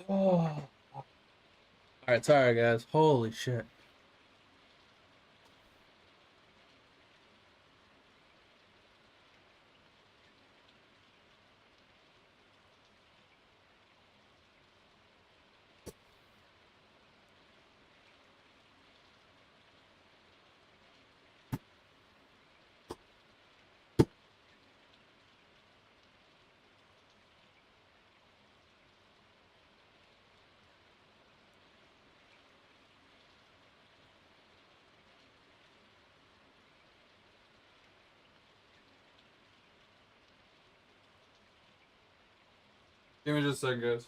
Oh. Alright, sorry guys. Holy shit. Give me just a second, guys.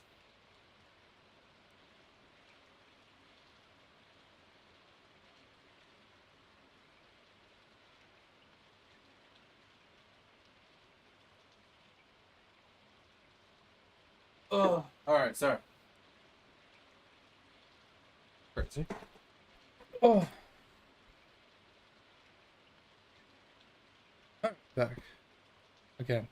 Oh, alright, sorry. Crazy. Oh, alright, back. Again.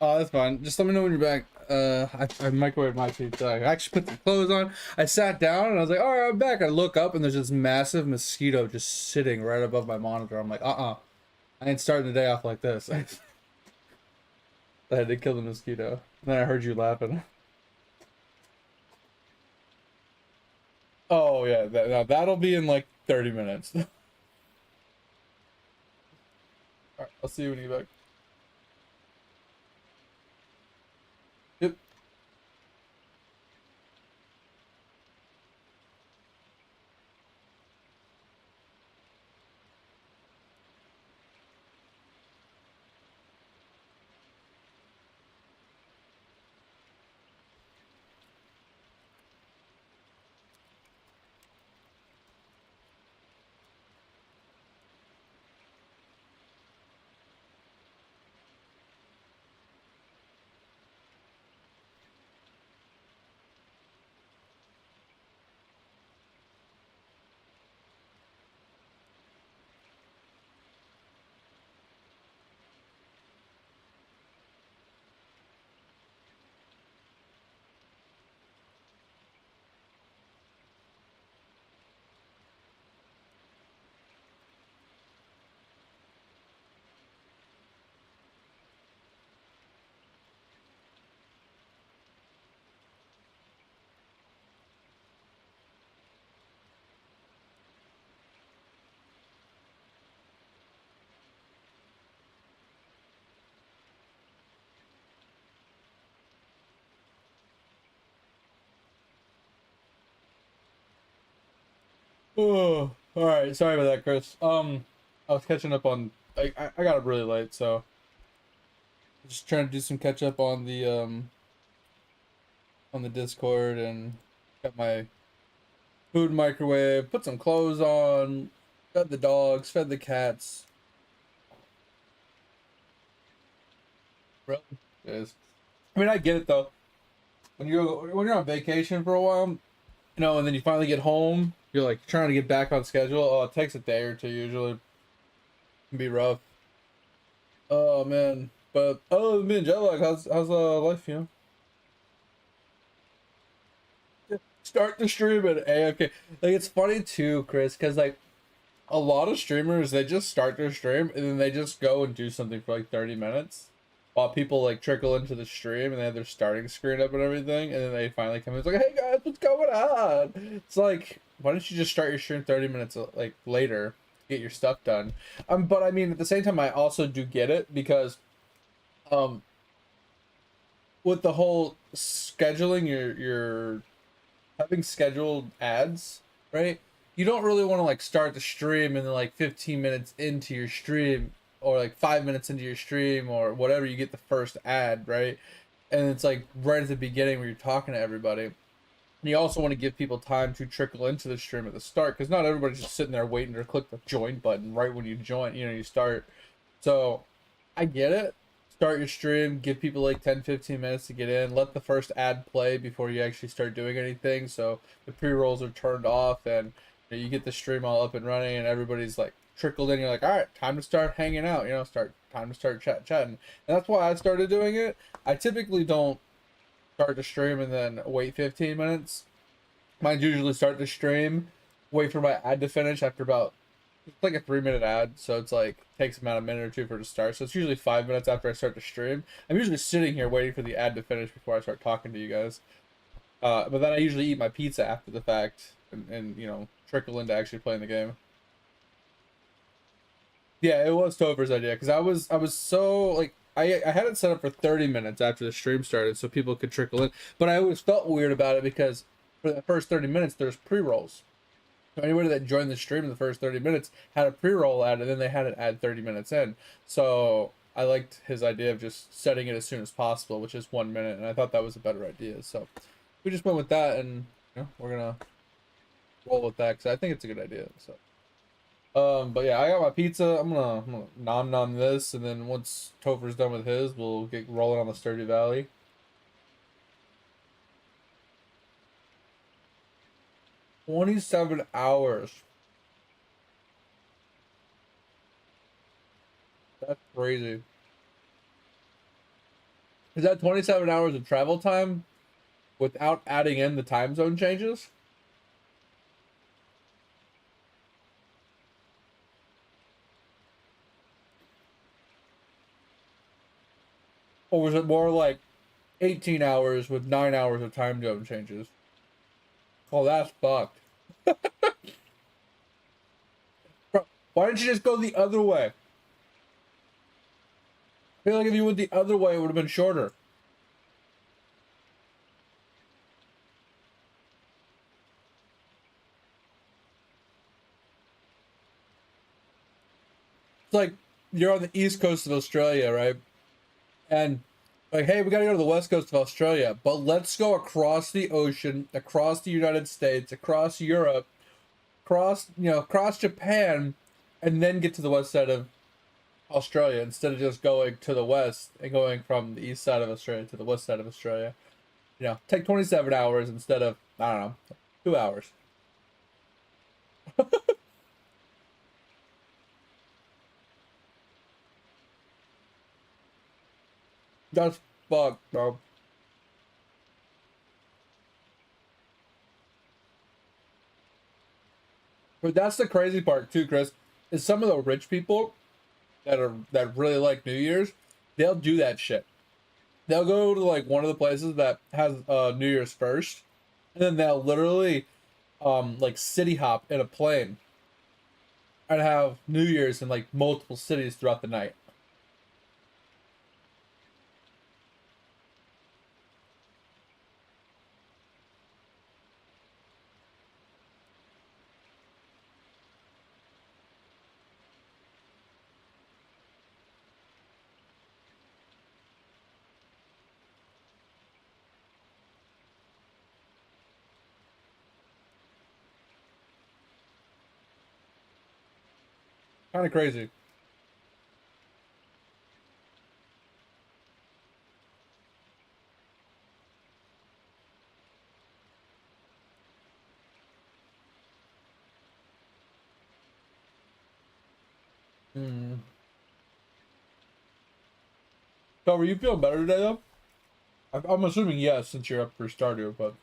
Oh, that's fine. Just let me know when you're back. I microwaved my pizza. I actually put the clothes on. I sat down and I was like, all right, I'm back. I look up and there's this massive mosquito just sitting right above my monitor. I'm like, I ain't starting the day off like this. I had to kill the mosquito. And then I heard you laughing. Oh yeah, that'll be in like 30 minutes. All right, I'll see you when you get back. Yep. Oh, all right. Sorry about that, Chris. I was catching up on. I got up really late, so just trying to do some catch up on the Discord and got my food microwave, put some clothes on, fed the dogs, fed the cats. Really? Is. I mean, I get it though. When you're on vacation for a while, and then you finally get home, you're like trying to get back on schedule. Oh, it takes a day or two usually. It can be rough. Oh man. But other than being jet lag, how's life, Start the stream at A-okay. Like it's funny too, Chris, because like a lot of streamers they just start their stream and then they just go and do something for like 30 minutes while people like trickle into the stream and they have their starting screen up and everything, and then they finally come in. It's like, hey guys, what's going on? It's like, why don't you just start your stream 30 minutes like later, get your stuff done? But I mean, at the same time, I also do get it because um with the whole scheduling your having scheduled ads, right? You don't really want to like start the stream and then like 15 minutes into your stream or like 5 minutes into your stream or whatever, you get the first ad, right? And it's like right at the beginning where you're talking to everybody. And you also want to give people time to trickle into the stream at the start because not everybody's just sitting there waiting to click the join button right when you join, you start. So I get it. Start your stream, give people like 10-15 minutes to get in, let the first ad play before you actually start doing anything. So the pre rolls are turned off and You get the stream all up and running, and everybody's like trickled in. You're like, all right, time to start hanging out. Time to start chatting. And that's why I started doing it. I typically don't start the stream and then wait 15 minutes. Mine usually start the stream, wait for my ad to finish after about it's like a 3 minute ad, so it's like takes about a minute or two for it to start. So it's usually 5 minutes after I start the stream. I'm usually sitting here waiting for the ad to finish before I start talking to you guys. But then I usually eat my pizza after the fact and trickle into actually playing the game. Yeah, it was Topher's idea because I was so like I had it set up for 30 minutes after the stream started so people could trickle in. But I always felt weird about it because for the first 30 minutes there's pre-rolls. So anybody that joined the stream in the first 30 minutes had a pre-roll ad and then they had it add 30 minutes in. So I liked his idea of just setting it as soon as possible, which is 1 minute, and I thought that was a better idea. So we just went with that, and we're gonna roll with that because I think it's a good idea. So but yeah, I got my pizza. I'm gonna nom this, and then once Topher's done with his, we'll get rolling on the Stardew Valley. 27 hours. That's crazy. Is that 27 hours of travel time without adding in the time zone changes? Or was it more like 18 hours with 9 hours of time zone changes? Oh, that's fucked. Bro, why didn't you just go the other way? I feel like if you went the other way, it would have been shorter. It's like you're on the east coast of Australia, right? And like, hey, we gotta go to the west coast of Australia, but let's go across the ocean, across the United States, across Europe, across Japan, and then get to the west side of Australia instead of just going to the west and going from the east side of Australia to the west side of Australia. Take 27 hours instead of, I don't know, 2 hours. That's fucked, bro. But that's the crazy part too, Chris. Is some of the rich people that really like New Year's, they'll do that shit. They'll go to like one of the places that has New Year's first, and then they'll literally like city hop in a plane and have New Year's in like multiple cities throughout the night. Kind of crazy. Mm. So, were you feeling better today though? I'm assuming yes, since you're up for Stardew, but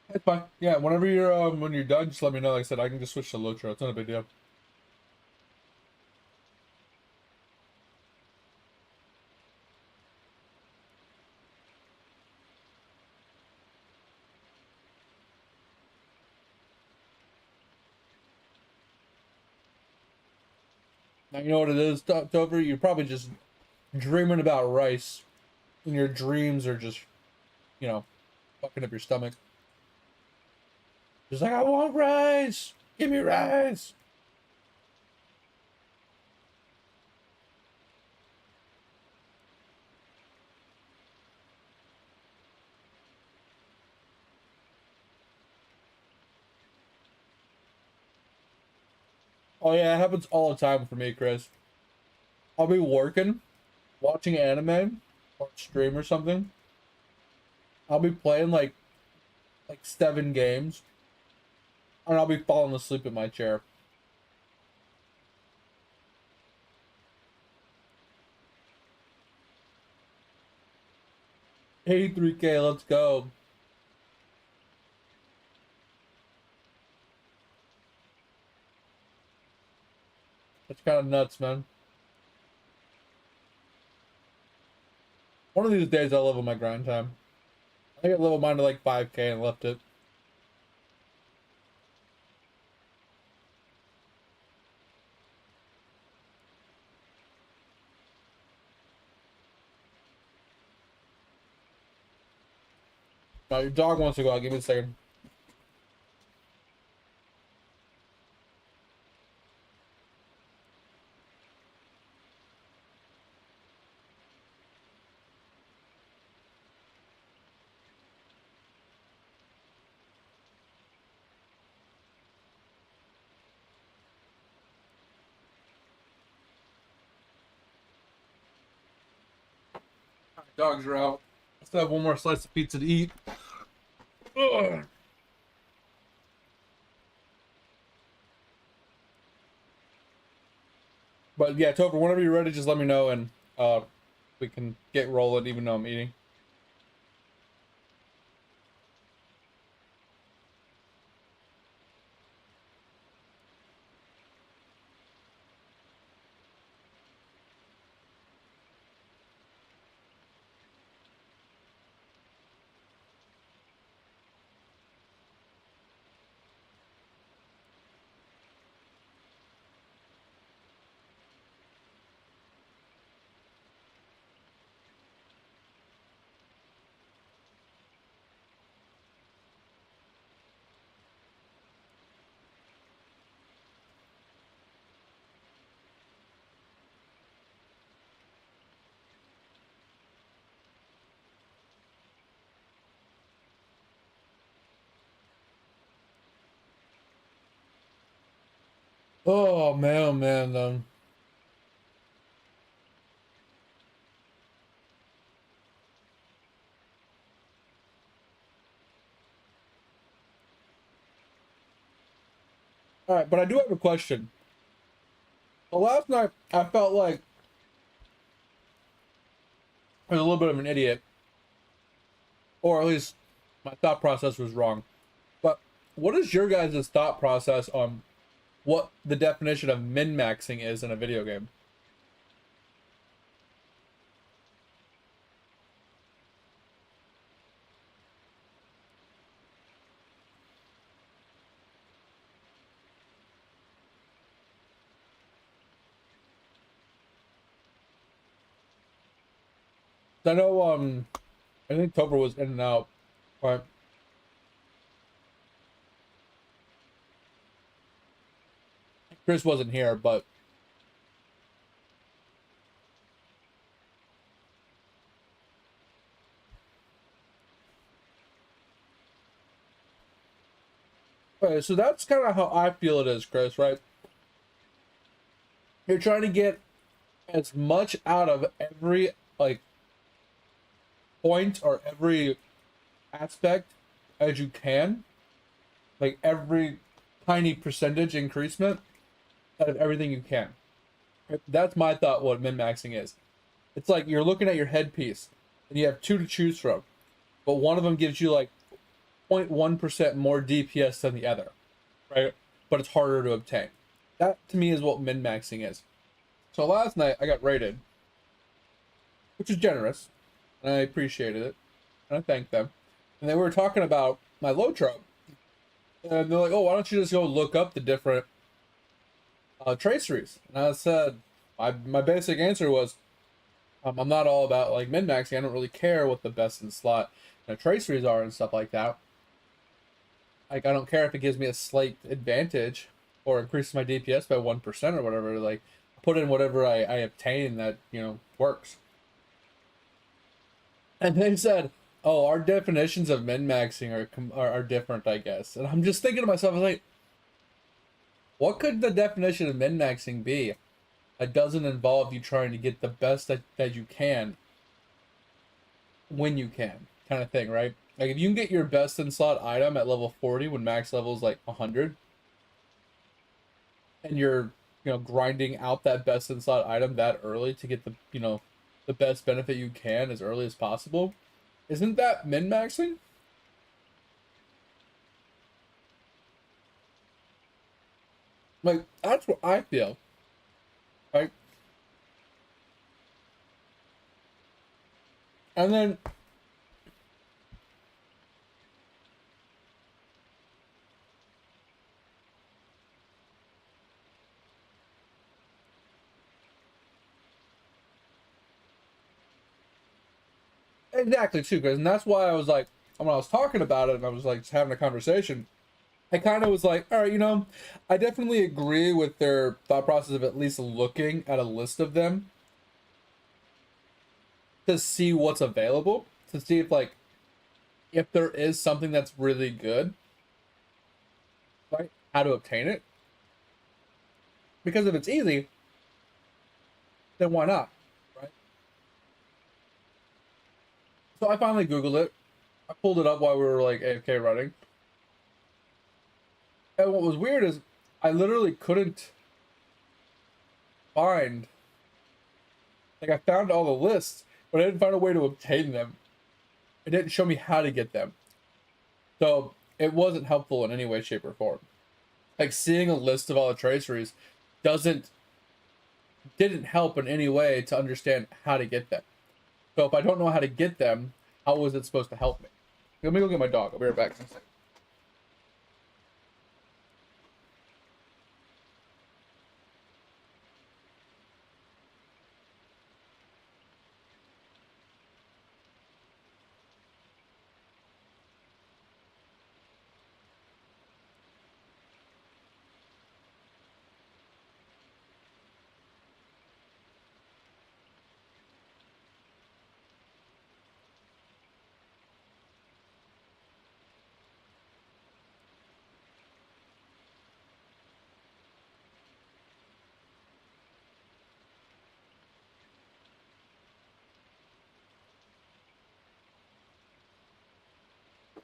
it's fine. Yeah, whenever you're when you're done, just let me know. Like I said, I can just switch to Lotro. It's not a big deal. Now you know what it is, Dover. You're probably just dreaming about rice, and your dreams are just you know fucking up your stomach. Just like I want rice. Give me rice. Oh yeah, it happens all the time for me, Chris. I'll be working, watching anime, or stream or something. I'll be playing like 7 games, and I'll be falling asleep in my chair. 83K, let's go. That's kind of nuts, man. One of these days I'll level my grind time. I think I leveled mine to like 5K and left it. Now your dog wants to go out. Give me a second. Dogs are out. I still have one more slice of pizza to eat. Ugh. But yeah, Topher, whenever you're ready, just let me know and we can get rolling even though I'm eating. Oh man, oh man. All right, but I do have a question. Well, last night I felt like I was a little bit of an idiot, or at least my thought process was wrong. But what is your guys' thought process on what the definition of min-maxing is in a video game? I know I think Topher was in and out, but Chris wasn't here, but okay, so that's kind of how I feel it is, Chris, right? You're trying to get as much out of every like point or every aspect as you can, like every tiny percentage increasement out of everything you can. That's my thought what min-maxing is. It's like you're looking at your headpiece and you have two to choose from, but one of them gives you like 0.1% more DPS than the other, right? But it's harder to obtain. That to me is what min-maxing is. So last night I got rated, which is generous, and I appreciated it, and I thanked them. And they were talking about my low trap, and they're like, "Oh, why don't you just go look up the different traceries?" And I said, my basic answer was, I'm not all about like min-maxing. I don't really care what the best in slot traceries are and stuff like that. Like I don't care if it gives me a slight advantage or increases my DPS by 1% or whatever. Like put in whatever I obtain that works. And they said, "Oh, our definitions of min-maxing are different, I guess." And I'm just thinking to myself, I was like, What could the definition of min-maxing be? It doesn't involve you trying to get the best that you can when you can, kind of thing, right? Like if you can get your best in slot item at level 40 when max level is like 100, and you're, grinding out that best in slot item that early to get the best benefit you can as early as possible, isn't that min-maxing? Like that's what I feel. Right? And then exactly too, Chris, and that's why I was like, when I was talking about it and I was like just having a conversation, I kind of was like, all right, I definitely agree with their thought process of at least looking at a list of them to see what's available, to see if there is something that's really good, right? How to obtain it. Because if it's easy, then why not? Right? So I finally Googled it. I pulled it up while we were like AFK running. And what was weird is I literally couldn't find, like, I found all the lists, but I didn't find a way to obtain them. It didn't show me how to get them. So it wasn't helpful in any way, shape, or form. Like seeing a list of all the traceries doesn't didn't help in any way to understand how to get them. So if I don't know how to get them, how was it supposed to help me? Let me go get my dog. I'll be right back in a second.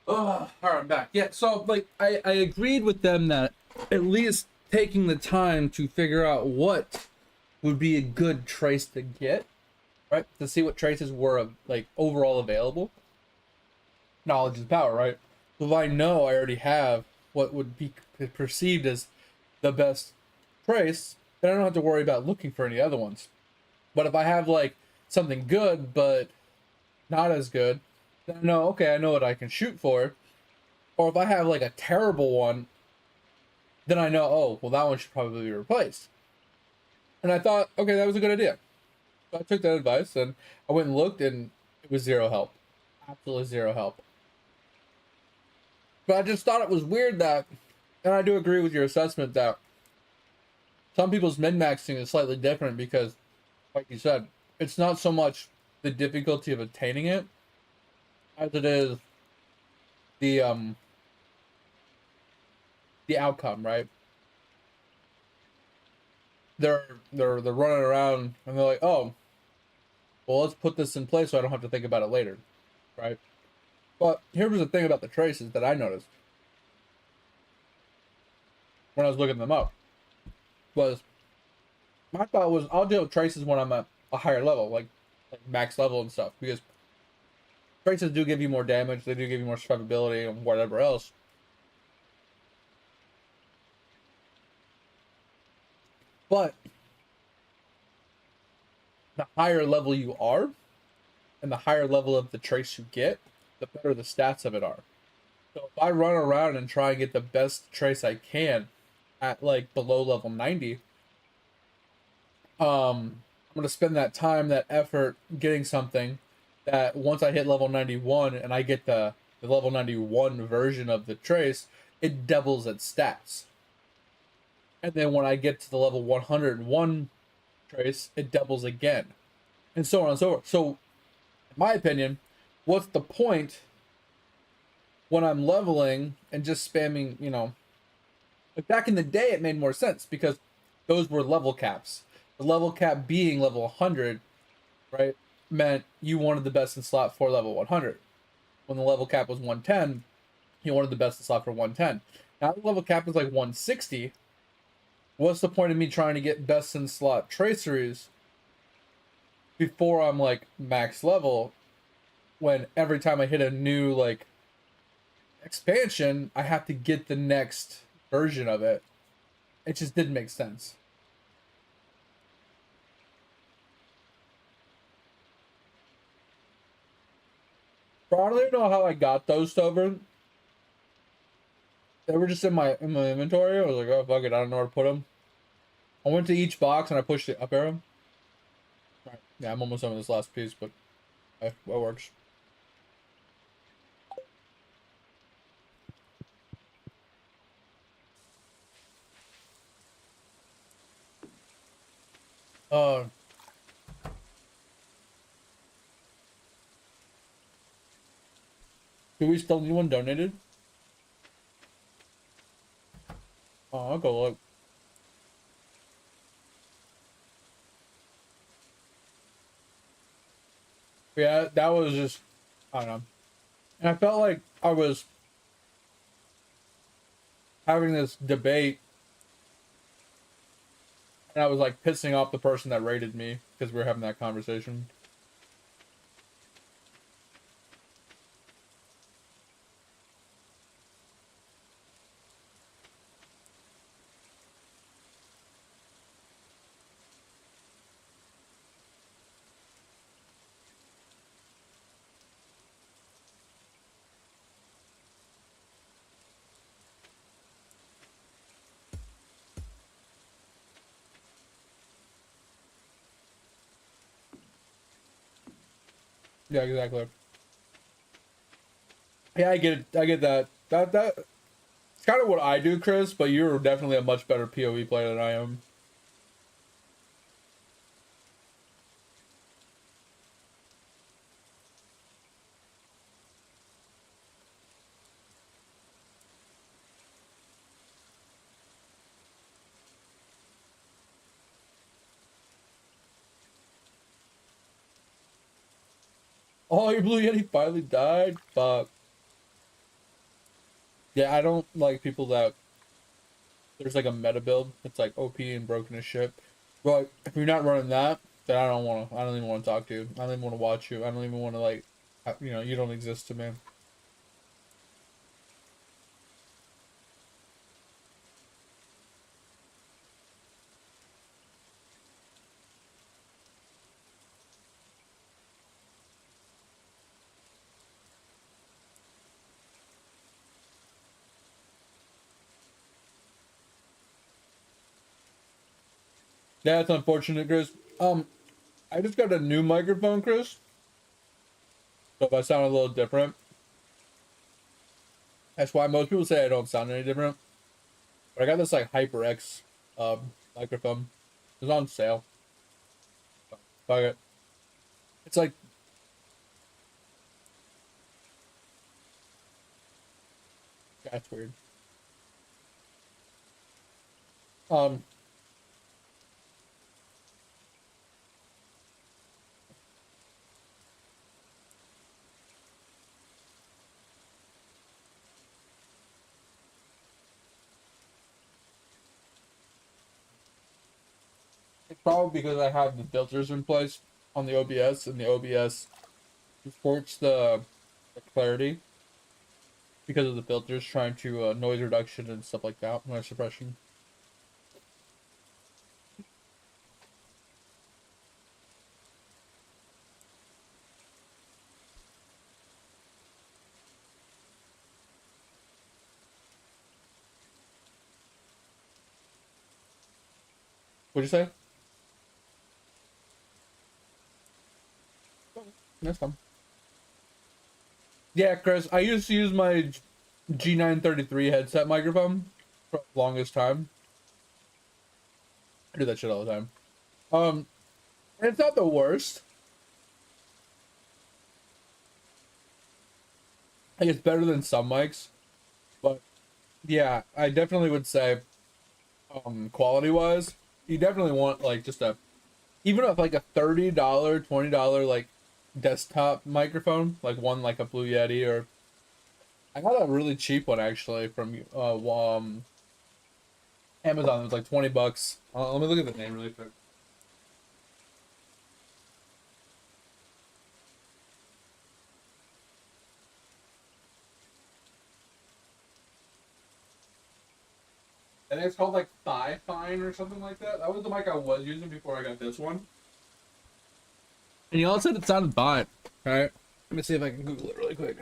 Oh, all right, I'm back. Yeah, so like I agreed with them that at least taking the time to figure out what would be a good trace to get, right? To see what traces were like overall available. Knowledge is power, right? So if I know I already have what would be perceived as the best trace, then I don't have to worry about looking for any other ones. But if I have like something good but not as good, then I know, okay, I know what I can shoot for. Or if I have like a terrible one, then I know, oh, well, that one should probably be replaced. And I thought, okay, that was a good idea. So I took that advice and I went and looked, and it was zero help. Absolutely zero help. But I just thought it was weird that, and I do agree with your assessment that some people's min-maxing is slightly different because, like you said, it's not so much the difficulty of attaining it as it is the the outcome, right? They're running around and they're like, oh, well, let's put this in place so I don't have to think about it later, right? But here was the thing about the traces that I noticed when I was looking them up was my thought was I'll deal with traces when I'm at a higher level, like max level and stuff, because traces do give you more damage, they do give you more survivability and whatever else. But the higher level you are, and the higher level of the trace you get, the better the stats of it are. So if I run around and try and get the best trace I can at like below level 90, I'm gonna spend that time, that effort getting something that once I hit level 91 and I get the level 91 version of the trace, it doubles its stats. And then when I get to the level 101 trace, it doubles again. And so on and so forth. So, in my opinion, what's the point when I'm leveling and just spamming, But back in the day, it made more sense because those were level caps. The level cap being level 100, right, meant you wanted the best in slot for level 100. When the level cap was 110, you wanted the best in slot for 110. Now the level cap is like 160. What's the point of me trying to get best in slot traceries before I'm like max level when every time I hit a new like expansion, I have to get the next version of it? It just didn't make sense. Bro, I don't even know how I got those over. They were just in my inventory. I was like, oh fuck it, I don't know where to put them. I went to each box and I pushed the up arrow. Right. Yeah, I'm almost done with this last piece, but it works. Uh, do we still need one donated? Oh, I'll go look. Yeah, that was just, I don't know. And I felt like I was having this debate and I was like pissing off the person that rated me because we were having that conversation. Yeah, exactly. Yeah, I get it. I get that. That it's kind of what I do, Chris, but you're definitely a much better PoE player than I am. Oh, your Blue Yeti finally died? Fuck. Yeah, I don't like people that there's like a meta build that's like OP and broken as shit. But if you're not running that, then I don't even want to talk to you. I don't even want to watch you. I don't even want to like, you don't exist to me. Yeah, it's unfortunate, Chris. I just got a new microphone, Chris. So if I sound a little different, that's why most people say I don't sound any different. But I got this like HyperX microphone. It's on sale. Fuck it. It's like, that's weird. Um, it's probably because I have the filters in place on the OBS, and the OBS supports the clarity because of the filters, trying to noise reduction and stuff like that, noise suppression. What'd you say? That's fine. Yeah, Chris, I used to use my G933 headset microphone for the longest time. I do that shit all the time. Um, and it's not the worst. Like, it's better than some mics, but Yeah, I definitely would say, quality wise, you definitely want like just a, even if like a $30, $20 like desktop microphone, like one like a Blue Yeti, or I got a really cheap one actually from Amazon. It was like 20 bucks. Let me look at the name really quick. I think it's called like Thigh Fine or something like that. That was the mic I was using before I got this one. And you all said it sounded fine. All right. Let me see if I can Google it really quick.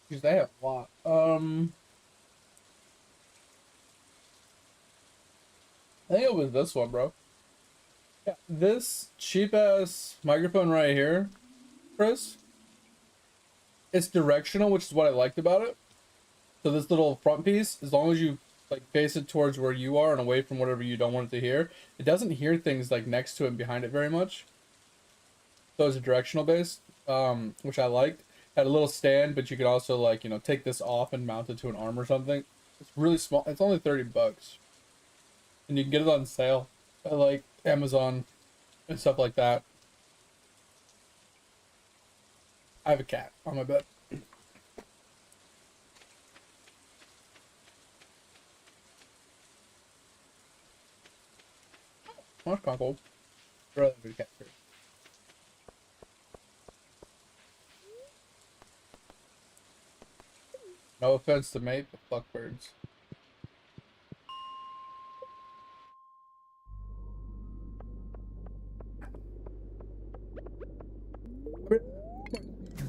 Because they have a lot. I think it was this one, bro. Yeah, this cheap ass microphone right here, Chris. It's directional, which is what I liked about it. So this little front piece, as long as you like face it towards where you are and away from whatever you don't want it to hear, it doesn't hear things like next to it and behind it very much. So it's a directional base, which I liked. Had a little stand, but you could also like, take this off and mount it to an arm or something. It's really small. It's only 30 bucks. And you can get it on sale at like Amazon and stuff like that. I have a cat on my bed. That's kind of cool. Really big cat. No offense to mate, but fuck birds.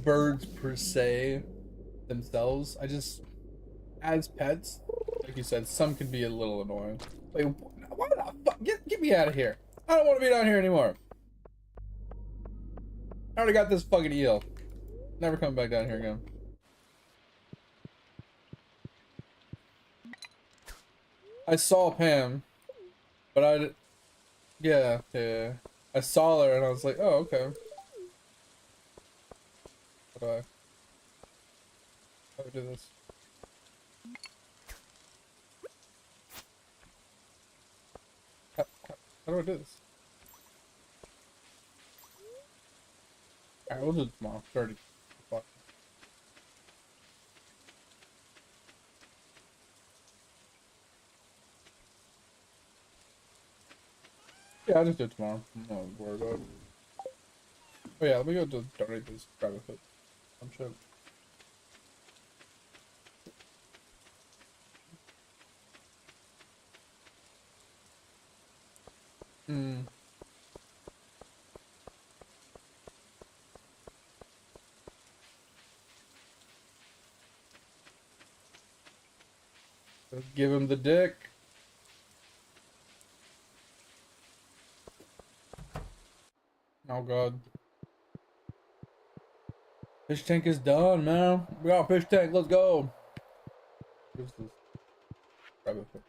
Birds per se themselves, I just, as pets, like you said, some can be a little annoying. Wait, why the fuck? Get me out of here. I don't want to be down here anymore. I already got this fucking eel. Never coming back down here again. I saw Pam, but yeah. I saw her and I was like, oh, okay. How do I do this? How do I do this? Alright, we'll do it tomorrow. 30. Fuck. Yeah, I'll just do it tomorrow. I'm not worried about it. Oh yeah, let me go to donate this rabbit foot. I'm sure. Hmm. Let's give him the dick. Oh god. Fish tank is done, man. We got a fish tank. Let's go. Where's this rabbit foot?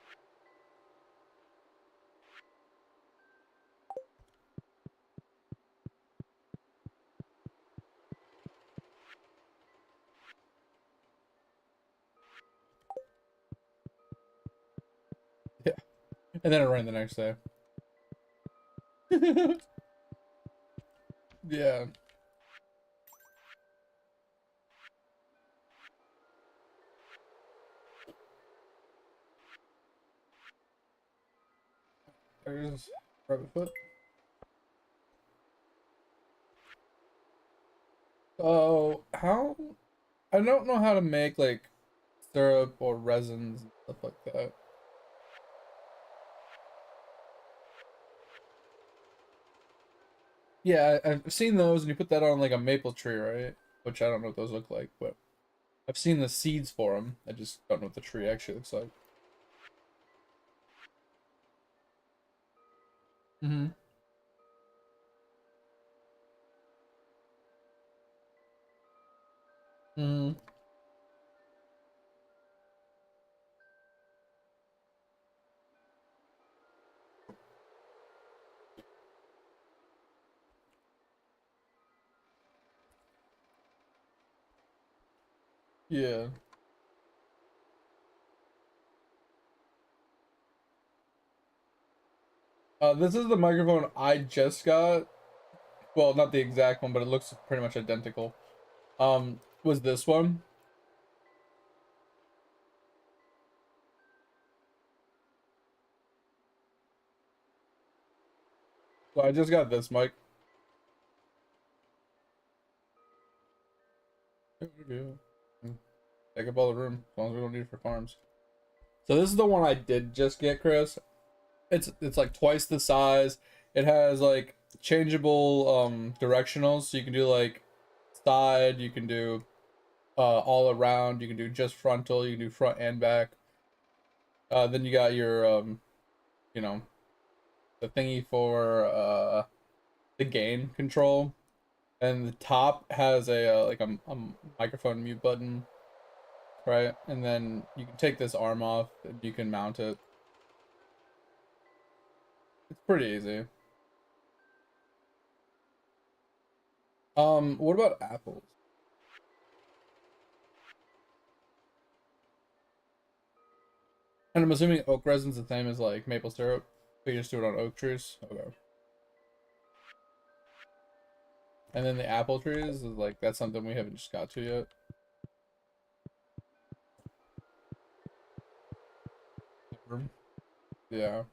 Yeah. And then it rained the next day. Yeah. There's rabbit foot. Oh, how? I don't know how to make like syrup or resins and stuff like that. Yeah, I've seen those, and you put that on like a maple tree, right? Which I don't know what those look like, but I've seen the seeds for them. I just don't know what the tree actually looks like. Mm-hmm. Mm-hmm. Yeah. This is the microphone I just got. Well, not the exact one, but it looks pretty much identical. Was this one? So I just got this mic. Take up all the room as long as we don't need it for farms. So this is the one I did just get, Chris. It's like twice the size. It has like changeable directionals, so you can do like side, you can do all around, you can do just frontal, you can do front and back. Then you got your you know, the thingy for the gain control, and the top has a like a microphone mute button, right? And then you can take this arm off and you can mount it. It's pretty easy. What about apples? And I'm assuming oak resin's the same as like maple syrup. We just do it on oak trees. Okay. And then the apple trees is like that's something we haven't just got to yet. Yeah.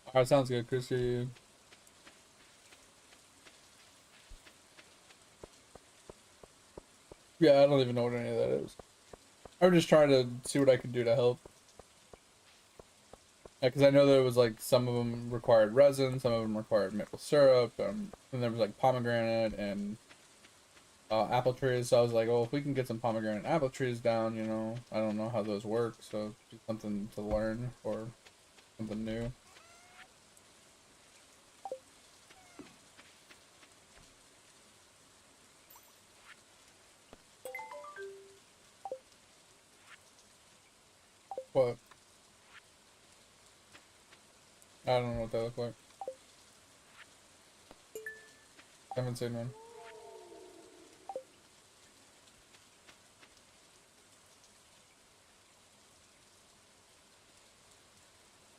Alright, sounds good, Chrissy. Yeah, I don't even know what any of that is. I'm just trying to see what I can do to help. Yeah, because I know there was like some of them required resin, some of them required maple syrup, and there was like pomegranate and apple trees. So I was like, oh, if we can get some pomegranate and apple trees down, you know, I don't know how those work, so just something to learn or something new. But I don't know what they look like. I haven't seen one.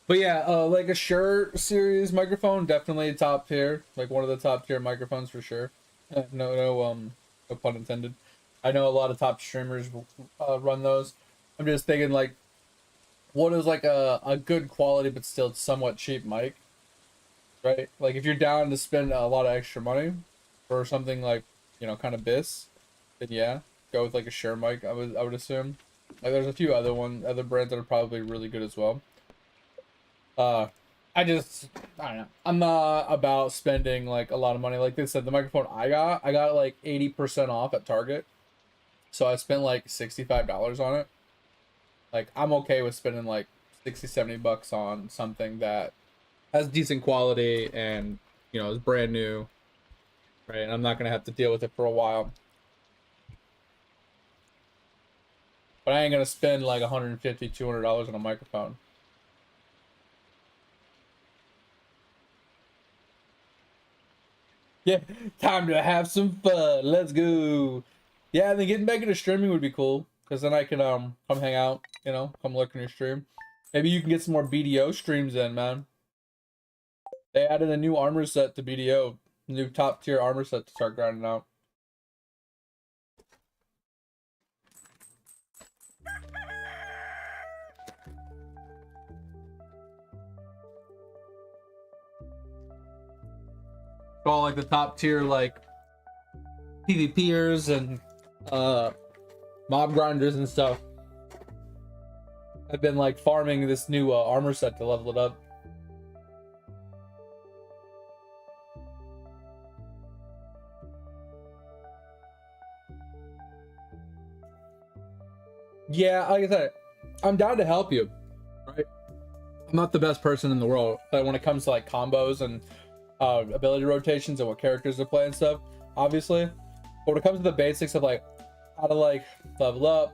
But yeah, like a Shure series microphone, definitely top tier. Like one of the top tier microphones for sure. No pun intended. I know a lot of top streamers run those. I'm just thinking like, what is like a good quality but still somewhat cheap mic, right? Like if you're down to spend a lot of extra money for something like, you know, kind of this, then yeah, go with like a Shure mic. I would assume. Like there's a few other brands that are probably really good as well. Uh, I don't know. I'm not about spending like a lot of money. Like they said, the microphone I got like 80% off at Target. So I spent like $65 on it. Like I'm okay with spending like 60, 70 bucks on something that has decent quality and, you know, is brand new, right? And I'm not gonna have to deal with it for a while. But I ain't gonna spend like 150, $200 on a microphone. Yeah, time to have some fun. Let's go. Yeah, and then getting back into streaming would be cool because then I can come hang out, you know, come look in your stream. Maybe you can get some more BDO streams in, man. They added a new armor set to BDO, new top tier armor set to start grinding out. All like the top tier like PvPers and uh mob grinders and stuff. I've been like farming this new armor set to level it up. Yeah, like I said, I'm down to help you, right? I'm not the best person in the world, but when it comes to like combos and ability rotations and what characters to play and stuff, obviously. But when it comes to the basics of like how to like level up,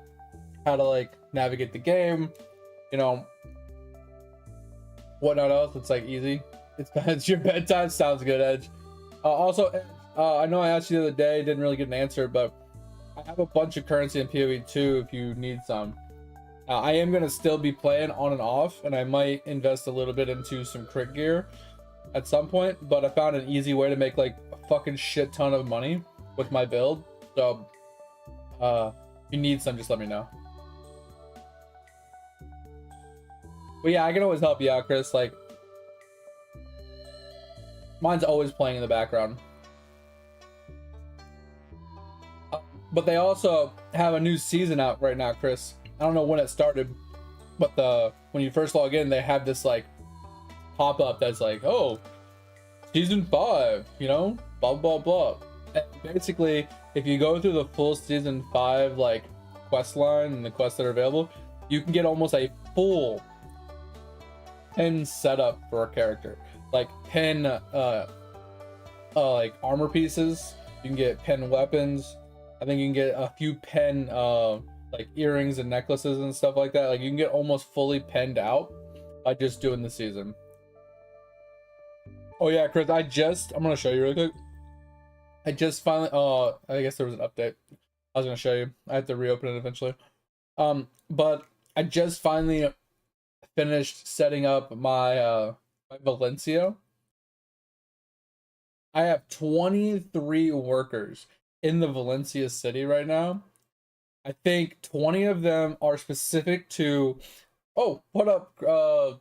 how to like navigate the game, you know, whatnot else, it's like easy. It's your bedtime. Sounds good, Edge. Also, I know I asked you the other day, didn't really get an answer, but I have a bunch of currency in PoE 2 if you need some. I am gonna still be playing on and off, and I might invest a little bit into some crit gear at some point, but I found an easy way to make like a fucking shit ton of money with my build. So if you need some, just let me know. But yeah, I can always help you out, Chris. Like, mine's always playing in the background. But they also have a new season out right now, Chris. I don't know when it started, but when you first log in, they have this like pop-up that's like, oh, season 5, you know, blah blah blah. And basically, if you go through the full season 5 like quest line and the quests that are available, you can get almost a full pin setup for a character. Like pin like armor pieces, you can get pin weapons. I think you can get a few pin like earrings and necklaces and stuff like that. Like you can get almost fully pinned out by just doing the season. Oh yeah, Chris, I'm gonna show you real quick. I just finally I guess there was an update. I was gonna show you. I have to reopen it eventually. But I just finally finished setting up my my Valencia. I have 23 workers in the Valencia city right now. I think 20 of them are specific to. Oh, what up? I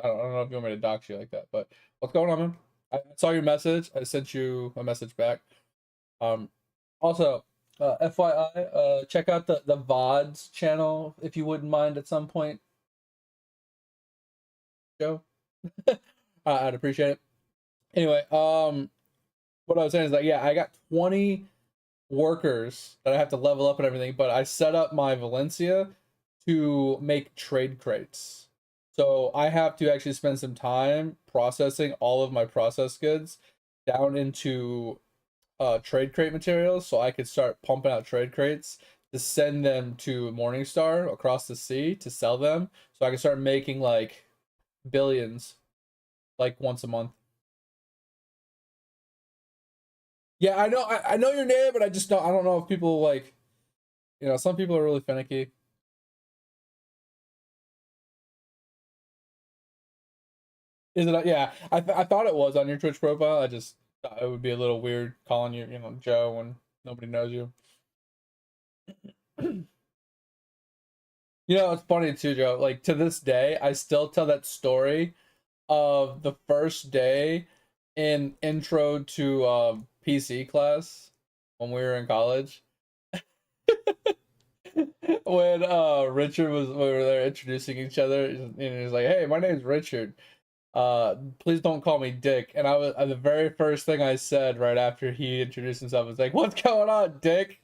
don't know if you want me to dox you like that, but what's going on, man? I saw your message. I sent you a message back. Um, Also, FYI, check out the VODs channel if you wouldn't mind at some point, Joe. I'd appreciate it. Anyway, what I was saying is that yeah, I got 20 workers that I have to level up and everything, but I set up my Valencia to make trade crates. So I have to actually spend some time processing all of my processed goods down into trade crate materials so I could start pumping out trade crates to send them to Morningstar across the sea to sell them so I can start making like billions like once a month. Yeah, I know your name, but I don't know if people like, you know, some people are really finicky. Is it? Yeah, I thought it was on your Twitch profile. I just thought it would be a little weird calling you, you know, Joe when nobody knows you. You know, it's funny too, Joe. Like to this day, I still tell that story of the first day in intro to PC class when we were in college. When Richard was we were there introducing each other, and he was like, "Hey, my name's Richard. Please don't call me Dick." And I was the very first thing I said right after he introduced himself was like, "What's going on, Dick?"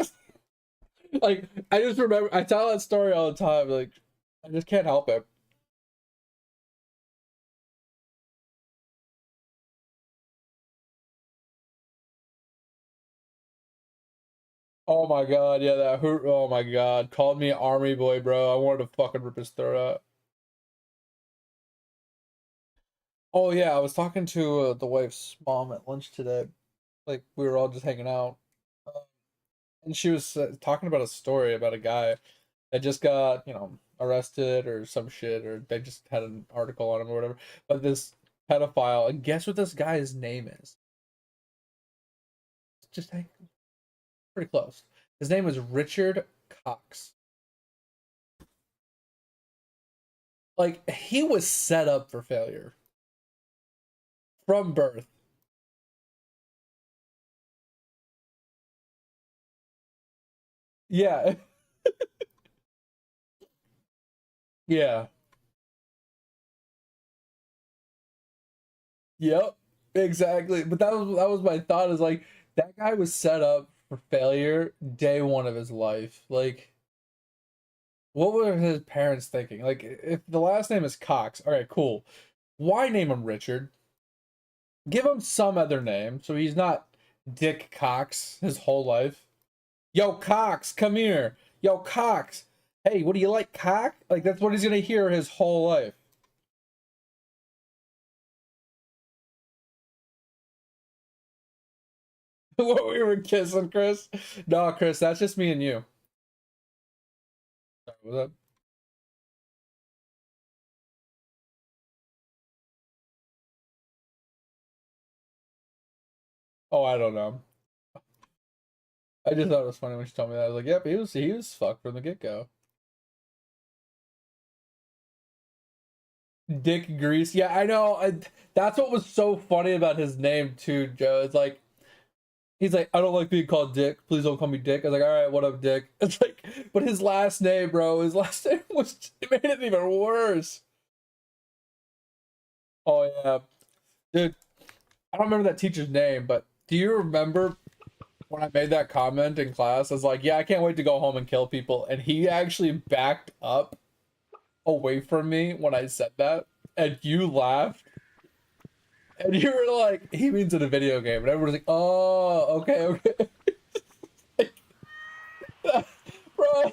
Like I just remember I tell that story all the time. Like I just can't help it. Oh my god, yeah, that hurt. Oh my god, called me army boy, bro. I wanted to fucking rip his throat out. Oh yeah, I was talking to the wife's mom at lunch today. Like we were all just hanging out, and she was talking about a story about a guy that just got, you know, arrested or some shit, or they just had an article on him or whatever. But this pedophile, and guess what this guy's name is? Just pretty close. His name is Richard Cox. Like he was set up for failure from birth. Yeah. Yeah. Yep. Exactly. But that was my thought is like that guy was set up for failure day one of his life. Like What were his parents thinking? Like, if the last name is Cox, all right, cool. Why name him Richard? Give him some other name so he's not Dick Cox his whole life. Yo, Cox, come here. Yo, Cox. Hey, what do you like, cock? Like, that's what he's gonna hear his whole life. What, we were kissing, Chris? No, Chris, that's just me and you. Sorry, what's up? Oh, I don't know. I just thought it was funny when she told me that. I was like, yep, he was fucked from the get go. Dick Grease. Yeah, I know. That's what was so funny about his name too, Joe. It's like he's like, I don't like being called Dick. Please don't call me Dick. I was like, all right, what up, Dick? It's like, but his last name, bro. His last name was it made it even worse. Oh yeah, dude. I don't remember that teacher's name, but do you remember when I made that comment in class? I was like, yeah, I can't wait to go home and kill people, and he actually backed up away from me when I said that, and you laughed. And you were like, he means in a video game. And everyone's like, oh, okay, okay. Bro,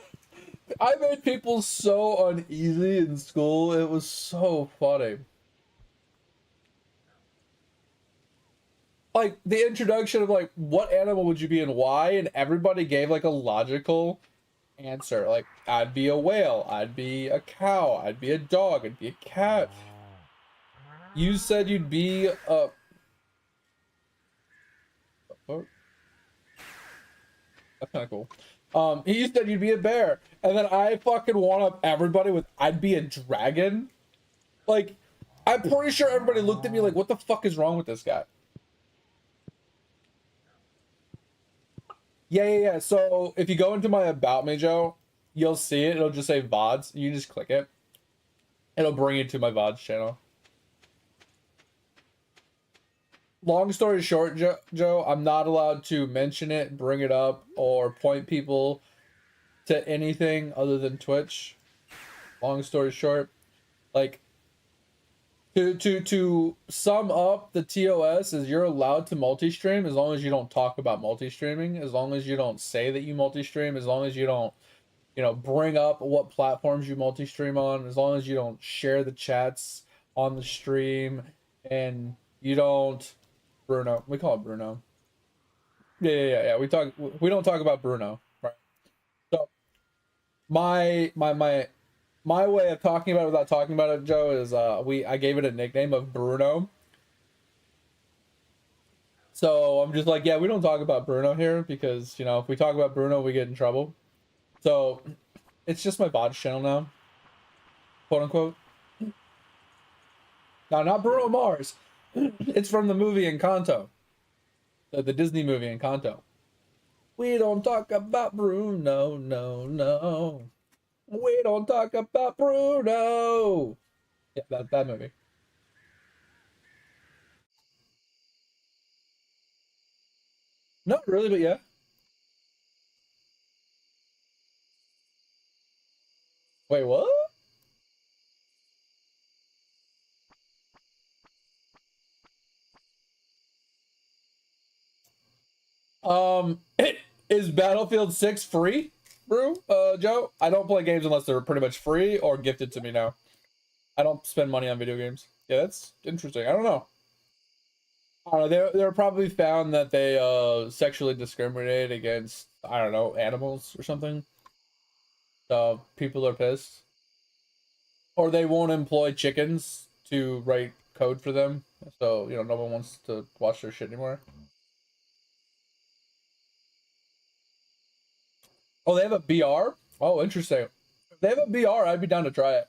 I made people so uneasy in school. It was so funny. Like, the introduction of, like, what animal would you be and why? And everybody gave, like, a logical answer. Like, I'd be a whale. I'd be a cow. I'd be a dog. I'd be a cat. You said you'd be a... Oh, that's kind of cool. He said you'd be a bear, and then I fucking one up everybody with I'd be a dragon. Like, I'm pretty sure everybody looked at me like, what the fuck is wrong with this guy? Yeah, yeah, yeah. So if you go into my About Me, Joe, you'll see it. It'll just say VODs. You just click it. It'll bring you to my VODs channel. Long story short, Joe, I'm not allowed to mention it, bring it up, or point people to anything other than Twitch. Long story short, like to sum up the TOS is you're allowed to multi-stream as long as you don't talk about multi-streaming, as long as you don't say that you multi-stream, as long as you don't, bring up what platforms you multi-stream on, as long as you don't share the chats on the stream, and you don't Bruno. We call it Bruno. Yeah, yeah, yeah, yeah. We don't talk about Bruno. Right. So my way of talking about it without talking about it, Joe, is I gave it a nickname of Bruno. So I'm just like, yeah, we don't talk about Bruno here because, if we talk about Bruno, we get in trouble. So it's just my botch channel now, quote unquote. Now, not Bruno Mars. It's from the movie Encanto, the Disney movie Encanto. We don't talk about Bruno, no, no. We don't talk about Bruno. Yeah, that movie. Not really, but yeah. Wait, what? Is Battlefield 6 free, Joe? I don't play games unless they're pretty much free or gifted to me now. I don't spend money on video games. Yeah, that's interesting. I don't know. I don't know. They're probably found that they sexually discriminate against, I don't know, animals or something. So people are pissed. Or they won't employ chickens to write code for them. So, no one wants to watch their shit anymore. Oh, they have a BR? Oh, interesting. If they have a BR, I'd be down to try it.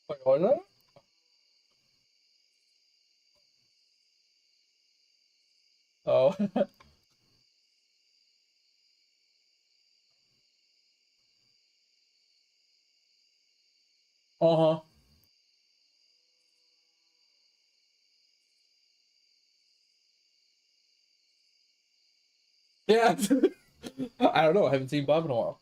Wait, what is that? Oh. Uh-huh. Yeah. I don't know. I haven't seen Bob in a while.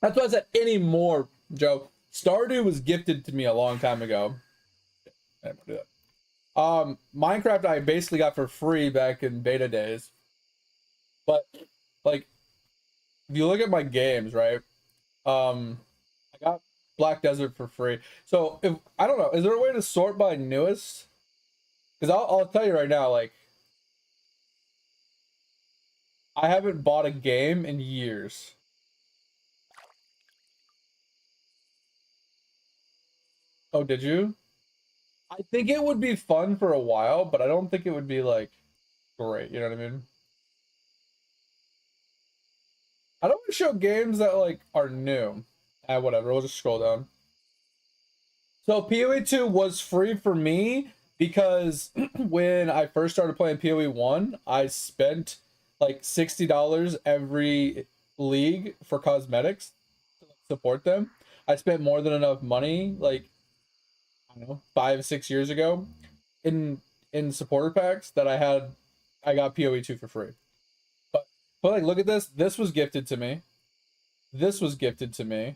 That's why I said anymore, Joe. Stardew was gifted to me a long time ago. Minecraft I basically got for free back in beta days. But like if you look at my games, right? I got Black Desert for free. So if I don't know, is there a way to sort by newest? Because I'll tell you right now, like I haven't bought a game in years. Oh, did you? I think it would be fun for a while, but I don't think it would be like great. You know what I mean? I don't want to show games that like are new. Ah, whatever. We'll just scroll down. So PoE 2 was free for me because when I first started playing PoE 1, I spent like $60 every league for cosmetics to support them. I spent more than enough money, like I don't know, 5, 6 years ago, in supporter packs that I got PoE 2 for free. But like look at this. This was gifted to me. This was gifted to me.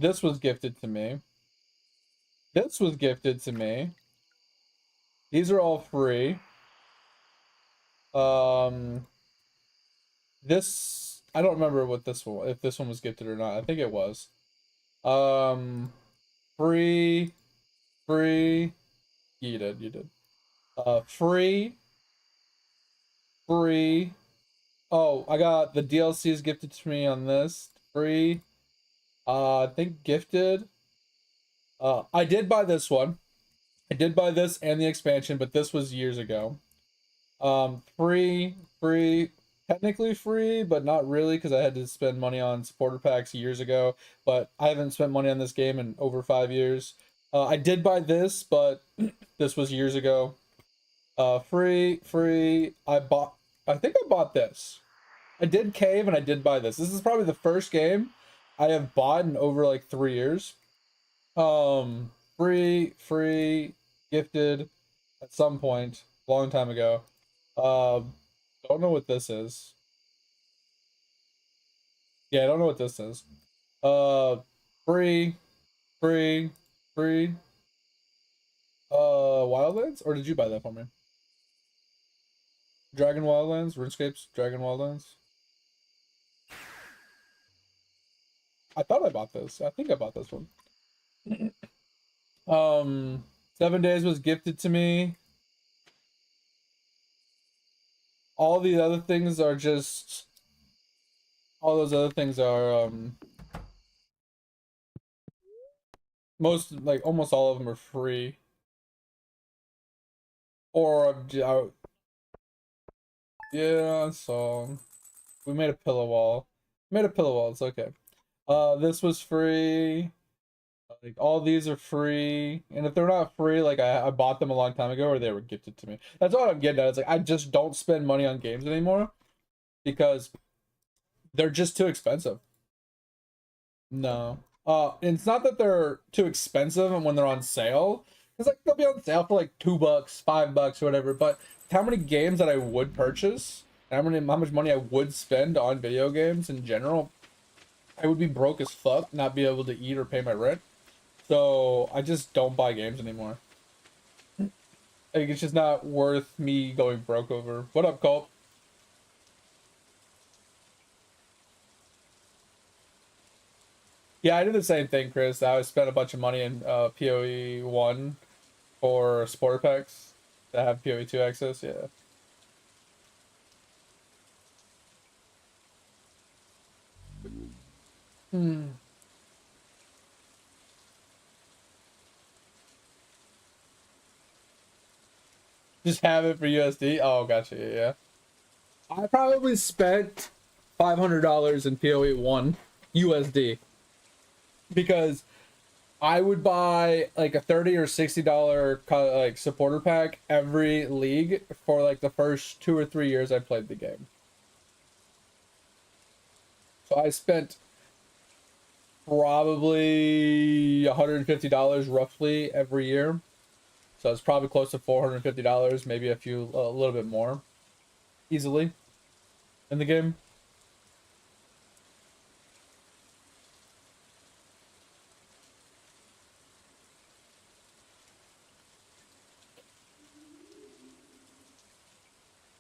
This was gifted to me. This was gifted to me. These are all free. Um, this I don't remember what this one, if this one was gifted or not. I think it was. Um, free, free. You did, you did. Free, free. Oh, I got the DLCs gifted to me on this. Free. I think gifted. I did buy this one. I did buy this and the expansion, but this was years ago. Free, technically free, but not really because I had to spend money on supporter packs years ago. But I haven't spent money on this game in over 5 years. I did buy this, but this was years ago. Free. I think I bought this. I did cave and I did buy this. This is probably the first game I have bought in over like 3 years. Free, gifted at some point, a long time ago. Don't know what this is. Yeah, I don't know what this is. Uh, free, free, free. Wildlands? Or did you buy that for me? Dragon Wildlands? RuneScape's Dragon Wildlands? I thought I bought this. I think I bought this one. 7 days was gifted to me. All the other things are just... All those other things are, most, like, almost all of them are free. Or, yeah, so... We made a pillow wall. Made a pillow wall, it's okay. This was free. Like all these are free, and if they're not free, like I bought them a long time ago, or they were gifted to me. That's all I'm getting at. It's like I just don't spend money on games anymore because they're just too expensive. No, it's not that they're too expensive, and when they're on sale, it's like they'll be on sale for like $2, $5, or whatever. But how many games that I would purchase, how much money I would spend on video games in general, I would be broke as fuck, not be able to eat or pay my rent. So I just don't buy games anymore. Like it's just not worth me going broke over. What up, Colt? Yeah, I did the same thing, Chris. I spent a bunch of money in PoE 1 for supporter packs that have PoE 2 access. Yeah. Hmm. Just have it for USD. Oh, gotcha. Yeah, yeah. I probably spent $500 in PoE 1 USD because I would buy like a $30 or $60 like supporter pack every league for like the first 2 or 3 years I played the game. So I spent probably $150 roughly every year. So it's probably close to $450, maybe a little bit more easily in the game.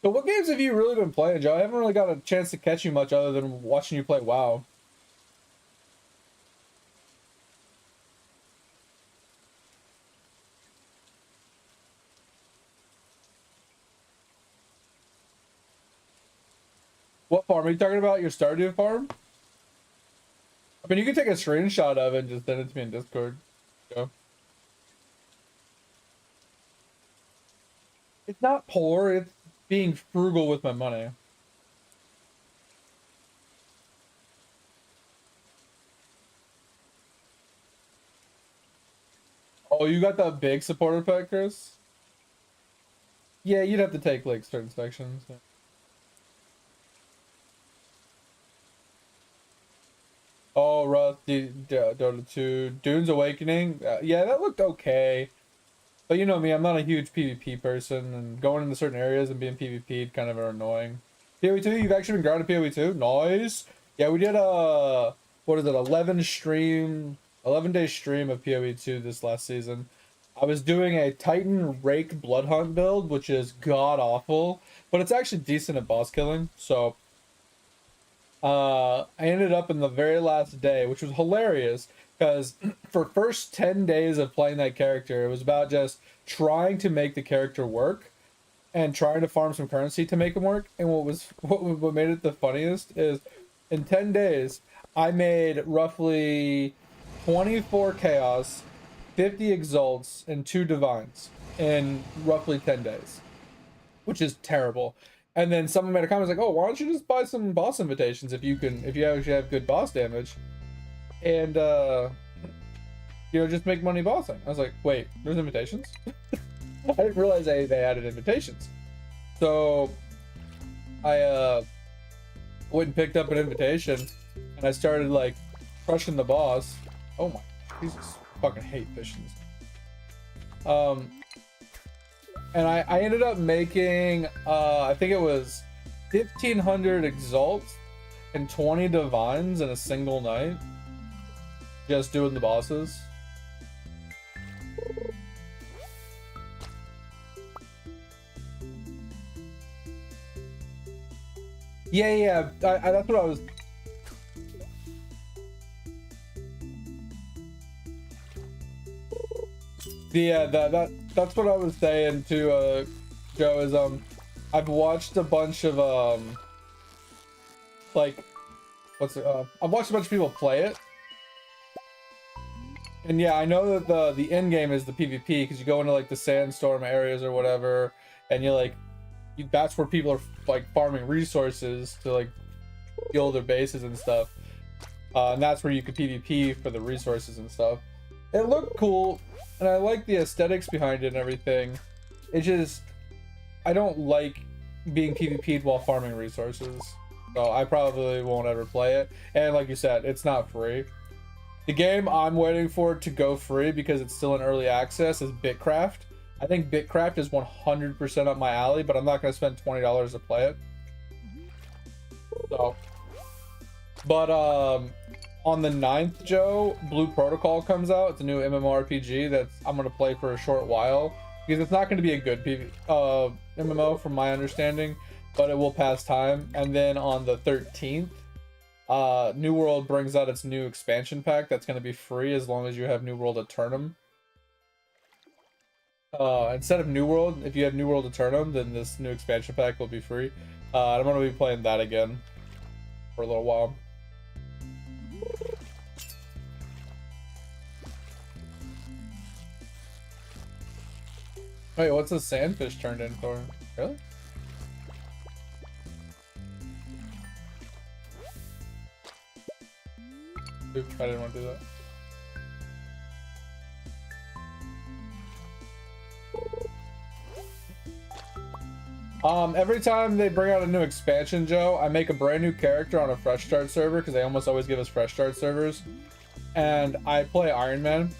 So what games have you really been playing, Joe? I haven't really got a chance to catch you much other than watching you play WoW. What farm are you talking about? Your Stardew farm? I mean, you can take a screenshot of it and just send it to me in Discord. Yeah. It's not poor, it's being frugal with my money. Oh, you got that big supporter pack, Chris? Yeah, you'd have to take like certain sections. Yeah. Oh, Rust, Dota 2, Dune's Awakening. Yeah, that looked okay. But you know me, I'm not a huge PvP person, and going into certain areas and being PvP'd kind of are annoying. PoE2, you've actually been grinding PoE2? Nice. Yeah, we did a, what is it, 11-day stream of PoE2 this last season. I was doing a Titan Rake Bloodhunt build, which is god-awful, but it's actually decent at boss killing, so... I ended up in the very last day, which was hilarious, because for first 10 days of playing that character, it was about just trying to make the character work and trying to farm some currency to make him work. And what made it the funniest is in 10 days, I made roughly 24 chaos, 50 exalts, and 2 divines in roughly 10 days, which is terrible. And then someone made a comment like, "Oh, why don't you just buy some boss invitations if you actually have good boss damage, and just make money bossing." I was like, "Wait, there's invitations?" I didn't realize they added invitations. So I went and picked up an invitation, and I started like crushing the boss. Oh my Jesus, fucking hate fishing. And I ended up making, I think it was 1,500 exalts and 20 divines in a single night. Just doing the bosses. Yeah, that's what I was... Yeah, that's what I was saying to Joe is I've watched a bunch of like I've watched a bunch of people play it, and yeah, I know that the end game is the PvP because you go into like the sandstorm areas or whatever, and that's where people are like farming resources to like build their bases and stuff, and that's where you could PvP for the resources and stuff. It looked cool, and I like the aesthetics behind it and everything. It just, I don't like being PvP'd while farming resources. So I probably won't ever play it. And like you said, it's not free. The game I'm waiting for to go free because it's still in early access is Bitcraft. I think Bitcraft is 100% up my alley, but I'm not going to spend $20 to play it. So, but on the 9th, Joe, Blue Protocol comes out. It's a new MMORPG that I'm going to play for a short while. Because it's not going to be a good MMO from my understanding, but it will pass time. And then on the 13th, New World brings out its new expansion pack that's going to be free as long as you have New World Eternum. Instead of New World, if you have New World Eternum, then this new expansion pack will be free. I'm going to be playing that again for a little while. Wait, what's the sandfish turned in for? Really? Oops, I didn't want to do that. Every time they bring out a new expansion, Joe, I make a brand new character on a fresh start server because they almost always give us fresh start servers. And I play Iron Man.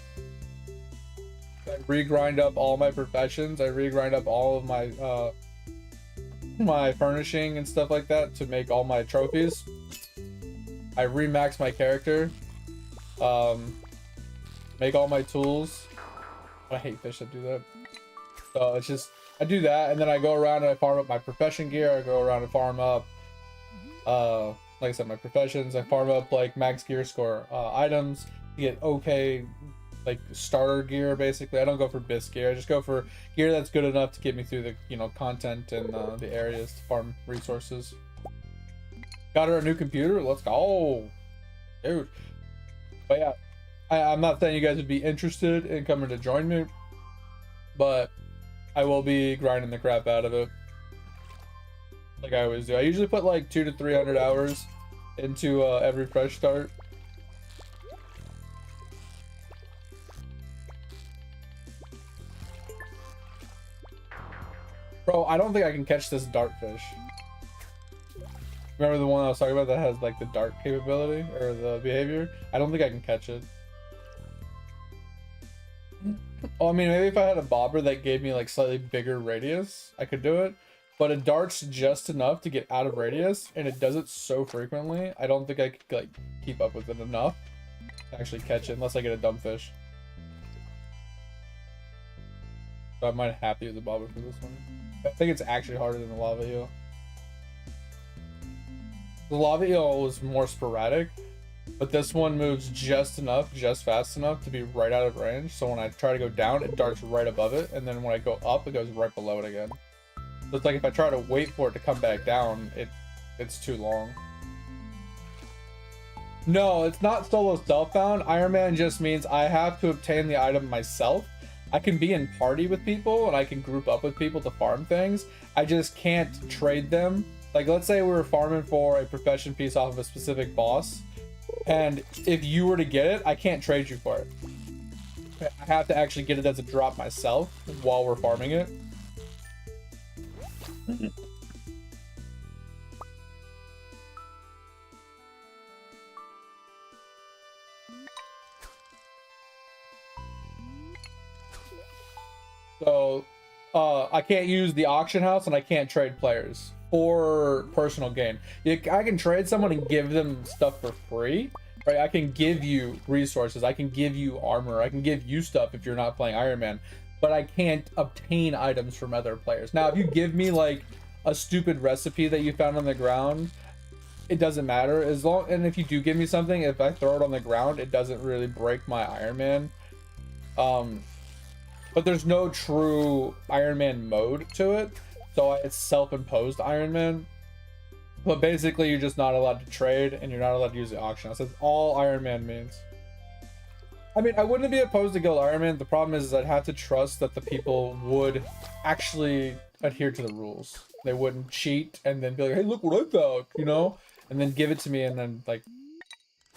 I regrind up all my professions. I regrind up all of my my furnishing and stuff like that to make all my trophies. I remax my character. Make all my tools. I hate fish that do that. So it's just I do that, and then I go around and I farm up my profession gear. I go around and farm up, like I said, my professions. I farm up like max gear score items to get okay, like starter gear. Basically, I don't go for bisc gear. I just go for gear that's good enough to get me through the content and the areas to farm resources. Got her a new computer. Let's go, dude. But yeah, I'm not saying you guys would be interested in coming to join me, but I will be grinding the crap out of it, like I always do. I usually put like 200 to 300 hours into every fresh start. Bro, I don't think I can catch this dartfish. Remember the one I was talking about that has like the dart capability or the behavior? I don't think I can catch it. Oh, I mean, maybe if I had a bobber that gave me like slightly bigger radius, I could do it. But it darts just enough to get out of radius, and it does it so frequently, I don't think I could like keep up with it enough to actually catch it unless I get a dumb fish. So I might have to use a bobber for this one. I think it's actually harder than the lava eel. The lava eel was more sporadic, but this one moves just enough, just fast enough to be right out of range. So when I try to go down, it darts right above it, and then when I go up, it goes right below it again. So it's like if I try to wait for it to come back down, it's too long. No, it's not solo self-found. Iron Man just means I have to obtain the item myself. I can be in party with people and I can group up with people to farm things. I just can't trade them. Like, let's say we were farming for a profession piece off of a specific boss, and if you were to get it, I can't trade you for it. I have to actually get it as a drop myself while we're farming it. So, I can't use the auction house and I can't trade players for personal gain. I can trade someone and give them stuff for free, right? I can give you resources, I can give you armor, I can give you stuff if you're not playing Iron Man, but I can't obtain items from other players. Now, if you give me like a stupid recipe that you found on the ground, it doesn't matter as long, and if you do give me something, if I throw it on the ground, it doesn't really break my Iron Man. But there's no true Iron Man mode to it, so it's self-imposed Iron Man. But basically, you're just not allowed to trade, and you're not allowed to use the auction house. That's all Iron Man means. I mean, I wouldn't be opposed to Guild Iron Man. The problem is I'd have to trust that the people would actually adhere to the rules. They wouldn't cheat and then be like, hey, look what I found, you know? And then give it to me, and then, like,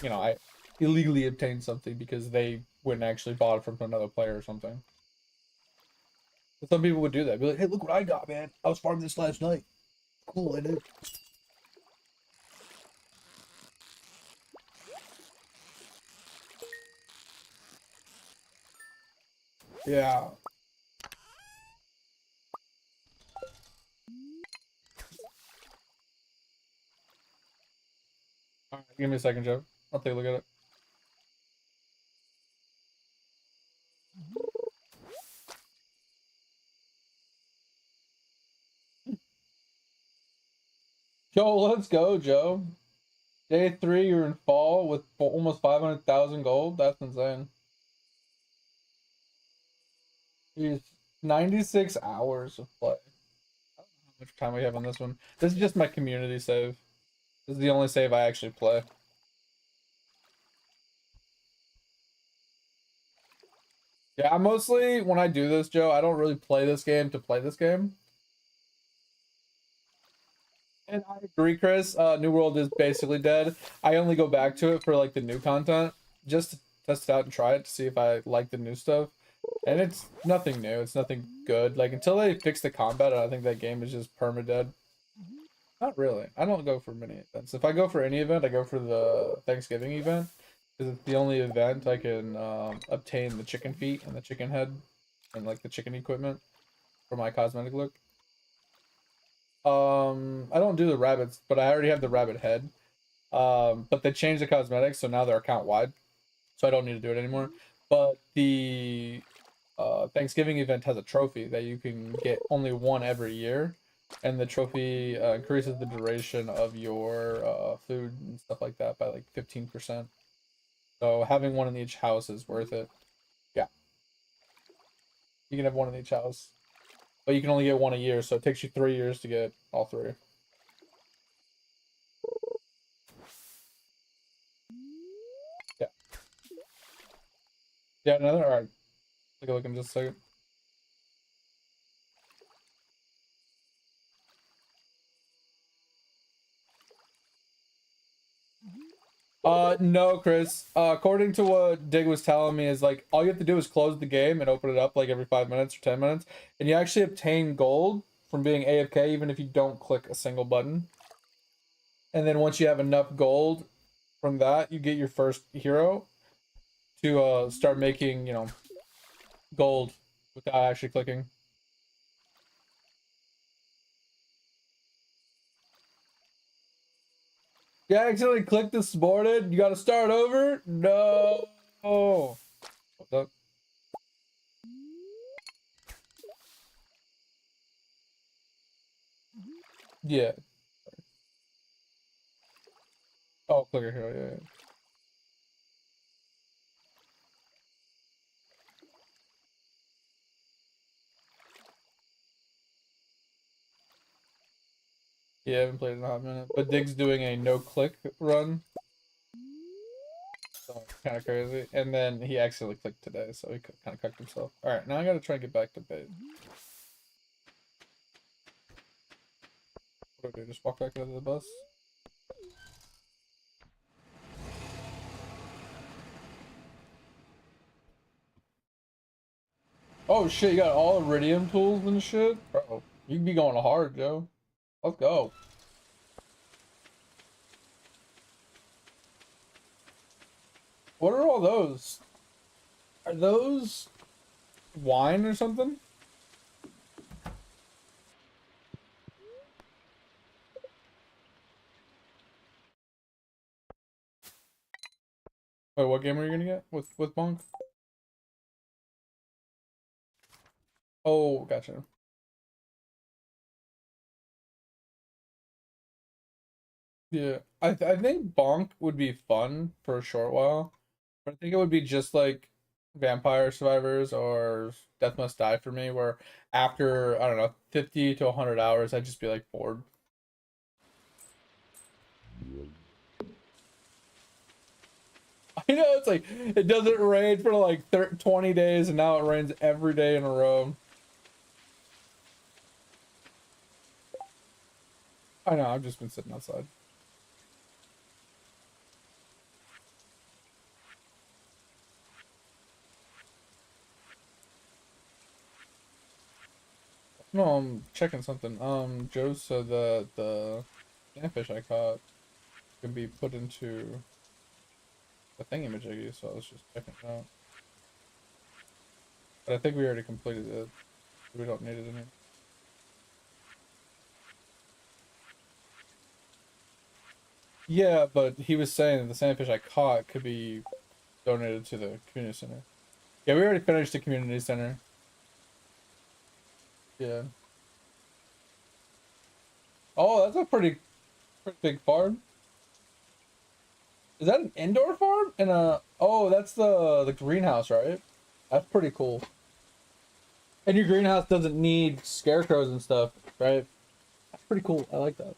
you know, I illegally obtained something because they wouldn't actually bought it from another player or something. But some people would do that. Be like, hey, look what I got, man. I was farming this last night. Cool, I did. Yeah. All right, give me a second, Joe. I'll take a look at it. Joe, let's go, Joe. Day 3, you're in fall with almost 500,000 gold. That's insane. Jeez, 96 hours of play. I don't know how much time we have on this one. This is just my community save. This is the only save I actually play. Yeah, I mostly, when I do this, Joe, I don't really play this game to play this game. And I agree, Chris. New World is basically dead. I only go back to it for like the new content, just to test it out and try it to see if I like the new stuff. And it's nothing new. It's nothing good. Like until they fix the combat, I think that game is just perma dead. Not really. I don't go for many events. If I go for any event, I go for the Thanksgiving event because it's the only event I can obtain the chicken feet and the chicken head and like the chicken equipment for my cosmetic look. I don't do the rabbits, but I already have the rabbit head. But they changed the cosmetics, so now they're account wide, so I don't need to do it anymore. But the Thanksgiving event has a trophy that you can get only one every year, and the trophy increases the duration of your food and stuff like that by like 15%. So having one in each house is worth it. Yeah, you can have one in each house, but you can only get one a year, so it takes you 3 years to get all three. Yeah. Yeah, another. All right. Take a look in just a second. No, Chris. According to what Dig was telling me, is like all you have to do is close the game and open it up like every 5 minutes or 10 minutes, and you actually obtain gold from being AFK even if you don't click a single button. And then once you have enough gold from that, you get your first hero to start making, gold without actually clicking. You accidentally clicked this morning. You got to start over. No. What's up? Yeah. Oh, clicker hero. Yeah. Yeah, I haven't played in a hot minute. But Dig's doing a no-click run. So it's kind of crazy. And then he accidentally clicked today, so he kind of cucked himself. Alright, now I gotta try and get back to bed. What do I do? Just walk back into the bus? Oh shit, you got all iridium tools and shit? Bro, you can be going hard, Joe. Let's go. What are all those? Are those wine or something? Wait, what game are you gonna get with Bonk? Oh, gotcha. Yeah, I think Bonk would be fun for a short while, but I think it would be just like Vampire Survivors or Death Must Die for me, where after I don't know 50 to 100 hours, I'd just be like bored. I know it's like it doesn't rain for like 20 days, and now it rains every day in a row. I know I've just been sitting outside. No, I'm checking something. Joe said that the sandfish I caught can be put into the thingamajiggy, so I was just checking it out. But I think we already completed it. We don't need it anymore. Yeah, but he was saying that the sandfish I caught could be donated to the community center. Yeah, we already finished the community center. Yeah. Oh, that's a pretty big farm. Is that an indoor farm? And oh, that's the greenhouse, right? That's pretty cool. And your greenhouse doesn't need scarecrows and stuff, right? That's pretty cool. I like that.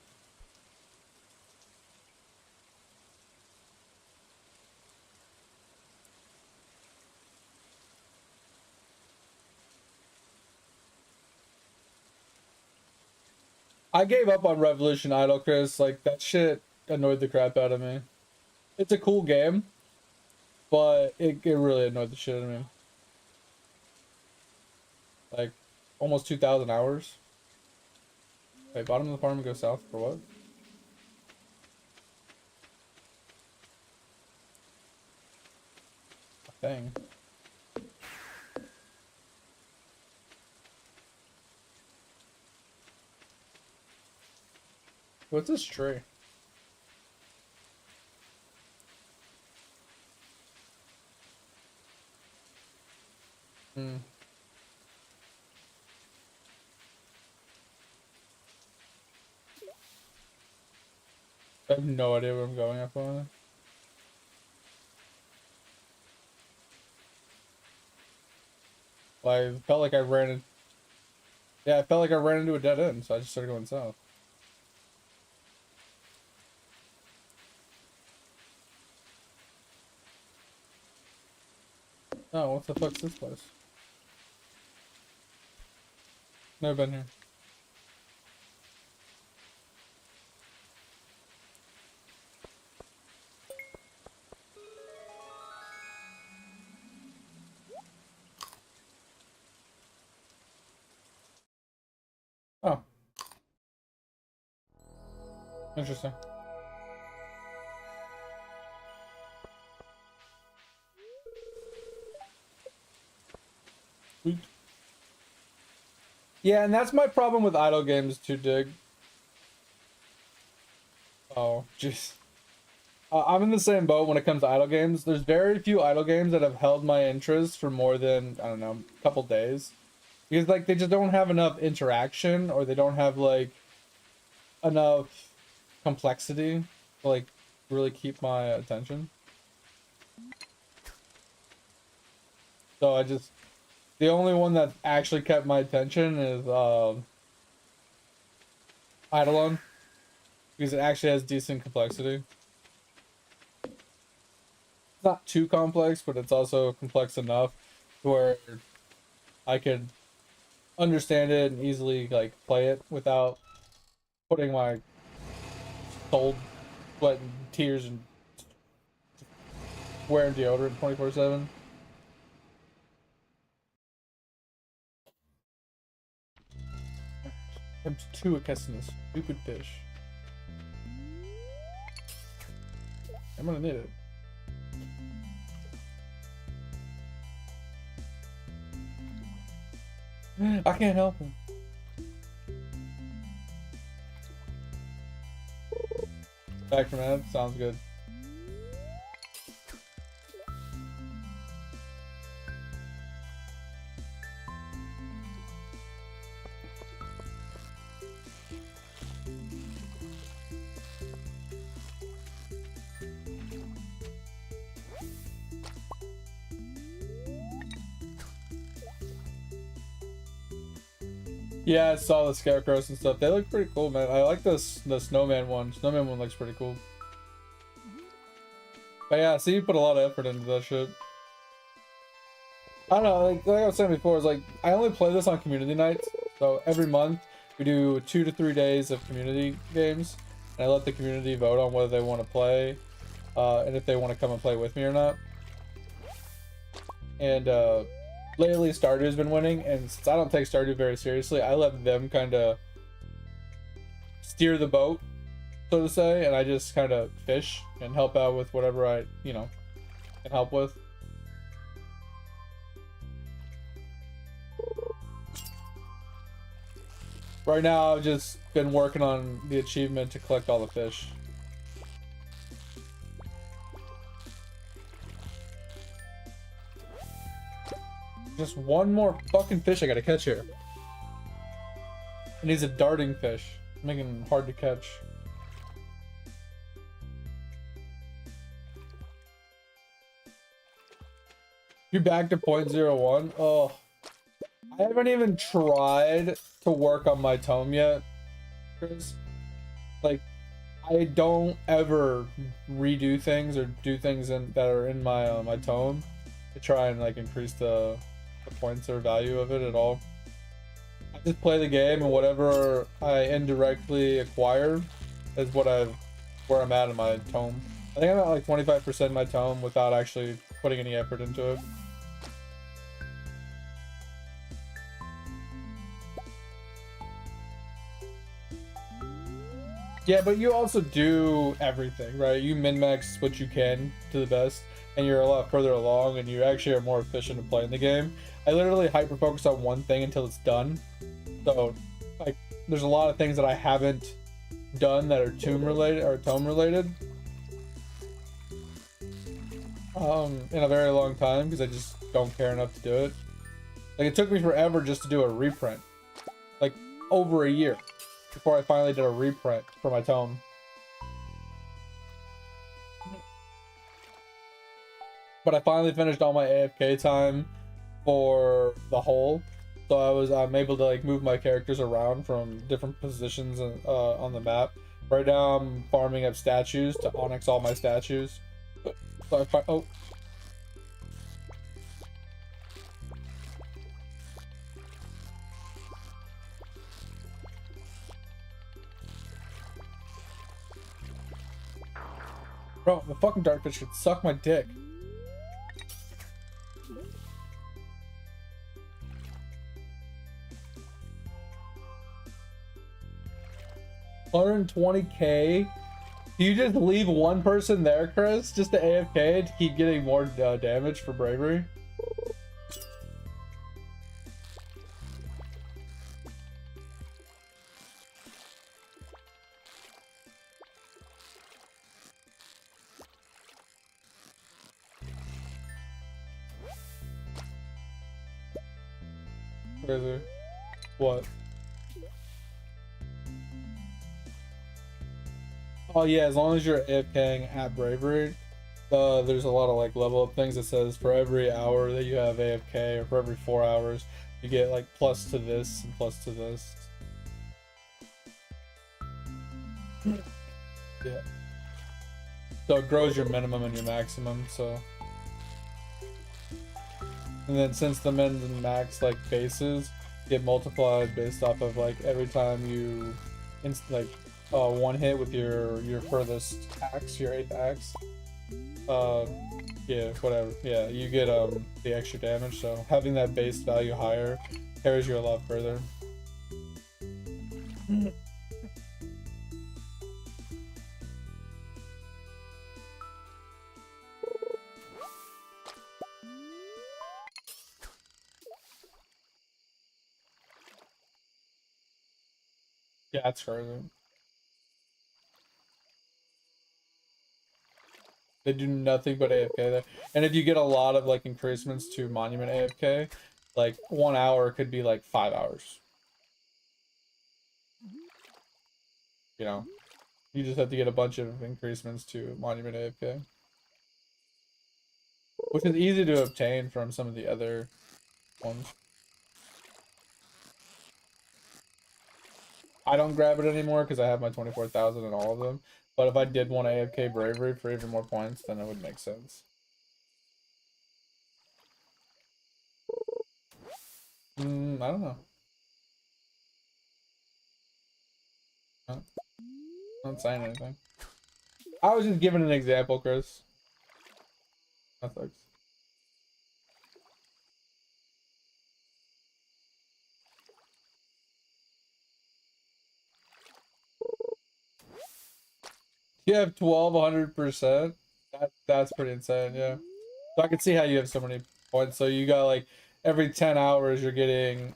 I gave up on Revolution Idol, Chris. Like that shit annoyed the crap out of me. It's a cool game, but it really annoyed the shit out of me. Like almost 2,000 hours. Wait, bottom of the farm and go south for what? A thing. What's this tree? Hmm. I have no idea where I'm going after that. I felt like I ran in. Yeah, I felt like I ran into a dead end, so I just started going south. Oh, what the fuck's this place? Never been here. Oh. Interesting. Yeah, and that's my problem with idle games too, Dig. Oh, jeez. I'm in the same boat when it comes to idle games. There's very few idle games that have held my interest for more than, I don't know, a couple days. Because, like, they just don't have enough interaction, or they don't have, like, enough complexity to, like, really keep my attention. So I just... The only one that actually kept my attention is, Eidolon. Because it actually has decent complexity. It's not too complex, but it's also complex enough where I could understand it and easily like play it without putting my soul, sweat, and tears and wearing deodorant 24/7. I'm too catching this stupid fish. I'm gonna need it. I can't help him. Back from that, sounds good. Yeah, I saw the scarecrows and stuff. They look pretty cool, man. I like the snowman one. Snowman one looks pretty cool. But yeah, see, you put a lot of effort into that shit. I don't know, like I was saying before, it's like I only play this on community nights. So every month we do 2 to 3 days of community games, and I let the community vote on whether they want to play, and if they want to come and play with me or not. And lately Stardew's been winning, and since I don't take Stardew very seriously, I let them kind of steer the boat, so to say, and I just kind of fish and help out with whatever I, you know, can help with. Right now, I've just been working on the achievement to collect all the fish. Just one more fucking fish I gotta catch here. And he's a darting fish, making him hard to catch. You're back to 0.01? Oh. I haven't even tried to work on my tome yet, Chris. Like, I don't ever redo things or do things that are in my my tome to try and like increase the points or value of it at all. I just play the game, and whatever I indirectly acquire is where I'm at in my tome. I think I'm at like 25% in my tome without actually putting any effort into it. Yeah, but you also do everything, right? You min-max what you can to the best, and you're a lot further along, and you actually are more efficient at playing the game. I literally hyper-focus on one thing until it's done. So, like, there's a lot of things that I haven't done that are tome-related, in a very long time, because I just don't care enough to do it. Like, it took me forever just to do a reprint. Like, over a year before I finally did a reprint for my tome. But I finally finished all my AFK time for the whole, so I'm able to like move my characters around from different positions on the map. Right now I'm farming up statues to onyx all my statues. So oh. Bro, the fucking darkfish could suck my dick. $120K. You just leave one person there, Chris, just to AFK to keep getting more damage for bravery? Crazy. What? Oh yeah, as long as you're AFKing at bravery, there's a lot of like level up things that says for every hour that you have AFK or for every 4 hours, you get like plus to this and plus to this. Yeah. So it grows your minimum and your maximum, so. And then since the min and max like bases get multiplied based off of like every time you one hit with your furthest axe, your 8th axe. Yeah, whatever. Yeah, you get the extra damage, so having that base value higher carries you a lot further. Yeah, that's crazy. They do nothing but AFK there. And if you get a lot of like increasements to Monument AFK, like 1 hour could be like 5 hours. You know, you just have to get a bunch of increasements to Monument AFK, which is easy to obtain from some of the other ones. I don't grab it anymore because I have my 24,000 in all of them. But if I did want AFK Bravery for even more points, then it would make sense. I don't know. I'm not saying anything. I was just giving an example, Chris. That sucks. You have 1200%. That's pretty insane, yeah. So I can see how you have so many points. So you got like every 10 hours you're getting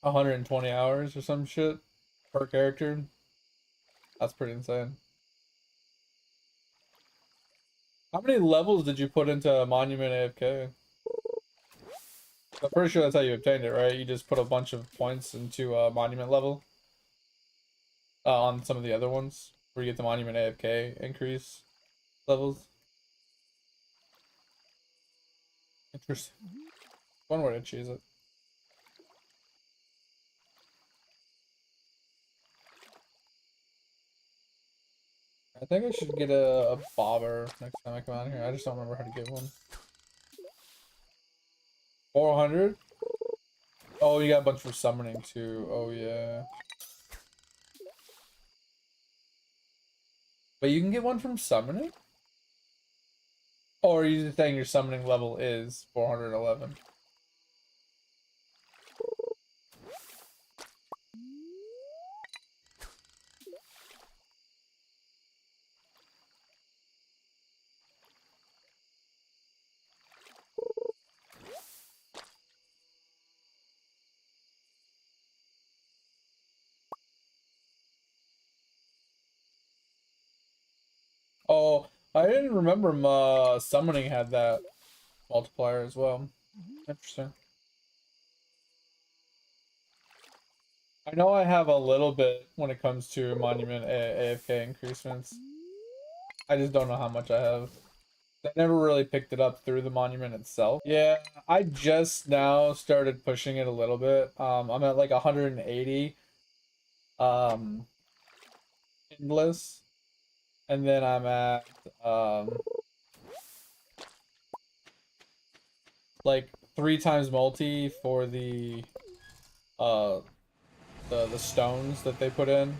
120 hours or some shit per character. That's pretty insane. How many levels did you put into Monument AFK? I'm pretty sure that's how you obtained it, right? You just put a bunch of points into a Monument level on some of the other ones where you get the Monument AFK increase levels. Interesting. One way to choose it. I think I should get a bobber next time I come out here. I just don't remember how to get one. 400? Oh, you got a bunch for summoning too. Oh, yeah. But you can get one from summoning? Or are you just saying your summoning level is 411? Oh, I didn't remember summoning had that multiplier as well. Interesting. I know I have a little bit when it comes to Monument AFK increasements. I just don't know how much I have. I never really picked it up through the monument itself. Yeah, I just now started pushing it a little bit. I'm at like 180 um endless, and then I'm at like 3 times multi for uh the stones that they put in.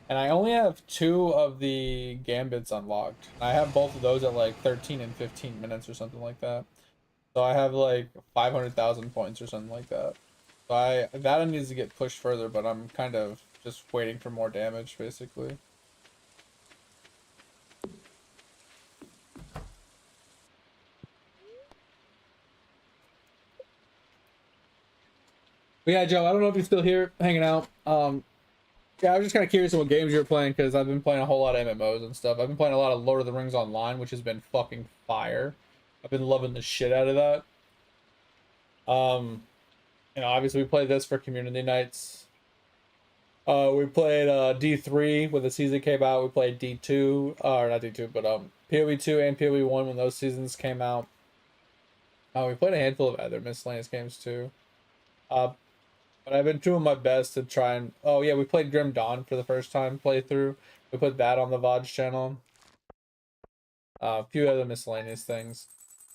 And I only have 2 of the gambits unlocked. I have both of those at like 13 and 15 minutes or something like that. So I have like 500,000 points or something like that. So that needs to get pushed further, but I'm kind of just waiting for more damage basically. But yeah, Joe, I don't know if you're still here hanging out. Yeah, I was just kind of curious on what games you were playing because I've been playing a whole lot of MMOs and stuff. I've been playing a lot of Lord of the Rings Online, which has been fucking fire. I've been loving the shit out of that. Um, obviously we played this for community nights. We played D3 when the season came out. We played D2, or not D2, but PoE2 and PoE1 when those seasons came out. We played a handful of other miscellaneous games too. Uh, but I've been doing my best to try and. Oh yeah, we played Grim Dawn for the first time playthrough. We put that on the VOD channel. A few other miscellaneous things.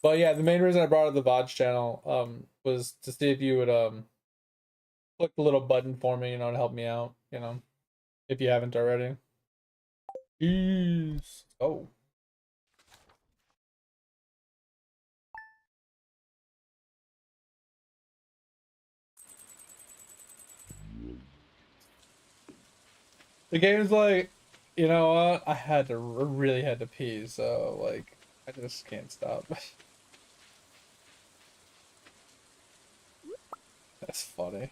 But yeah, the main reason I brought up the VOD channel was to see if you would click the little button for me, to help me out, if you haven't already. Peace. Oh. The game's like, you know what? Really had to pee, so like, I just can't stop. That's funny.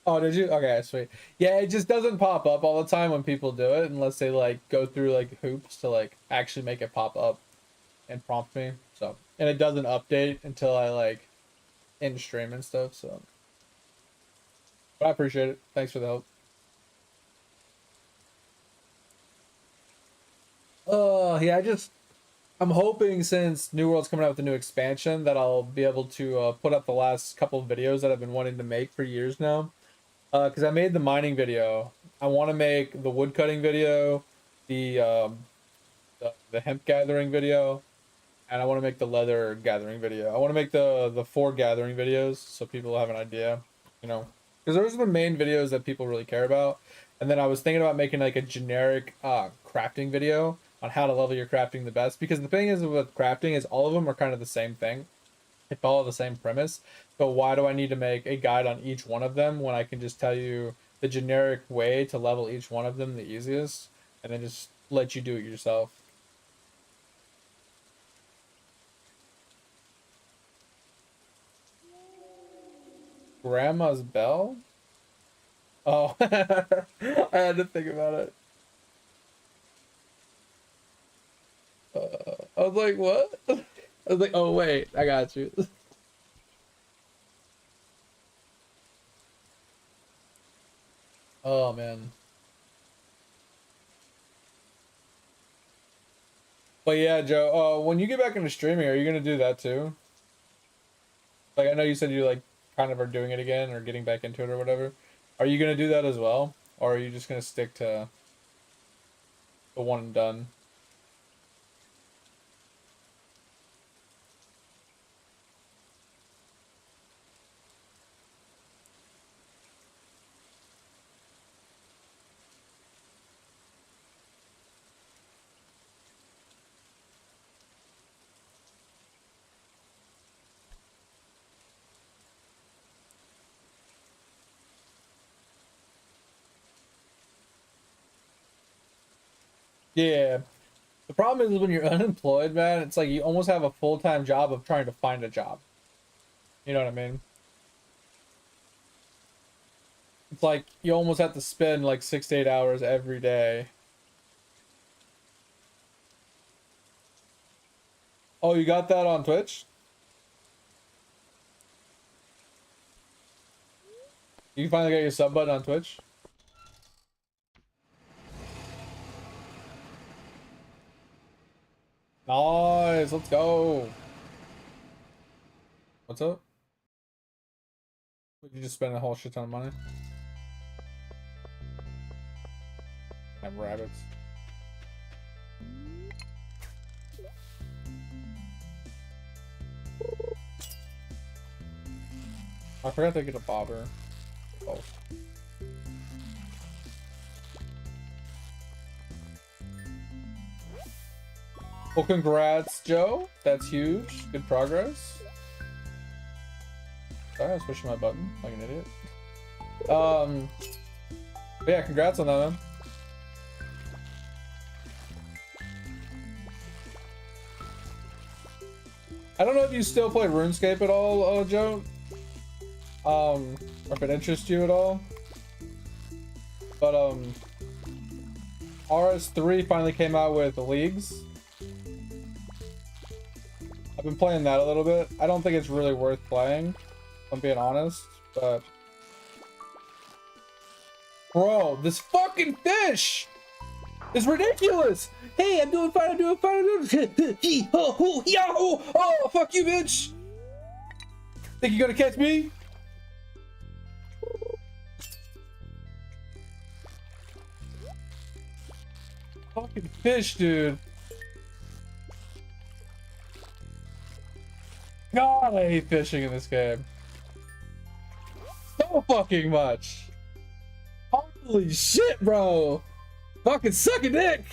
Oh, did you? Okay, sweet. Yeah, it just doesn't pop up all the time when people do it unless they like go through like hoops to like actually make it pop up and prompt me. So, and it doesn't update until I like end stream and stuff. So, but I appreciate it. Thanks for the help. Yeah, I'm hoping since New World's coming out with a new expansion that I'll be able to put up the last couple of videos that I've been wanting to make for years now. Because I made the mining video. I want to make the wood cutting video, the hemp gathering video, and I want to make the leather gathering video. I want to make the 4 gathering videos so people have an idea, because those are the main videos that people really care about. And then I was thinking about making like a generic crafting video on how to level your crafting the best. Because the thing is with crafting is all of them are kind of the same thing. They follow the same premise. But why do I need to make a guide on each one of them when I can just tell you the generic way to level each one of them the easiest, and then just let you do it yourself? Grandma's bell? Oh, I had to think about it. I was like, what? I was like, oh wait, I got you. Oh man. But yeah, Joe, when you get back into streaming, are you gonna do that too? Like I know you said you like kind of are doing it again or getting back into it or whatever. Are you gonna do that as well? Or are you just gonna stick to the one and done? Yeah. The problem is when you're unemployed, man, it's like you almost have a full-time job of trying to find a job. You know what I mean? It's like you almost have to spend like 6 to 8 hours every day. Oh, you got that on Twitch? You finally got your sub button on Twitch? Nice, let's go. What's up? Did you just spend a whole shit ton of money? Have rabbits. I forgot to get a bobber. Oh. Well, congrats, Joe. That's huge. Good progress. Sorry, I was pushing my button like an idiot. But yeah, congrats on that, man. I don't know if you still play RuneScape at all, Joe. Or if it interests you at all. But RS3 finally came out with the leagues. I've been playing that a little bit. I don't think it's really worth playing, if I'm being honest, but bro, this fucking fish is ridiculous. Hey, I'm doing fine, I'm doing fine, I'm doing fine. Oh, fuck you, bitch. Think you're gonna catch me? Fucking fish, dude. God, I hate fishing in this game. So fucking much. Holy shit, bro. Fucking suck a dick.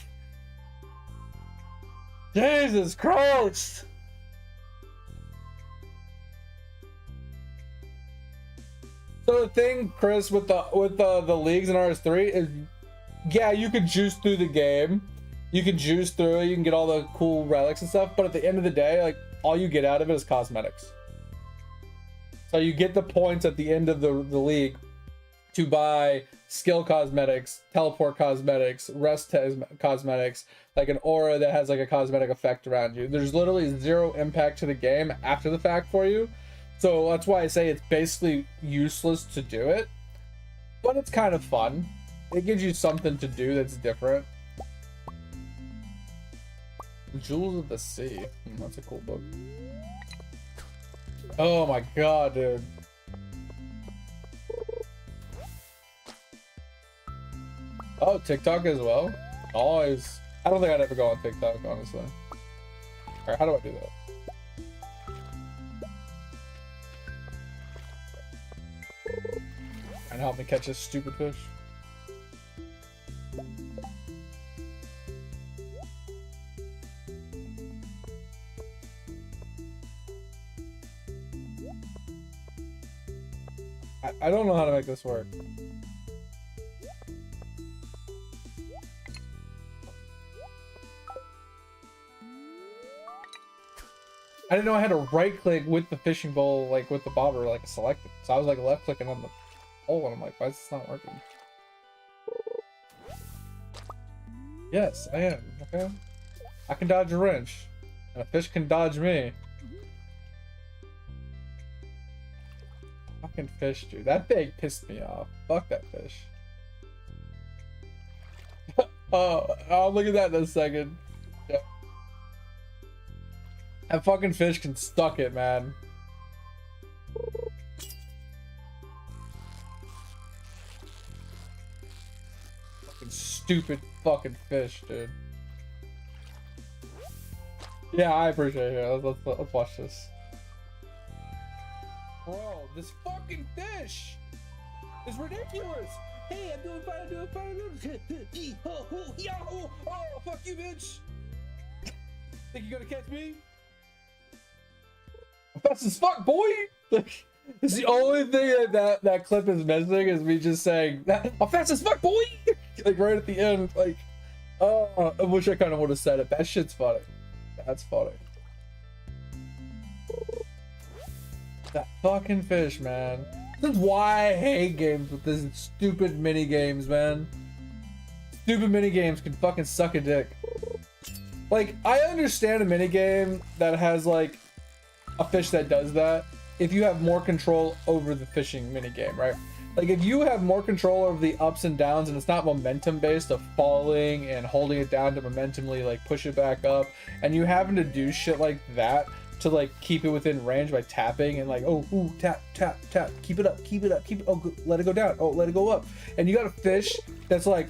Jesus Christ. So the thing, Chris, with the leagues in RS3 is, yeah, you can juice through the game. You can juice through it. You can get all the cool relics and stuff. But at the end of the day, like, all you get out of it is cosmetics. So you get the points at the end of the league to buy skill cosmetics, teleport cosmetics, rest cosmetics, like an aura that has like a cosmetic effect around you. There's literally zero impact to the game after the fact for you. So that's why I say it's basically useless to do it. But it's kind of fun. It gives you something to do that's different. Jewels of the Sea. That's a cool book. Oh my god, dude. Oh, TikTok as well? Always. I don't think I'd ever go on TikTok, honestly. Alright, how do I do that? And help me catch this stupid fish. I don't know how to make this work. I didn't know I had to right click with the fishing bowl, like with the bobber, like selected. So I was like left clicking on the hole and I'm like, why is this not working? Yes, I am. Okay. I can dodge a wrench. And a fish can dodge me. Fucking fish, dude. That thing pissed me off. Fuck that fish. Oh, I'll look at that in a second. Yeah. That fucking fish can stuck it, man. Fucking stupid fucking fish, dude. Yeah, I appreciate it. Let's watch this. Bro, this fucking fish is ridiculous. Hey, I'm doing fine, I'm doing fine, I'm doing fine. Oh, fuck you, bitch. Think you're gonna catch me? I'm fast as fuck, boy. Like, it's the only thing that clip is missing is me just saying, I'm fast as fuck, boy. Like, right at the end, like, oh, I wish I kind of would have said it. That shit's funny. That's funny. That fucking fish, man. This is why I hate games with this stupid mini games, man. Stupid mini games can fucking suck a dick. Like, I understand a mini game that has like a fish that does that if you have more control over the fishing mini game, right? Like, if you have more control over the ups and downs and it's not momentum based of falling and holding it down to momentumly like push it back up, and you having to do shit like that to like keep it within range by tapping and like, oh, ooh, tap, tap, tap, keep it up, keep it up, keep it, oh, let it go down, oh, let it go up. And you got a fish that's like,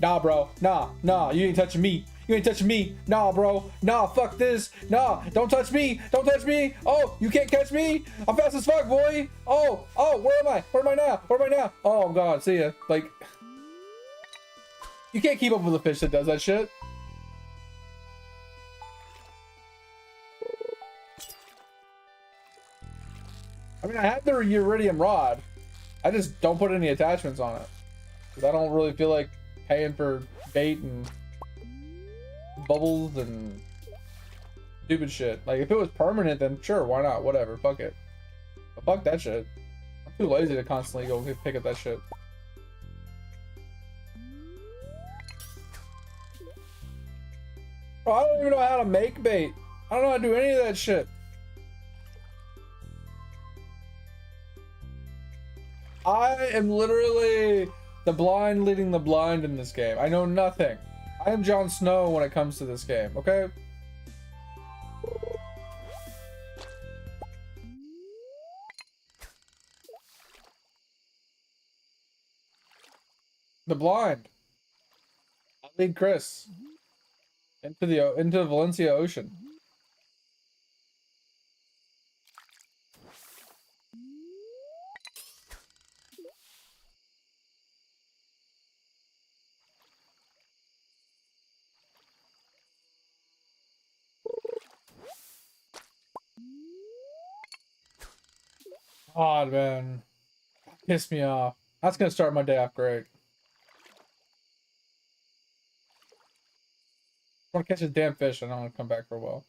nah, bro, nah, you ain't touching me. You ain't touching me. Nah, bro. Nah, fuck this. Nah, don't touch me. Don't touch me. Oh, you can't catch me. I'm fast as fuck, boy. Oh, where am I? Where am I now? Where am I now? Oh, God, see ya. Like, you can't keep up with a fish that does that shit. I mean, I have the iridium rod. I just don't put any attachments on it. Because I don't really feel like paying for bait and bubbles and stupid shit. Like, if it was permanent, then sure, why not? Whatever, fuck it. But fuck that shit. I'm too lazy to constantly go pick up that shit. Bro, I don't even know how to make bait. I don't know how to do any of that shit. I am literally the blind leading the blind in this game. I know nothing. I am Jon Snow when it comes to this game, okay? The blind. I lead Chris into Valencia Ocean. God, man. Piss me off. That's gonna start my day off great. I want to catch a damn fish and I don't want to come back for a while.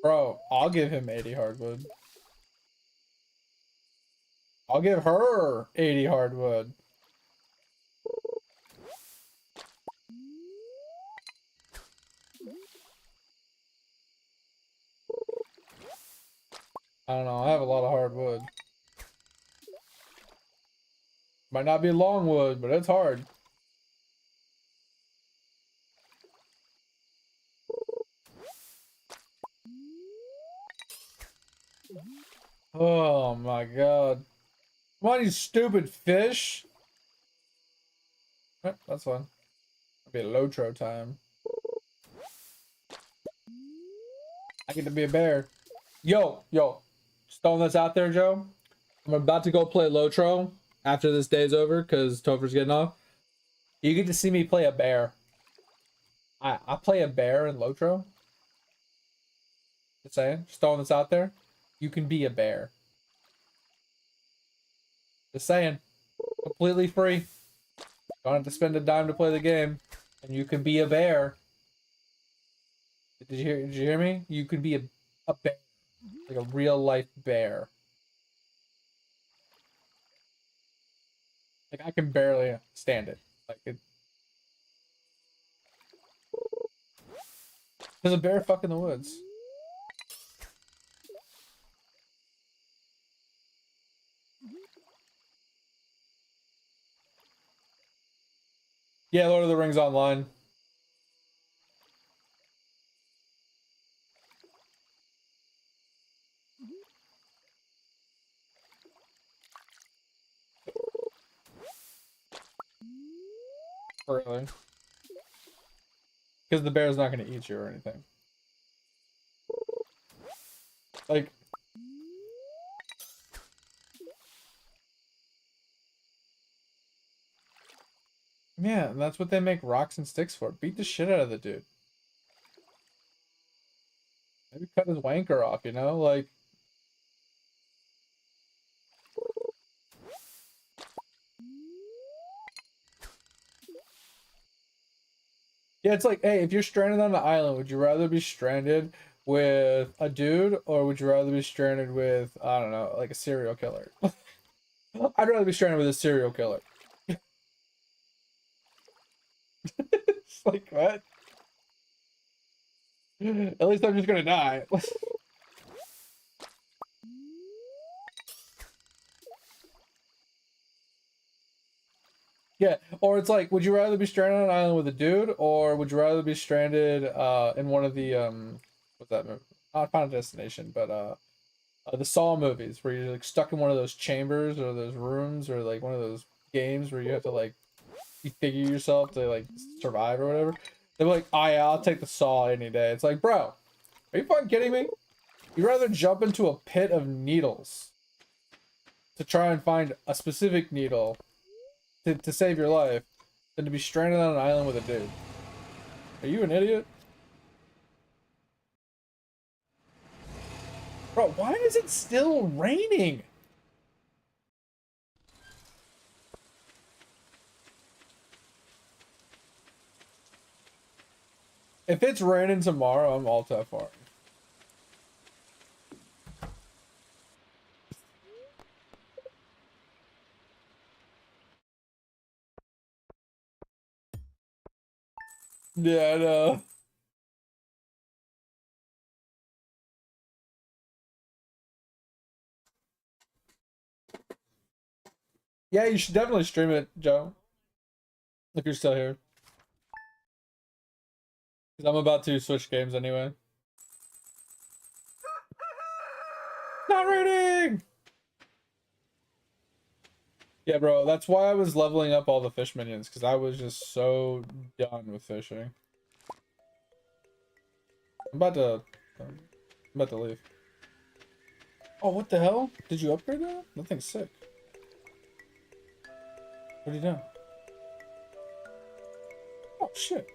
Bro, I'll give him 80 hardwood. I'll give her 80 hardwood. I don't know, I have a lot of hardwood. Might not be longwood, but it's hard. Oh my god. Come on, you stupid fish. That's fine. It'll be a Lotro time. I get to be a bear. Yo, stone that's out there, Joe. I'm about to go play Lotro after this day's over because Topher's getting off. You get to see me play a bear. I play a bear in Lotro. Just saying. Stone that's out there. You can be a bear. Just saying. Completely free. Don't have to spend a dime to play the game. And you can be a bear. Did you hear me? You can be a bear. Like a real life bear. Like I can barely stand it. Like it. There's a bear fuck in the woods. Yeah, Lord of the Rings Online. Really? Because the bear's not going to eat you or anything. Like, yeah, that's what they make rocks and sticks for. Beat the shit out of the dude. Maybe cut his wanker off, you know? Like, yeah, it's like, hey, if you're stranded on the island, would you rather be stranded with a dude or would you rather be stranded with, I don't know, like a serial killer? I'd rather be stranded with a serial killer. It's like, what? At least I'm just gonna die. Yeah, or it's like, would you rather be stranded on an island with a dude, or would you rather be stranded in one of the what's that movie? Not Final Destination, but the Saw movies where you're like stuck in one of those chambers or those rooms or like one of those games where you have to like you figure yourself to like survive or whatever. They're like, oh yeah, I'll take the Saw any day. It's like, bro, are you fucking kidding me? You'd rather jump into a pit of needles to try and find a specific needle to save your life than to be stranded on an island with a dude. Are you an idiot? Bro, why is it still raining? If it's raining tomorrow, I'm all too far. Yeah, I know. Yeah, you should definitely stream it, Joe. If you're still here. Because I'm about to switch games anyway. Not raining! Yeah, bro, that's why I was leveling up all the fish minions, because I was just so done with fishing. I'm about to leave. Oh, what the hell? Did you upgrade that? That thing's sick. What are you doing? Oh, shit.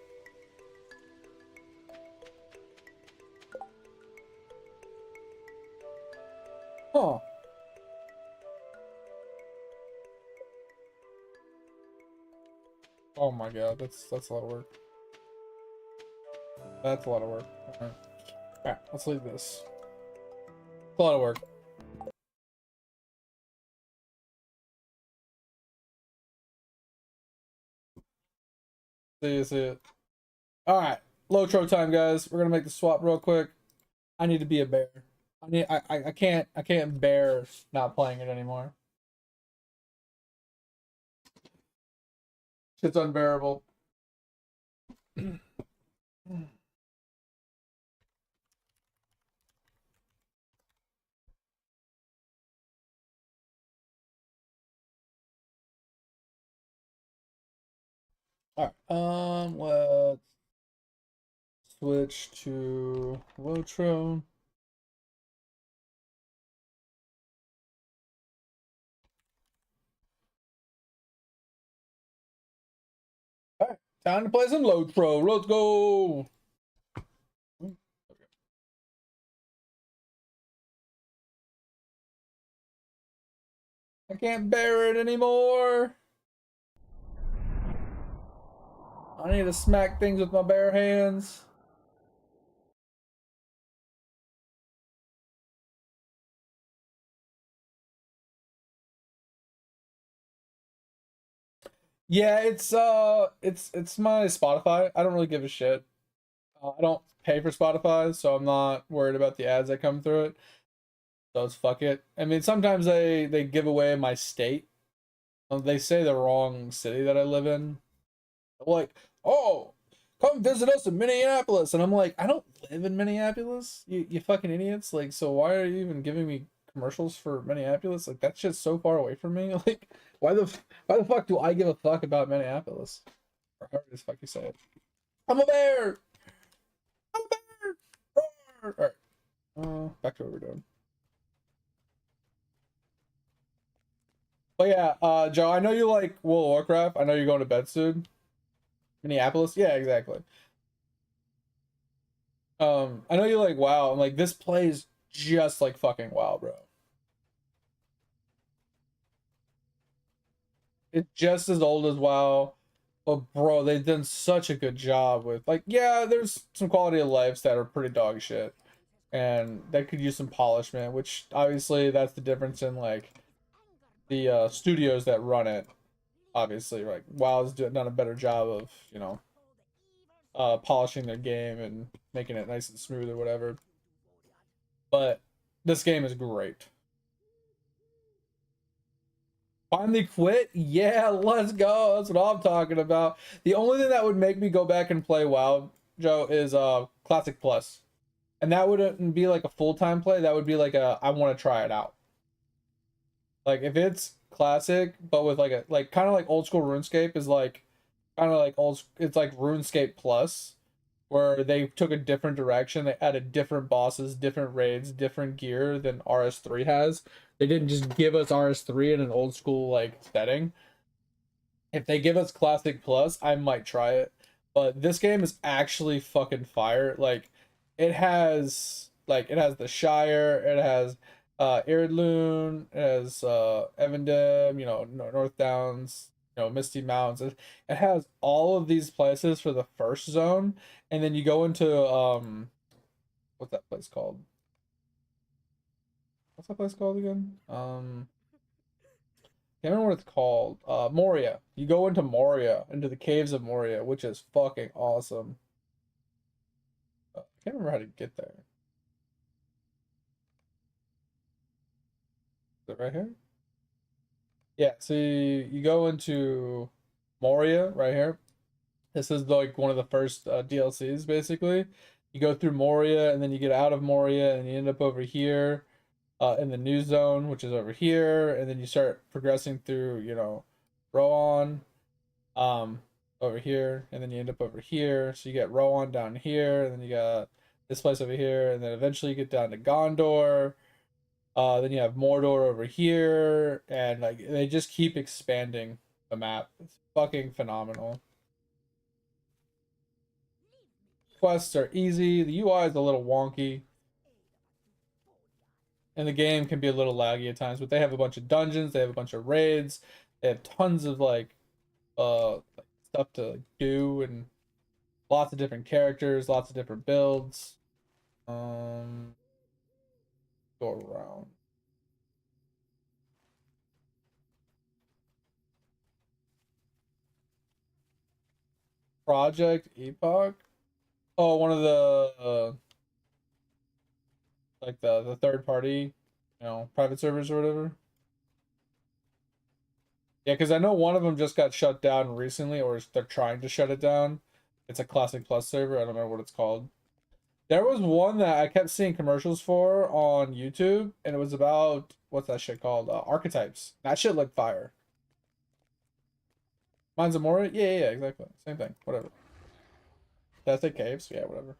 Oh. Oh my god, that's a lot of work. That's a lot of work. Alright. Alright, let's leave this. It's a lot of work. See you, see you. Alright. Lotro time, guys. We're gonna make the swap real quick. I need to be a bear. I can't bear not playing it anymore. Shit's unbearable. Alright. Let's switch to Lotro. Alright, time to play some Lotro. Let's go. I can't bear it anymore. I need to smack things with my bare hands. Yeah, it's my Spotify. I don't really give a shit. I don't pay for Spotify, so I'm not worried about the ads that come through it. So it's fuck it. I mean, sometimes they give away my state. They say the wrong city that I live in. Like, oh, come visit us in Minneapolis, and I'm like, I don't live in Minneapolis. You fucking idiots. Like, so why are you even giving me commercials for Minneapolis? Like, that shit's so far away from me. Like, why the fuck do I give a fuck about Minneapolis? Or however the fuck you say it. I'm a bear. I'm a bear. Roar. All right. Back to what we're doing. But yeah, Joe, I know you like World of Warcraft. I know you're going to bed soon. Minneapolis? Yeah, exactly. I know you like WoW. I'm like, this plays just like fucking WoW, bro. It's just as old as WoW. But bro, they've done such a good job with like, yeah, there's some quality of lives that are pretty dog shit. And that could use some polishment, which obviously that's the difference in like the studios that run it. Obviously, like WoW's done a better job of, polishing their game and making it nice and smooth or whatever. But this game is great. Finally quit? Yeah, let's go. That's what I'm talking about. The only thing that would make me go back and play WoW, Joe, is Classic Plus. And that wouldn't be like a full-time play. That would be like a I want to try it out. Like if it's classic, but with like a like kind of like old school RuneScape is like kind of like old. It's like RuneScape Plus, where they took a different direction. They added different bosses, different raids, different gear than RS3 has. They didn't just give us RS3 in an old school like setting. If they give us Classic Plus, I might try it. But this game is actually fucking fire. Like it has the Shire, it has Iridloon, it has Evandem, North Downs, Misty Mountains. It has all of these places for the first zone, and then you go into what's that place called? What's that place called again? Can't remember what it's called. Moria. You go into Moria, into the caves of Moria, which is fucking awesome. I can't remember how to get there. Is it right here? Yeah, so you go into Moria right here. This is like one of the first DLCs, basically. You go through Moria, and then you get out of Moria, and you end up over here in the new zone, which is over here, and then you start progressing through, Rohan, um, over here, and then you end up over here. So you get Rohan down here, and then you got this place over here, and then eventually you get down to Gondor. Then you have Mordor over here, and like they just keep expanding the map. It's fucking phenomenal. Quests are easy. The UI is a little wonky, and the game can be a little laggy at times. But they have a bunch of dungeons. They have a bunch of raids. They have tons of like stuff to like, do, and lots of different characters, lots of different builds. Um, go around. Project Epoch. Oh, one of the like the third party, private servers or whatever. Yeah, because I know one of them just got shut down recently, or they're trying to shut it down. It's a Classic Plus server. I don't remember what it's called. There was one that I kept seeing commercials for on YouTube, and it was about what's that shit called? Archetypes. That shit looked fire. Mine's a more. Yeah, yeah, yeah, exactly. Same thing. Whatever. That's the caves. Yeah, whatever.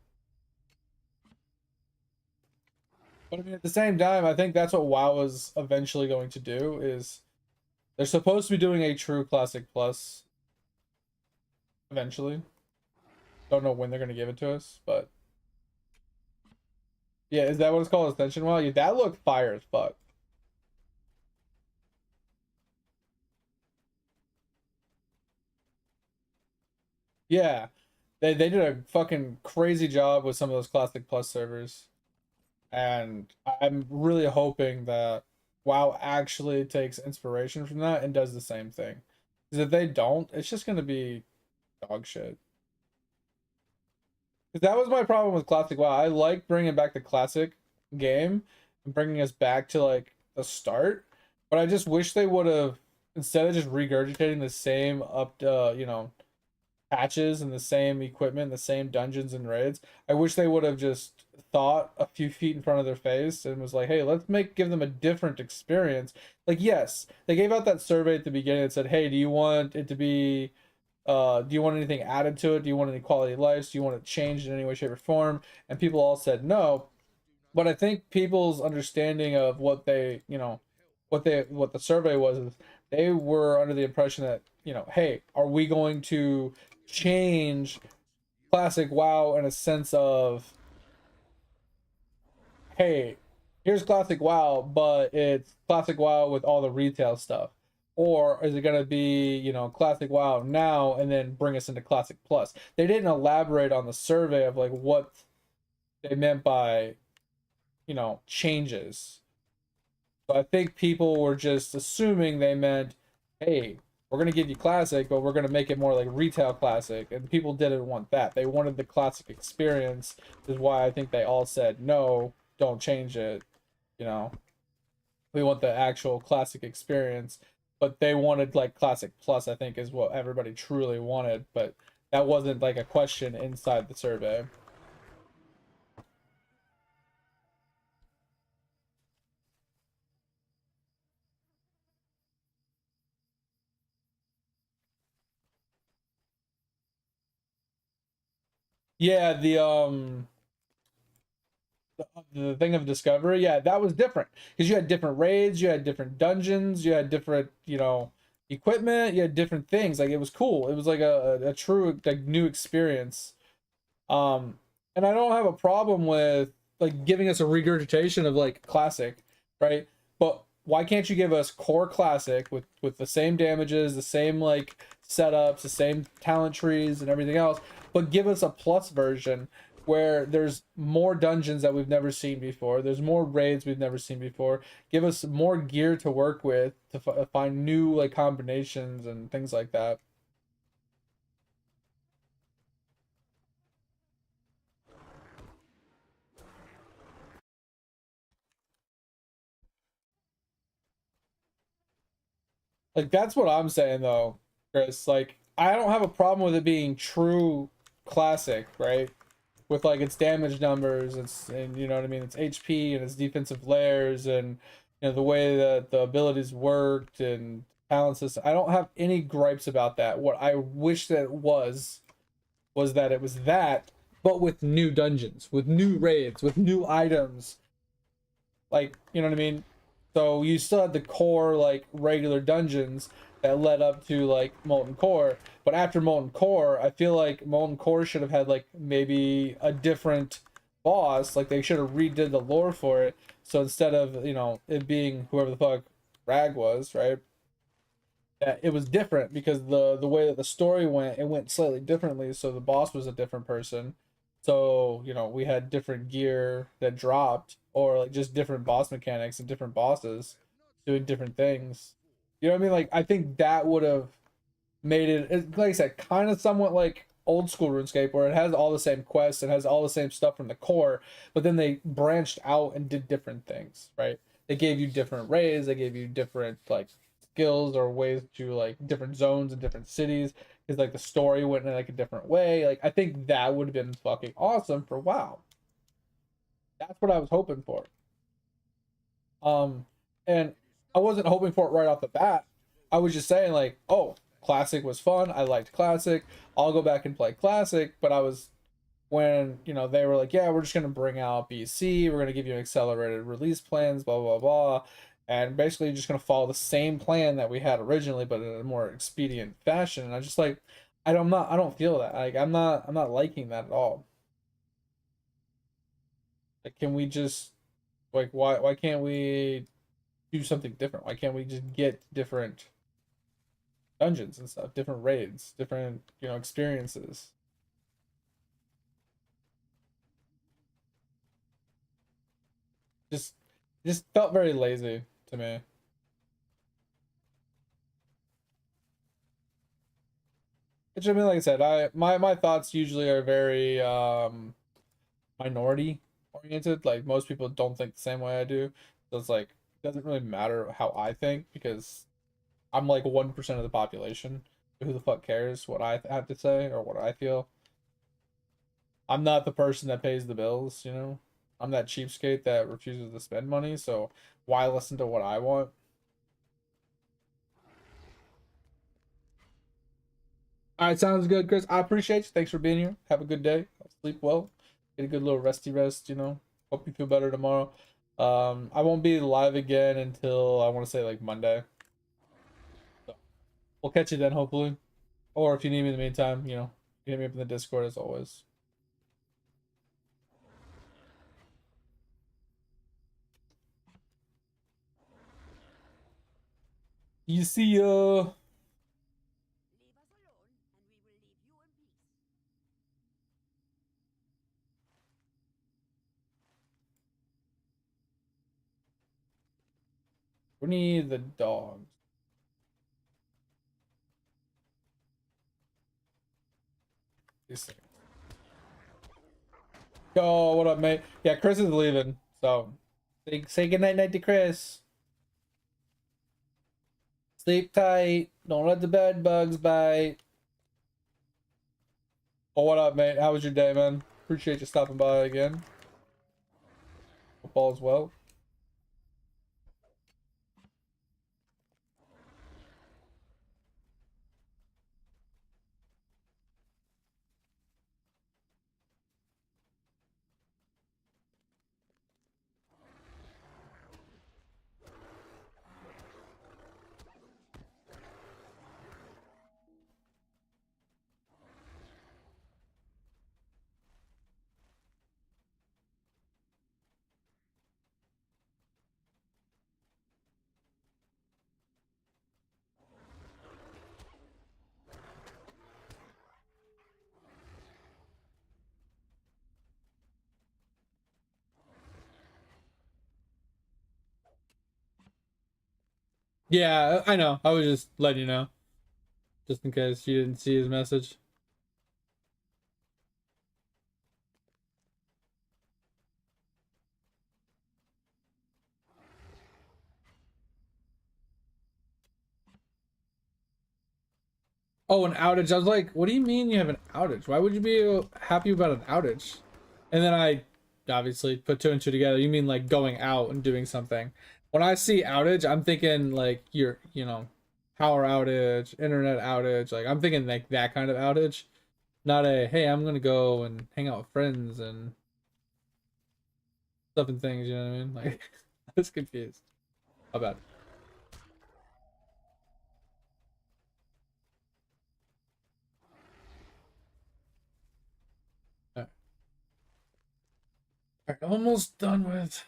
But I mean, at the same time, I think that's what WoW is eventually going to do. Is they're supposed to be doing a true Classic Plus eventually. Don't know when they're gonna give it to us, but yeah, is that what it's called? Ascension WoW? Yeah, that looked fire as fuck. Yeah, they did a fucking crazy job with some of those Classic Plus servers, and I'm really hoping that WoW actually takes inspiration from that and does the same thing. Because if they don't, it's just gonna be dog shit. Because that was my problem with Classic WoW. I like bringing back the classic game and bringing us back to like the start, but I just wish they would have, instead of just regurgitating the same patches and the same equipment, the same dungeons and raids. I wish they would have just thought a few feet in front of their face and was like, hey, let's give them a different experience. Like, yes, they gave out that survey at the beginning that said, hey, do you want it to be do you want anything added to it? Do you want any quality of life? Do you want it changed in any way, shape, or form? And people all said no. But I think people's understanding of what they, what the survey was, is they were under the impression that, hey, are we going to change classic WoW in a sense of, hey, here's classic WoW, but it's classic WoW with all the retail stuff? Or is it going to be, classic WoW now and then bring us into classic plus? They didn't elaborate on the survey of like what they meant by, changes. So I think people were just assuming they meant, hey, we're gonna give you classic, but we're gonna make it more like retail classic, and people didn't want that. They wanted the classic experience, is why I think they all said no, don't change it. You know, we want the actual classic experience, but they wanted like classic plus. I think is what everybody truly wanted, but that wasn't like a question inside the survey. Yeah, the thing of discovery, yeah, that was different because you had different raids, you had different dungeons, you had different, equipment, you had different things. Like it was cool. It was like a true like new experience. Um, and I don't have a problem with like giving us a regurgitation of like classic, right? But why can't you give us core classic with the same damages, the same like setups, the same talent trees and everything else, but give us a plus version where there's more dungeons that we've never seen before, there's more raids we've never seen before, give us more gear to work with to find new like combinations and things like that. Like that's what I'm saying though, Chris. Like I don't have a problem with it being true classic, right? With like its damage numbers, its and you know what I mean, its HP and its defensive layers and the way that the abilities worked and talent system. I don't have any gripes about that. What I wish that it was that it was that, but with new dungeons, with new raids, with new items, like you know what I mean. So you still had the core like regular dungeons that led up to like Molten Core, but after Molten Core I feel like Molten Core should have had like maybe a different boss. Like they should have redid the lore for it, so instead of it being whoever the fuck Rag was, right, that it was different because the way that the story went, it went slightly differently. So the boss was a different person. So we had different gear that dropped, or like just different boss mechanics and different bosses doing different things. You know what I mean? Like I think that would have made like I said, kind of somewhat like old school RuneScape, where it has all the same quests, it has all the same stuff from the core, but then they branched out and did different things, right? They gave you different raids, they gave you different like skills or ways to like different zones and different cities, because like the story went in like a different way. Like I think that would have been fucking awesome for WoW. That's what I was hoping for. Um, and I wasn't hoping for it right off the bat. I was just saying like, oh, classic was fun. I liked classic. I'll go back and play classic. But I was when they were like, yeah, we're just gonna bring out BC. We're gonna give you accelerated release plans, blah blah blah, and basically just gonna follow the same plan that we had originally, but in a more expedient fashion. And I just like, I don't feel that. Like I'm not liking that at all. Like, can we just like why can't we do something different? Why can't we just get different dungeons and stuff, different raids, different, experiences? Just just felt very lazy to me. Which I mean, like I said, my thoughts usually are very minority oriented. Like most people don't think the same way I do. So it's like it doesn't really matter how I think because I'm like 1% of the population. Who the fuck cares what I have to say or what I feel? I'm not the person that pays the bills, you know? I'm that cheapskate that refuses to spend money, so why listen to what I want? All right, sounds good, Chris. I appreciate you. Thanks for being here. Have a good day. Sleep well. Get a good little resty rest, you know? Hope you feel better tomorrow. I won't be live again until I want to say like Monday. So we'll catch you then, hopefully. Or if you need me in the meantime, you hit me up in the Discord as always. You see ya. We need the dogs. These things. Yo, what up, mate? Yeah, Chris is leaving, so say good night to Chris. Sleep tight. Don't let the bed bugs bite. Oh, what up, mate? How was your day, man? Appreciate you stopping by again. Hope all is well. Yeah, I know. I was just letting you know, just in case you didn't see his message. Oh, an outage. I was like, what do you mean you have an outage? Why would you be happy about an outage? And then I obviously put two and two together. You mean like going out and doing something. When I see outage, I'm thinking like you know, power outage, internet outage. Like I'm thinking like that kind of outage. Not a, hey, I'm gonna go and hang out with friends and stuff and things, you know what I mean? Like, I was confused. How bad? Alright, almost done with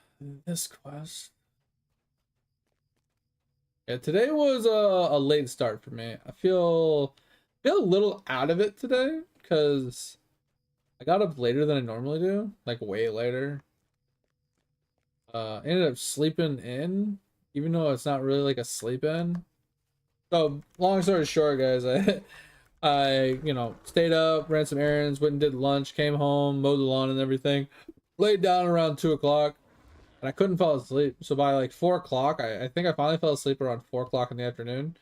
this quest. Yeah, today was a late start for me. I feel a little out of it today because I got up later than I normally do, like way later. Ended up sleeping in, even though it's not really like a sleep in. So long story short, guys, I stayed up, ran some errands, went and did lunch, came home, mowed the lawn and everything, laid down around 2 o'clock, and I couldn't fall asleep. So by like 4 o'clock, I think I finally fell asleep around 4 o'clock in the afternoon.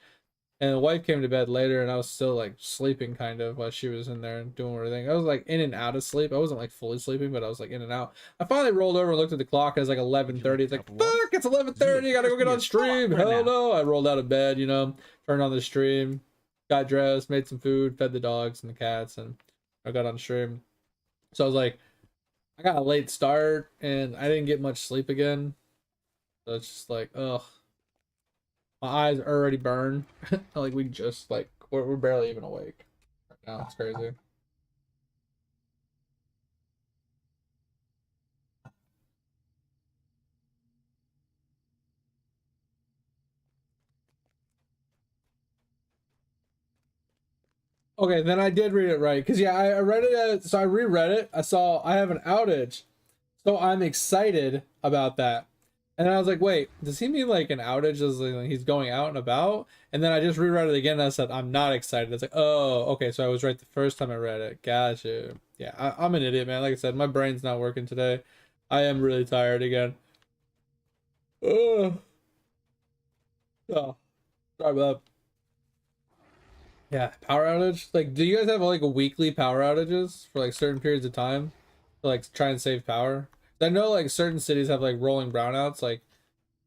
And the wife came to bed later, and I was still like sleeping kind of while she was in there doing her thing. I was like in and out of sleep. I wasn't like fully sleeping, but I was like in and out. I finally rolled over and looked at the clock. It was like 11:30. It's like, fuck, it's 11:30. Gotta go get on stream. Hell no. I rolled out of bed, turned on the stream, got dressed, made some food, fed the dogs and the cats, and I got on stream. So I was like, I got a late start, and I didn't get much sleep again. So it's just like, ugh. My eyes are already burned. Like we just like we're barely even awake right now. It's crazy. Okay, then I did read it right because yeah, I read it. So I reread it. I saw I have an outage, so I'm excited about that. And then I was like, wait, does he mean like an outage? Is like he's going out and about? And then I just reread it again. And I said I'm not excited. It's like, oh, okay, so I was right the first time I read it. Gotcha. Yeah, I'm an idiot, man. Like I said, my brain's not working today. I am really tired again. Ugh. Oh, sorry about that. Yeah, power outage. Like, do you guys have like a weekly power outages for like certain periods of time to like try and save power? I know like certain cities have like rolling brownouts, like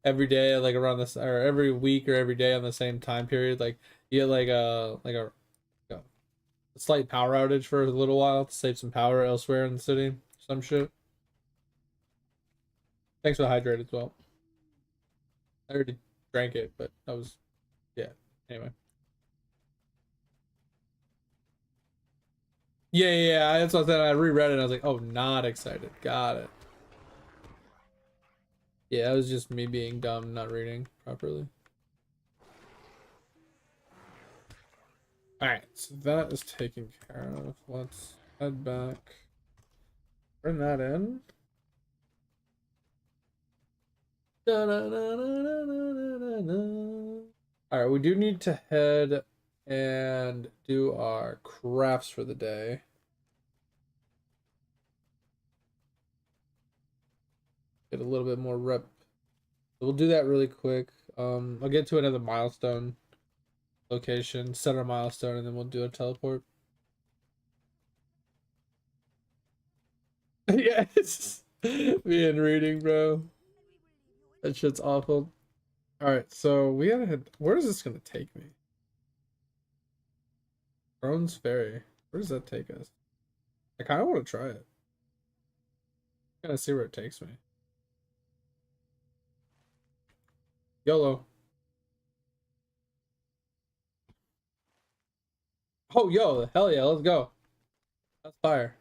every day, like around this or every week or every day on the same time period. Like you get a slight power outage for a little while to save some power elsewhere in the city. Some shit. Thanks for the hydrate as well. I already drank it, but I was yeah. Anyway. Yeah. That's what I said. I reread it and I was like, oh, not excited. Got it. Yeah, that was just me being dumb, not reading properly. Alright, so that is taken care of. Let's head back. Bring that in. Alright, we do need to head and do our crafts for the day. a little bit more rep. We'll do that really quick. I'll get to another milestone location, set our milestone, and then we'll do a teleport. Yes, me and reading, bro. That shit's awful. All right, so we gotta head. Where is this gonna take me? Crone's Ferry. Where does that take us? I kind of want to try it. Gotta see where it takes me. YOLO. Oh, yo, hell yeah, let's go. That's fire.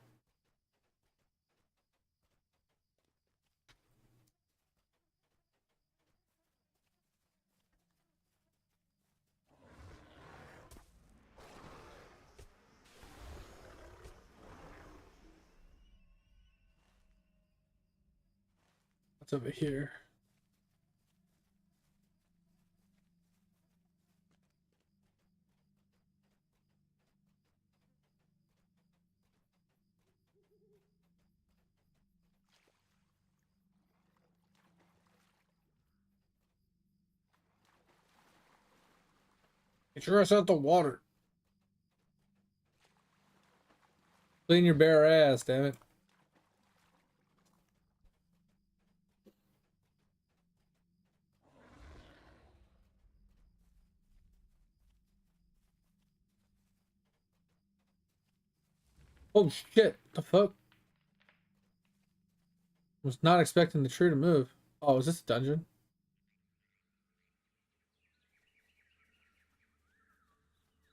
What's over here? Get your ass out the water. Clean your bare ass, damn it. Oh shit, the fuck? Was not expecting the tree to move. Oh, is this a dungeon?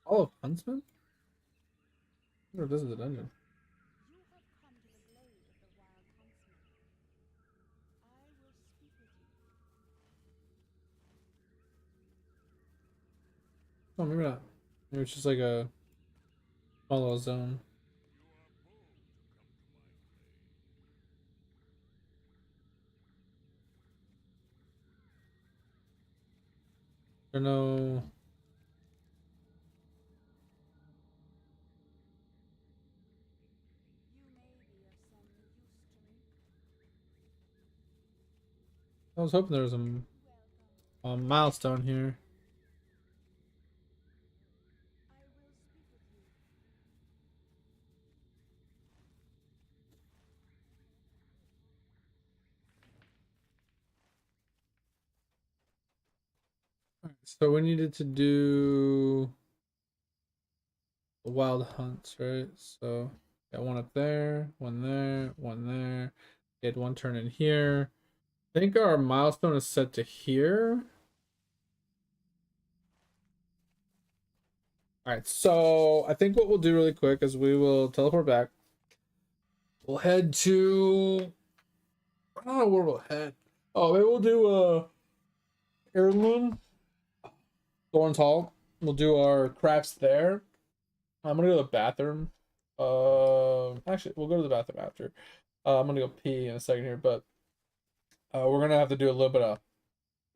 Oh, of Huntsman? I wonder if this is a dungeon. You have come to the glade of the wild huntsman. I will speak with you. Oh, maybe not. Maybe it's just like a small little zone. Or no. You may be of some use to me. I was hoping there was Welcome. a milestone here. I will speak with you. Alright, so we needed to do the wild hunts, right? So got one up there, one there, one there. Get one turn in here. I think our milestone is set to here. All right, so I think what we'll do really quick is we will teleport back. We'll head to, I don't know where we'll head. Oh, maybe we'll do Heirloom, Thorns Hall. We'll do our crafts there. I'm gonna go to the bathroom. Actually, we'll go to the bathroom after. I'm gonna go pee in a second here, but we're gonna have to do a little bit of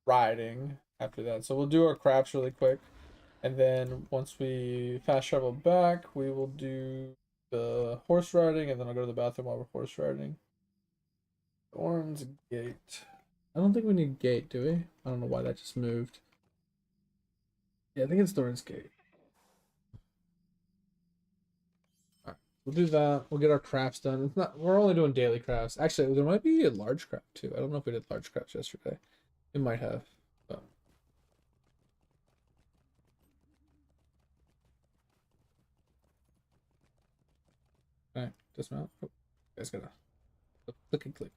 riding after that. So we'll do our crafts really quick, and then once we fast travel back, we will do the horse riding, and then I'll go to the bathroom while we're horse riding. Thorns Gate. I don't think we need gate, do we? I don't know why that just moved. Yeah, I think it's Thorns Gate. Alright, we'll do that. We'll get our crafts done. It's not. We're only doing daily crafts. Actually, there might be a large craft too. I don't know if we did large crafts yesterday. We might have. But all right, dismount. Oh, you guys gotta click and click.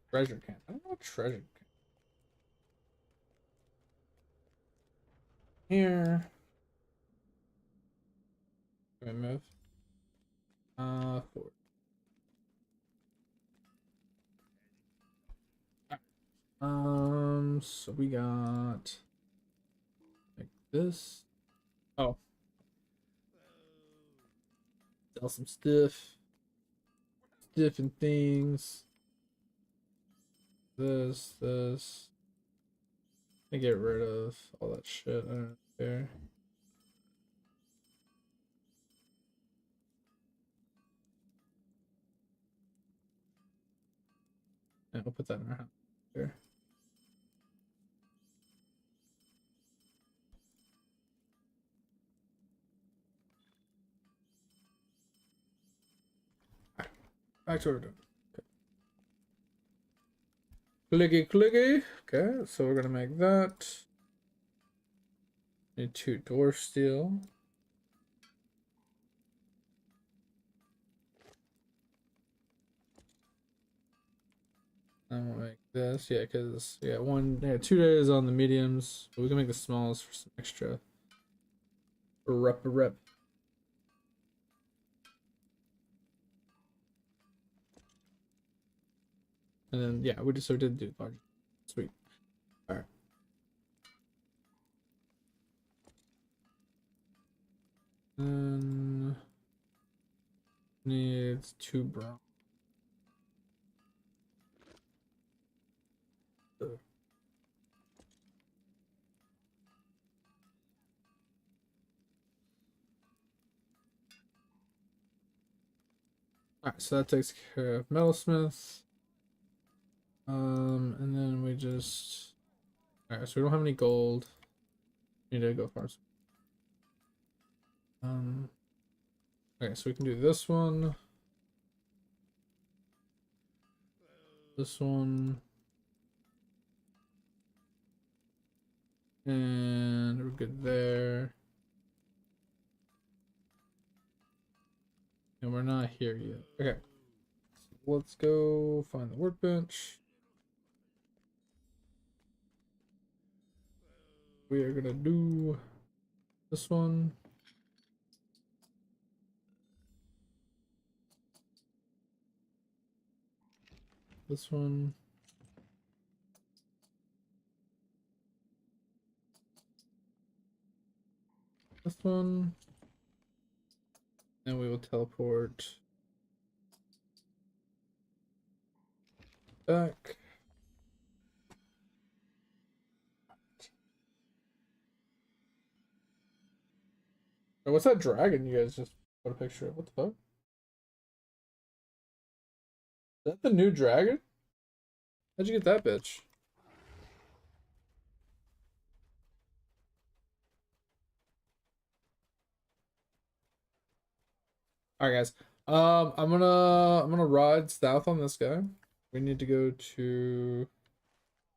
Treasure camp. I don't know what treasure camp. Here. Can we move? Forward. So we got like this. Oh, sell some stuff, different things. This. I get rid of all that shit. I don't care. Yeah, we'll put that in our house here. Back to what we're doing. Clicky clicky. Okay, so we're gonna make that. Need 2 dwarf steel. And we'll make this, yeah, because 2 days on the mediums, but we can make the smalls for some extra rep. And then yeah, we did do large. Sweet. All right. And needs 2 brown. Alright, so that takes care of metalsmith. And then we just alright, so we don't have any gold. Need to go farm some. Okay, so we can do this one. This one. And we're good there. And we're not here yet. Okay. So let's go find the workbench. We are gonna do this one. This one. This one. And we will teleport back. Oh, what's that dragon you guys just put a picture of? What the fuck? Is that the new dragon? How'd you get that bitch? Alright guys. I'm gonna ride south on this guy. We need to go to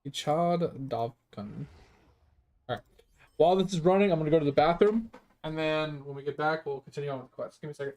Ichad Davkan. Alright. While this is running, I'm gonna go to the bathroom, and then when we get back, we'll continue on with the quest. Give me a second.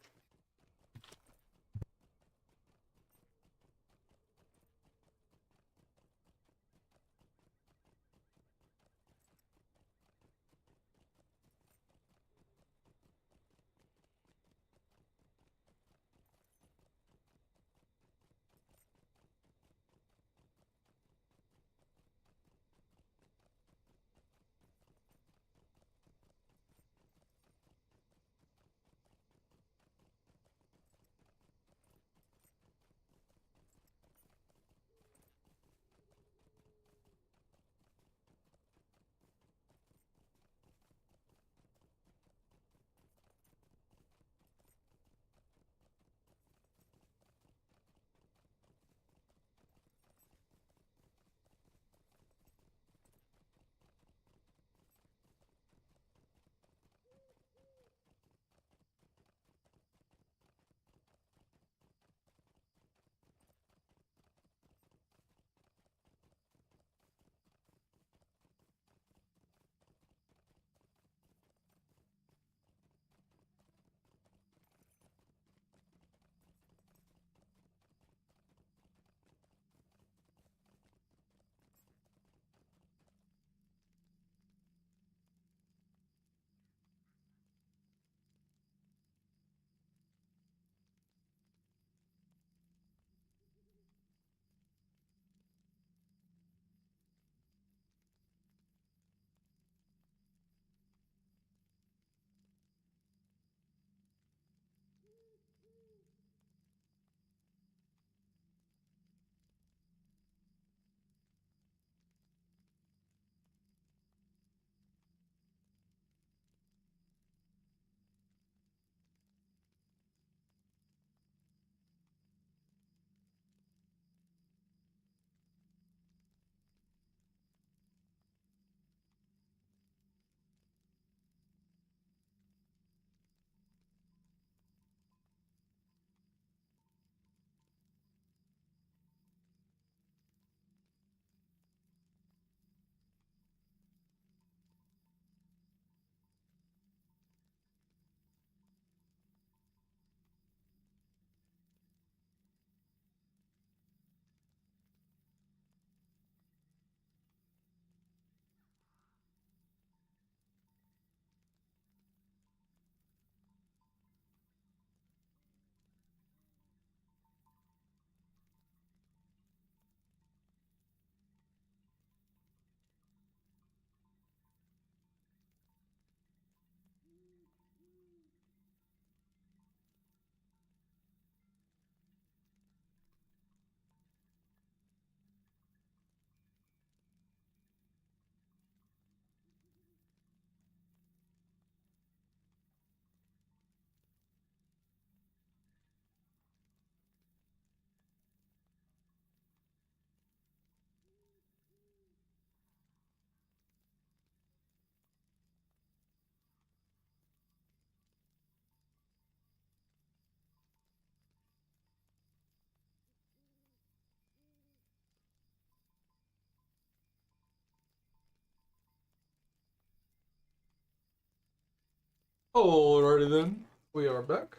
Alrighty then, we are back.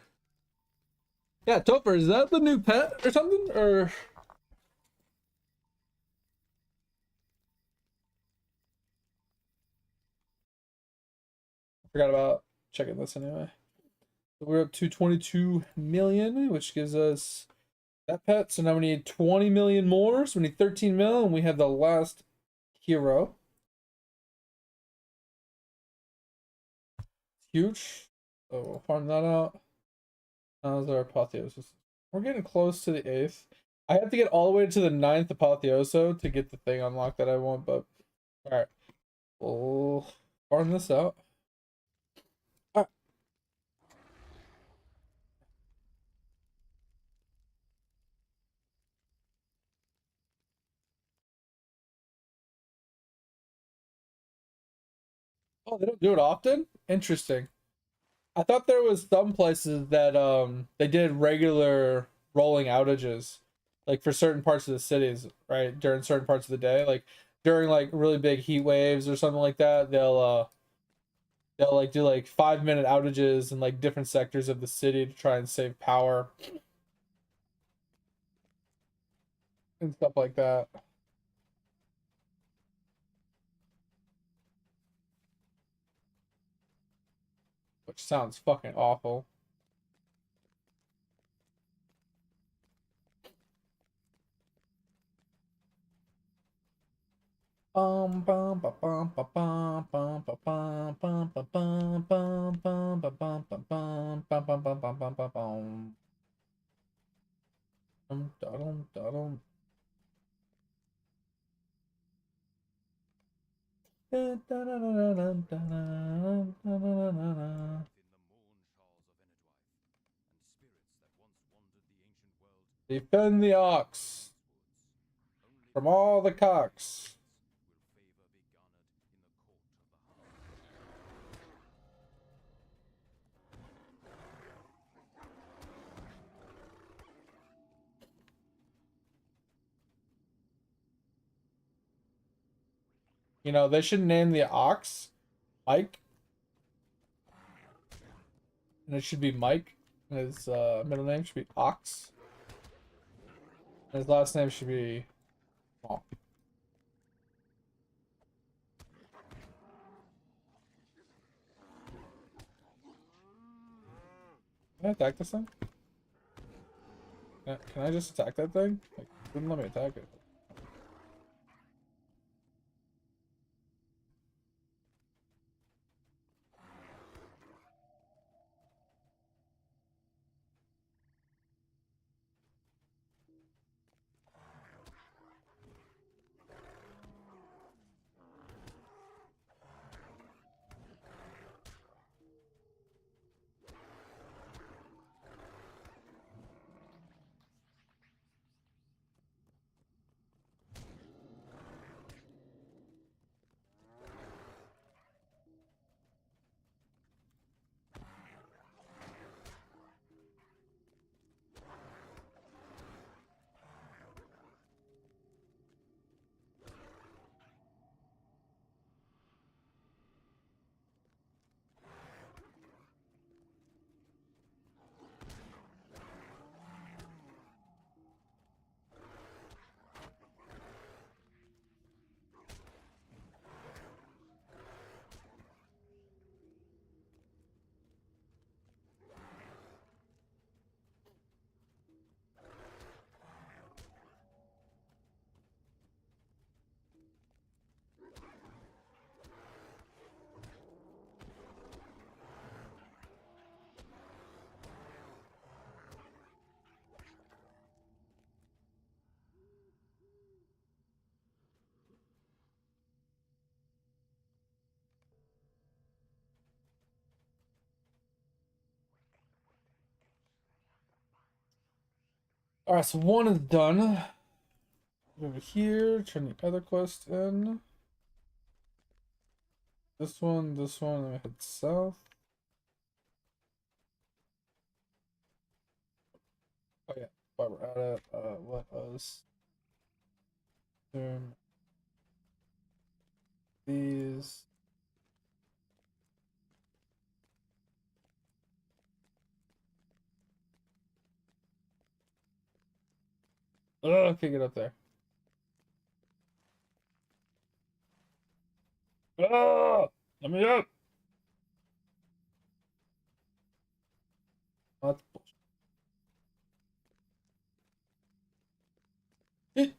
Yeah, Topher, is that the new pet or something? Or I forgot about checking this anyway. So we're up to 22 million, which gives us that pet. So now we need 20 million more. So we need 13 mil, and we have the last hero. Huge. So we'll farm that out. How's our apotheosis? We're getting close to the 8th. I have to get all the way to the 9th apotheoso to get the thing unlocked that I want, but alright. We'll farm this out. Ah. Oh, they don't do it often? Interesting. I thought there was some places that they did regular rolling outages, like for certain parts of the cities, right? During certain parts of the day, like during like really big heat waves or something like that, they'll like do like 5 minute outages in like different sectors of the city to try and save power and stuff like that, which sounds fucking awful. Bum bum ba bum ba bum bum ba bum bum ba bum bum bum ba bum ba bum bum bum bum bum bum bum bum. Da-dum, da-dum. Defend the ox from all the cocks. You know, they should name the ox Mike, and it should be Mike. His middle name should be Ox. And his last name should be Small. Can I attack this thing? Can I just attack that thing? Like, it wouldn't let me attack it. Alright, so one is done. Over here, turn the other quest in. This one, then we head south. Oh yeah, while we're at it, let us turn these Oh, can't get up there. Oh, let me up. Oh, that's bullshit.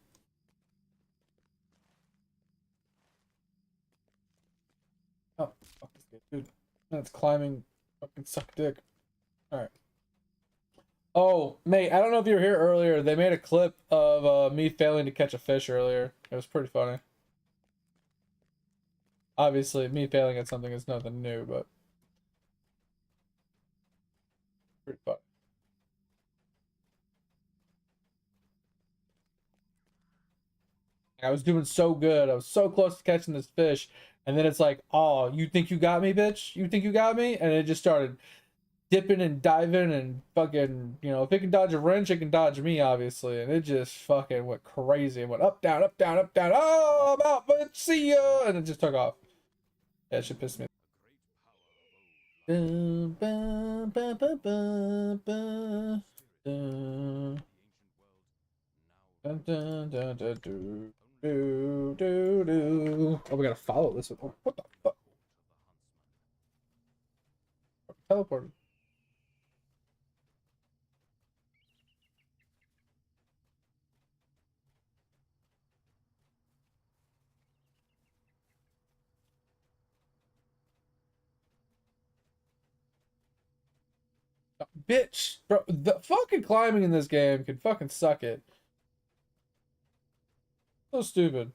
Oh, fuck this game, dude. That's climbing. Fucking suck dick. All right. Oh, mate, I don't know if you were here earlier. They made a clip of me failing to catch a fish earlier. It was pretty funny. Obviously, me failing at something is nothing new, but pretty funny. I was doing so good. I was so close to catching this fish. And then it's like, oh, you think you got me, bitch? You think you got me? And it just started dipping and diving and fucking, you know, if it can dodge a wrench, it can dodge me, obviously. And it just fucking went crazy. It went up, down, up, down, up, down. Oh, I'm out, but see ya. And it just took off. Yeah, it should piss me. Dun, ba, ba, ba, ba, ba, dun. Dun, dun, dun, dun, dun. Do, do, do. Oh, we gotta follow this one. Oh, what the fuck? Teleported. Bitch, bro, the fucking climbing in this game can fucking suck it. So stupid.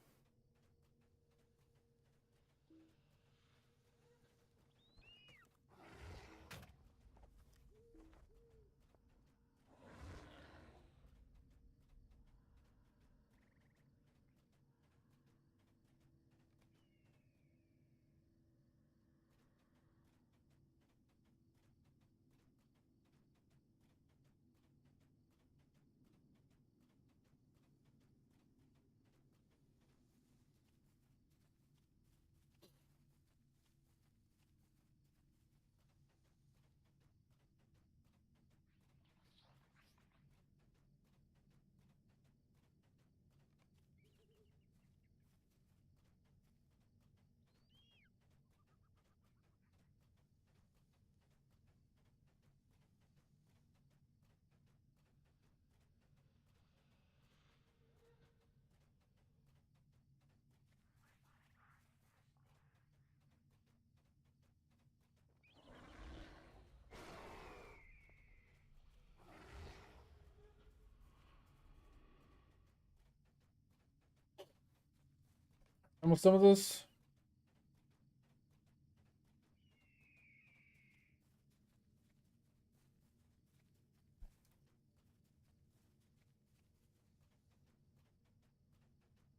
Almost done with this.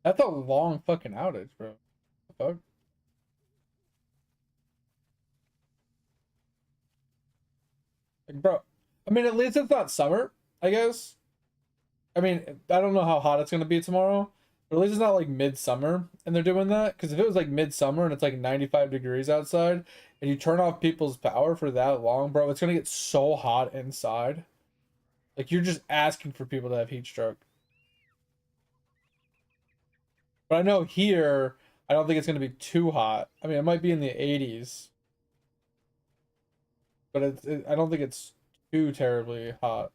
That's a long fucking outage, bro. What the fuck? Like, bro. I mean, at least it's not summer, I guess. I mean, I don't know how hot it's gonna be tomorrow, but at least it's not like midsummer and they're doing that. Because if it was like midsummer and it's like 95 degrees outside and you turn off people's power for that long, bro, it's gonna get so hot inside. Like you're just asking for people to have heat stroke. But I know here, I don't think it's gonna be too hot. I mean, it might be in the 80s, but I don't think it's too terribly hot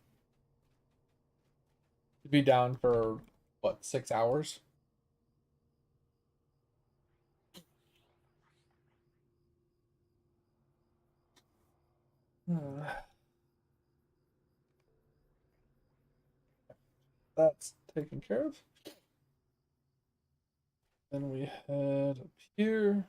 to be down for what, 6 hours. That's taken care of. Then we head up here.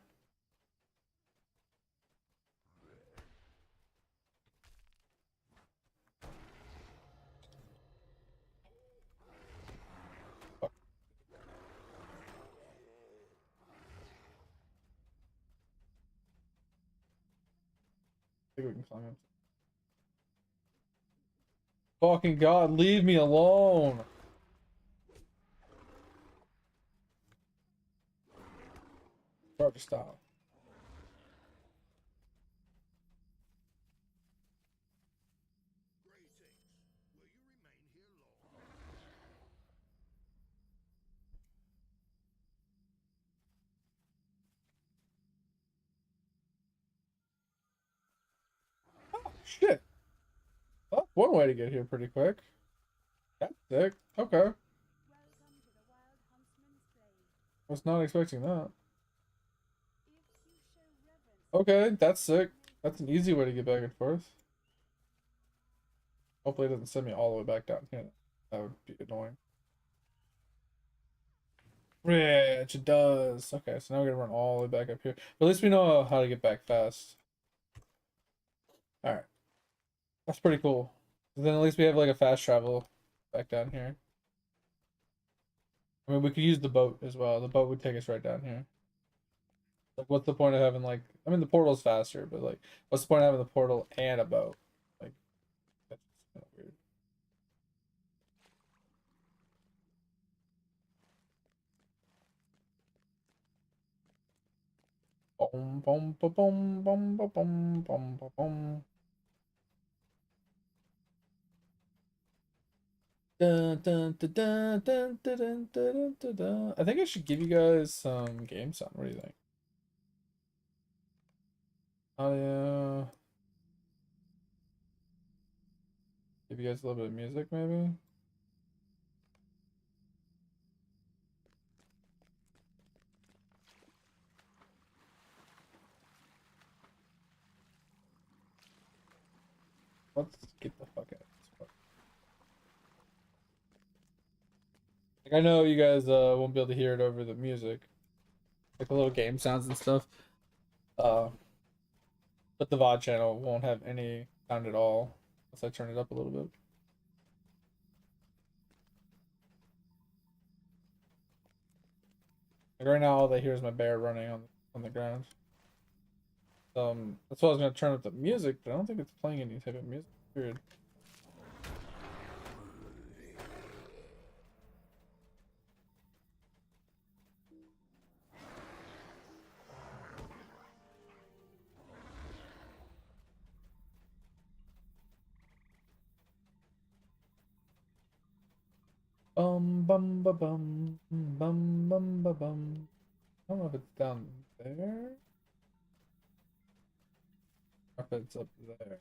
I think we can climb up. Fucking God, leave me alone. Start to stop. shit. That's one way to get here pretty quick. That's sick. Okay. Welcome to the Wild Huntsman's Glade. Was not expecting that. If you show reverence, Okay, that's sick. That's an easy way to get back and forth. Hopefully it doesn't send me all the way back down here. That would be annoying. Rich, it does. Okay, so now we're gonna run all the way back up here. But at least we know how to get back fast. Alright. That's pretty cool. Then at least we have like a fast travel back down here. I mean, we could use the boat as well. The boat would take us right down here. Like, what's the point of having like? I mean, the portal's faster, but like, what's the point of having the portal and a boat? Like, that's kind of weird. Boom, boom, boom, boom, boom, boom, boom, boom, boom, boom. Dun, dun, dun, dun, dun, dun, dun, dun, dun, dun. I think I should give you guys some game sound. What do you think? Audio. Give you guys a little bit of music, maybe. Let's get the fuck out of this part. Like, I know you guys won't be able to hear it over the music, like the little game sounds and stuff. Uh, but the VOD channel won't have any sound at all unless I turn it up a little bit. Like right now, all they hear is my bear running on the ground. That's why I was gonna turn up the music, but I don't think it's playing any type of music. Weird. Bum ba bum bum bum ba bum. I don't know if it's down there or if it's up there.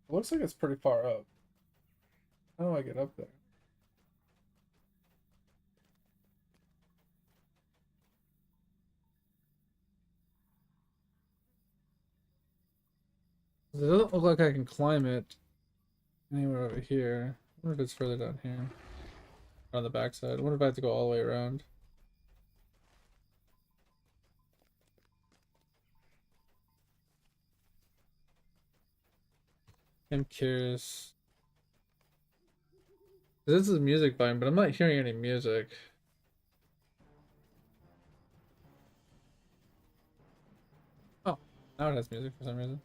It looks like it's pretty far up. How do I get up there? It doesn't look like I can climb it anywhere over here. I wonder if it's further down here. On the backside. I wonder if I have to go all the way around. I'm curious. This is music volume, but I'm not hearing any music. Oh, now it has music for some reason.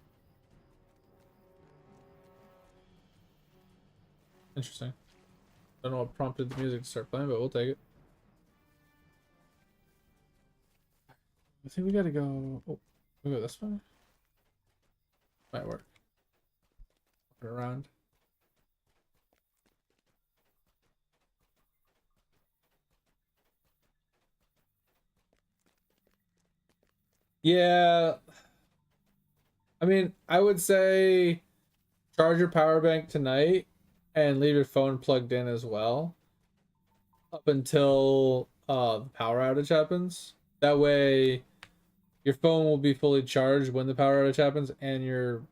Interesting. Don't know what prompted the music to start playing, but we'll take it. I think we gotta go. Oh, we go this way. Might work. Walk around. Yeah, I mean, I would say charge your power bank tonight and leave your phone plugged in as well up until the power outage happens. That way, your phone will be fully charged when the power outage happens, and your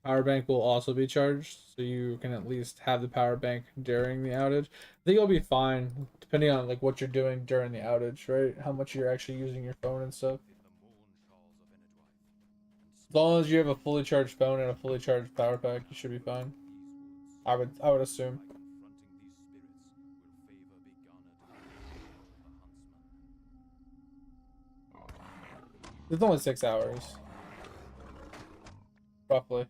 power bank will also be charged, so you can at least have the power bank during the outage. I think you'll be fine, depending on like what you're doing during the outage, right? How much you're actually using your phone and stuff. As long as you have a fully charged phone and a fully charged power pack, you should be fine. I would assume. It's only 6 hours, roughly.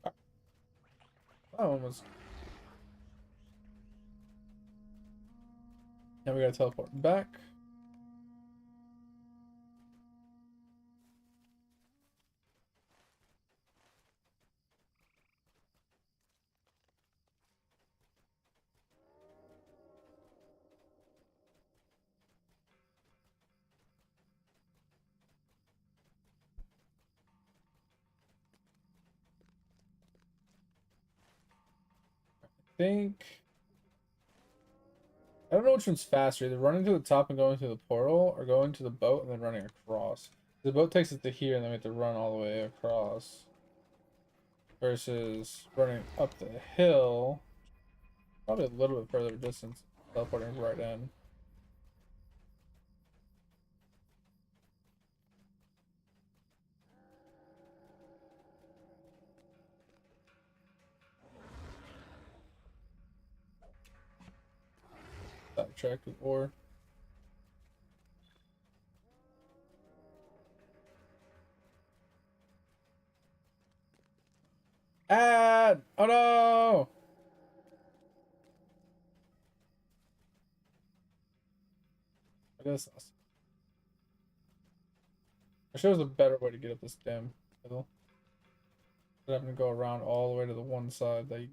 That one was. Now we gotta teleport back. think I don't know which one's faster, either running to the top and going through the portal or going to the boat and then running across. The boat takes us to here and then we have to run all the way across. Versus running up the hill. Probably a little bit further distance, teleporting right in. Sidetracked with ore. Ad! Oh no! I guess I should have a better way to get up this damn hill. Instead of having to go around all the way to the one side that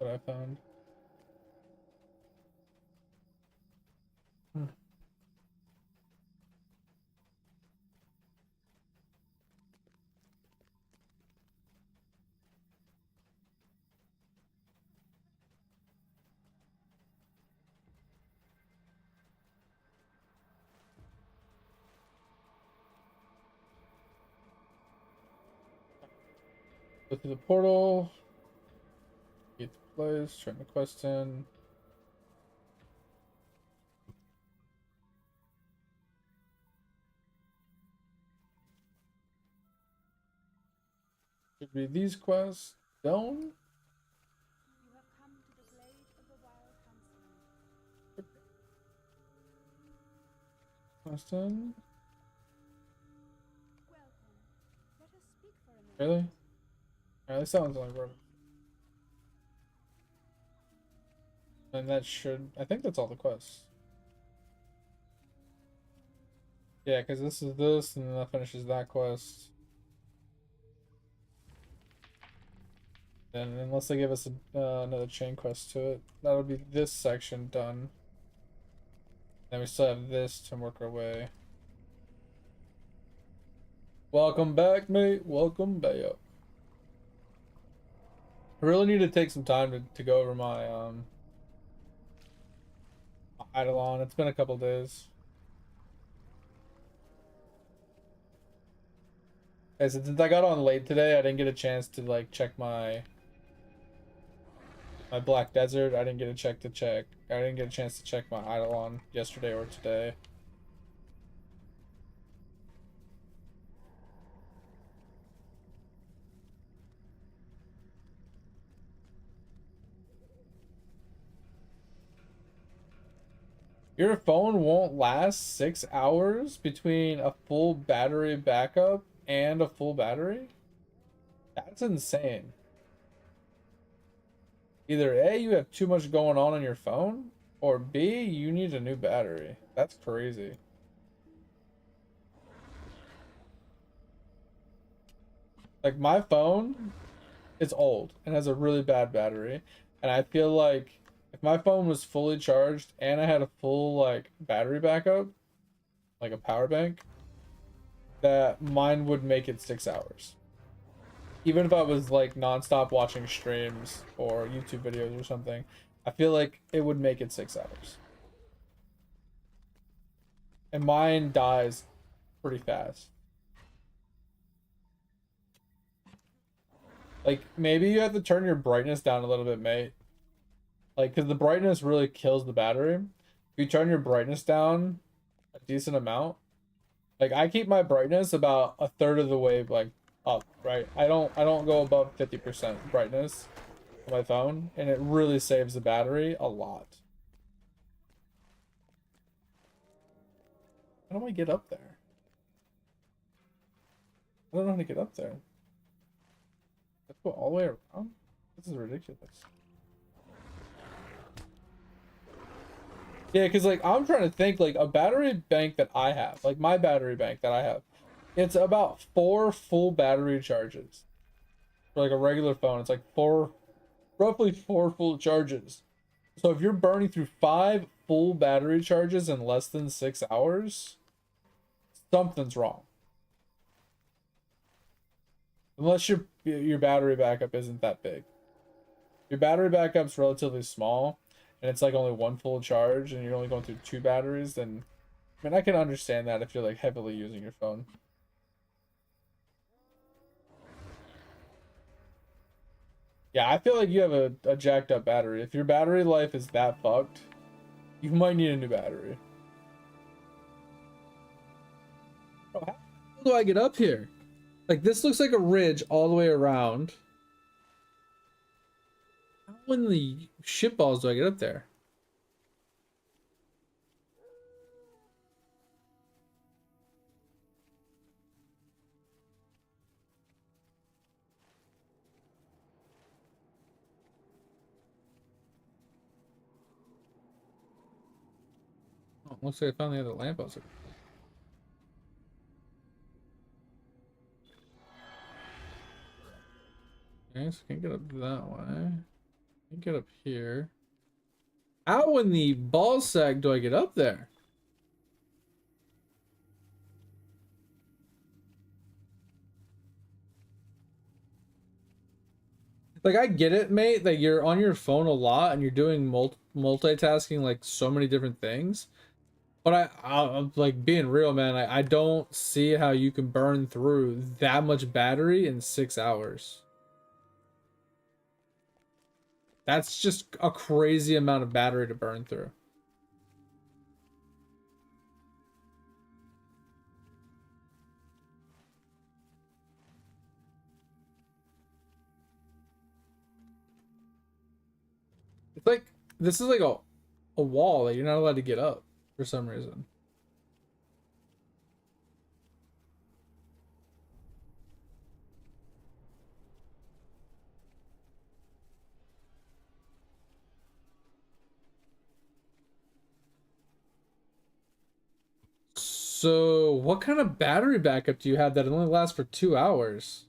I found. Hmm. Go through the portal. Get the place. Turn the quest in. Should be these quests. Done. You have come to the glade of the wild huntsman. Quest in. Welcome. Let us speak for a moment. Really? Alright, that sounds like rubbish. And that should... I think that's all the quests. Yeah, because this is this, and then that finishes that quest. And unless they give us another chain quest to it, that'll be this section done. Then we still have this to work our way. Welcome back, mate. Welcome back. I really need to take some time to go over my Eidolon. It's been a couple days. Hey, since I got on late today, I didn't get a chance to like check my Black Desert. I didn't get a check. I didn't get a chance to check my Eidolon yesterday or today. Your phone won't last 6 hours between a full battery backup and a full battery? That's insane. Either A, you have too much going on your phone, or B, you need a new battery. That's crazy. Like, my phone is old and has a really bad battery, and I feel like if my phone was fully charged and I had a full, like, battery backup, like a power bank, that mine would make it 6 hours. Even if I was like nonstop watching streams or YouTube videos or something, I feel like it would make it 6 hours. And mine dies pretty fast. Like, maybe you have to turn your brightness down a little bit, mate. Like, because the brightness really kills the battery. If you turn your brightness down a decent amount, like I keep my brightness about a third of the way like up, right? I don't go above 50% brightness on my phone, and it really saves the battery a lot. How do I get up there? I don't know how to get up there. Let's go all the way around? This is ridiculous. Yeah, because like I'm trying to think like a battery bank that I have, like my battery bank that I have, it's about 4 full battery charges. For like a regular phone, it's like roughly 4 full charges. So if you're burning through 5 full battery charges in less than 6 hours, something's wrong. Unless your battery backup isn't that big. Your battery backup's relatively small, and it's like only one full charge, and you're only going through two batteries, then I mean I can understand that if you're like heavily using your phone. Yeah, I feel like you have a jacked up battery. If your battery life is that fucked, you might need a new battery. Bro, how do I get up here? Like, this looks like a ridge all the way around. How in the shitballs do I get up there? Oh, looks like I found the other lamp. I was like, okay, so I can't get up that way. I can get up here. How in the ball sack do I get up there? Like, I get it, mate, that you're on your phone a lot and you're doing multitasking like so many different things. But I'm like being real, man. I don't see how you can burn through that much battery in 6 hours. That's just a crazy amount of battery to burn through. It's like this is like a wall that you're not allowed to get up for some reason. So, what kind of battery backup do you have that only lasts for 2 hours?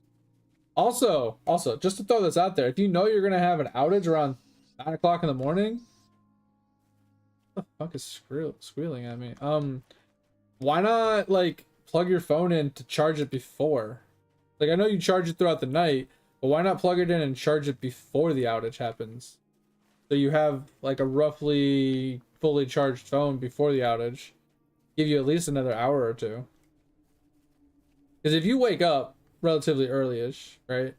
Also, just to throw this out there, if you know you're gonna have an outage around 9 o'clock in the morning, what the fuck is squealing at me? Why not like plug your phone in to charge it before? Like I know you charge it throughout the night, but why not plug it in and charge it before the outage happens? So you have like a roughly fully charged phone before the outage. Give you at least another hour or two. Because if you wake up relatively early-ish, right?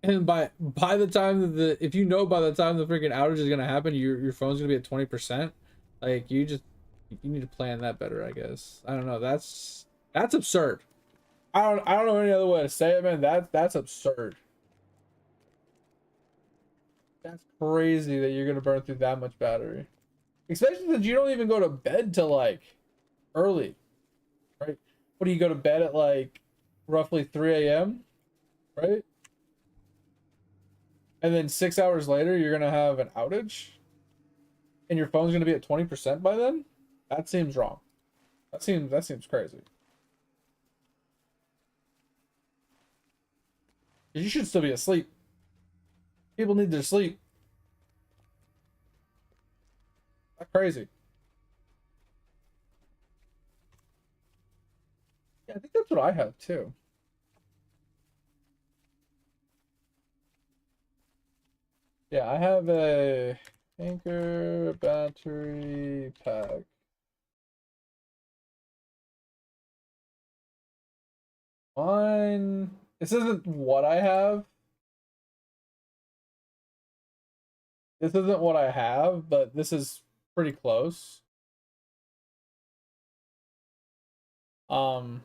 And by the time that the if you know by the time the freaking outage is gonna happen, your phone's gonna be at 20%. Like you need to plan that better, I guess. I don't know. That's absurd. I don't know any other way to say it, man. That's absurd. That's crazy that you're gonna burn through that much battery. Especially since you don't even go to bed till like early, right? What do you go to bed at like roughly 3 a.m., right? And then 6 hours later you're gonna have an outage and your phone's gonna be at 20% by then? That seems wrong. That seems crazy. You should still be asleep. People need their sleep. That's crazy. Yeah, I think that's what I have too. Yeah, I have a Anchor battery pack. Mine. This isn't what I have. This isn't what I have, but this is pretty close. Um,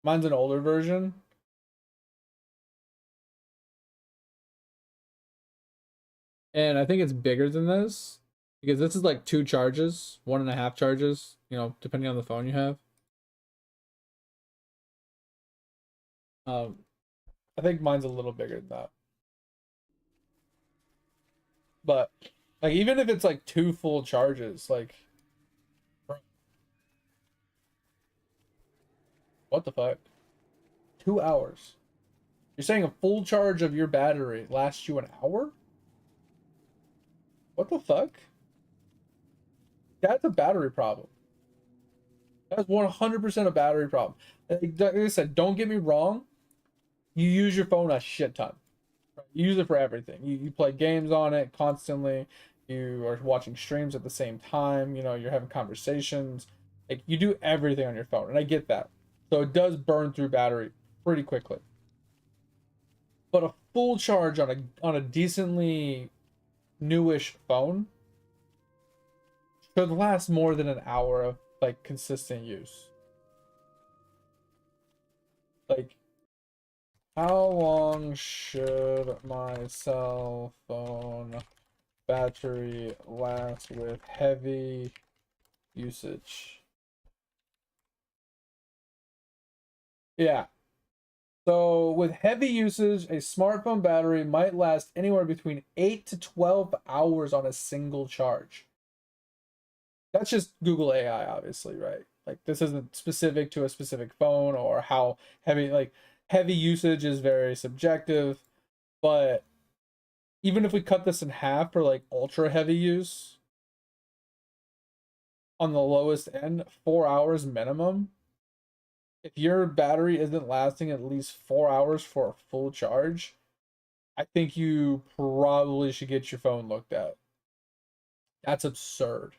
Mine's an older version, and I think it's bigger than this because this is like two charges, 1.5 charges, depending on the phone you have. Um, I think mine's a little bigger than that. But like even if it's like two full charges, like what the fuck? 2 hours. You're saying a full charge of your battery lasts you an hour? What the fuck? That's a battery problem. That's 100% a battery problem. Like I said, don't get me wrong. You use your phone a shit ton. Right? You use it for everything. You play games on it constantly. You are watching streams at the same time. You know, you're having conversations. Like you do everything on your phone, and I get that. So it does burn through battery pretty quickly. But a full charge on a decently newish phone should last more than an hour of like consistent use. Like, how long should my cell phone battery last with heavy usage? Yeah. So with heavy usage, a smartphone battery might last anywhere between 8 to 12 hours on a single charge. That's just Google AI, obviously, right? Like this isn't specific to a specific phone or how heavy, like heavy usage is very subjective, but even if we cut this in half for like ultra heavy use on the lowest end, 4 hours minimum. If your battery isn't lasting at least 4 hours for a full charge, I think you probably should get your phone looked at. That's absurd.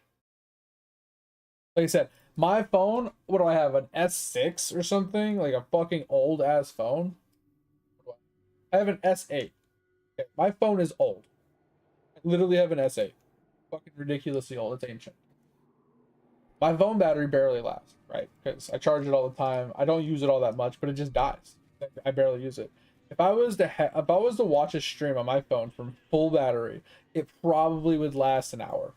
Like I said, my phone, what do I have? An S6 or something? Like a fucking old ass phone? I have an S8. Okay, my phone is old. I literally have an S8. Fucking ridiculously old. It's ancient. My phone battery barely lasts, right? Because I charge it all the time. I don't use it all that much, but it just dies. I barely use it. If I was to watch a stream on my phone from full battery, it probably would last an hour,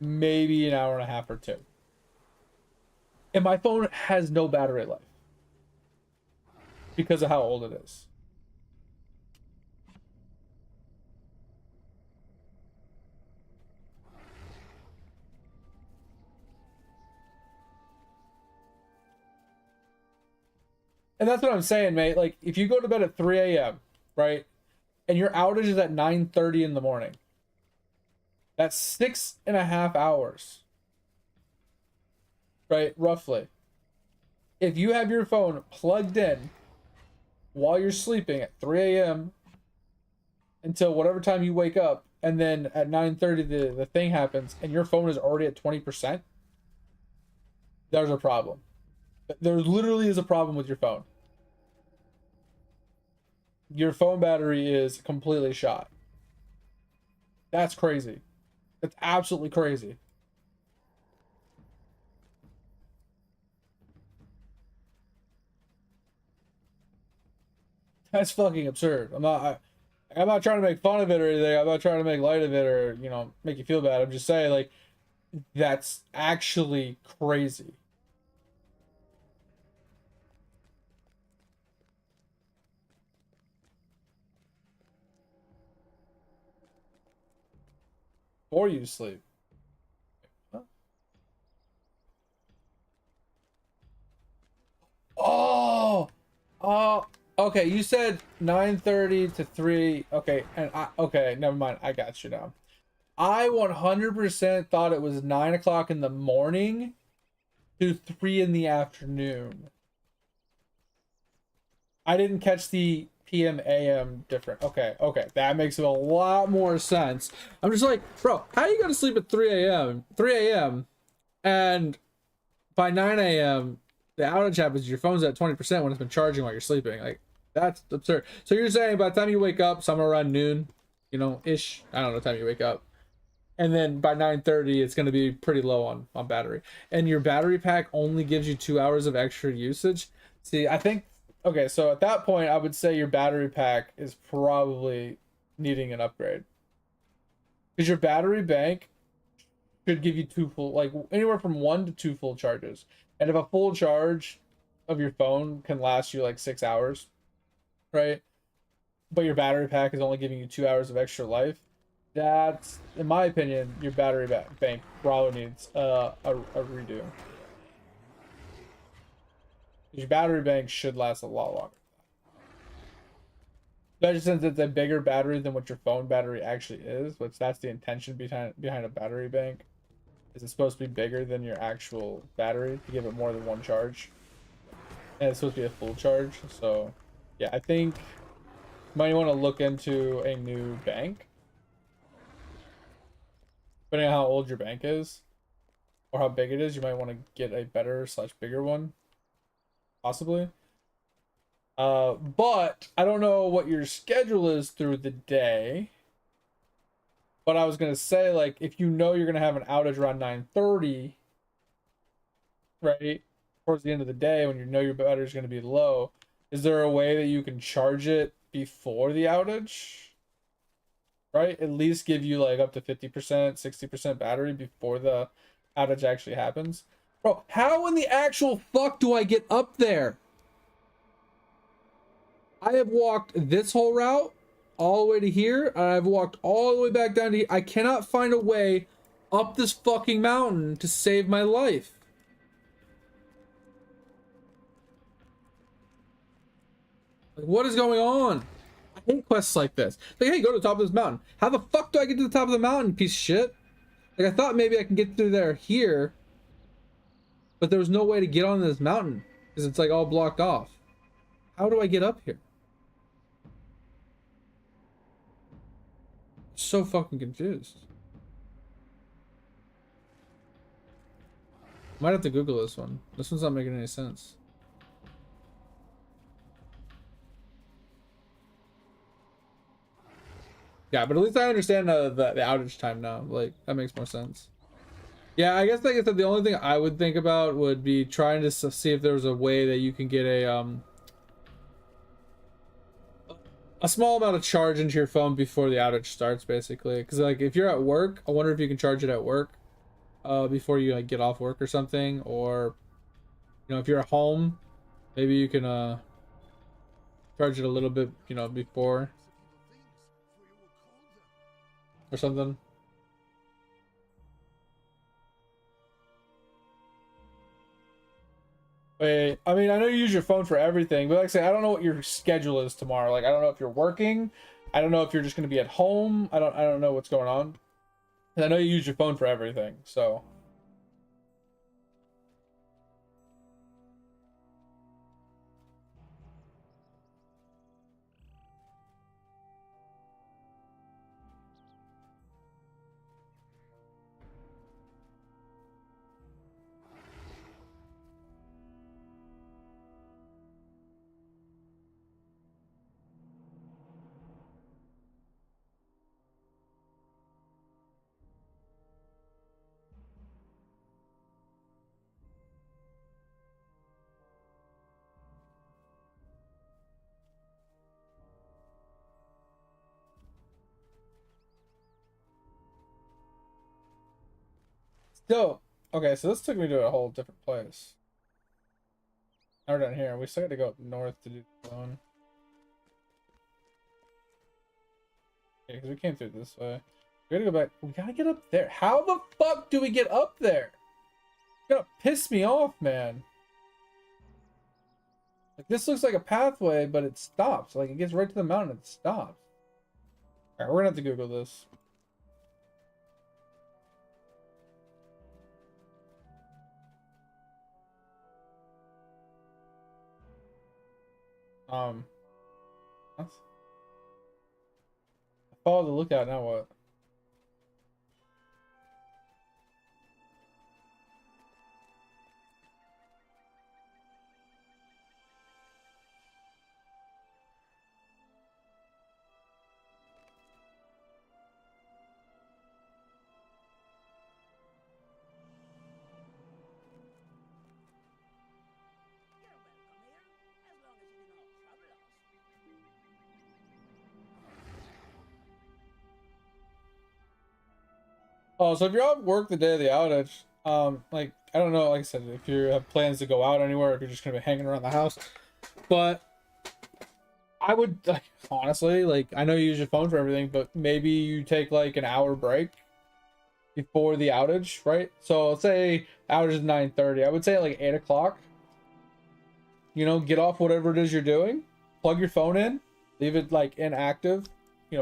maybe an hour and a half or two. And my phone has no battery life because of how old it is. And that's what I'm saying, mate. Like if you go to bed at 3 a.m., right, and your outage is at 9:30 in the morning, that's 6.5 hours, right? Roughly. If you have your phone plugged in while you're sleeping at 3 a.m. until whatever time you wake up, and then at 9:30 the thing happens and your phone is already at 20%, there's a problem. There literally is a problem with your phone. Your phone battery is completely shot. That's crazy. That's absolutely crazy. That's fucking absurd. I'm not trying to make fun of it or anything. I'm not trying to make light of it or, you know, make you feel bad. I'm just saying, like, that's actually crazy. Before you sleep. Oh, oh, okay. You said 9:30 to 3. Okay, and okay, never mind. I got you now. I 100% thought it was 9 o'clock in the morning to 3 in the afternoon. I didn't catch the PM AM different. Okay, okay, that makes a lot more sense. I'm just like, bro, how are you gonna sleep at 3 a.m. 3 a.m. and by 9 a.m. the outage happens, your phone's at 20% when it's been charging while you're sleeping. Like, that's absurd. So you're saying by the time you wake up, somewhere around noon, you know, ish, I don't know what time you wake up. And then by 9:30, it's going to be pretty low on battery. And your battery pack only gives you 2 hours of extra usage. See, I think, okay, so at that point, I would say your battery pack is probably needing an upgrade. Because your battery bank should give you two full, like anywhere from 1 to 2 full charges. And if a full charge of your phone can last you like 6 hours, right? But your battery pack is only giving you 2 hours of extra life, that's, in my opinion, your battery bank probably needs a redo. Your battery bank should last a lot longer. Especially since it's a bigger battery than what your phone battery actually is, which that's the intention behind a battery bank. Is it's supposed to be bigger than your actual battery to give it more than one charge. and it's supposed to be a full charge. So yeah, I think you might want to look into a new bank, depending on how old your bank is or how big it is. You might want to get a better slash bigger one, possibly. But I don't know what your schedule is through the day. But I was gonna say, like, if you know you're gonna have an outage around 9:30, right, towards the end of the day when you know your battery's gonna be low, is there a way that you can charge it before the outage? Right? At least give you like up to 50%, 60% battery before the outage actually happens. Bro, how in the actual fuck do I get up there? I have walked this whole route all the way to here, and I've walked all the way back down to here. I cannot find a way up this fucking mountain to save my life. Like, what is going on? I hate quests like this. Like, hey, go to the top of this mountain. How the fuck do I get to the top of the mountain, piece of shit? Like, I thought maybe I can get through there here, but there was no way to get on this mountain because it's like all blocked off. How do I get up here? So fucking confused. Might have to Google this one. This one's not making any sense. Yeah, but at least I understand the outage time now. Like, that makes more sense. Yeah, I guess like I said, the only thing I would think about would be trying to see if there was a way that you can get a small amount of charge into your phone before the outage starts, basically. Because like if you're at work, I wonder if you can charge it at work, before you like get off work or something, or if you're at home, maybe you can charge it a little bit, before or something. Wait, I mean, I know you use your phone for everything, but like I say, I don't know what your schedule is tomorrow. Like, I don't know if you're working. I don't know if you're just gonna be at home. I don't know what's going on. And I know you use your phone for everything, so. So, okay, so this took me to a whole different place. Now we're down here. We still got to go up north to do the zone. Yeah, because we came through this way. We gotta go back. We gotta get up there. How the fuck do we get up there? It's gonna piss me off, man. Like, this looks like a pathway, but it stops. Like, it gets right to the mountain and it stops. Alright, we're gonna have to Google this. What? I follow the lookout, now what? Oh, so if you're off work the day of the outage, like, I don't know, like I said, if you have plans to go out anywhere, if you're just gonna be hanging around the house, but I would, like, honestly, like, I know you use your phone for everything, but maybe you take like an hour break before the outage, right? So let's say outage is 9:30. I would say at like 8 o'clock, get off whatever it is you're doing, plug your phone in, leave it like inactive,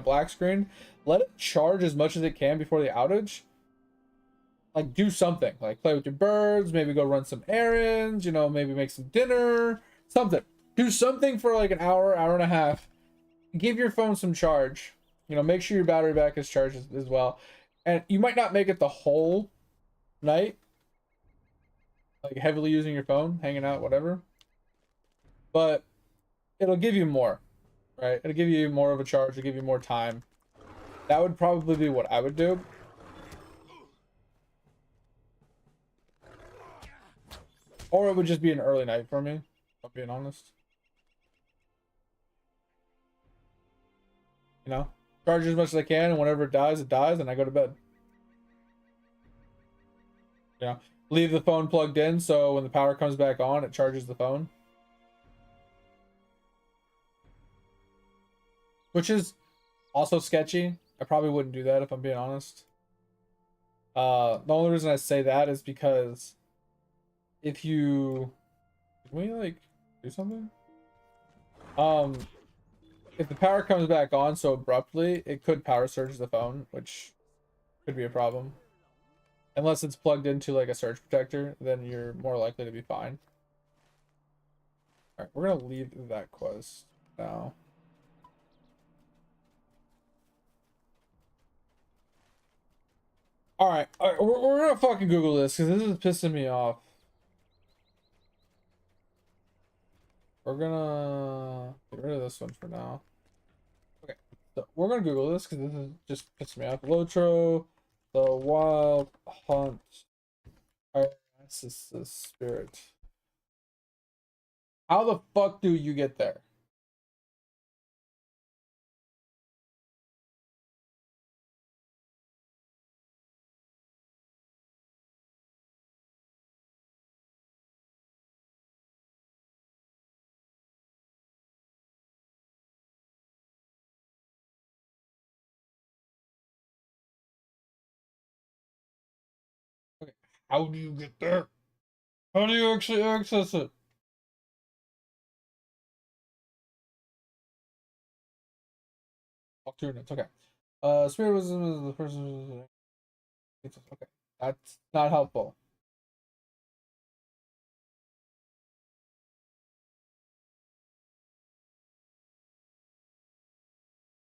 black screen, let it charge as much as it can before the outage. Like, do something, like play with your birds, maybe go run some errands, maybe make some dinner, something. Do something for like an hour, hour and a half. Give your phone some charge. You know, make sure your battery back is charged as well. And you might not make it the whole night, like heavily using your phone, hanging out, whatever. But it'll give you more, right? It'll give you more of a charge. It'll give you more time. That would probably be what I would do. Or it would just be an early night for me, if I'm being honest. You know? Charge as much as I can, and whenever it dies, and I go to bed. You know? Leave the phone plugged in, so when the power comes back on, it charges the phone. Which is also sketchy. I probably wouldn't do that if I'm being honest. The only reason I say that is because if you... Can we, like, do something? If the power comes back on so abruptly, it could power surge the phone, which could be a problem. Unless it's plugged into, like, a surge protector, then you're more likely to be fine. Alright, we're gonna leave that quest now. Alright, we're gonna fucking Google this, because this is pissing me off. We're gonna get rid of this one for now. Okay, so we're gonna Google this, because this is just pissing me off. Lotro, the Wild Hunt. Alright, this is the spirit. How the fuck do you get there? Okay, how do you get there? How do you actually access it? Alternates, okay. Spiritism is the person. Okay, that's not helpful.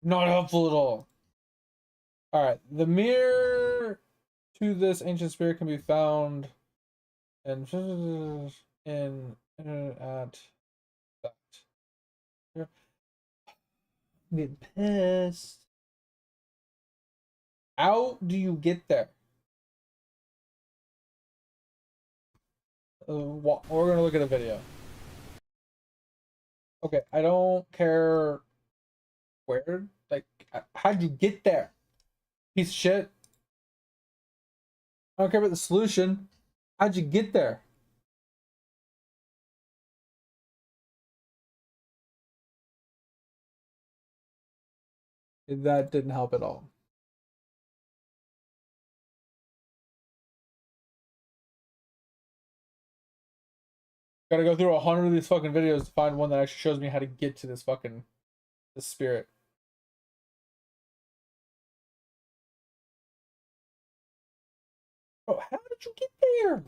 Not helpful at all. All right, the mirror to this ancient spirit can be found in at that. Get pissed. How do you get there? We're gonna look at a video. Okay, I don't care where. Like, how'd you get there? Piece of shit. I don't care about the solution. How'd you get there? That didn't help at all. Gotta go through 100 of these fucking videos to find one that actually shows me how to get to this fucking this spirit. Bro, how did you get there?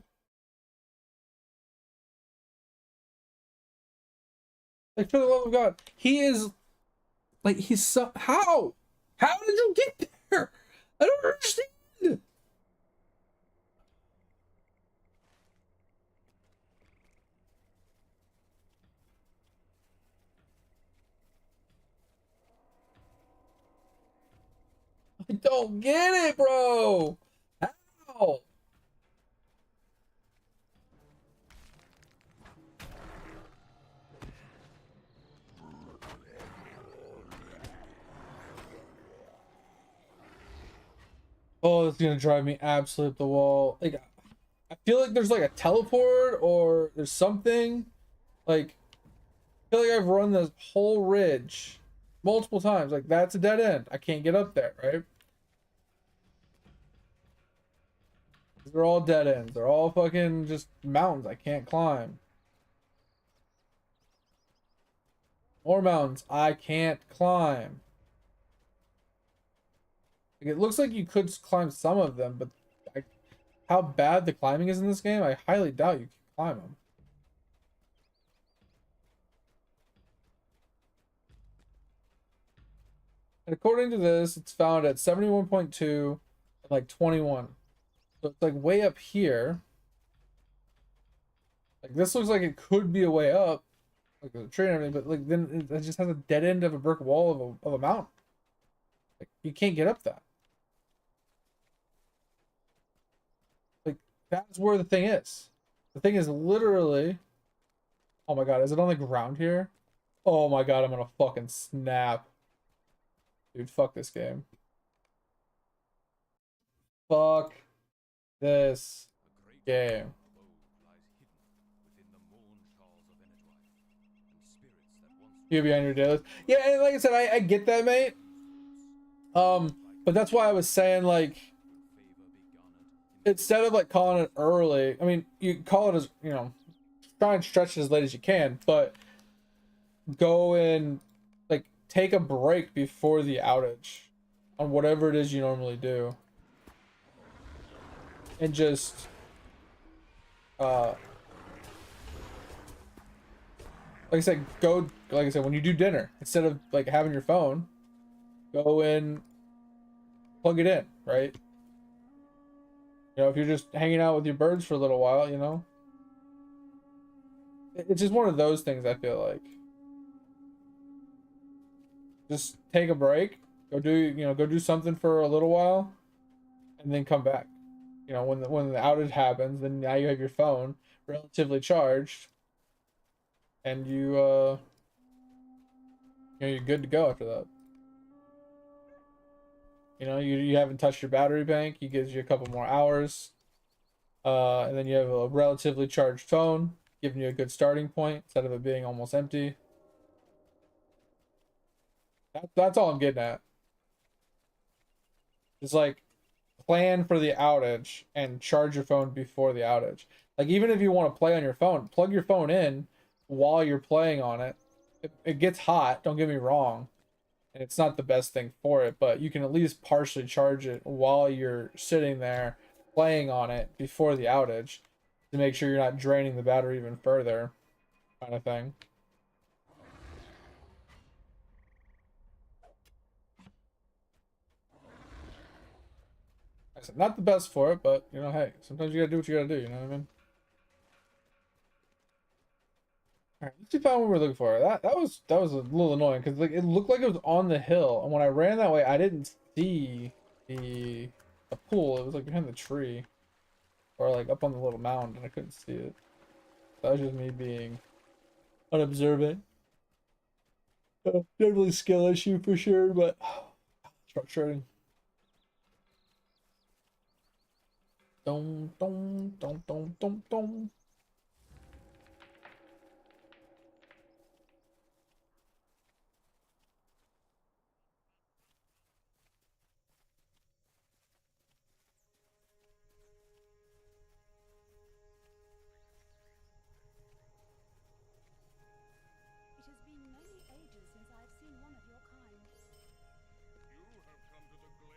Like, for the love of God, he is like he's so how? How did you get there? I don't understand. I don't get it, bro. How? Oh, it's gonna drive me absolute the wall. Like, I feel like there's like a teleport or there's something. Like, I feel like I've run this whole ridge multiple times. Like, that's a dead end. I can't get up there, right? They're all dead ends. They're all fucking just mountains I can't climb. More mountains I can't climb. Like, it looks like you could climb some of them, but how bad the climbing is in this game, I highly doubt you can climb them. And according to this, it's found at 71.2 and like 21. So it's like way up here. Like this looks like it could be a way up, like the tree and everything, but like then it just has a dead end of a brick wall of a mountain. Like you can't get up that. Like that's where the thing is. The thing is literally. Oh my god, is it on the ground here? Oh my god, I'm gonna fucking snap. Dude, fuck this game. Fuck this game. You're behind your dailies. Yeah, and like I said, I get that, mate. But that's why I was saying, like, instead of like calling it early, I mean, you call it as, you know, try and stretch it as late as you can, but go and like take a break before the outage on whatever it is you normally do. And just like I said, go, like I said, when you do dinner, instead of like having your phone, go in, plug it in, right? You know, if you're just hanging out with your birds for a little while, you know, it's just one of those things. I feel like just take a break, go do, you know, go do something for a little while, and then come back. You know, when the outage happens, then now you have your phone relatively charged, and you know, you're good to go after that. You know, you haven't touched your battery bank. He gives you a couple more hours. And then you have a relatively charged phone, giving you a good starting point instead of it being almost empty. That's all I'm getting at. It's like plan for the outage and charge your phone before the outage. Like even if you want to play on your phone, plug your phone in while you're playing on it. It gets hot, don't get me wrong, and it's not the best thing for it, but you can at least partially charge it while you're sitting there playing on it before the outage to make sure you're not draining the battery even further, kind of thing. I said not the best for it, but you know, hey, sometimes you gotta do what you gotta do, you know what I mean? Alright, let's see if I found what we're looking for. That was a little annoying because like it looked like it was on the hill, and when I ran that way, I didn't see the pool. It was like behind the tree, or like up on the little mound, and I couldn't see it. That was just me being unobservant. Definitely skill issue for sure, but it's frustrating. Dum dum dum dum dum dum. It has been many ages since I have seen one of your kind.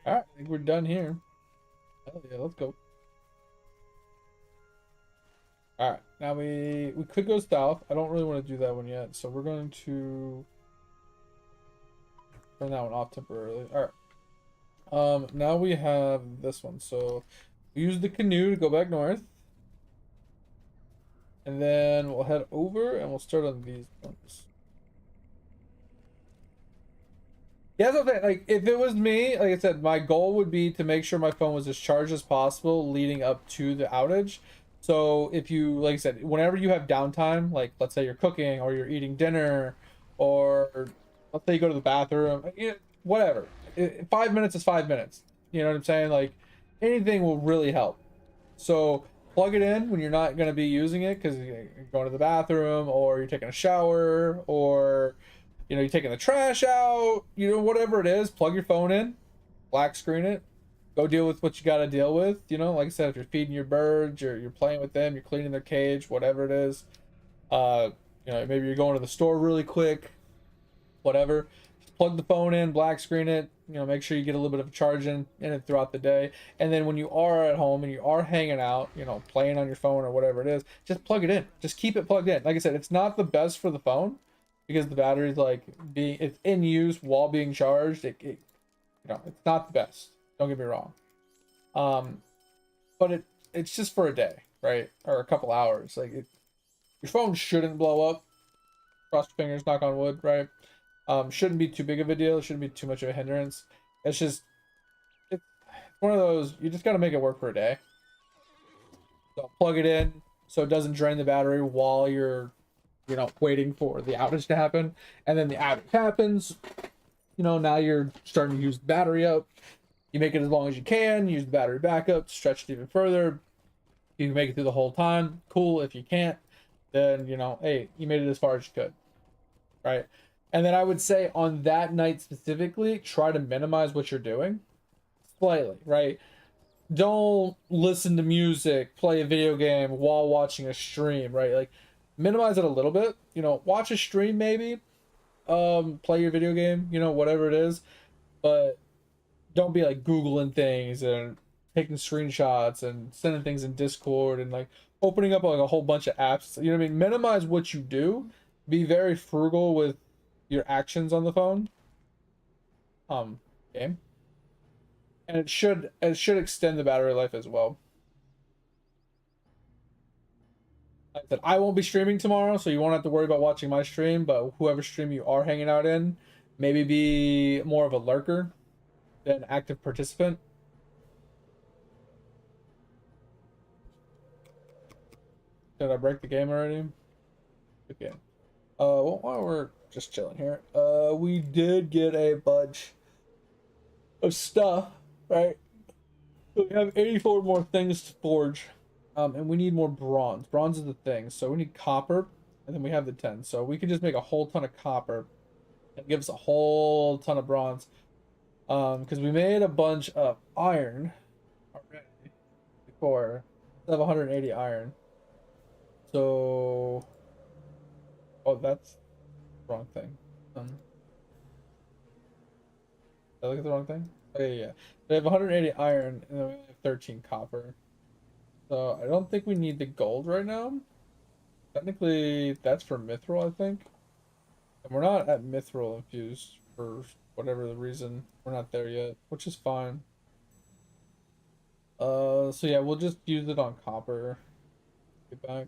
All right, I think we're done here. Hell yeah, let's go. All right, now we could go south. I don't really want to do that one yet, so we're going to turn that one off temporarily. All right. Now we have this one. So we use the canoe to go back north, and then we'll head over and we'll start on these ones. Yeah, that's okay. Like if it was me, like I said, my goal would be to make sure my phone was as charged as possible leading up to the outage. So if you, like I said, whenever you have downtime, like let's say you're cooking or you're eating dinner, or let's say you go to the bathroom, whatever. 5 minutes is 5 minutes. You know what I'm saying? Like anything will really help. So plug it in when you're not going to be using it because you're going to the bathroom or you're taking a shower or you know you're taking the trash out, you know, whatever it is, plug your phone in, black screen it, go deal with what you got to deal with. You know, like I said, if you're feeding your birds or you're playing with them, you're cleaning their cage, whatever it is, uh you know, maybe you're going to the store really quick, whatever, just plug the phone in, black screen it, you know, make sure you get a little bit of charge in it throughout the day. And then when you are at home and you are hanging out, you know, playing on your phone or whatever it is, just plug it in, just keep it plugged in. Like I said, it's not the best for the phone, because the battery's like being it's in use while being charged. It's not the best. Don't get me wrong. Um, but it's just for a day, right, or a couple hours. Your phone shouldn't blow up. Cross your fingers, knock on wood, right? Shouldn't be too big of a deal. Shouldn't be too much of a hindrance. It's just it's one of those you just gotta make it work for a day. So plug it in so it doesn't drain the battery while you're waiting for the outage to happen. And then the outage happens, now you're starting to use the battery up. You make it as long as you can, use the battery backup, stretch it even further. You can make it through the whole time. Cool. If you can't, then hey, you made it as far as you could. Right. And then I would say on that night specifically, try to minimize what you're doing slightly, right? Don't listen to music, play a video game while watching a stream, right? Like minimize it a little bit. Watch a stream maybe, play your video game, whatever it is, but don't be like Googling things and taking screenshots and sending things in Discord and like opening up like a whole bunch of apps. You know what I mean? Minimize what you do. Be very frugal with your actions on the phone. Um, Game. And it should extend the battery life as well. Like I said, I won't be streaming tomorrow, so you won't have to worry about watching my stream, but whoever stream you are hanging out in, maybe be more of a lurker than active participant. Did I break the game already? Okay. Well, while we're just chilling here, we did get a bunch of stuff, right? So we have 84 more things to forge, and we need more bronze. Bronze is the thing, so we need copper, and then we have the 10. So we can just make a whole ton of copper and give us a whole ton of bronze. Because we made a bunch of iron already before. We have 180 iron. So, oh, that's the wrong thing. Did I look at the wrong thing? Oh, yeah, yeah. We have 180 iron and then we have 13 copper. So I don't think we need the gold right now. Technically, that's for mithril, I think. And we're not at mithril infused for whatever the reason. We're not there yet, which is fine. So yeah, we'll just use it on copper. Get back.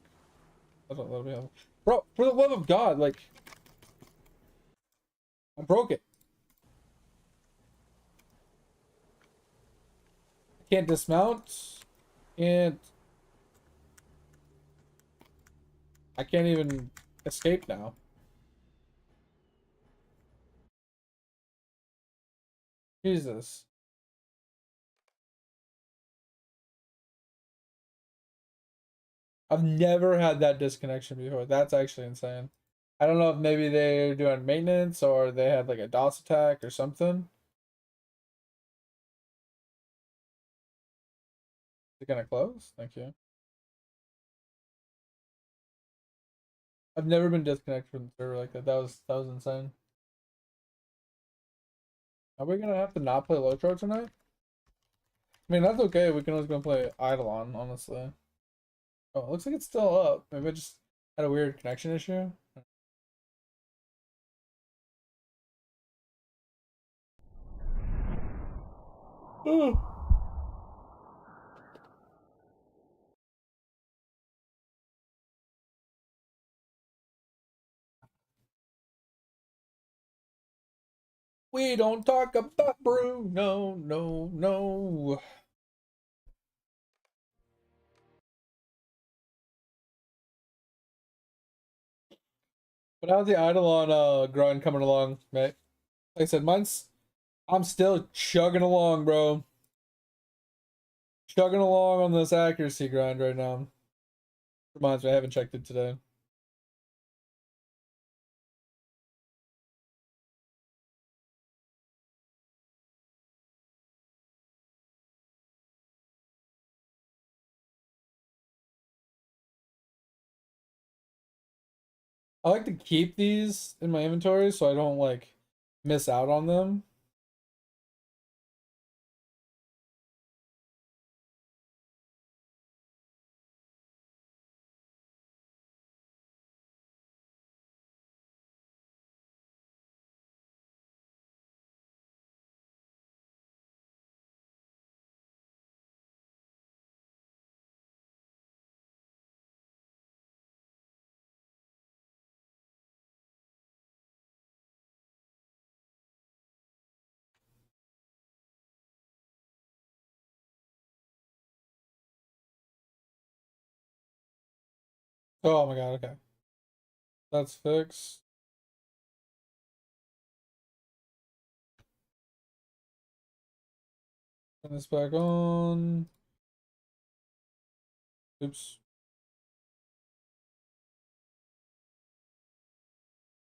That'll be helpful. Bro, for the love of God, like, I broke it. I can't dismount. And I can't even escape now. Jesus. I've never had that disconnection before. That's actually insane. I don't know if maybe they're doing maintenance or they had like a DOS attack or something. Is it gonna close? Thank you. I've never been disconnected from the server like that. That was insane. Are we gonna have to not play Lotro tonight? I mean, that's okay. We can always go play Eidolon, honestly. Oh, it looks like it's still up. Maybe I just had a weird connection issue. We don't talk about Bruno, no, no. But how's the Eidolon grind coming along, mate? Like I said, I'm still chugging along, bro. Chugging along on this accuracy grind right now. Reminds me, I haven't checked it today. I like to keep these in my inventory so I don't like miss out on them. Oh my god, okay. That's fixed. Turn this back on. Oops.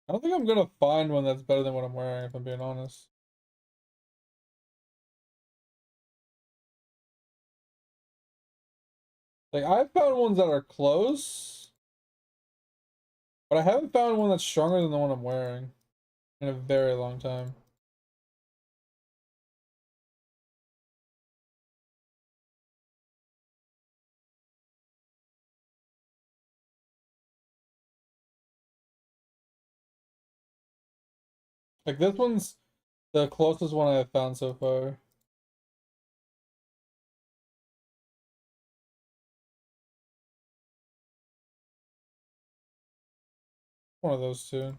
I don't think I'm gonna find one that's better than what I'm wearing, if I'm being honest. Like, I've found ones that are close, but I haven't found one that's stronger than the one I'm wearing in a very long time. Like, this one's the closest one I've found so far. One of those two.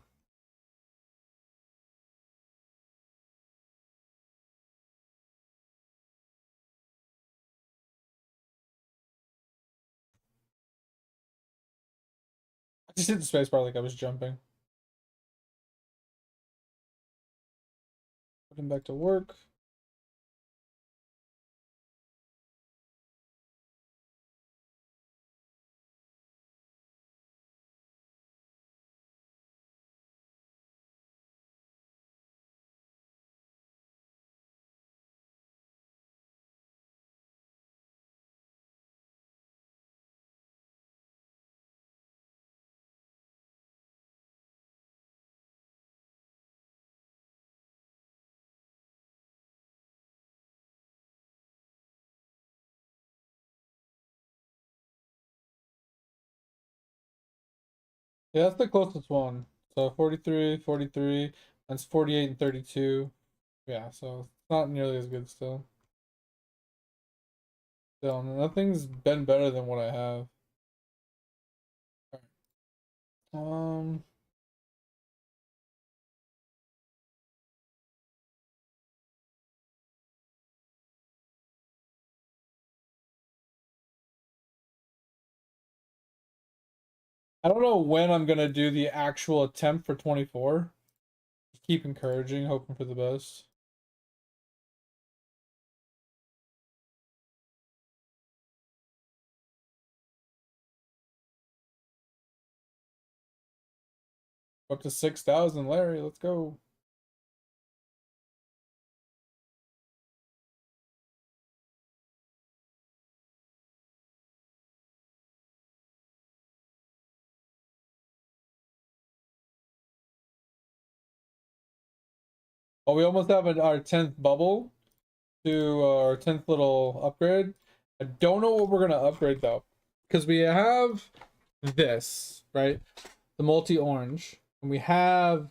I just hit the spacebar like I was jumping. Put him back to work. Yeah, that's the closest one. So 43, 43, that's 48 and 32. Yeah, so it's not nearly as good still. Still, nothing's been better than what I have. Um, I don't know when I'm gonna do the actual attempt for 24. Keep encouraging, hoping for the best. Up to 6,000, Larry. Let's go. Oh, we almost have our 10th bubble to our 10th little upgrade. I don't know what we're gonna upgrade though, because we have this, right? The multi-orange, and we have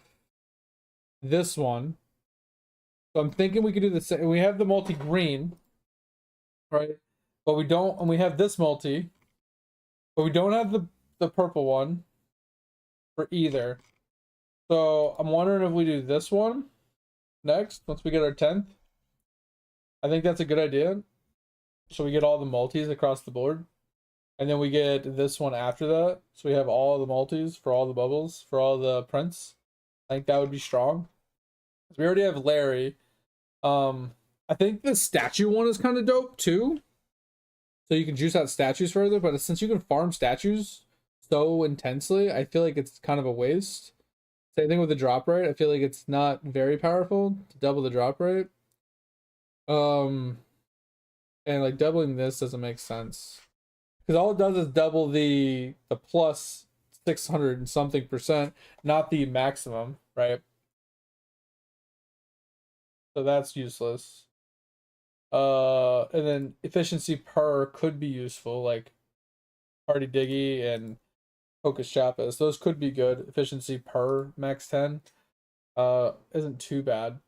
this one. So I'm thinking we could do the same. We have the multi-green, right? But we don't, and we have this multi, but we don't have the purple one for either. So I'm wondering if we do this one next, once we get our 10th. I think that's a good idea. So we get all the multis across the board. And then we get this one after that. So we have all the multis for all the bubbles, for all the prints. I think that would be strong. We already have Larry. I think the statue one is kind of dope too. So you can juice out statues further, but since you can farm statues so intensely, I feel like it's kind of a waste. Same thing with the drop rate. I feel like it's not very powerful to double the drop rate. Um, and like doubling this doesn't make sense because all it does is double the plus 600 and something percent, not the maximum, right? So that's useless. And then efficiency per could be useful, like Party Diggy and Hocus Chappas. Those could be good. Efficiency per max 10 isn't too bad.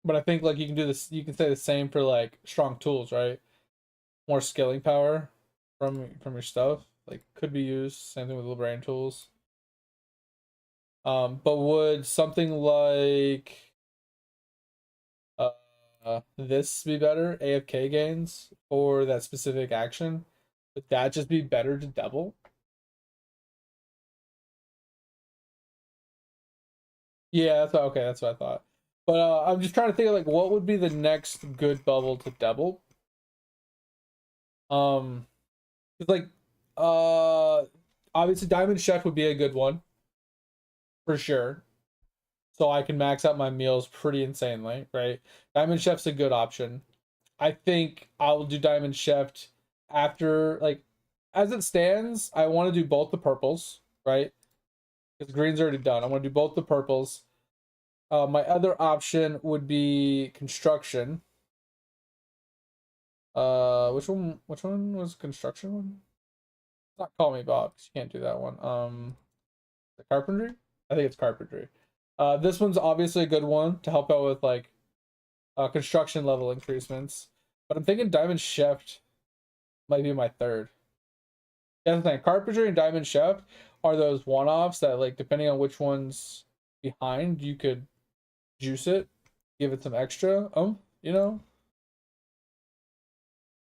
But I think like you can do this, you can say the same for like strong tools, right? More scaling power from your stuff. Like could be used. Same thing with Librarian tools. But would something like this be better? AFK gains for that specific action? Would that just be better to double? Yeah, that's okay. That's what I thought. But I'm just trying to think of like what would be the next good bubble to double. Um, it's like obviously Diamond Chef would be a good one for sure. So I can max out my meals pretty insanely, right? Diamond Chef's a good option. I think I'll do Diamond Chef after like as it stands. I want to do both the purples, right? Because green's already done. I want to do both the purples. My other option would be construction. Which one? Which one was construction one? Not call me Bob, 'cause you can't do that one. The carpentry. I think it's carpentry. This one's obviously a good one to help out with like construction level increasements. But I'm thinking Diamond Chef might be my third. That's the thing. Carpentry and Diamond Chef are those one-offs that like depending on which one's behind, you could juice it, give it some extra. You know.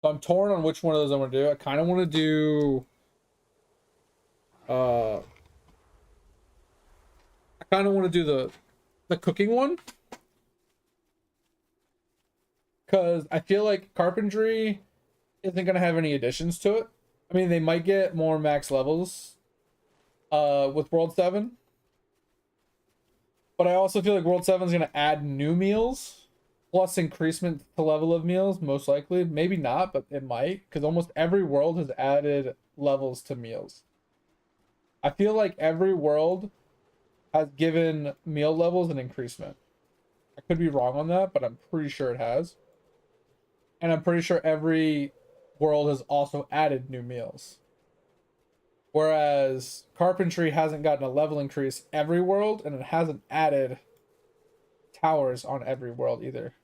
So I'm torn on which one of those I'm gonna do. I kind of want to do. Uh, I kind of want to do the cooking one because I feel like carpentry isn't gonna have any additions to it. I mean, they might get more max levels with World 7, but I also feel like World 7 is gonna add new meals plus increasement to level of meals, most likely. Maybe not, but it might because almost every world has added levels to meals. I feel like every world has given meal levels an increasement. I could be wrong on that, but I'm pretty sure it has. And I'm pretty sure every world has also added new meals. Whereas carpentry hasn't gotten a level increase every world, and it hasn't added towers on every world either.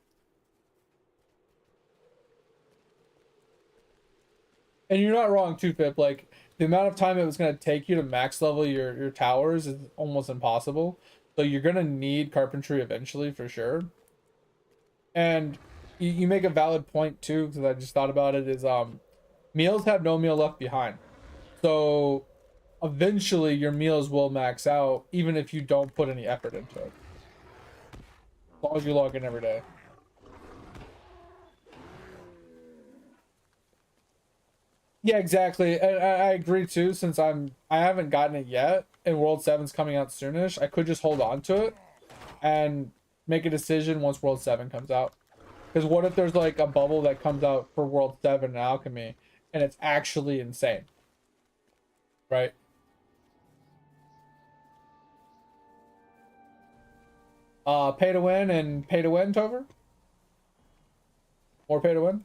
And you're not wrong too, Pip. Like the amount of time it was gonna take you to max level your towers is almost impossible. So you're gonna need carpentry eventually for sure. And you make a valid point too, because I just thought about it, is meals have no meal left behind. So eventually your meals will max out even if you don't put any effort into it. As long as you log in every day. Yeah, exactly. And I agree too, since I haven't gotten it yet and World 7's coming out soonish, I could just hold on to it and make a decision once World 7 comes out. Because what if there's like a bubble that comes out for World 7 and Alchemy and it's actually insane, right? Pay to win and pay to win, Tover? More pay to win?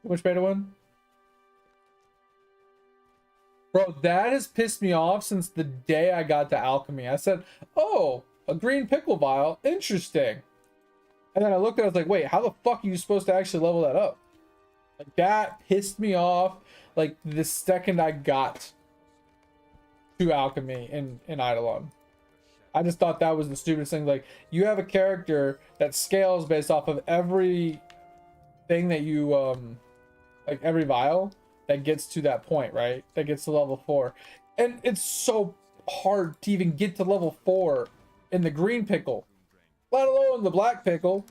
Too much pay to win? Bro, that has pissed me off since the day I got to Alchemy. I said, oh, a green pickle vial. Interesting. And then I looked at it, I was like, wait, how the fuck are you supposed to actually level that up? Like, that pissed me off, like, the second I got to Alchemy in Eidolon. I just thought that was the stupidest thing. Like, you have a character that scales based off of every thing that you, like, every vial that gets to that point, right? That gets to level 4. And it's so hard to even get to level 4 in the green pickle, let alone the black pickle.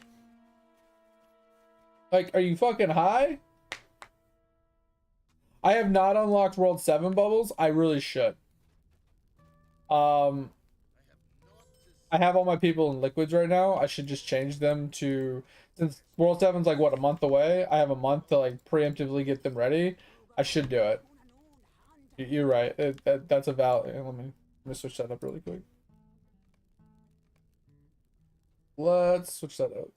Like, are you fucking high? I have not unlocked World 7 bubbles. I really should. Um, I have all my people in liquids right now. I should just change them to, since World 7's like what, a month away. I have a month to like preemptively get them ready. I should do it. You're right. That's a valid. Let me switch that up really quick. Let's switch that up.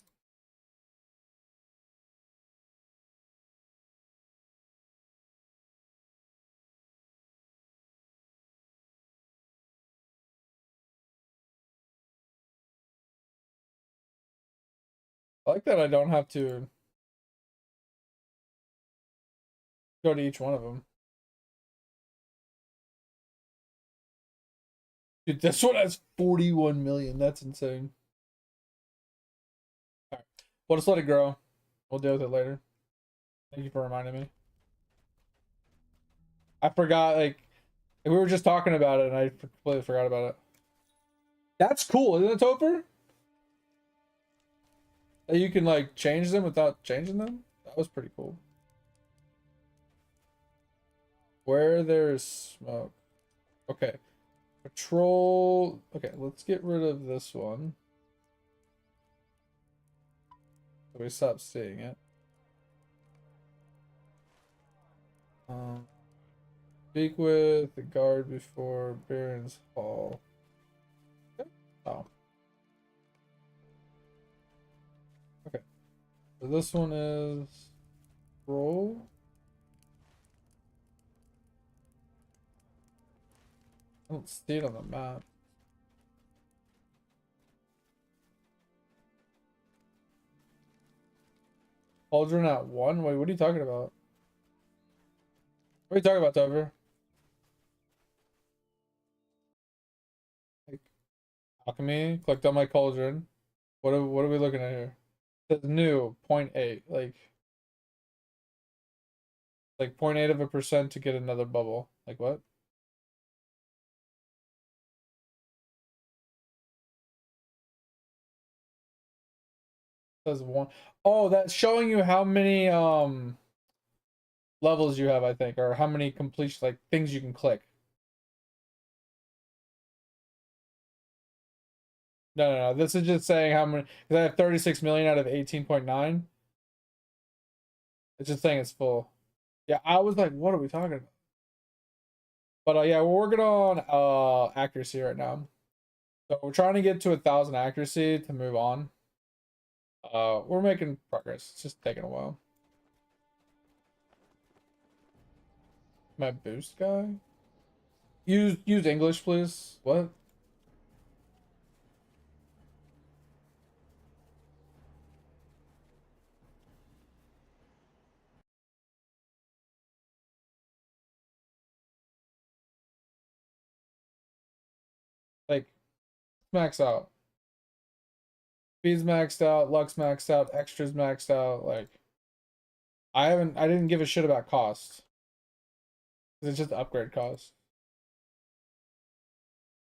I like that I don't have to go to each one of them. Dude, this one has 41 million. That's insane. All right. We'll just let it grow. We'll deal with it later. Thank you for reminding me. I forgot, like, we were just talking about it and I completely forgot about it. That's cool, isn't it, Topher? That you can, like, change them without changing them? That was pretty cool. Where there's smoke. Okay. Patrol. Okay, let's get rid of this one. So we stop seeing it. Speak with the guard before Baron's Hall. Okay. Oh. Okay. So this one is roll. I don't see it on the map. Cauldron at 1? Wait, what are you talking about? What are you talking about, Dover? Like, alchemy? Clicked on my cauldron. What are we looking at here? It says new, 0.8. Like 0.8% to get another bubble. Like what? It says 1. Oh, that's showing you how many levels you have, I think, or how many completion, like, things you can click. No. This is just saying how many. Because I have 36 million out of 18.9. It's just saying it's full. Yeah, I was like, what are we talking about? But yeah, we're working on accuracy right now. So we're trying to get to 1,000 accuracy to move on. We're making progress. It's just taking a while. My boost guy? Use English, please. What? Like, max out. Speed's maxed out, Lux maxed out, extras maxed out. Like, I didn't give a shit about cost. It's just upgrade cost.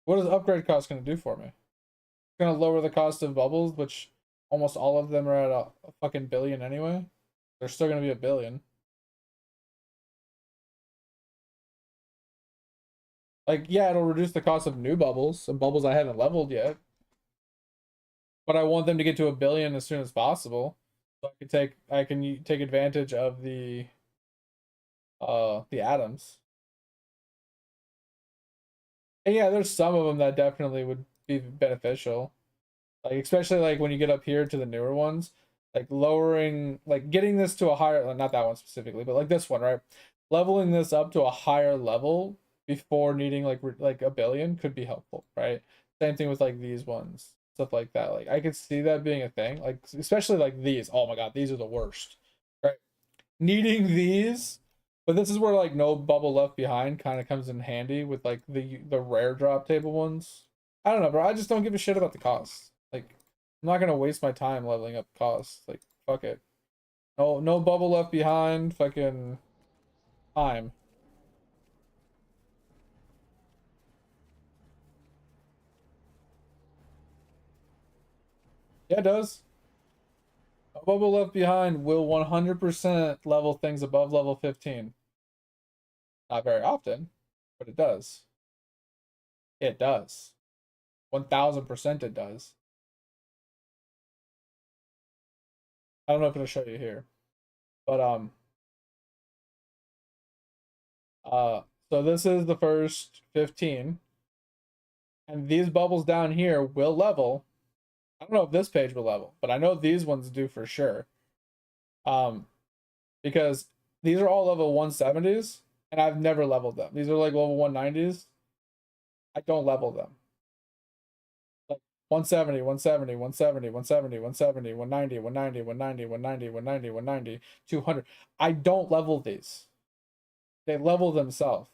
What is upgrade cost going to do for me? It's going to lower the cost of bubbles, which almost all of them are at a fucking billion anyway. They're still going to be a billion. Like, yeah, it'll reduce the cost of new bubbles, some bubbles I haven't leveled yet. But I want them to get to a billion as soon as possible. So I can take advantage of the atoms. And yeah, there's some of them that definitely would be beneficial. Like, especially like when you get up here to the newer ones, like lowering, like getting this to a higher, not that one specifically, but like this one, right? Leveling this up to a higher level before needing like a billion could be helpful, right? Same thing with like these ones, stuff like that. Like I could see that being a thing, like especially like these. Oh my god, these are the worst, right? Needing these, but this is where like no bubble left behind kind of comes in handy with like the rare drop table ones. I don't know, bro. I just don't give a shit about the cost. Like, I'm not gonna waste my time leveling up costs. Like, fuck it. No bubble left behind. Fucking time. Yeah, it does. A bubble left behind will 100% level things above level 15. Not very often, but it does. It does. 1,000% it does. I don't know if it'll show you here, but so this is the first 15, and these bubbles down here will level. I don't know if this page will level, but I know these ones do for sure. Um, because these are all level 170s, and I've never leveled them. These are like level 190s. I don't level them. Like 170, 170, 170, 170, 170, 190, 190, 190, 190, 190, 190, 200. I don't level these. They level themselves.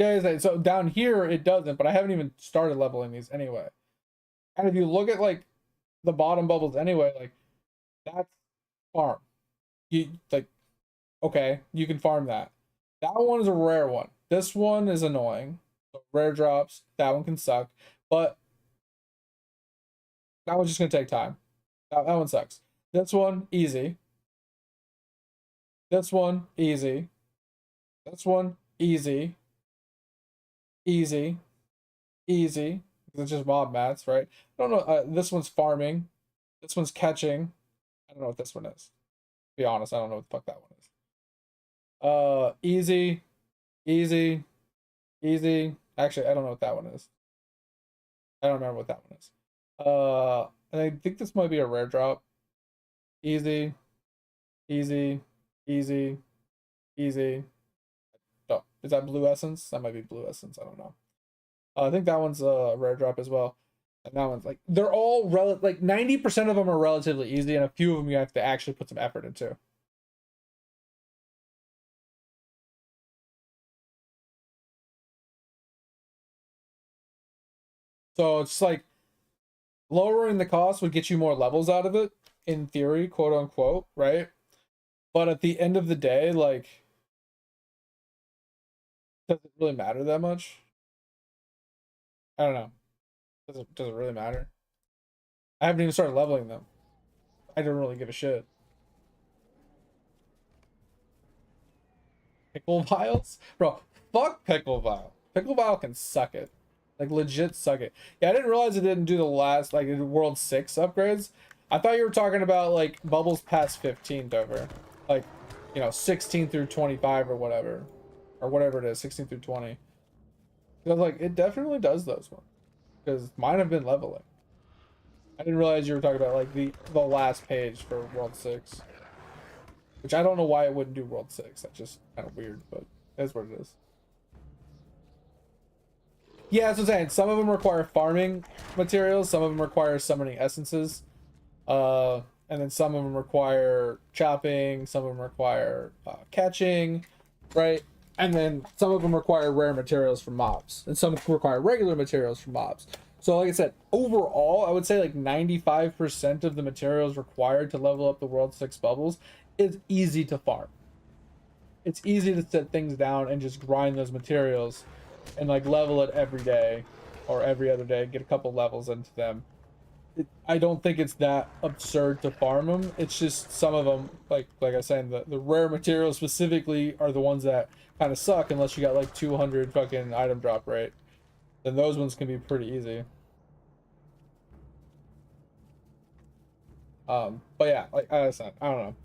Yeah, so down here it doesn't, but I haven't even started leveling these anyway. And if you look at like the bottom bubbles anyway, like that's farm. You like okay, you can farm that. That one is a rare one. This one is annoying. So rare drops, that one can suck, but that one's just gonna take time. That one sucks. This one, easy. This one, easy. This one, easy. Easy. Easy. It's just mob mats, right? I don't know. This one's farming. This one's catching. I don't know what this one is. To be honest, I don't know what the fuck that one is. Easy. Easy. Easy. Actually, I don't know what that one is. I don't remember what that one is. And I think this might be a rare drop. Easy. Easy. Easy. Easy. Oh, is that blue essence? That might be blue essence. I don't know. I think that one's a rare drop as well. And that one's like they're all like 90% of them are relatively easy, and a few of them you have to actually put some effort into. So it's like lowering the cost would get you more levels out of it, in theory, quote unquote, right? But at the end of the day, like, does it really matter that much? I don't know. Does it really matter? I haven't even started leveling them. I don't really give a shit. Pickle vials? Bro, fuck pickle vial. Pickle vial can suck it. Like legit suck it. Yeah, I didn't realize it didn't do the last like World 6 upgrades. I thought you were talking about like bubbles past 15th over. Like, 16 through 25 or whatever. Or whatever it is, 16 through 20. Because like it definitely does those ones. Because mine have been leveling. I didn't realize you were talking about like the last page for World 6. Which I don't know why it wouldn't do World 6. That's just kind of weird, but that's what it is. Yeah, that's what I'm saying. Some of them require farming materials, some of them require summoning essences. And then some of them require chopping, some of them require catching, right? And then some of them require rare materials from mobs, and some require regular materials from mobs. So, like I said, overall, I would say like 95% of the materials required to level up the World 6 bubbles is easy to farm. It's easy to set things down and just grind those materials and like level it every day or every other day, get a couple levels into them. I don't think it's that absurd to farm them. It's just some of them, like I was saying, the rare materials specifically are the ones that kind of suck unless you got like 200 fucking item drop rate. Then those ones can be pretty easy. But yeah, like I said, I don't know.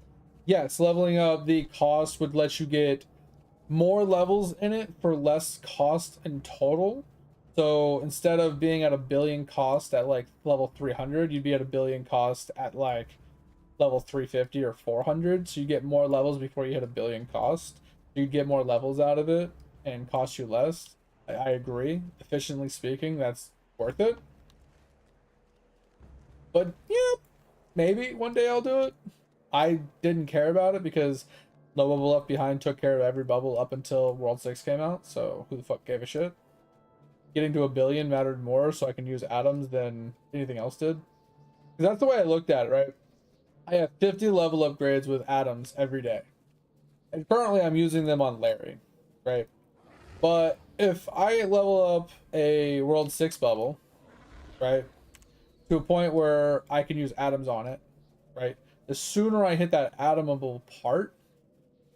Yes, leveling up the cost would let you get more levels in it for less cost in total. So instead of being at a billion cost at like level 300, you'd be at a billion cost at like level 350 or 400. So you get more levels before you hit a billion cost. You'd get more levels out of it and cost you less. I agree. Efficiently speaking, that's worth it. But yeah, maybe one day I'll do it. I didn't care about it because No Bubble Left Behind took care of every bubble up until World 6 came out, so who the fuck gave a shit? Getting to a billion mattered more so I can use atoms than anything else did. Because that's the way I looked at it, right? I have 50 level upgrades with atoms every day. And currently I'm using them on Larry, right? But if I level up a World 6 bubble, right, to a point where I can use atoms on it, right? The sooner I hit that atomable part,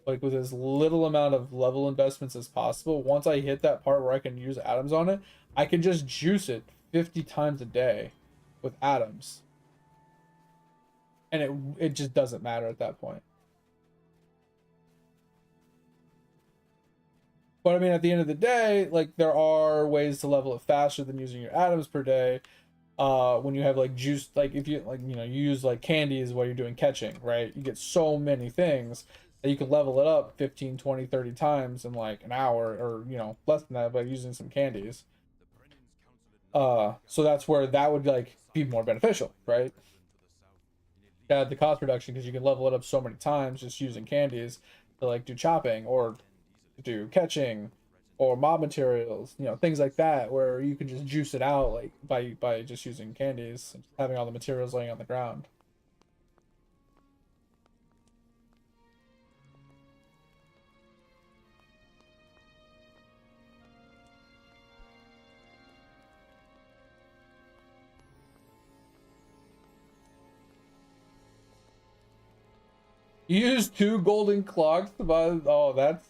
like with as little amount of level investments as possible, once I hit that part where I can use atoms on it, I can just juice it 50 times a day with atoms. And it just doesn't matter at that point. But I mean, at the end of the day, like there are ways to level it faster than using your atoms per day. When you have like juice, like if you like, you use like candies while you're doing catching, right? You get so many things that you can level it up 15, 20, 30 times in like an hour or, less than that by using some candies. So that's where that would like be more beneficial, right? Add the cost reduction because you can level it up so many times just using candies to like do chopping or do catching or mob materials, things like that, where you can just juice it out like by just using candies and having all the materials laying on the ground. You use 2 golden clocks to buy. Oh, that's.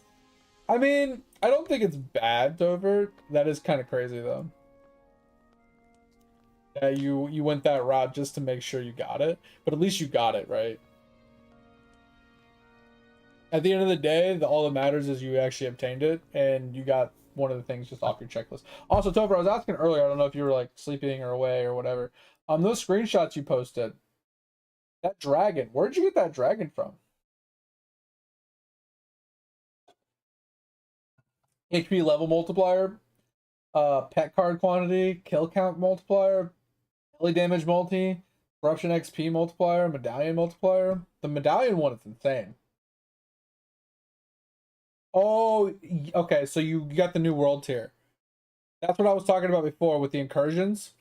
I mean, I don't think it's bad, Dover. That is kind of crazy though. Yeah, you went that route just to make sure you got it, but at least you got it, right? At the end of the day, all that matters is you actually obtained it and you got one of the things just off your checklist. Also, Topher, I was asking earlier, I don't know if you were like sleeping or away or whatever. Those screenshots you posted, that dragon, where'd you get that dragon from? HP level multiplier, pet card quantity, kill count multiplier, melee damage multi, corruption XP multiplier, medallion multiplier. The medallion one is insane. Oh, okay. So you got the new world tier. That's what I was talking about before with the incursions.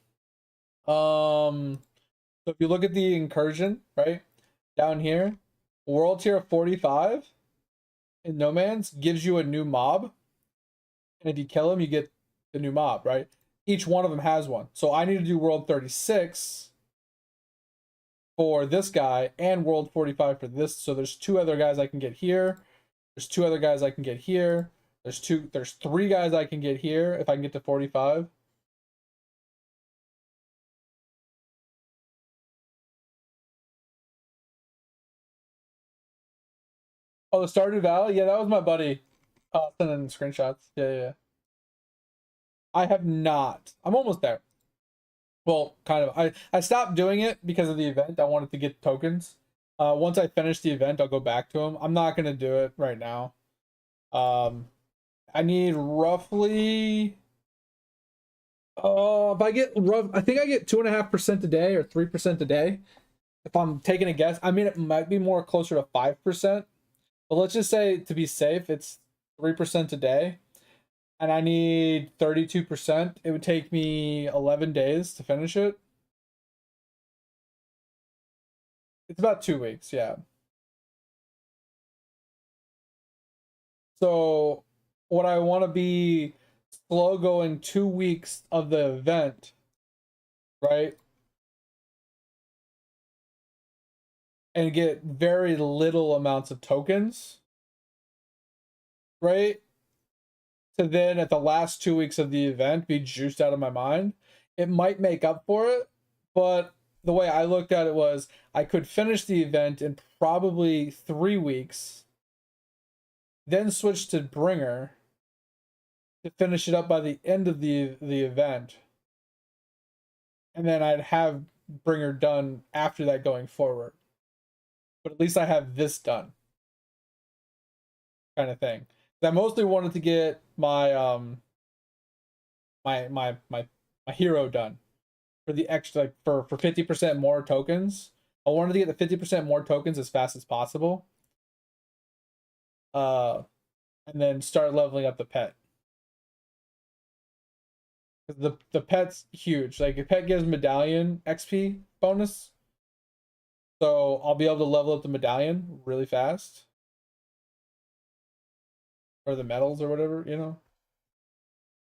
So if you look at the incursion, right down here, world tier 45 in No Man's gives you a new mob, and if you kill him, you get the new mob, right? Each one of them has one. So I need to do world 36 for this guy and world 45 for this. So there's 2 other guys I can get here. There's 2 other guys I can get here. There's 3 guys I can get here if I can get to 45. Oh, the Stardew Valley? Yeah, that was my buddy. Sending screenshots. Yeah, yeah, yeah. I have not. I'm almost there. Well, kind of. I stopped doing it because of the event. I wanted to get tokens. Once I finish the event, I'll go back to them. I'm not gonna do it right now. Um, I need roughly. If I get rough, I think I get 2.5% a day or 3% a day. If I'm taking a guess, I mean it might be more closer to 5%, but let's just say to be safe, it's 3% a day, and I need 32%. It would take me 11 days to finish it. It's about 2 weeks, yeah. So what I want to be slow going 2 weeks of the event, right? And get very little amounts of tokens, right? To then at the last 2 weeks of the event be juiced out of my mind. It might make up for it, but the way I looked at it was I could finish the event in probably 3 weeks, then switch to Bringer to finish it up by the end of the event, and then I'd have Bringer done after that going forward. But at least I have this done, kind of thing. I mostly wanted to get my hero done for the extra, like for 50% more tokens. I wanted to get the 50% more tokens as fast as possible. Uh and then start leveling up the pet. The pet's huge. Like a pet gives medallion XP bonus. So I'll be able to level up the medallion really fast. Or the medals or whatever.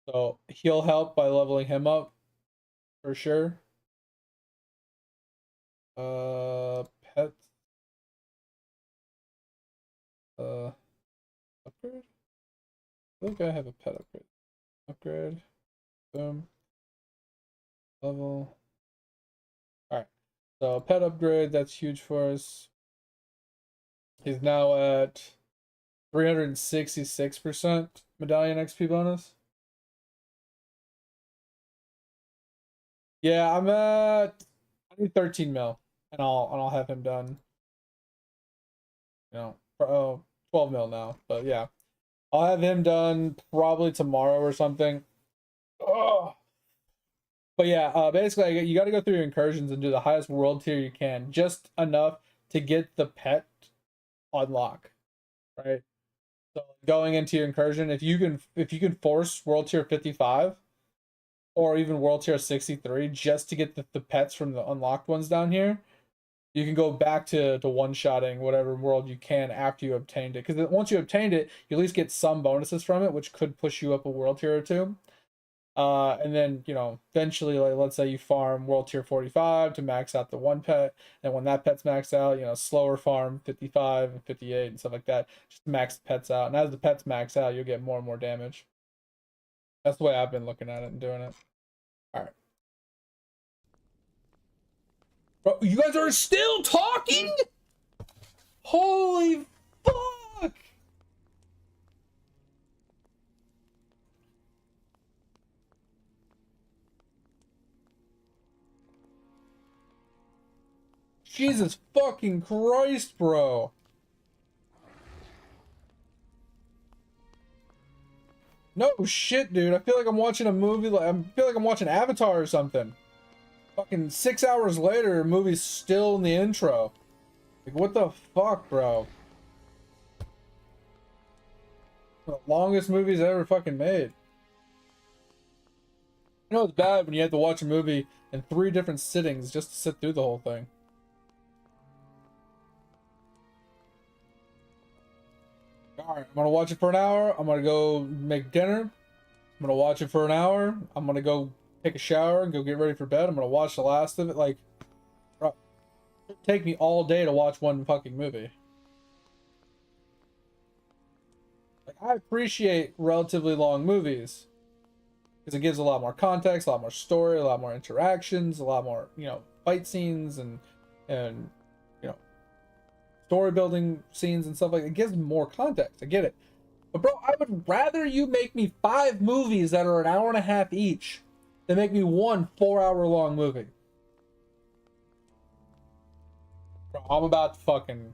So he'll help by leveling him up for sure. Pets. Upgrade? I think I have a pet upgrade. Upgrade. Boom. Level. Alright. So pet upgrade, that's huge for us. He's now at 366% medallion XP bonus. Yeah, I need 13 mil. And I'll have him done. 12 mil now. But yeah. I'll have him done probably tomorrow or something. Oh. But yeah, basically you got to go through your incursions and do the highest world tier you can, just enough to get the pet unlock, right? So going into your incursion, if you can force world tier 55 or even world tier 63 just to get the pets from the unlocked ones down here, you can go back to one-shotting whatever world you can after you obtained it. Because once you obtained it, you at least get some bonuses from it, which could push you up a world tier or two. And then, you know, eventually, like, let's say you farm world tier 45 to max out the one pet. And when that pet's maxed out, you know, slower farm 55 and 58 and stuff like that. Just max the pets out. And as the pets max out, you'll get more and more damage. That's the way I've been looking at it and doing it. All right. Bro, you guys are still talking? Holy fuck! Jesus fucking Christ, bro. No shit, dude. I feel like I'm watching a movie. Like I feel like I'm watching Avatar or something. Fucking 6 hours later, the movie's still in the intro. Like, what the fuck, bro? The longest movies ever fucking made. You know it's bad when you have to watch a movie in 3 different sittings just to sit through the whole thing. Alright, I'm gonna watch it for an hour. I'm gonna go make dinner. I'm gonna watch it for an hour. I'm gonna go take a shower and go get ready for bed. I'm gonna watch the last of it. Like, bro, it'd take me all day to watch one fucking movie. Like, I appreciate relatively long movies because it gives a lot more context, a lot more story, a lot more interactions, a lot more, you know, fight scenes and you know, story building scenes and stuff like that. It gives more context. I get it. But bro, I would rather you make me 5 movies that are an hour and a half each than make me one 4-hour long movie. Bro, I'm about to fucking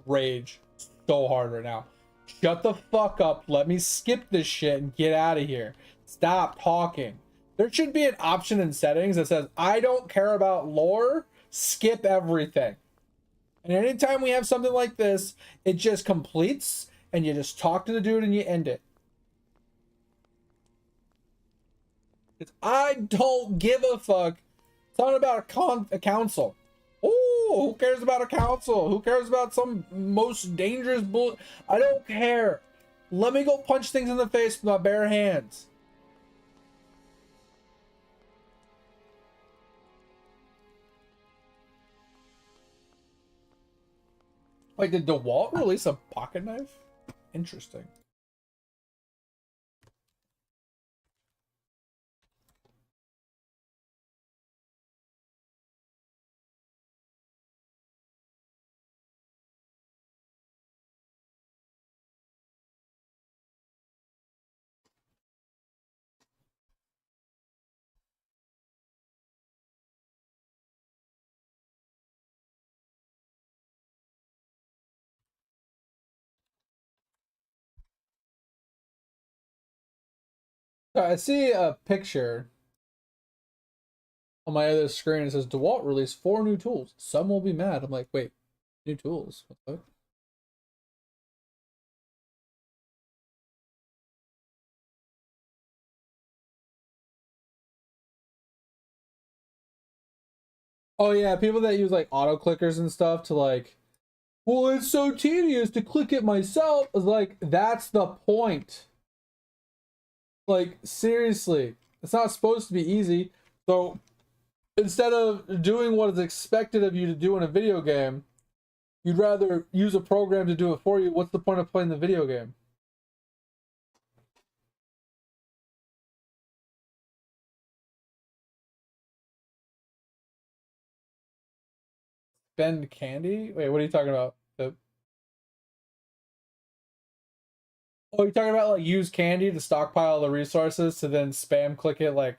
rage so hard right now. Shut the fuck up. Let me skip this shit and get out of here. Stop talking. There should be an option in settings that says, I don't care about lore, skip everything. And anytime we have something like this, it just completes and you just talk to the dude and you end it. Because I don't give a fuck. It's not about a council. Oh, who cares about a council? Who cares about some most dangerous bull? I don't care. Let me go punch things in the face with my bare hands. Like, did DeWalt release a pocket knife? Interesting. So I see a picture on my other screen. It says DeWalt released 4 new tools. Some will be mad. I'm like, wait, new tools? What the fuck? Oh yeah, people that use like auto clickers and stuff to like, well, it's so tedious to click it myself. Is like, that's the point. Like, seriously, it's not supposed to be easy. So instead of doing what is expected of you to do in a video game, you'd rather use a program to do it for you. What's the point of playing the video game? Spend candy? Wait, what are you talking about? Oh, you're talking about like use candy to stockpile the resources to then spam click it like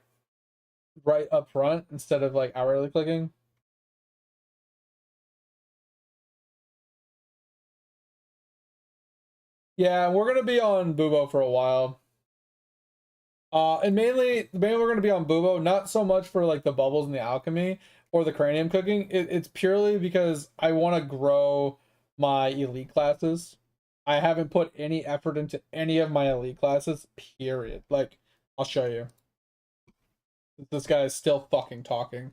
right up front instead of like hourly clicking? Yeah, we're gonna be on Bubo for a while. And mainly we're gonna be on Bubo, not so much for like the bubbles and the alchemy or the cranium cooking. It's purely because I want to grow my elite classes. I haven't put any effort into any of my elite classes, period. Like, I'll show you. This guy is still fucking talking.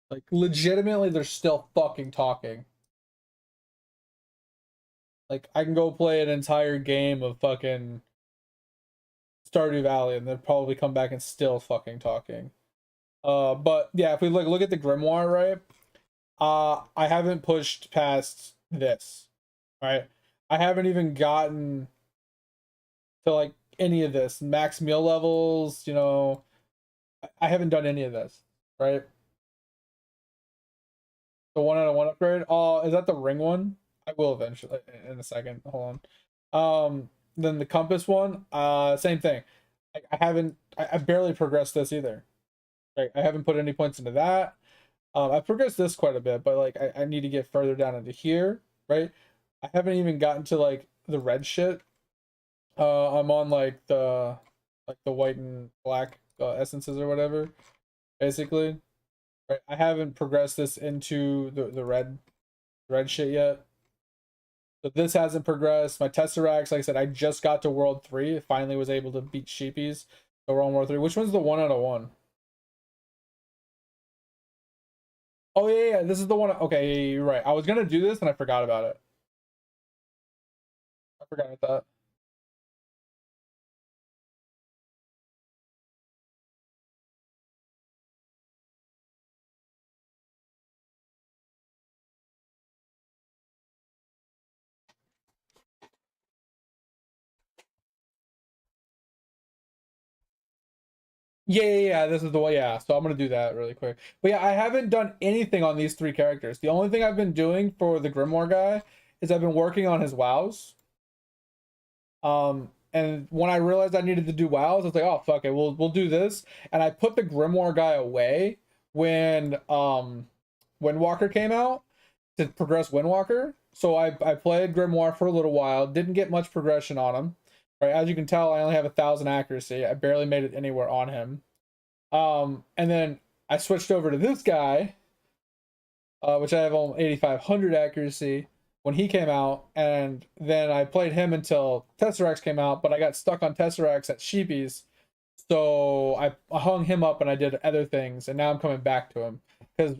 Like, legitimately, they're still fucking talking. Like, I can go play an entire game of fucking Stardew Valley and then probably come back and still fucking talking. But yeah, if we look at the Grimoire, right? I haven't pushed past this, right? I haven't even gotten to like any of this max meal levels. I haven't done any of this, right? The 1 out of 1 upgrade. Oh, is that the ring one? I will eventually in a second. Hold on. Then the compass one. Same thing. I haven't. I barely progressed this either. Right. I haven't put any points into that. I've progressed this quite a bit, but like I need to get further down into here, right? I haven't even gotten to like the red shit. I'm on like the white and black essences or whatever, basically. Right? I haven't progressed this into the red shit yet. So this hasn't progressed. My Tesseracts, like I said, I just got to World 3. Finally was able to beat Sheepies. So we're on World 3. Which one's the 1 out of 1? Oh yeah, this is the one. Okay, yeah, you're right. I was gonna do this and I forgot about it. I forgot about that. Yeah. This is the way. Yeah, so I'm gonna do that really quick. But yeah, I haven't done anything on these three characters. The only thing I've been doing for the Grimoire guy is I've been working on his wows. And when I realized I needed to do wows, I was like, oh fuck it, we'll do this. And I put the Grimoire guy away when Windwalker came out to progress Windwalker. So I played Grimoire for a little while, didn't get much progression on him. Right, as you can tell, I only have 1,000 accuracy. I barely made it anywhere on him. And then I switched over to this guy, which I have on 8,500 accuracy when he came out, and then I played him until Tesseracts came out, but I got stuck on Tesseracts at Sheepies, so I hung him up and I did other things, and now I'm coming back to him because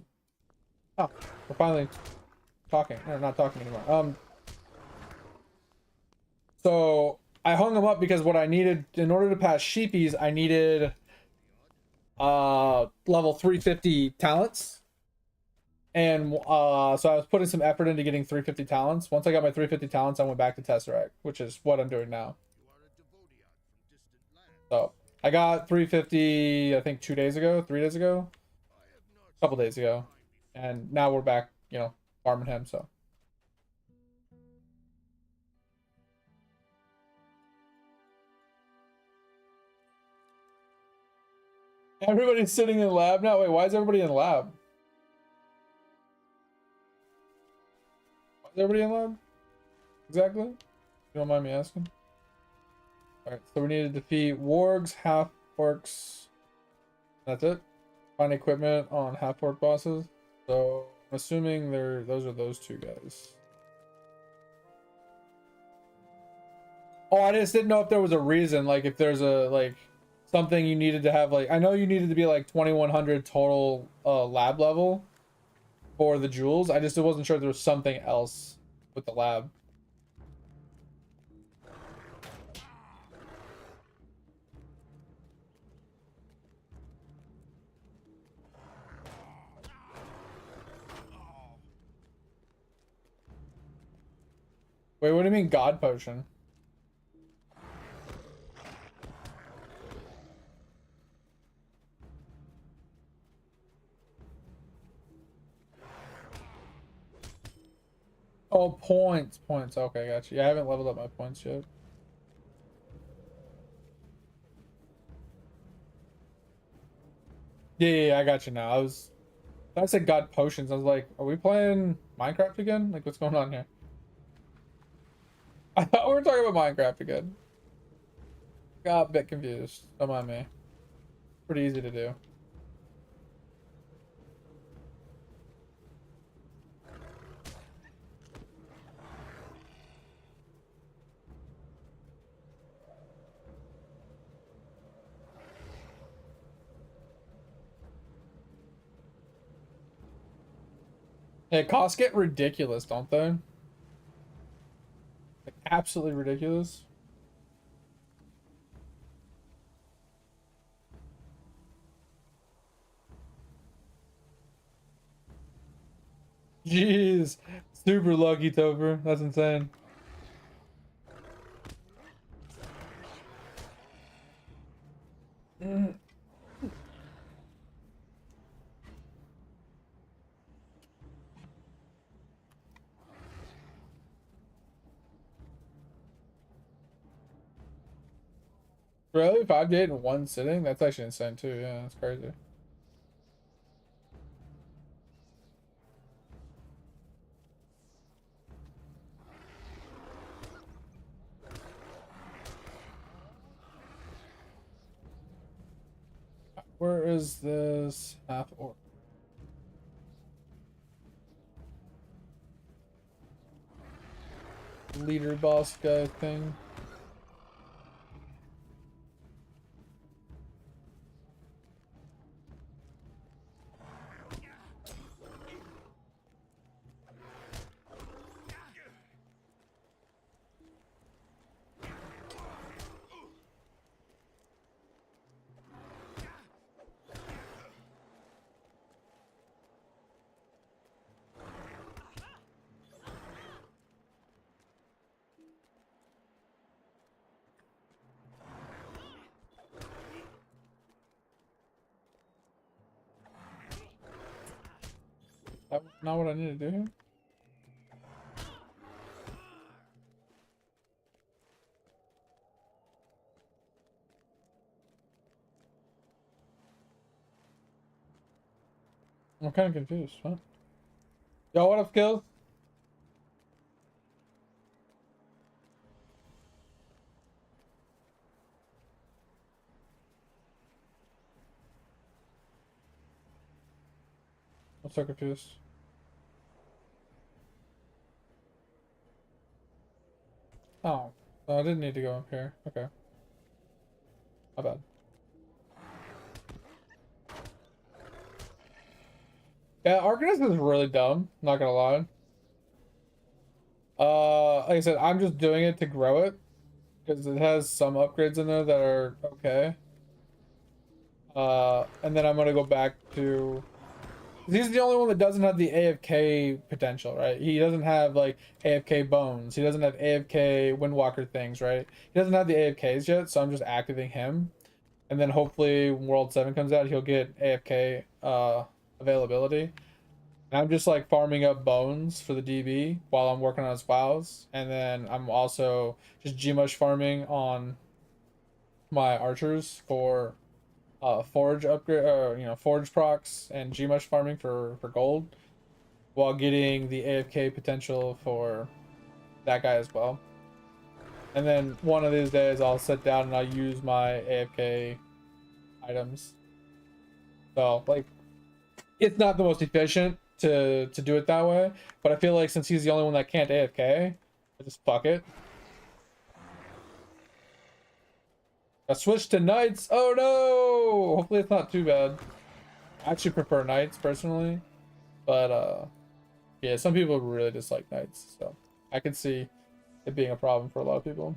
we're finally talking. Or not talking anymore. So I hung him up because what I needed in order to pass Sheepies, I needed level 350 talents. And so I was putting some effort into getting 350 talents. Once I got my 350 talents, I went back to Tesseract, which is what I'm doing now. So I got 350, I think 2 days ago, 3 days ago, a couple days ago. And now we're back, farming him, so. Everybody's sitting in lab now. Wait, why is everybody in lab? Why is everybody in lab? Exactly? You don't mind me asking? Alright, so we need to defeat wargs, half-orcs. That's it. Find equipment on half-orc bosses. So I'm assuming those are those two guys. Oh, I just didn't know if there was a reason, like if there's a something you needed to have, like I know you needed to be like 2,100 total lab level for the jewels. I just wasn't sure if there was something else with the lab. Wait, what do you mean God potion? Oh, points. Okay, gotcha. Yeah, I haven't leveled up my points yet. Yeah, I got you now. I said God potions. I was like, are we playing Minecraft again? Like, what's going on here? I thought we were talking about Minecraft again. Got a bit confused. Don't mind me. Pretty easy to do. Hey, costs get ridiculous, don't they? Like absolutely ridiculous. Jeez, super lucky, Topher. That's insane. Mm. Really? 5 days in one sitting? That's actually insane too. Yeah, that's crazy. Where is this half orc leader boss guy thing? That's not what I need to do here. I'm kind of confused. Huh? Yo, what up, Skills? I'm so confused. Oh, I didn't need to go up here. Okay, my bad. Yeah, Arcanist is really dumb. Not gonna lie. Like I said, I'm just doing it to grow it because it has some upgrades in there that are okay. And then I'm gonna go back to. He's the only one that doesn't have the AFK potential, right? He doesn't have like AFK bones. He doesn't have AFK Windwalker things, right? He doesn't have the AFKs yet, so I'm just activating him. And then hopefully when World 7 comes out, he'll get AFK availability. And I'm just like farming up bones for the DB while I'm working on his files. And then I'm also just Gmush farming on my archers for forge upgrade, or forge procs and Gmush farming for gold, while getting the AFK potential for that guy as well. And then one of these days I'll sit down and I'll use my AFK items. So like it's not the most efficient to do it that way, but I feel like since he's the only one that can't AFK, I just fuck it. I switched to knights. Oh no! Hopefully it's not too bad. I actually prefer knights personally, but yeah, some people really dislike knights, so I can see it being a problem for a lot of people.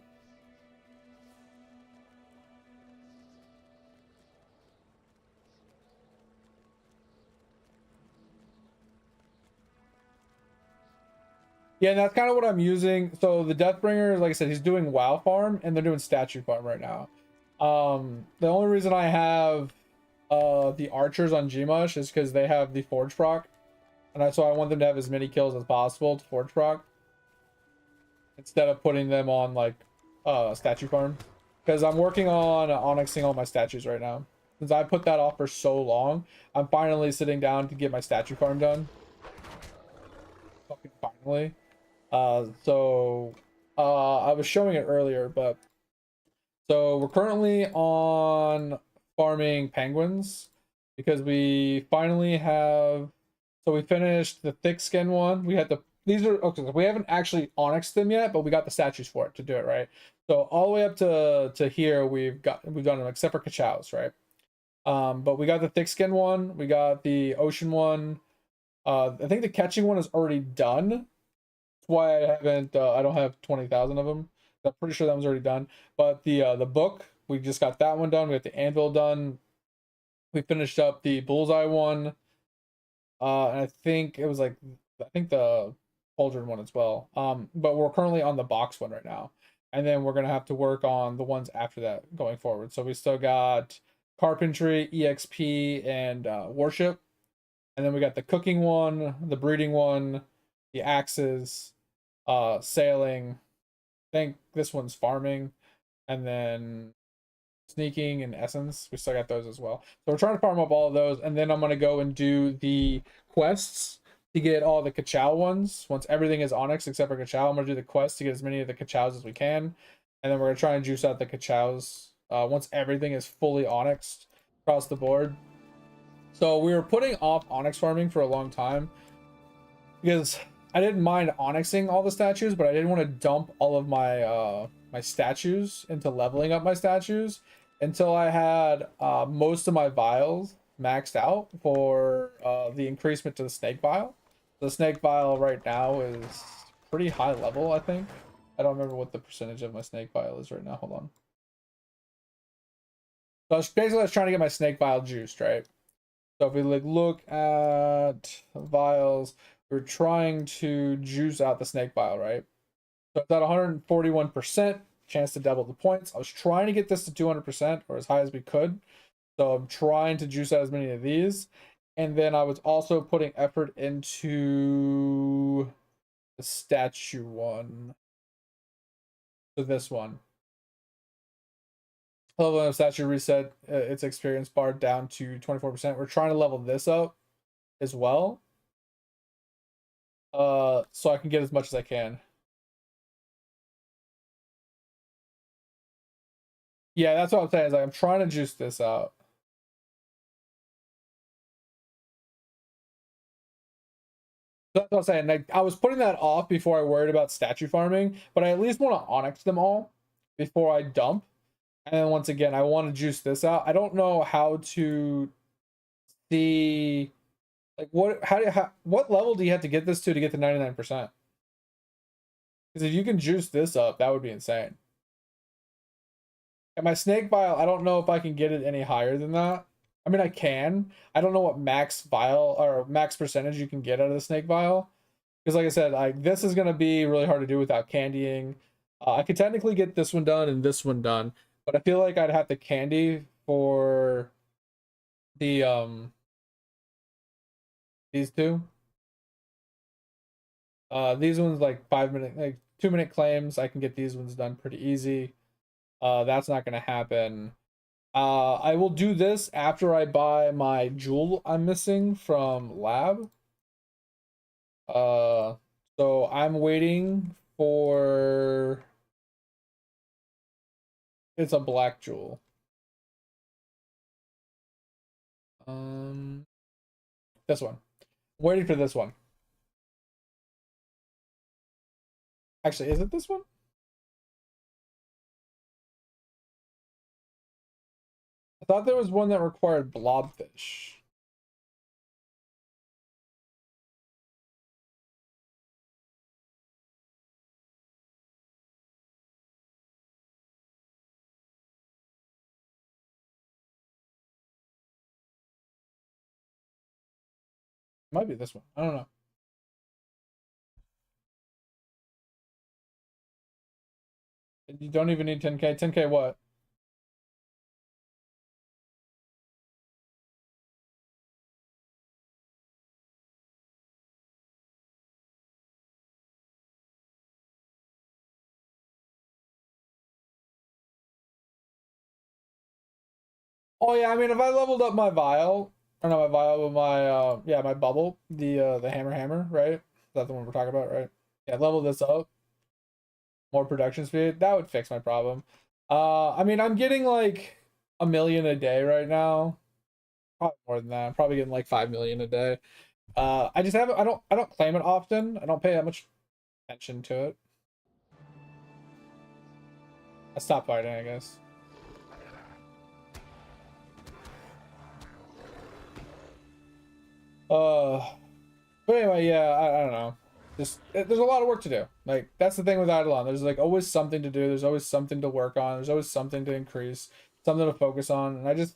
Yeah, and that's kind of what I'm using. So the Deathbringer, like I said, he's doing WoW farm and they're doing statue farm right now. The only reason I have the archers on Gmush is because they have the Forge proc, and so I want them to have as many kills as possible to Forge proc instead of putting them on like statue farm. Because I'm working on onyxing all my statues right now. Since I put that off for so long, I'm finally sitting down to get my statue farm done. Fucking finally. I was showing it earlier, but so we're currently on farming penguins because we finally have. So we finished the thick skin one. We had the these are okay. So we haven't actually onyxed them yet, but we got the statues for it to do it right. So all the way up to here, we've done them except for Kachows, right? But we got the thick skin one, we got the ocean one, I think the catching one is already done. That's why I haven't. I don't have 20,000 of them. I'm pretty sure that one's already done. But the book, we just got that one done. We got the anvil done. We finished up the bullseye one. And I think it was like, I think the cauldron one as well. But we're currently on the box one right now, and then we're gonna have to work on the ones after that going forward. So we still got carpentry, exp, and worship, and then we got the cooking one, the breeding one, the axes, sailing. I think this one's farming, and then sneaking and essence. We still got those as well. So we're trying to farm up all of those, and then I'm gonna go and do the quests to get all the Kachow ones. Once everything is Onyx except for Kachow, I'm gonna do the quest to get as many of the Kachows as we can, and then we're gonna try and juice out the Kachows once everything is fully Onyx across the board. So we were putting off Onyx farming for a long time because I didn't mind onyxing all the statues, but I didn't want to dump all of my my statues into leveling up my statues until I had most of my vials maxed out for the increasement to the snake vial. The snake vial right now is pretty high level, I think. I don't remember what the percentage of my snake vial is right now. Hold on. So basically I was trying to get my snake vial juiced, right? So if we like look at vials, we're trying to juice out the snake vial, right? So it's at 141%, chance to double the points. I was trying to get this to 200% or as high as we could. So I'm trying to juice out as many of these. And then I was also putting effort into the statue one. So this one. Level of statue reset its experience bar down to 24%. We're trying to level this up as well. So I can get as much as I can. Yeah, that's what I'm saying. Is like I'm trying to juice this out. That's what I'm saying. Like I was putting that off before I worried about statue farming, but I at least want to onyx them all before I dump. And then once again, I want to juice this out. I don't know how to see like what level do you have to get this to get to 99%? Because if you can juice this up, that would be insane. And my snake vial, I don't know if I can get it any higher than that. I mean, I can. I don't know what max vial or max percentage you can get out of the snake vial. Because like I said, this is going to be really hard to do without candying. I could technically get this one done and this one done, but I feel like I'd have to candy for the these two. These ones like 5 minute, like 2 minute claims. I can get these ones done pretty easy. That's not going to happen. I will do this after I buy my jewel I'm missing from lab. So I'm waiting for it's a black jewel. This one. I'm waiting for this one. Actually, is it this one? I thought there was one that required blobfish. It might be this one. I don't know. You don't even need 10k. 10k what? Oh yeah, I mean if I leveled up my vial, or not my vial, but my yeah, my bubble, the hammer, right? Is that the one we're talking about, right? Yeah, level this up, more production speed, that would fix my problem. I mean I'm getting like 1 million a day right now. Probably more than that. I'm probably getting like 5 million a day. I just haven't I don't claim it often. I don't pay that much attention to it. I stopped fighting, I guess. Uh But anyway, yeah, I don't know. Just there's a lot of work to do. Like that's the thing with Eidolon. There's like always something to do. There's always something to work on. There's always something to increase, something to focus on. And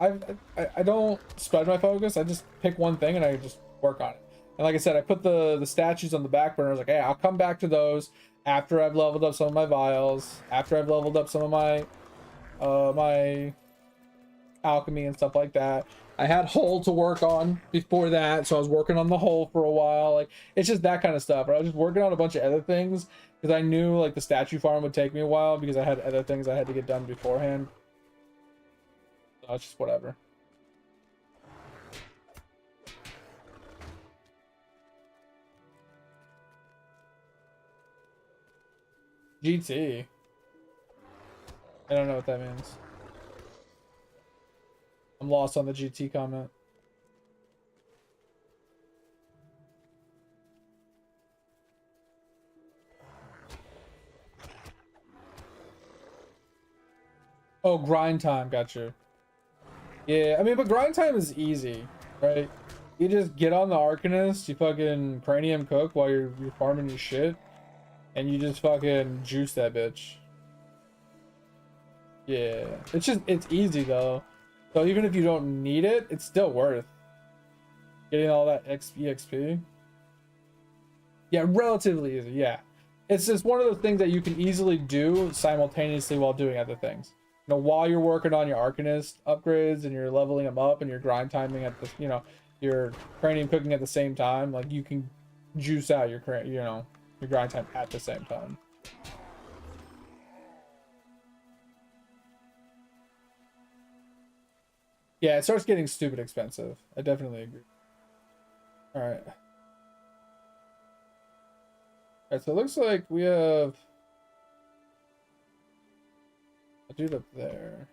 I don't spread my focus. I just pick one thing and I just work on it. And like I said, I put the statues on the back burner. I was like, hey, I'll come back to those after I've leveled up some of my vials, after I've leveled up some of my my alchemy and stuff like that. I had hull to work on before that, so I was working on the hull for a while. Like it's just that kind of stuff. Or I was just working on a bunch of other things because I knew like the statue farm would take me a while because I had other things I had to get done beforehand. So it's just whatever. GT. I don't know what that means. I'm lost on the GT comment. Oh, grind time, gotcha. Yeah, I mean, but grind time is easy, right? You just get on the Arcanist, you fucking cranium cook while you're farming your shit, and you just fucking juice that bitch. Yeah, it's easy though. So even if you don't need it, it's still worth getting all that EXP. Yeah, relatively easy, yeah. It's just one of those things that you can easily do simultaneously while doing other things. You know, while you're working on your Arcanist upgrades and you're leveling them up and you're grind timing at the, you know, your cranium cooking at the same time, like you can juice out your, you know, your grind time at the same time. Yeah, it starts getting stupid expensive. I definitely agree. All right. All right, so it looks like we have a dude up there.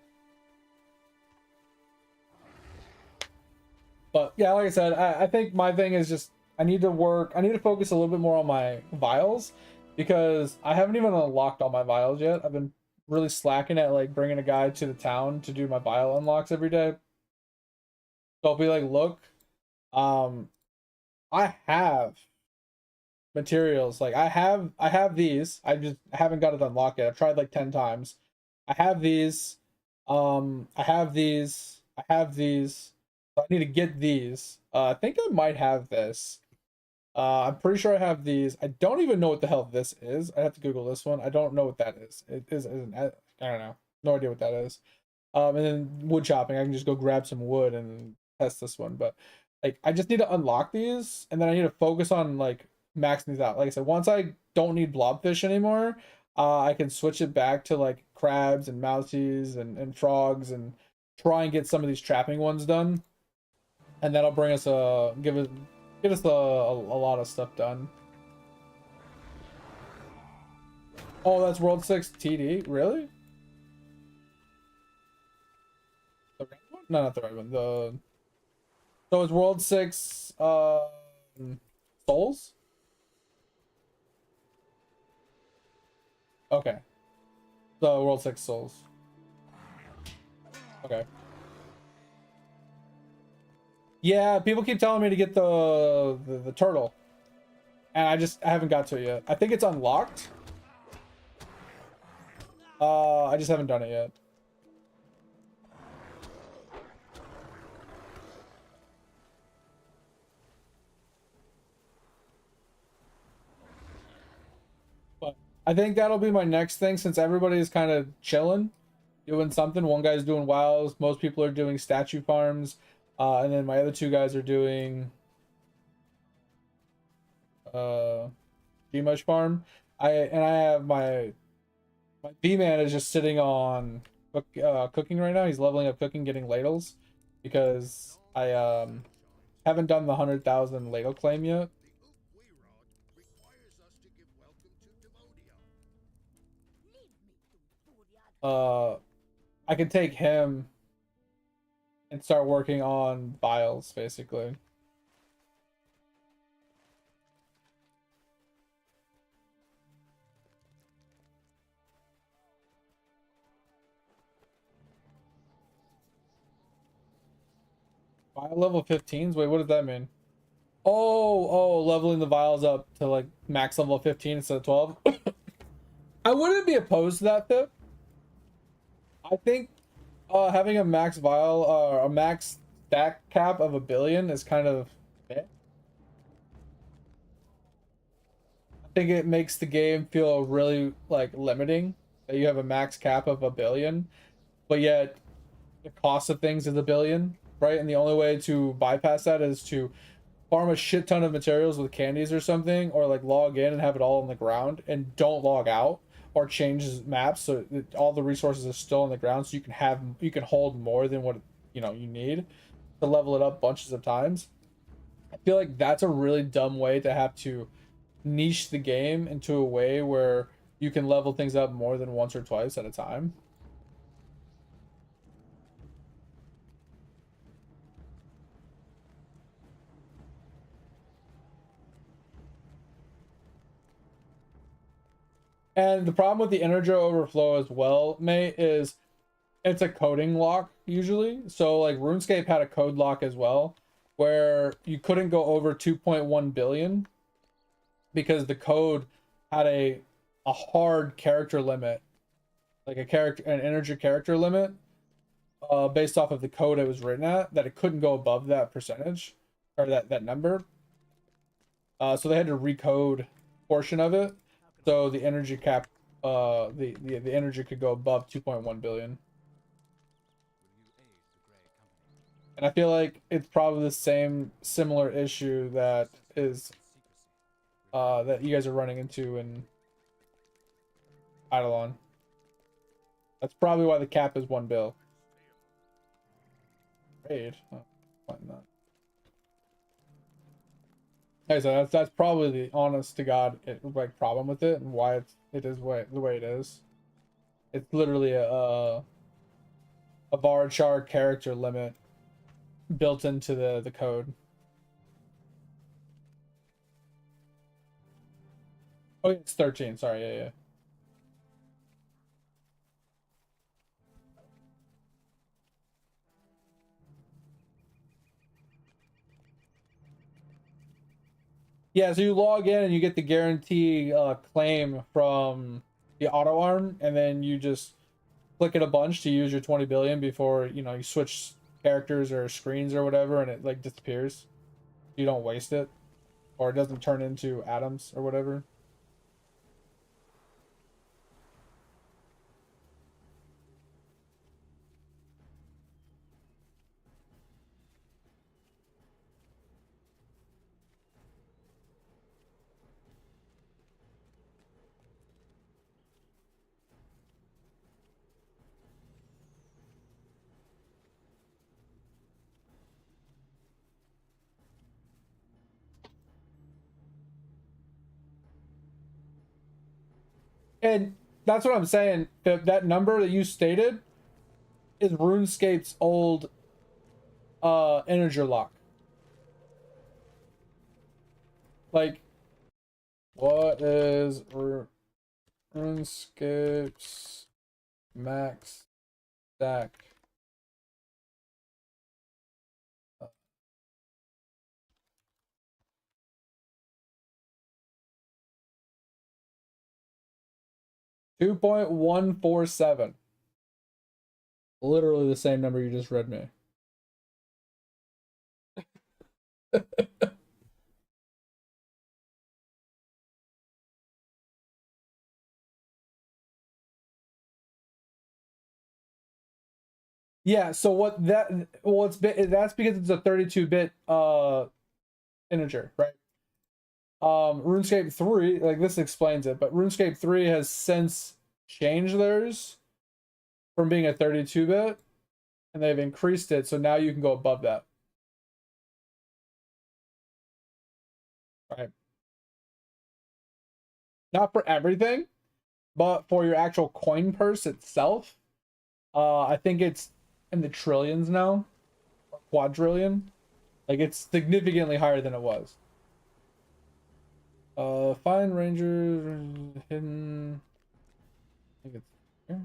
But yeah, like I said, I think my thing is just I need to focus a little bit more on my vials because I haven't even unlocked all my vials yet. I've been really slacking at like bringing a guy to the town to do my vial unlocks every day. So I'll be like, look, um, I have materials. Like I have these. I haven't got it unlocked yet. I've tried like 10 times. I have these. I have these. I have these. So I need to get these. I think I might have this. I'm pretty sure I have these. I don't even know what the hell this is. I have to Google this one. I don't know what that is. It is isn't. I don't know. No idea what that is. And then wood chopping. I can just go grab some wood and test this one. But like, I just need to unlock these, and then I need to focus on like maxing these out. Like I said, once I don't need blobfish anymore, I can switch it back to like crabs and mousies and frogs and try and get some of these trapping ones done, and that'll bring us get us a lot of stuff done. Oh, that's World 6 TD? Really? The red one? No, not the red one. So it's World 6 Souls? Okay. The World 6 Souls. Okay. Yeah, people keep telling me to get the turtle. And I haven't got to it yet. I think it's unlocked. I just haven't done it yet. But I think that'll be my next thing since everybody's kind of chilling, doing something. One guy's doing WoWs, most people are doing statue farms, and then my other two guys are doing uh Gmush farm. I have my B man is just sitting on cooking right now. He's leveling up cooking, getting ladles because I haven't done the 100,000 ladle claim yet. Uh, I can take him and start working on vials basically. Vial level 15s. Wait, what does that mean? Oh, leveling the vials up to like max level 15 instead of 12. I wouldn't be opposed to that, Pip. I think having a max vial a max stack cap of 1 billion is kind of eh. I think it makes the game feel really like limiting that you have a max cap of 1 billion, but yet the cost of things is 1 billion, right? And the only way to bypass that is to farm a shit ton of materials with candies or something, or like log in and have it all on the ground and don't log out, or change maps so all the resources are still on the ground, so you can hold more than what you need to level it up bunches of times. I feel like that's a really dumb way to have to niche the game into a way where you can level things up more than once or twice at a time. And the problem with the energy overflow as well, mate, is it's a coding lock usually. So like RuneScape had a code lock as well, where you couldn't go over 2.1 billion because the code had a hard character limit, like an energy character limit, based off of the code it was written at, that it couldn't go above that percentage or that number. So they had to recode portion of it, so the energy cap, the energy could go above 2.1 billion. And I feel like it's probably the same similar issue that is that you guys are running into in Eidolon. That's probably why the cap is 1 bill. Raid. Oh, why not? Hey, so that's probably the honest to God like problem with it and why it is the way it is. It's literally a varchar character limit built into the code. Oh, it's 13. Sorry, yeah. Yeah, so you log in and you get the guarantee claim from the auto arm, and then you just click it a bunch to use your 20 billion before you switch characters or screens or whatever, and it like disappears. You don't waste it, or it doesn't turn into atoms or whatever. And that's what I'm saying. That number that you stated is RuneScape's old integer lock. Like, what is RuneScape's max stack? 2.147. Literally the same number you just read me. Yeah, so what that well that's because it's a 32-bit integer, right? RuneScape 3, like this explains it, but RuneScape 3 has since changed theirs from being a 32-bit, and they've increased it, so now you can go above that. Right. Not for everything, but for your actual coin purse itself, I think it's in the trillions now, or quadrillion. Like it's significantly higher than it was. Find Ranger hidden. I think it's here.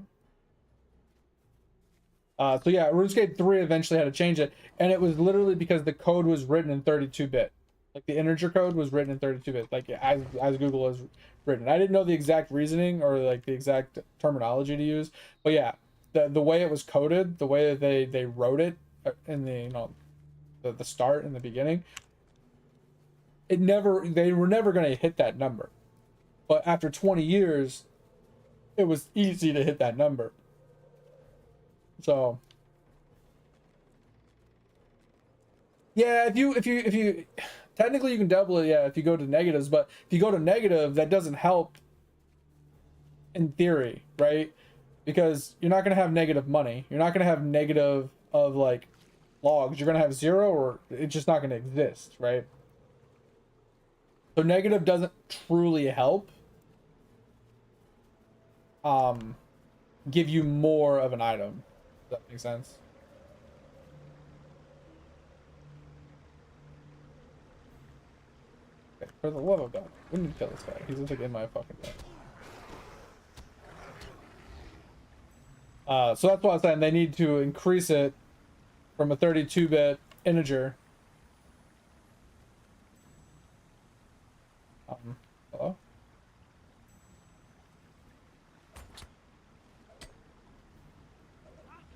So yeah, RuneScape 3 eventually had to change it, and it was literally because the code was written in 32-bit. Like the integer code was written in 32-bit, like as Google has written. I didn't know the exact reasoning or like the exact terminology to use, but yeah, the way it was coded, the way that they wrote it in the the start in the beginning, they were never going to hit that number. But after 20 years, it was easy to hit that number. So yeah, if you technically you can double it, yeah, if you go to negatives, but if you go to negative, that doesn't help in theory, right? Because you're not going to have negative money. You're not going to have negative of like logs. You're going to have zero, or it's just not going to exist, right? So negative doesn't truly help um give you more of an item. Does that make sense? Okay, for the love of God, we need to kill this guy. He's just like in my fucking way. So that's why I'm saying they need to increase it from a 32-bit integer. Hello?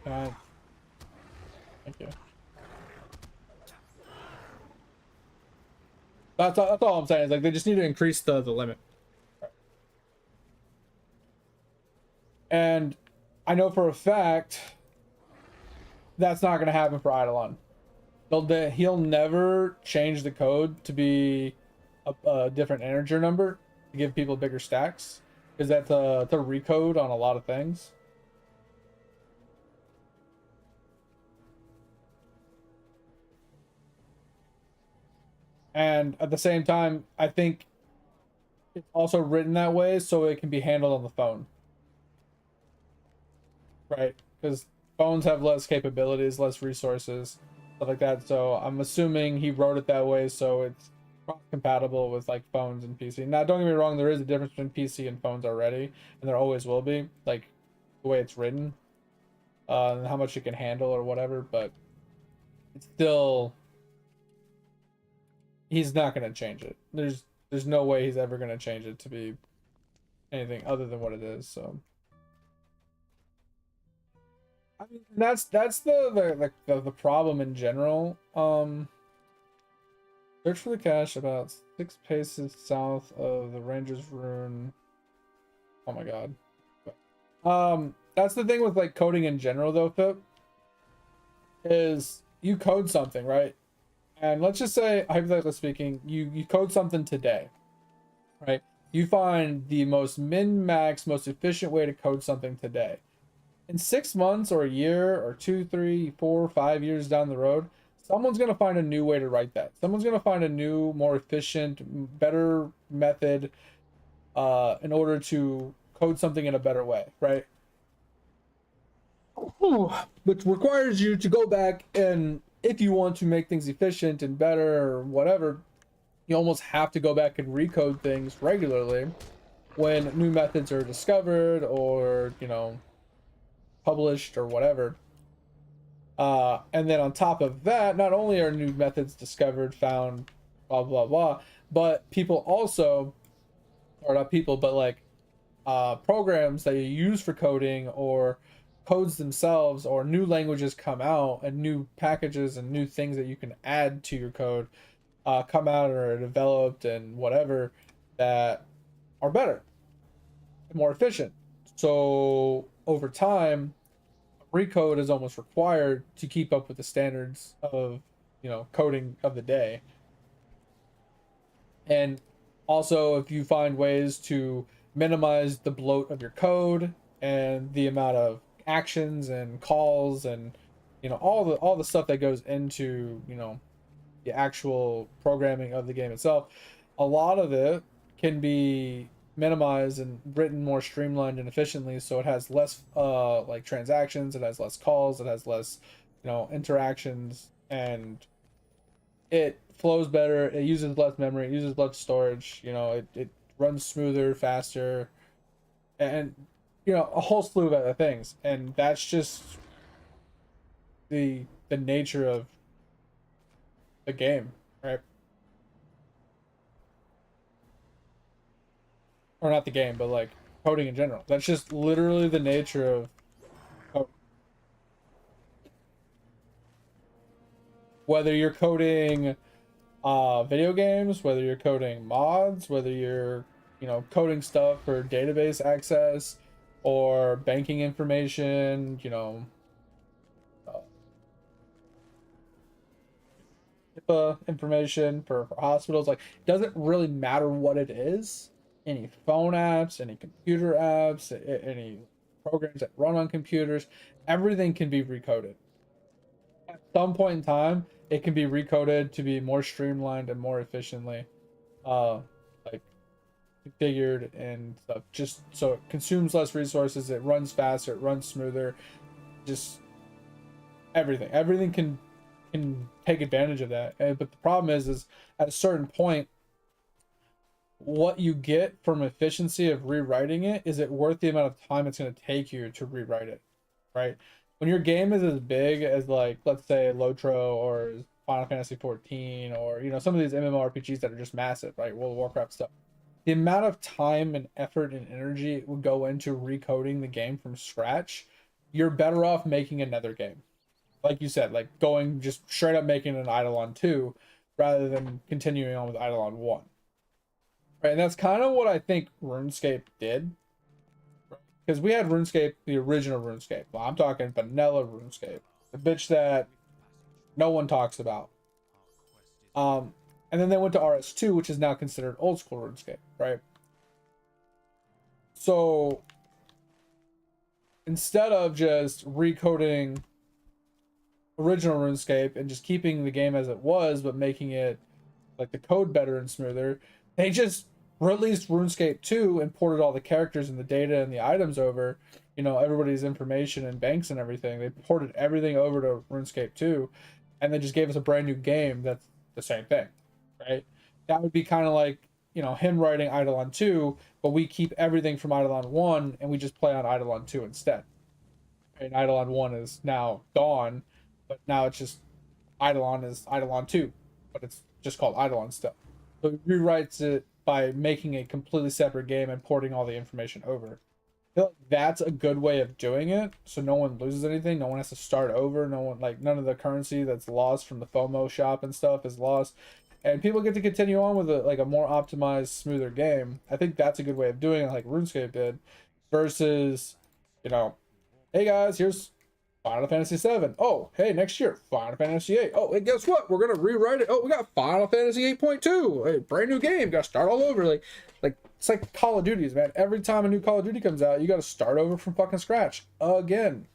Thank you. That's all I'm saying. Is like they just need to increase the limit. And I know for a fact that's not going to happen for Eidolon. He'll never change the code to be a different integer number to give people bigger stacks, because that's a recode on a lot of things. And at the same time, I think it's also written that way so it can be handled on the phone, right? Because phones have less capabilities, less resources, stuff like that. So I'm assuming he wrote it that way so it's compatible with like phones and PC. Now, don't get me wrong, there is a difference between PC and phones already, and there always will be, like the way it's written, and how much it can handle or whatever. But it's still, he's not going to change it. There's no way he's ever going to change it to be anything other than what it is. So I mean, that's the problem in general. Search for the cache about 6 paces south of the Ranger's Rune. Oh my god. That's the thing with like coding in general though, Pip, is you code something, right? And let's just say, hypothetically speaking, you code something today, right? You find the most min-max, most efficient way to code something today. In 6 months or a year or 2, 3, 4, 5 years down the road, someone's going to find a new way to write that. Someone's going to find a new, more efficient, better method in order to code something in a better way, right? Which requires you to go back, and if you want to make things efficient and better or whatever, you almost have to go back and recode things regularly when new methods are discovered or, published or whatever. And then on top of that, not only are new methods discovered, found, blah, blah, blah, but people also, or not people, but like programs that you use for coding or codes themselves, or new languages come out and new packages and new things that you can add to your code come out or are developed and whatever, that are better and more efficient. So over time, recode is almost required to keep up with the standards of coding of the day. And also, if you find ways to minimize the bloat of your code and the amount of actions and calls and all the stuff that goes into the actual programming of the game itself, a lot of it can be minimized and written more streamlined and efficiently, so it has less like transactions, it has less calls, it has less interactions, and it flows better, it uses less memory, it uses less storage, it runs smoother, faster, and a whole slew of other things. And that's just the nature of the game, right? or not the game, but like coding in general. That's just literally the nature of coding. Whether you're coding video games, whether you're coding mods, whether you're, coding stuff for database access or banking information, uh, HIPAA information for hospitals, like it doesn't really matter what it is. Any phone apps, any computer apps, any programs that run on computers, everything can be recoded. At some point in time, it can be recoded to be more streamlined and more efficiently uh like configured and stuff, just so it consumes less resources, it runs faster, it runs smoother, just everything can take advantage of that. But the problem is at a certain point, what you get from efficiency of rewriting it, is it worth the amount of time it's going to take you to rewrite it, right? When your game is as big as, like, let's say Lotro or Final Fantasy 14, or some of these MMORPGs that are just massive, right? World of Warcraft stuff, the amount of time and effort and energy it would go into recoding the game from scratch, you're better off making another game. Like you said, like going just straight up making an Eidolon 2 rather than continuing on with Eidolon 1. Right, and that's kind of what I think RuneScape did. Because we had RuneScape, the original RuneScape. Well, I'm talking vanilla RuneScape. The bitch that no one talks about. Um, and then they went to RS2, which is now considered old school RuneScape, right? So instead of just recoding original RuneScape and just keeping the game as it was, but making it like the code better and smoother, they just released RuneScape 2 and ported all the characters and the data and the items over, everybody's information and banks and everything. They ported everything over to RuneScape 2, and they just gave us a brand new game that's the same thing, right? That would be kind of like, him writing Eidolon 2, but we keep everything from Eidolon 1 and we just play on Eidolon 2 instead. And Eidolon 1 is now gone, but now it's just Eidolon is Eidolon 2, but it's just called Eidolon still. So he rewrites it by making a completely separate game and porting all the information over. I feel like that's a good way of doing it, so no one loses anything, no one has to start over, no one, like, none of the currency that's lost from the FOMO shop and stuff is lost, and people get to continue on with a more optimized, smoother game. I think that's a good way of doing it, like RuneScape did, versus, hey guys, here's Final Fantasy 7. Oh, hey, next year, Final Fantasy 8. Oh, and guess what? We're gonna rewrite it. Oh, we got Final Fantasy 8.2. Hey, brand new game. Gotta start all over. Like it's like Call of Duties, man. Every time a new Call of Duty comes out, you gotta start over from fucking scratch again.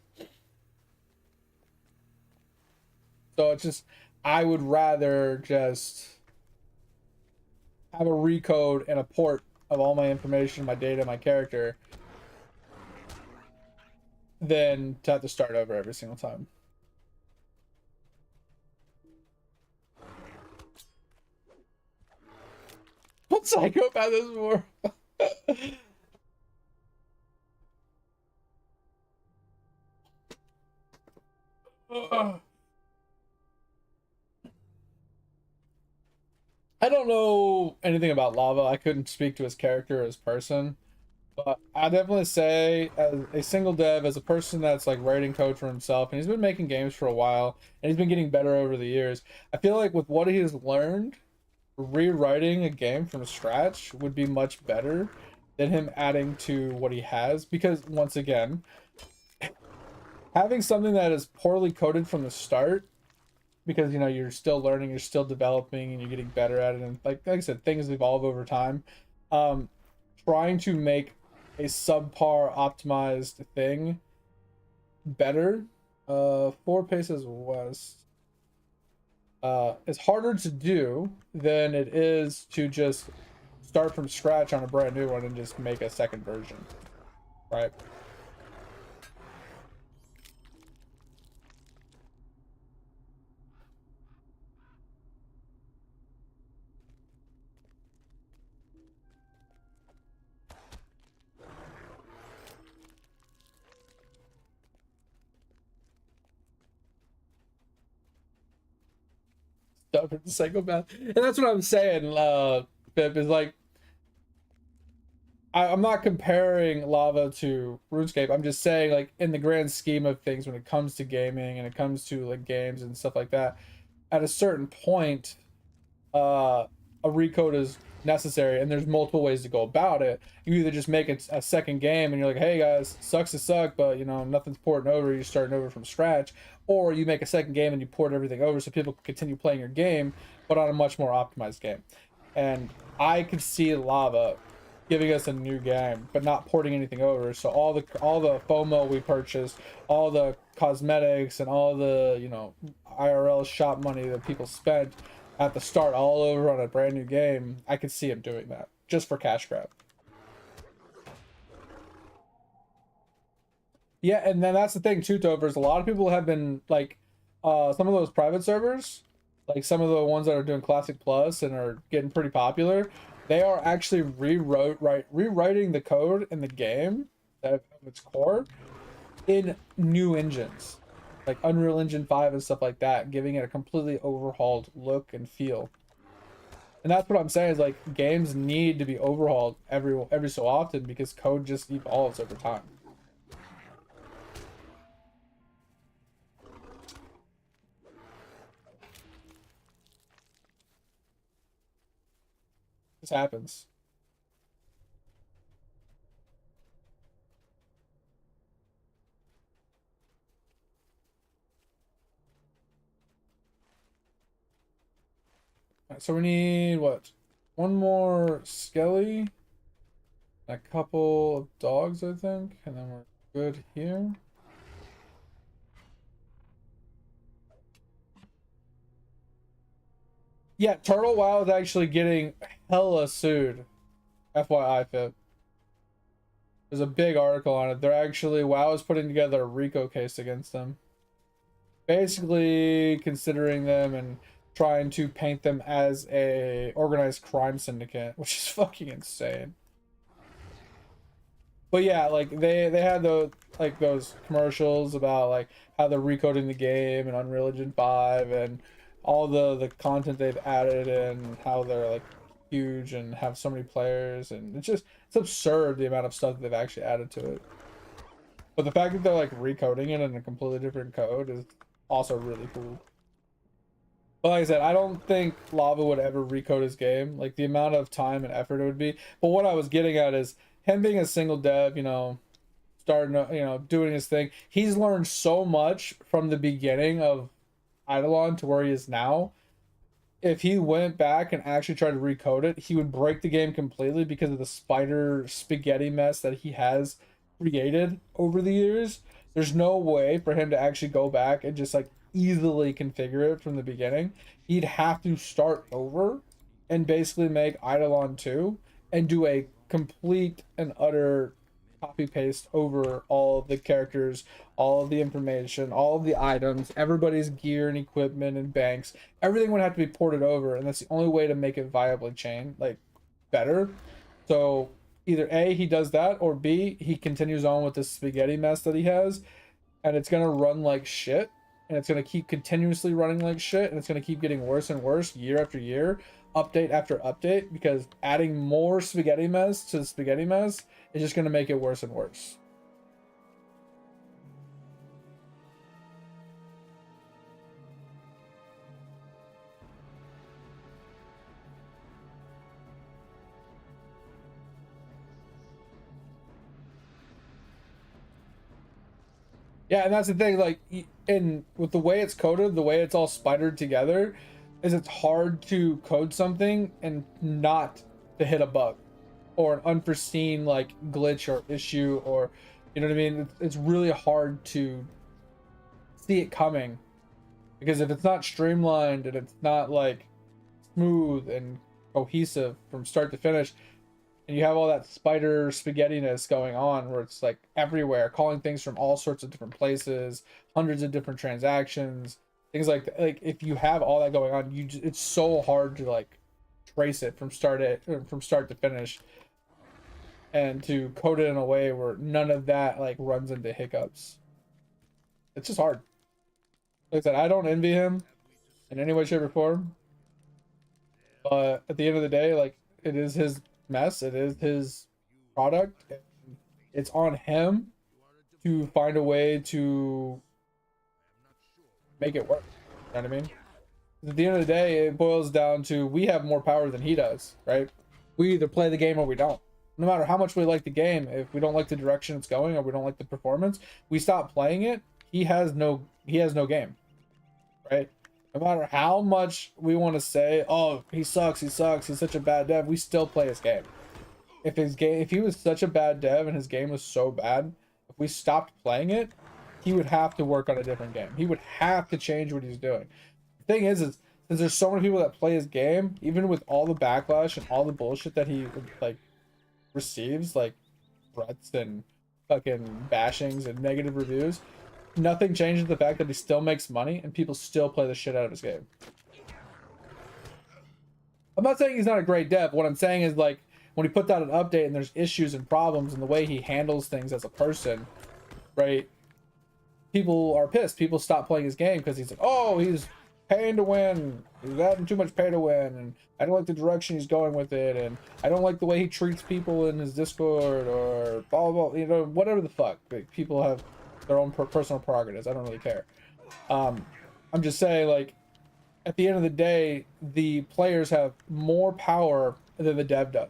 So it's just, I would rather just have a recode and a port of all my information, my data, my character, than to have to start over every single time. What psychopath is more? I don't know anything about Lava. I couldn't speak to his character as person, but I definitely say, as a single dev, as a person that's like writing code for himself, and he's been making games for a while, and he's been getting better over the years. I feel like with what he has learned, rewriting a game from scratch would be much better than him adding to what he has, because once again, having something that is poorly coded from the start, because you're still learning, you're still developing, and you're getting better at it, and like I said, things evolve over time. um Trying to make a subpar optimized thing better, 4 paces west, is harder to do than it is to just start from scratch on a brand new one and just make a second version, right? Stubborn psychopath. And that's what I'm saying, Pip, is like, I'm not comparing lava to RuneScape. I'm just saying, like, in the grand scheme of things, when it comes to gaming and it comes to like games and stuff like that, at a certain point, uh, a recode is necessary, and there's multiple ways to go about it. You either just make it a second game, and you're like, "Hey guys, sucks to suck, but you know nothing's porting over. You're starting over from scratch," or you make a second game and you port everything over so people can continue playing your game, but on a much more optimized game. And I could see Lava giving us a new game, but not porting anything over. So all the FOMO we purchased, all the cosmetics, and all the IRL shop money that people spent at the start all over on a brand new game, I could see him doing that just for cash grab. Yeah, and then that's the thing too, Tovers. A lot of people have been like, some of those private servers, like some of the ones that are doing Classic Plus and are getting pretty popular. They are actually rewriting the code in the game of its core in new engines, like Unreal Engine 5 and stuff like that, giving it a completely overhauled look and feel. And that's what I'm saying is like games need to be overhauled every so often because code just evolves over time. This happens. All right, so we need what? One more skelly, a couple of dogs, I think, and then we're good here. Yeah, Turtle WoW is actually getting hella sued. FYI, Fit. There's a big article on it. They're actually WoW is putting together a RICO case against them, basically considering them and trying to paint them as a organized crime syndicate, which is fucking insane. But yeah, like they had those commercials about like how they're recoding the game and Unreal Engine 5 and all the content they've added and how they're like huge and have so many players, and it's absurd the amount of stuff that they've actually added to it. But the fact that they're like recoding it in a completely different code is also really cool. But like I said, I don't think Lava would ever recode his game. Like the amount of time and effort it would be. But what I was getting at is him being a single dev, starting, doing his thing. He's learned so much from the beginning of Eidolon to where he is now. If he went back and actually tried to recode it, he would break the game completely because of the spider spaghetti mess that he has created over the years. There's no way for him to actually go back and just like easily configure it from the beginning. He'd have to start over and basically make Eidolon 2 and do a complete and utter copy paste over all of the characters, all of the information, all of the items, everybody's gear and equipment and banks. Everything would have to be ported over, and that's the only way to make it viably like better. So either A, he does that, or B, he continues on with this spaghetti mess that he has, and it's gonna run like shit, and it's gonna keep continuously running like shit, and it's gonna keep getting worse and worse year after year, update after update, because adding more spaghetti mess to the spaghetti mess is just gonna make it worse and worse. Yeah, and that's the thing, like, and with the way it's coded, the way it's all spidered together, is it's hard to code something and not to hit a bug or an unforeseen like glitch or issue, or you know what I mean? It's really hard to see it coming because if it's not streamlined and it's not like smooth and cohesive from start to finish, and you have all that spider spaghettiness going on where it's like everywhere, calling things from all sorts of different places, hundreds of different transactions, things like that. Like if you have all that going on, it's so hard to like trace it from start to finish, and to code it in a way where none of that like runs into hiccups. It's just hard. Like I said, I don't envy him in any way, shape, or form. But at the end of the day, like it is his mess. It is his product. And it's on him to find a way to make it work. You know what I mean? At the end of the day, it boils down to we have more power than he does, right? We either play the game or we don't. No matter how much we like the game, if we don't like the direction it's going or we don't like the performance, we stop playing it. He has no game, right? No matter how much we want to say, oh, he sucks, he's such a bad dev, we still play his game. If he was such a bad dev and his game was so bad, if we stopped playing it, he would have to work on a different game. He would have to change what he's doing. The thing is since there's so many people that play his game, even with all the backlash and all the bullshit that he like receives, like threats and fucking bashings and negative reviews, nothing changes the fact that he still makes money and people still play the shit out of his game. I'm not saying he's not a great dev. What I'm saying is, like, when he puts out an update and there's issues and problems and the way he handles things as a person, right? People are pissed. People stop playing his game because he's like, oh, he's paying to win. He's adding too much pay to win, and I don't like the direction he's going with it, and I don't like the way he treats people in his Discord or blah blah blah. You know, whatever the fuck. Like, people have their own personal prerogatives. I don't really care. I'm just saying, like, at the end of the day, the players have more power than the dev does.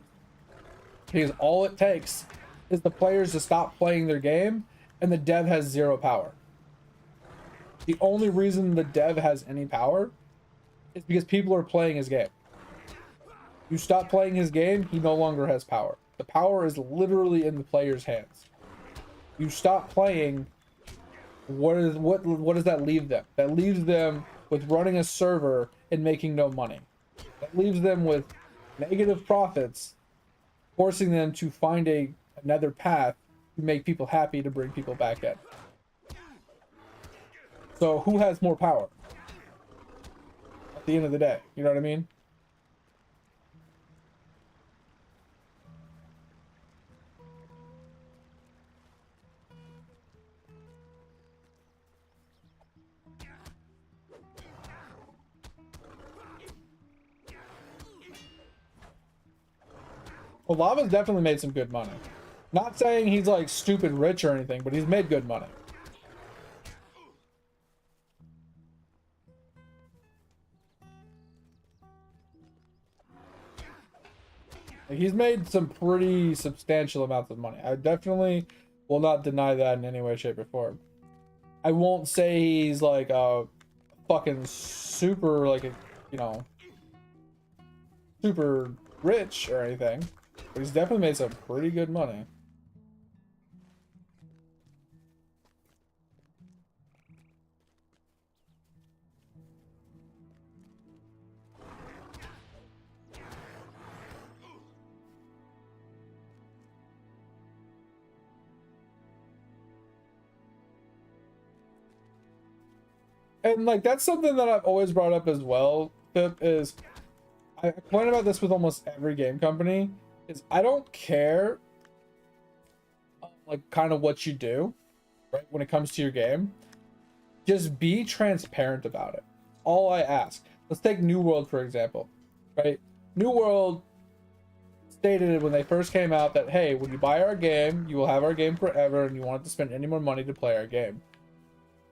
Because all it takes is the players to stop playing their game, and the dev has zero power. The only reason the dev has any power is because people are playing his game. You stop playing his game, he no longer has power. The power is literally in the player's hands. You stop playing, what does that leave them? That leaves them with running a server and making no money. That leaves them with negative profits, forcing them to find another path to make people happy, to bring people back in. So who has more power at the end of the day? You know what I mean? Well, Lava's definitely made some good money. Not saying he's like stupid rich or anything, but he's made good money. He's made some pretty substantial amounts of money. I definitely will not deny that in any way, shape, or form. I won't say he's like a fucking super, like, you know, super rich or anything, but he's definitely made some pretty good money. And like, that's something that I've always brought up as well, Pip, is I complain about this with almost every game company, is I don't care like kind of what you do, right, when it comes to your game. Just be transparent about it. All I ask. Let's take New World for example, right? New World stated when they first came out that, hey, when you buy our game, you will have our game forever, and you won't have to spend any more money to play our game.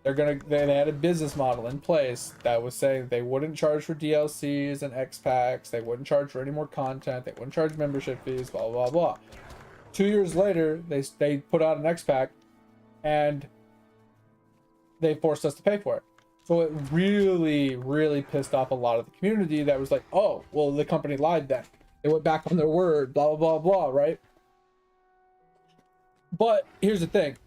They had a business model in place that was saying they wouldn't charge for DLCs and X packs, they wouldn't charge for any more content, they wouldn't charge membership fees, blah blah blah. 2 years later, they put out an X pack, and they forced us to pay for it. So it really pissed off a lot of the community that was like, oh, well, the company lied then. They went back on their word, blah blah blah blah, right? But here's the thing.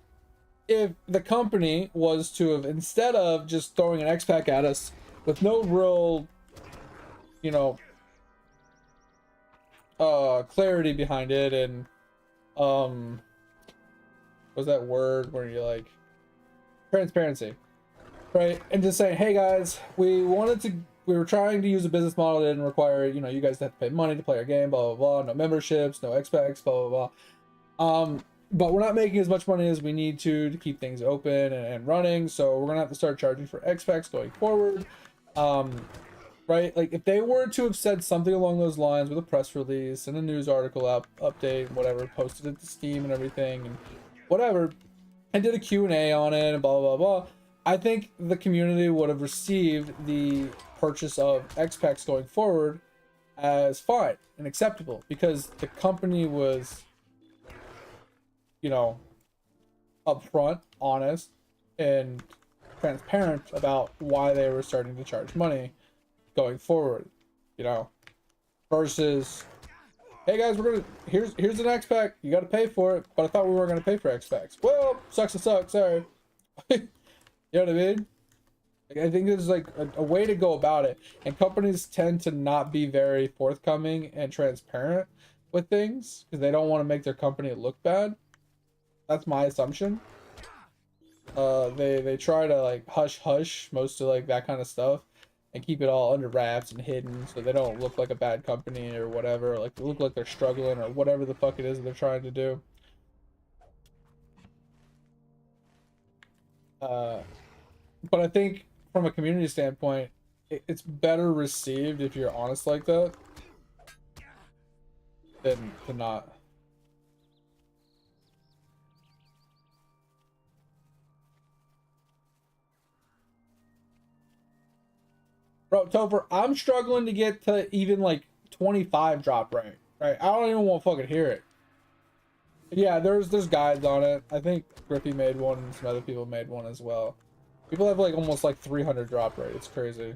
If the company was to have, instead of just throwing an X-Pack at us with no real, you know, clarity behind it, and, what's that word where you're like, transparency, right? And just saying, hey guys, we were trying to use a business model that didn't require, you know, you guys have to pay money to play our game, blah, blah, blah, no memberships, no X-Packs, blah, blah, blah. But we're not making as much money as we need to keep things open and running, so we're gonna have to start charging for X-Packs going forward. right? Like if they were to have said something along those lines with a press release and a news article update, whatever, posted it to Steam and everything and whatever, and did a Q&A on it and blah blah blah, I think the community would have received the purchase of X Packs going forward as fine and acceptable because the company was, you know, upfront, honest, and transparent about why they were starting to charge money going forward, you know, versus, hey guys, we're gonna here's an X pack, you got to pay for it, but I thought we weren't gonna pay for X packs. Well, sucks to suck, sorry. You know what I mean? Like, I think there's like a way to go about it, and companies tend to not be very forthcoming and transparent with things because they don't want to make their company look bad. That's my assumption. They try to like hush hush most of like that kind of stuff and keep it all under wraps and hidden so they don't look like a bad company or whatever, like they look like they're struggling or whatever the fuck it is that they're trying to do. uh but I think from a community standpoint, it's better received if you're honest like that than to not. Bro, Topher, I'm struggling to get to even like 25 drop rate, right? I don't even want to fucking hear it. Yeah, there's guides on it. I think Griffey made one and some other people made one as well. People have like almost like 300 drop rate. It's crazy.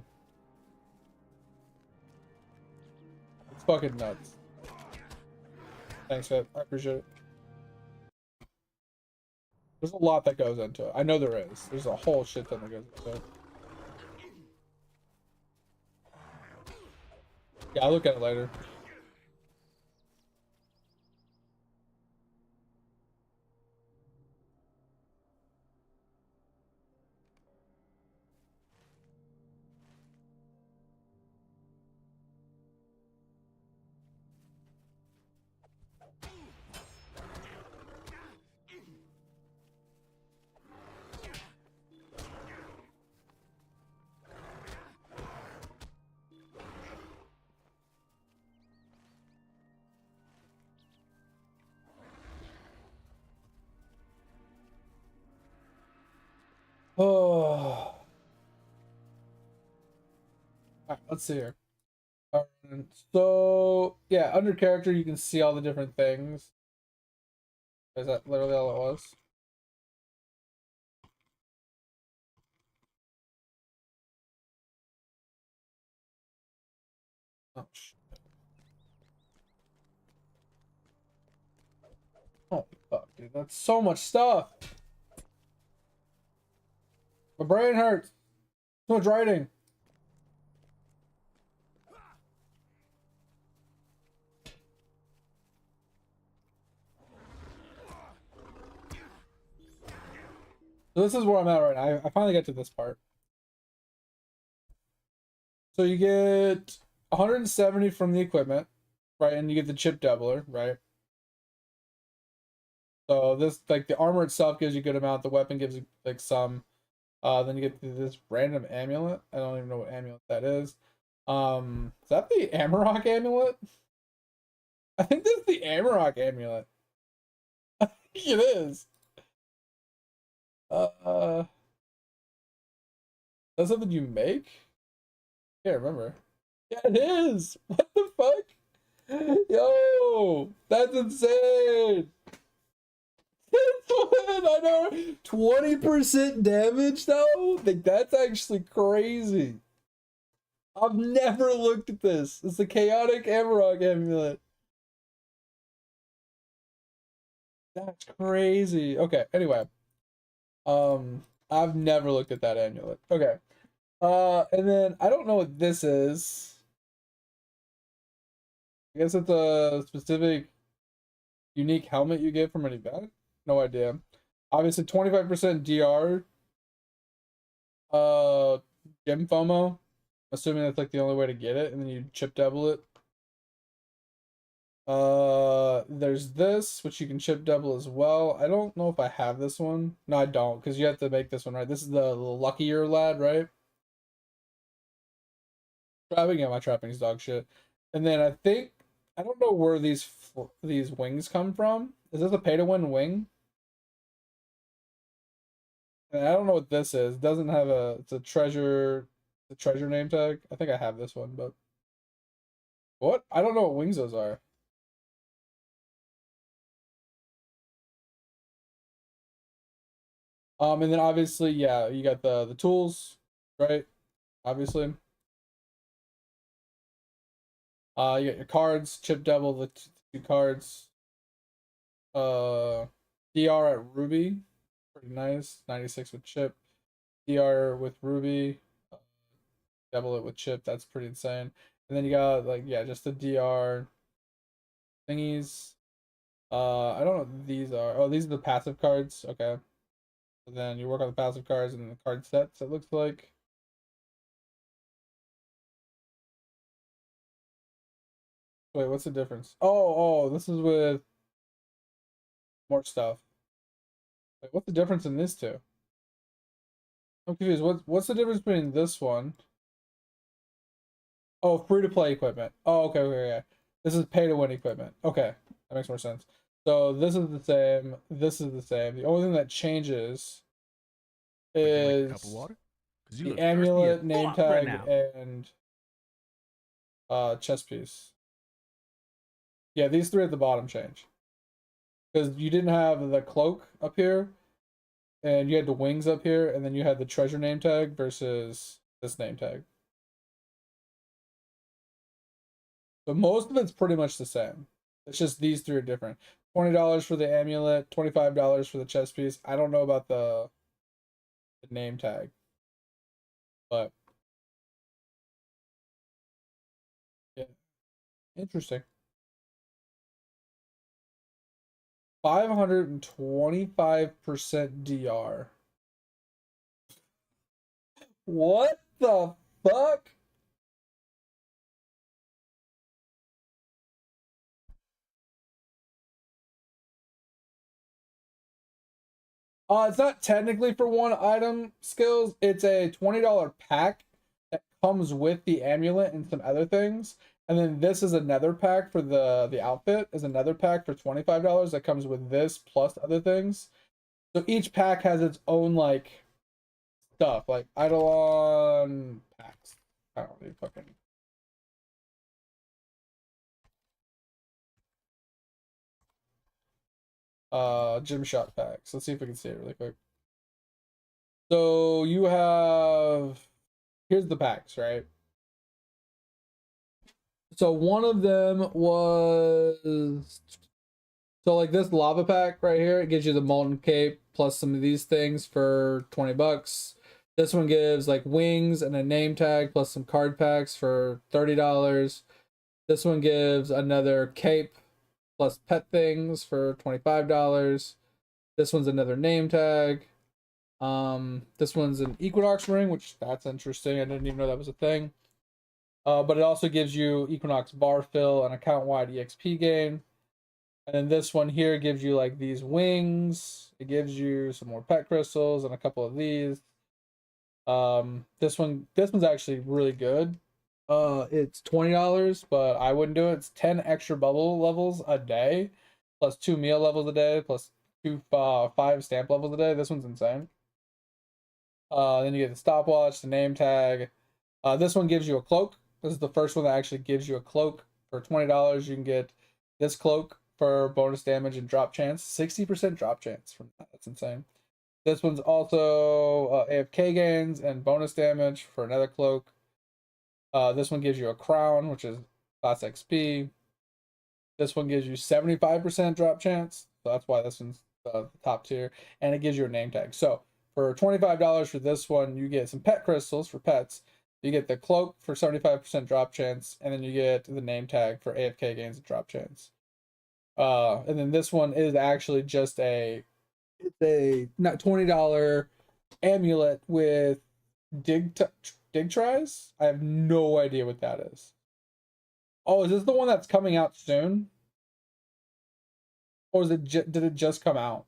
It's fucking nuts. Thanks, Fit. I appreciate it. There's a lot that goes into it. I know there is. There's a whole shit ton that goes into it. Yeah, I'll look at it later. Oh. Alright, let's see here. So yeah, under character you can see all the different things. Is that literally all it was? Oh, oh fuck, dude, that's so much stuff. My brain hurts. Too much writing. So this is where I'm at right now. I finally get to this part. So you get 170 from the equipment, right? And you get the chip doubler, right? So this, like the armor itself gives you a good amount. The weapon gives you like some. Then you get this random amulet. I don't even know what amulet that is. Is that the Amarok amulet? I think that's the Amarok amulet. I think it is. Uh, that's something you make? Can't remember. Yeah, it is. What the fuck? Yo, that's insane. I know. 20% damage though? Like that's actually crazy. I've never looked at this. It's the chaotic Amarok amulet. That's crazy. Okay, anyway. I've never looked at that amulet. Okay. And then I don't know what this is. I guess it's a specific unique helmet you get from an event. No idea. Obviously 25% DR. Gem FOMO. Assuming that's like the only way to get it, and then you chip double it. There's this, which you can chip double as well. I don't know if I have this one. No, I don't, because you have to make this one, right? This is the luckier lad, right? Trapping, yeah, my trapping's dog shit. And then I think I don't know where these wings come from. Is this a pay to win wing? And I don't know what this is. It doesn't have a. It's a treasure name tag. I think I have this one, but what? I don't know what wings those are. And then obviously, yeah, you got the tools, right? Obviously. You got your cards, Chip Devil, the two cards. Uh, DR at Ruby, pretty nice. 96 with Chip. DR with Ruby, uh, double it with Chip. That's pretty insane. And then you got like yeah, just the DR thingies. I don't know what these are. Oh, these are the passive cards. Okay. And then you work on the passive cards and the card sets. It looks like. Wait, what's the difference? This is with more stuff. Wait, what's the difference in these two? I'm confused. What's the difference between this one? Oh, free to play equipment. Oh, okay, okay, okay. This is pay to win equipment. Okay, that makes more sense. So this is the same. This is the same. The only thing that changes Would you like a cup of is water? Because you the look thirsty as amulet, name fuck right tag, now. and chest piece. Yeah, these three at the bottom change because you didn't have the cloak up here, and you had the wings up here, and then you had the treasure name tag versus this name tag. But most of it's pretty much the same. It's just these three are different. $20 for the amulet, $25 for the chest piece. I don't know about the name tag, but yeah, interesting. 525% DR. What the fuck? It's not technically for one item skills. It's a $20 pack that comes with the amulet and some other things. And then this is another pack for the outfit is another pack for $25 that comes with this plus other things. So each pack has its own like stuff, like Eidolon packs. I don't really fucking gym shot packs. Let's see if we can see it really quick. So you have here's the packs, right? So one of them was so like this lava pack right here, it gives you the molten cape plus some of these things for 20 bucks. This one gives like wings and a name tag plus some card packs for $30. This one gives another cape plus pet things for $25. This one's another name tag. This one's an Equinox ring, which that's interesting. I didn't even know that was a thing. But it also gives you Equinox bar fill, an account wide EXP gain. And then this one here gives you like these wings. It gives you some more pet crystals and a couple of these. This one's actually really good. It's $20, but I wouldn't do it. It's 10 extra bubble levels a day, plus 2 meal levels a day, plus 5 stamp levels a day. This one's insane. Then you get the stopwatch, the name tag. This one gives you a cloak. This is the first one that actually gives you a cloak for $20. You can get this cloak for bonus damage and drop chance. 60% drop chance from that. That's insane. This one's also AFK gains and bonus damage for another cloak. This one gives you a crown, which is class XP. This one gives you 75% drop chance. So that's why this one's the top tier. And it gives you a name tag. So for $25 for this one, you get some pet crystals for pets. You get the cloak for 75% drop chance. And then you get the name tag for AFK gains and drop chance. And then this one is actually just it's a not $20 amulet with dig tries. I have no idea what that is. Oh, is this the one that's coming out soon? Or is it did it just come out?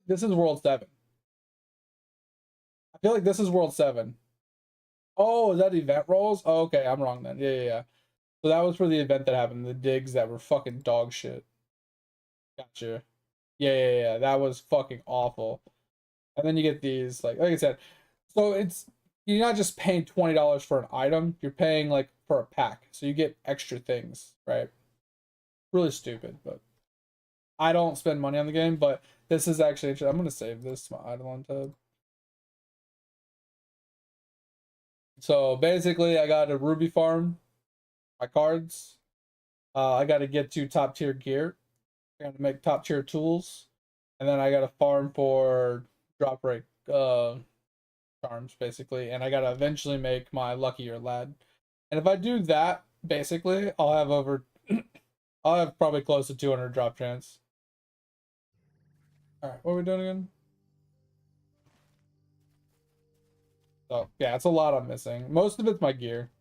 This is World 7. I feel like this is World 7. Oh, is that event rolls? Oh, okay, I'm wrong then. Yeah. So that was for the event that happened, the digs that were fucking dog shit. Gotcha. Yeah. That was fucking awful. And then you get these, like I said, so it's you're not just paying $20 for an item, you're paying like for a pack. So you get extra things, right? Really stupid, but I don't spend money on the game, but this is actually interesting. I'm gonna save this my Eidolon tab. So basically I got a ruby farm, my cards. I gotta get to top tier gear. I gotta make top tier tools. And then I gotta farm for drop rate charms basically, and I gotta eventually make my luckier lad. And if I do that, basically, I'll have over, I'll have probably close to 200 drop chance. All right, what are we doing again? Oh yeah, it's a lot I'm missing. Most of it's my gear.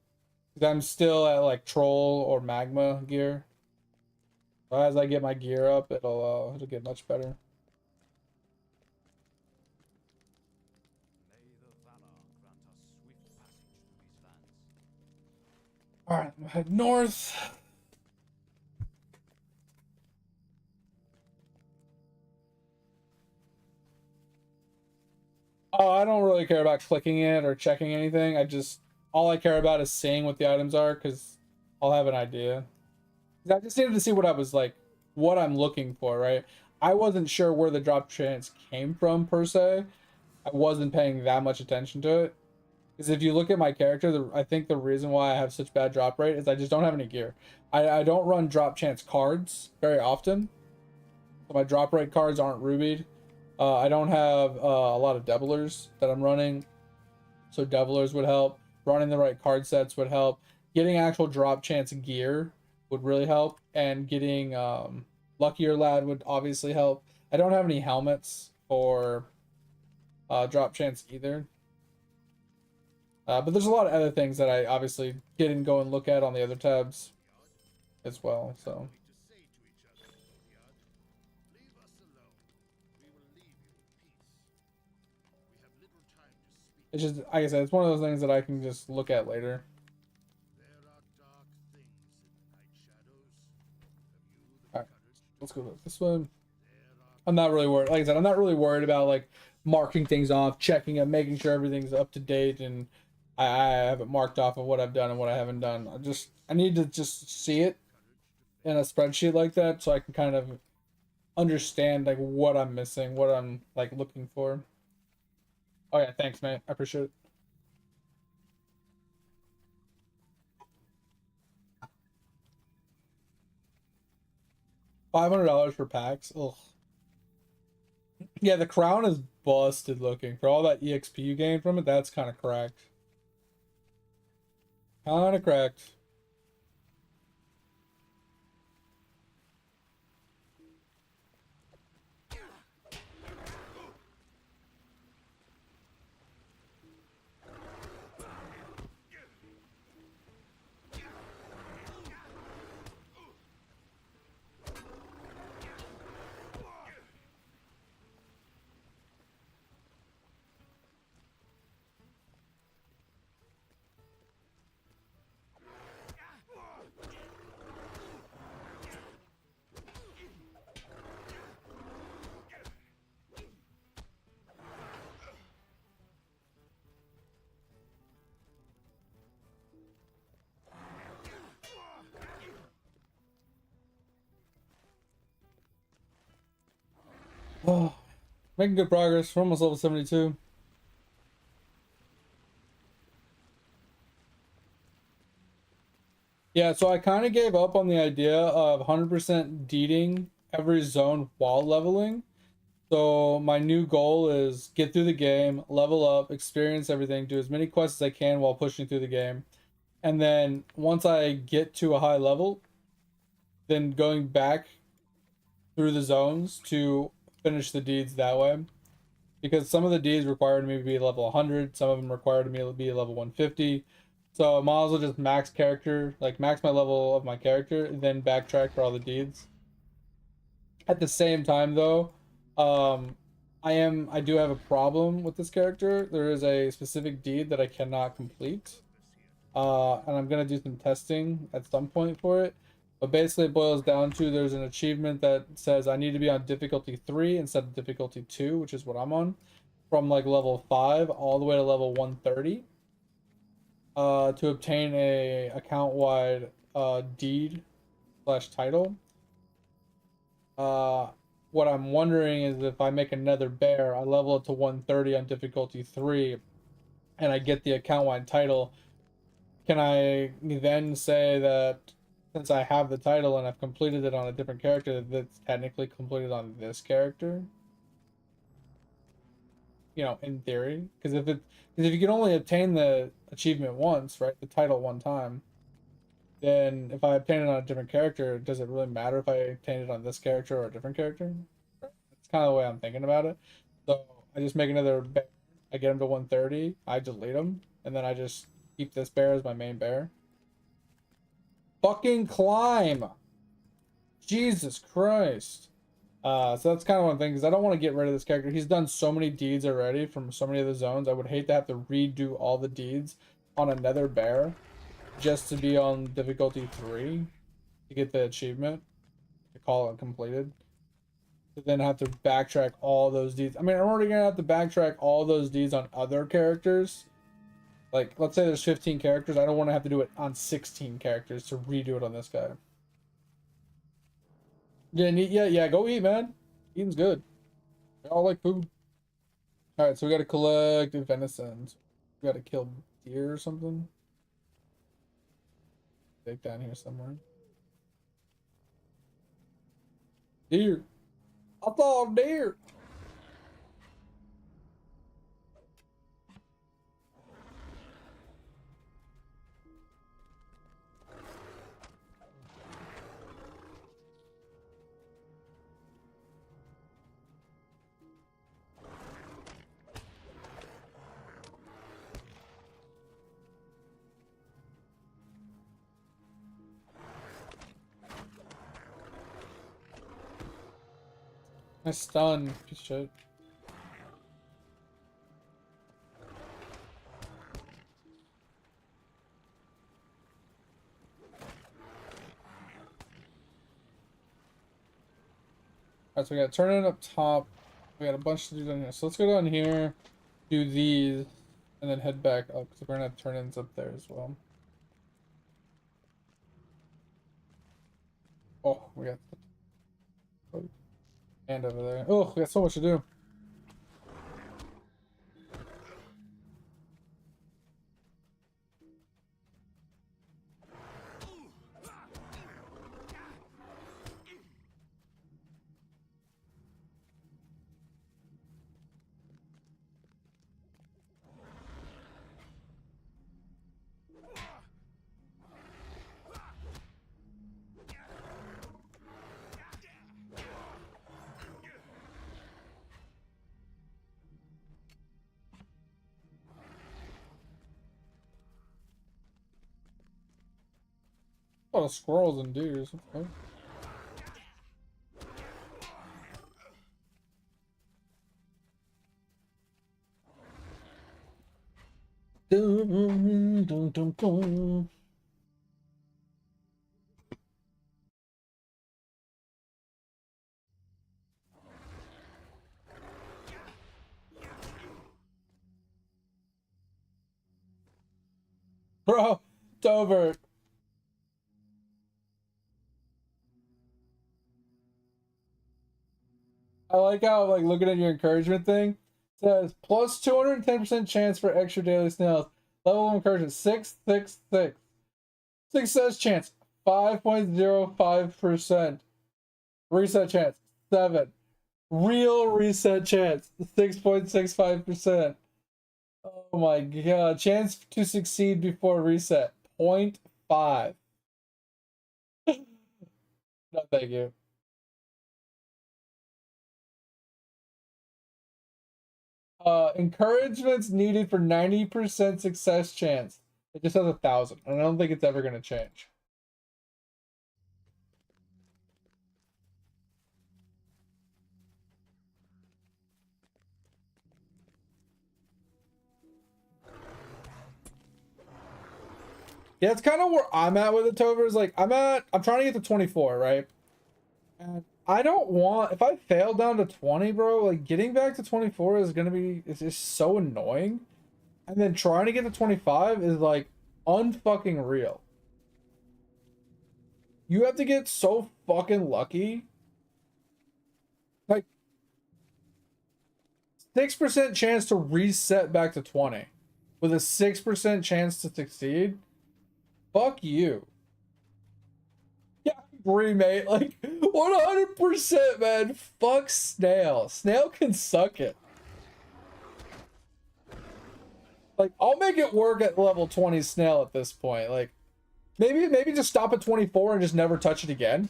'Cause I'm still at like troll or magma gear. So as I get my gear up, it'll get much better. May the valor grant us swift passage through these lands. All right, I'm head north. Oh, I don't really care about clicking it or checking anything. All I care about is seeing what the items are because I'll have an idea. I just needed to see what I was like, what I'm looking for, right? I wasn't sure where the drop chance came from per se. I wasn't paying that much attention to it. Because if you look at my character, I think the reason why I have such bad drop rate is I just don't have any gear. I don't run drop chance cards very often. So my drop rate cards aren't rubied. I don't have a lot of devilers that I'm running. So devilers would help. Running the right card sets would help. Getting actual drop chance gear would really help, and getting luckier lad would obviously help. I don't have any helmets for drop chance either, but there's a lot of other things that I obviously didn't go and look at on the other tabs as well. So it's just like I said, it's one of those things that I can just look at later. All right, let's go with this one. I'm not really worried. Like I said, I'm not really worried about like marking things off, checking it, making sure everything's up to date, and I have it marked off of what I've done and what I haven't done. I need to just see it in a spreadsheet like that so I can kind of understand like what I'm missing, what I'm like looking for. Oh yeah, thanks, mate. I appreciate it. $500 for packs. Ugh. Yeah, the crown is busted looking. For all that EXP you gain from it, that's kind of cracked. Kind of cracked. Oh, making good progress. We're almost level 72. Yeah, so I kind of gave up on the idea of 100% deeding every zone while leveling. So my new goal is get through the game, level up, experience everything, do as many quests as I can while pushing through the game. And then once I get to a high level, then going back through the zones to finish the deeds that way. Because some of the deeds required me to be level 100, some of them required me to be level 150. So I might as well just max character, like max my level of my character, and then backtrack for all the deeds. At the same time, though, um, I do have a problem with this character. There is a specific deed that I cannot complete. And I'm gonna do some testing at some point for it. But basically it boils down to there's an achievement that says I need to be on difficulty 3 instead of difficulty 2, which is what I'm on, from like level 5 all the way to level 130. To obtain a account-wide deed slash title. Uh, what I'm wondering is if I make another bear, I level it to 130 on difficulty 3, and I get the account-wide title, can I then say that since I have the title and I've completed it on a different character, that's technically completed on this character? You know, in theory, because if you can only obtain the achievement once, right, the title one time, then if I obtain it on a different character, does it really matter if I obtain it on this character or a different character? That's kind of the way I'm thinking about it. So I just make another bear. I get him to 130. I delete him, and then I just keep this bear as my main bear. Fucking climb! Jesus Christ. So that's kind of one thing, because I don't want to get rid of this character. He's done so many deeds already from so many of the zones. I would hate to have to redo all the deeds on another bear just to be on difficulty 3 to get the achievement, to call it completed. To then have to backtrack all those deeds. I mean, I'm already gonna have to backtrack all those deeds on other characters. Like, let's say there's 15 characters. I don't want to have to do it on 16 characters to redo it on this guy. Yeah, yeah, go eat, man. Eating's good. We all like food. Alright, so we gotta collect venison. We gotta kill deer or something. Take down here somewhere. Deer. I thought deer. I stunned. Piece of shit. Alright, so we gotta turn it up top. We got a bunch to do down here. So let's go down here, do these, and then head back up, because we're gonna have turn-ins up there as well. Oh, we got and over there. Oh, we got so much to do. A lot of squirrels and deers. Okay. Dun, dun, dun, dun. Bro, it's over. I like how, like, looking at your encouragement thing, it says plus 210% chance for extra daily snails. Level of encouragement 666. Success chance 5.05%. Reset chance 7. Real reset chance 6.65%. Oh my god. Chance to succeed before reset 0.5. No, thank you. Encouragements needed for 90% success chance. It just has 1,000, and I don't think it's ever gonna change. Yeah, that's kind of where I'm at with it, Tover. Is like I'm trying to get to 24, right? And I don't want, if I fail down to 20, bro, like getting back to 24 is gonna be, it's just so annoying. And then trying to get to 25 is like unfucking real. You have to get so fucking lucky. Like 6% chance to reset back to 20 with a 6% chance to succeed. Fuck you. Yeah, I agree, mate. Like 100%, man. Fuck Snail. Snail can suck it. Like I'll make it work at level 20 Snail at this point. Like maybe just stop at 24 and just never touch it again.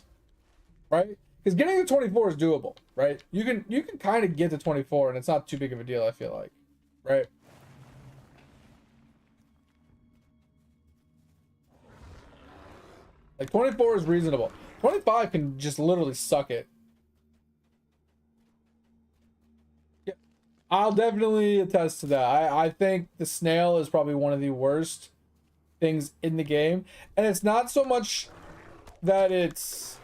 Right? Because getting to 24 is doable, right? You can kind of get to 24 and it's not too big of a deal, I feel like. Right? Like 24 is reasonable. 25 can just literally suck it. Yeah, I'll definitely attest to that. I think the snail is probably one of the worst things in the game. And it's not so much that it's...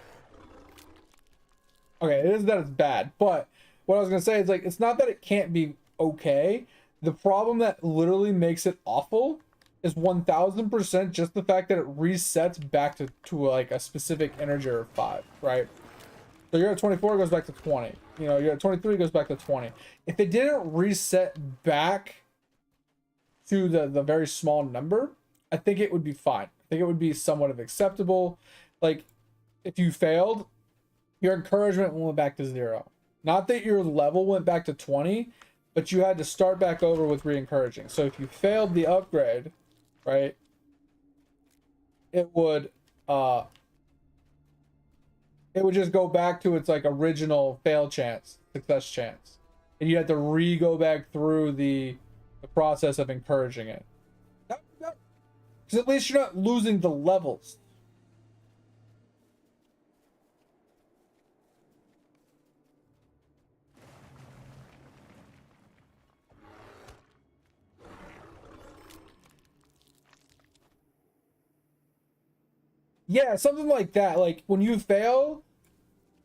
Okay, it is that it's bad. But what I was going to say is like, it's not that it can't be okay. The problem that literally makes it awful is 1000% just the fact that it resets back to like a specific integer of 5, right? So you're at 24, it goes back to 20. You know, you're at 23, it goes back to 20. If it didn't reset back to the very small number, I think it would be fine. I think it would be somewhat of acceptable. Like, if you failed, your encouragement went back to 0. Not that your level went back to 20, but you had to start back over with re-encouraging. So if you failed the upgrade, right, it would just go back to its like original fail chance, success chance, and you had to go back through the process of encouraging it. Because at least you're not losing the levels. Yeah, something like that. Like when you fail,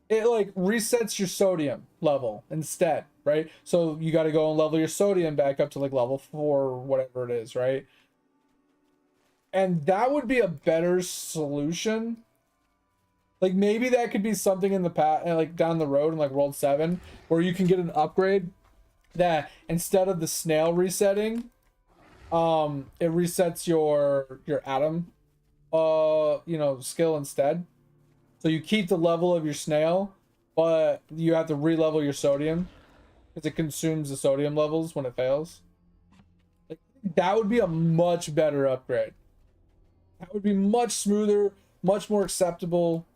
it like resets your sodium level instead, right? So you got to go and level your sodium back up to like level 4 or whatever it is, right? And that would be a better solution. Like maybe that could be something in the past, like down the road in like World 7, where you can get an upgrade that instead of the snail resetting, it resets your atom you know, skill instead. So you keep the level of your snail, but you have to re-level your sodium because it consumes the sodium levels when it fails. Like, that would be a much better upgrade. That would be much smoother, much more acceptable.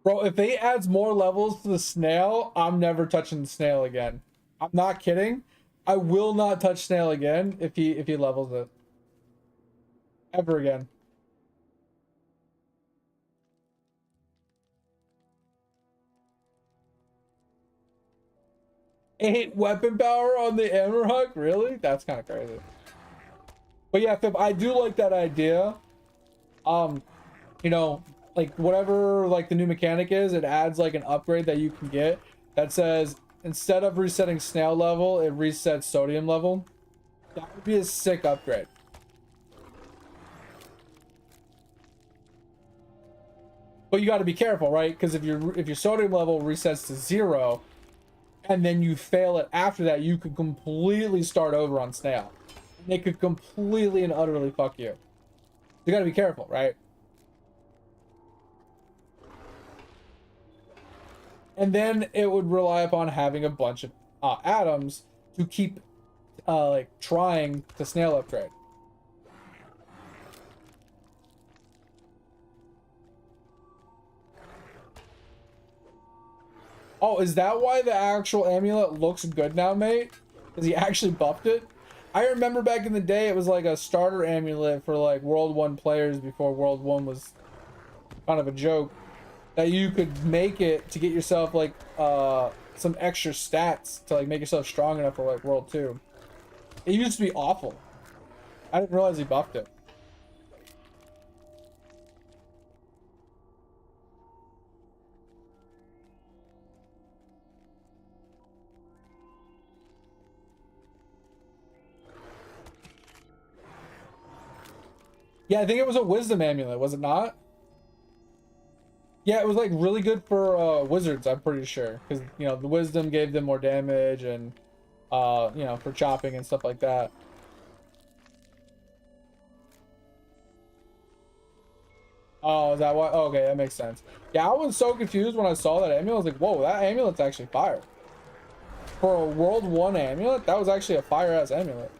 Bro, if they adds more levels to the snail, I'm never touching the snail again. I'm not kidding. I will not touch snail again if he levels it. Ever again. 8 weapon power on the Hammerhook? Really? That's kind of crazy. But yeah, Fib, I do like that idea. You know, like whatever like the new mechanic is, it adds like an upgrade that you can get that says instead of resetting snail level, it resets sodium level. That would be a sick upgrade. But you got to be careful, right? Because if your sodium level resets to 0 and then you fail it after that, you could completely start over on snail. And it could completely and utterly fuck you. You got to be careful, right? And then it would rely upon having a bunch of atoms to keep like trying to snail upgrade. Oh, is that why the actual amulet looks good now, mate? Because he actually buffed it? I remember back in the day it was like a starter amulet for like World 1 players before World 1 was kind of a joke. that you could make it to get yourself like some extra stats to like make yourself strong enough for like World 2. It used to be awful. I didn't realize he buffed it. Yeah, I think it was a wisdom amulet, was it not? Yeah, it was like really good for wizards, I'm pretty sure. Because, you know, the wisdom gave them more damage and, you know, for chopping and stuff like that. Oh, is that why? Oh, okay, that makes sense. Yeah, I was so confused when I saw that amulet. I was like, whoa, that amulet's actually fire. For a World 1 amulet, that was actually a fire-ass amulet.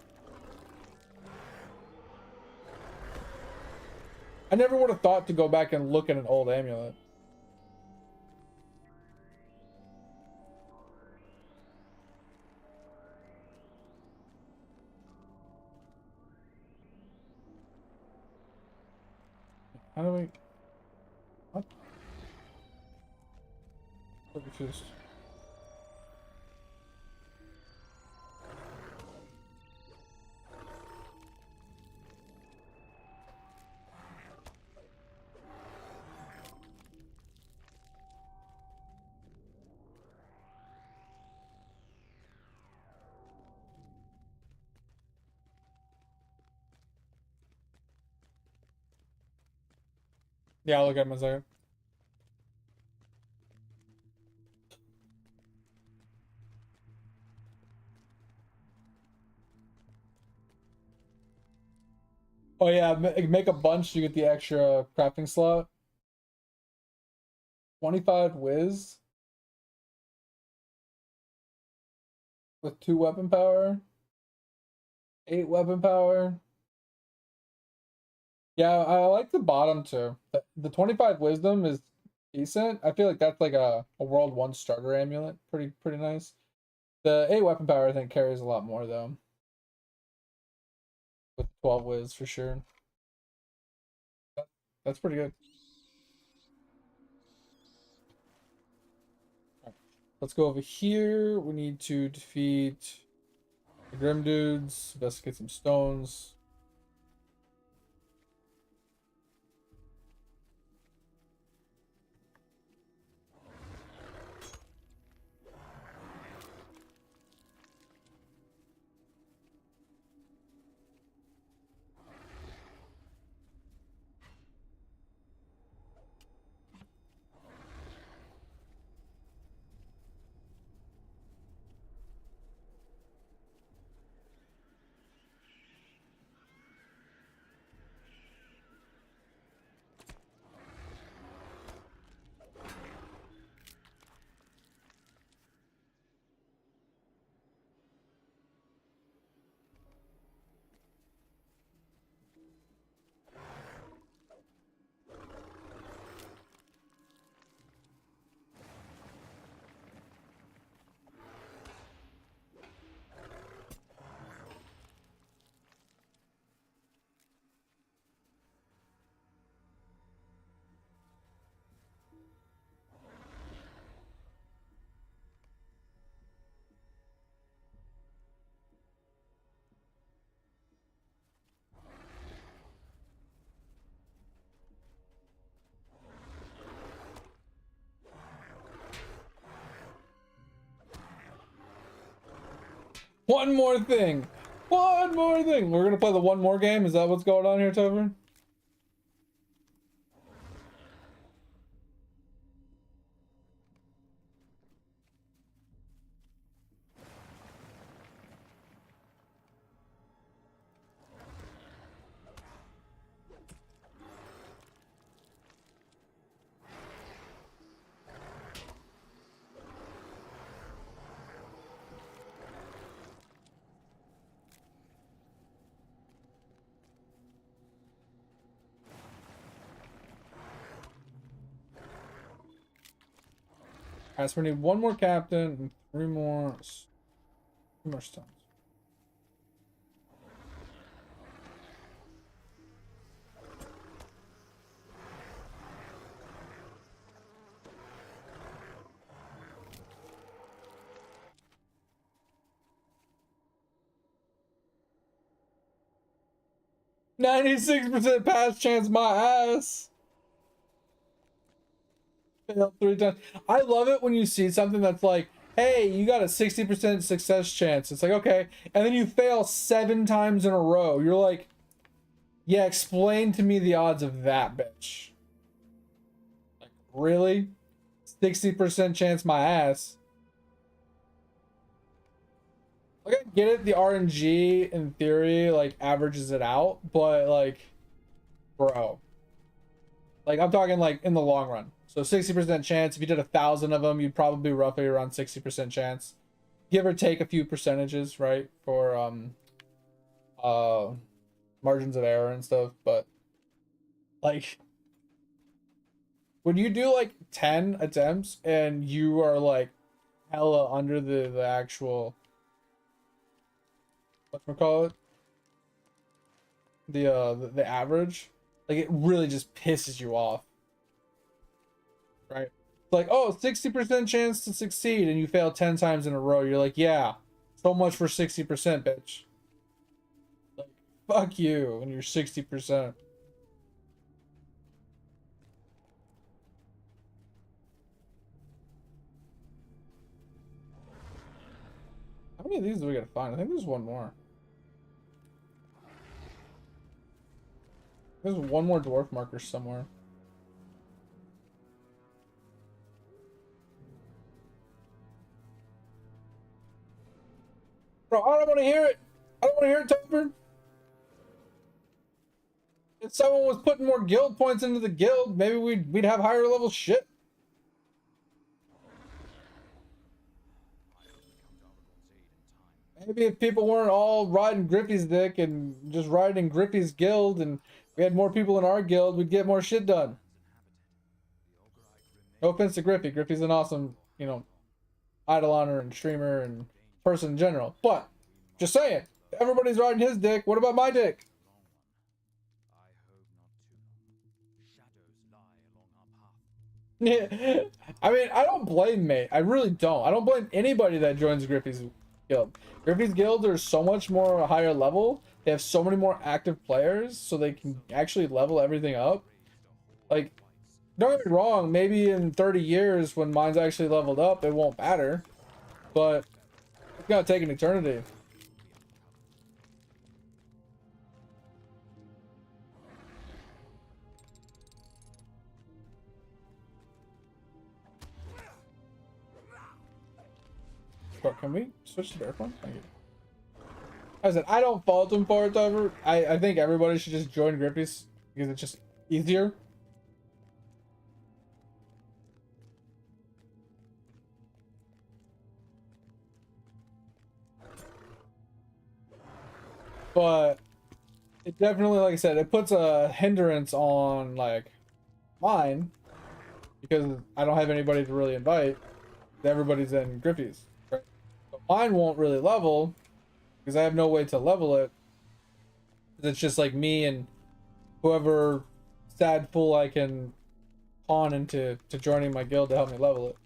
I never would have thought to go back and look at an old amulet. How do we... What? So confused. Yeah, I'll look at him in a second. Oh yeah, make a bunch, you get the extra crafting slot. 25 whiz with 2 weapon power. 8 weapon power. Yeah, I like the bottom too. The 25 wisdom is decent. I feel like that's like a World 1 starter amulet. Pretty nice. The 8 weapon power I think carries a lot more though. With 12 whiz for sure. That's pretty good. Let's go over here. We need to defeat the Grim dudes. Investigate some stones. One more thing. One more thing. We're gonna play the one more game. Is that what's going on here, Tobin? Alright, so we need one more captain and 3 more stones. 96% pass chance, my ass. Failed 3 times. I love it when you see something that's like, hey, you got a 60% success chance. It's like, okay. And then you fail 7 times in a row. You're like, yeah, explain to me the odds of that, bitch. Like, really? 60% chance, my ass. Like, I get it, the RNG in theory, like, averages it out, but, like, bro. Like, I'm talking, like, in the long run. So 60% chance, if you did 1,000 of them, you'd probably be roughly around 60% chance. Give or take a few percentages, right? For, margins of error and stuff, but, like, when you do, like, 10 attempts and you are, like, hella under the actual, whatchamacallit? The average, like, it really just pisses you off, right? It's like, oh, 60% chance to succeed, and you fail 10 times in a row. You're like, yeah, so much for 60%, bitch. Like, fuck you and your 60%. How many of these do we gotta find? I think there's one more. There's one more dwarf marker somewhere. Bro, I don't want to hear it. I don't want to hear it, Topher. If someone was putting more guild points into the guild, maybe we'd have higher level shit. Maybe if people weren't all riding Griffey's dick and just riding Griffey's guild, and we had more people in our guild, we'd get more shit done. No offense to Griffey. Griffey's an awesome, you know, idol honor and streamer and person in general. But just saying, everybody's riding his dick. What about my dick? Yeah, I mean, I don't blame mate. I really don't. I don't blame anybody that joins Griffey's guild. Griffey's guild are so much more higher level. They have so many more active players, so they can actually level everything up. Like, don't get me wrong, maybe in 30 years when mine's actually leveled up, it won't matter. But it's gonna take an eternity. But can we switch to bear form? Thank you. I said, I don't fault him for it, however. I think everybody should just join Grippy's because it's just easier. But it definitely, like I said, it puts a hindrance on, like, mine because I don't have anybody to really invite. Everybody's in Griffey's. Right? But mine won't really level because I have no way to level it. It's just like me and whoever sad fool I can pawn into joining my guild to help me level it.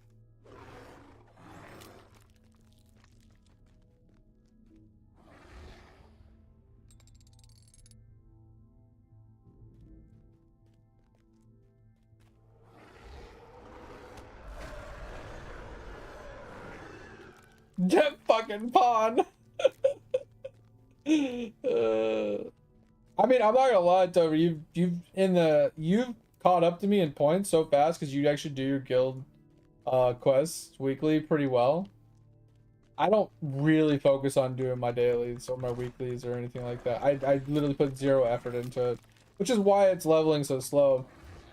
That fucking pawn. I mean, I'm not gonna lie, Tover. You've caught up to me in points so fast because you actually do your guild quests weekly pretty well. I don't really focus on doing my dailies or my weeklies or anything like that. I literally put zero effort into it, which is why it's leveling so slow.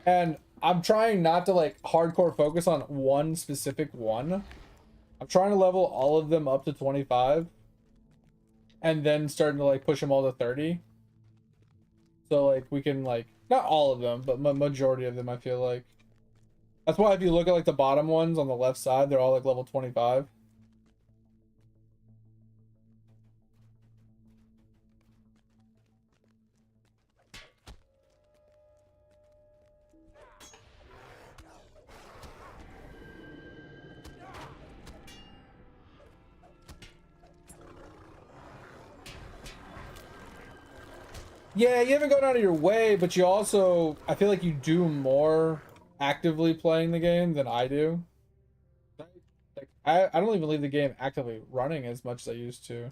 And I'm trying not to like hardcore focus on one specific one. I'm trying to level all of them up to 25 and then starting to like push them all to 30. So like we can like, not all of them, but majority of them, I feel like. That's why if you look at like the bottom ones on the left side, they're all like level 25. Yeah, you haven't gone out of your way, but you also, I feel like you do more actively playing the game than I do. Like, I don't even leave the game actively running as much as I used to.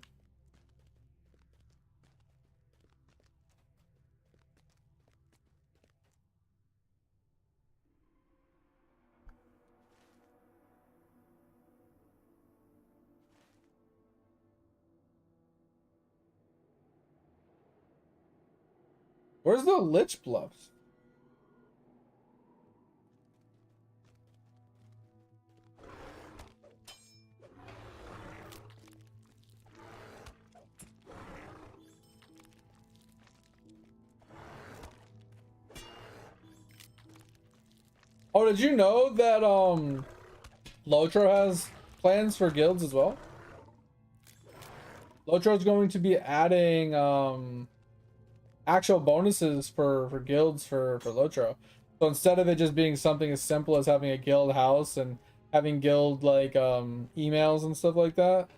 Where's the Lich Bluffs? Oh, did you know that Lotro has plans for guilds as well? Lotro's going to be adding actual bonuses for guilds for Lotro. So instead of it just being something as simple as having a guild house and having guild like emails and stuff like that,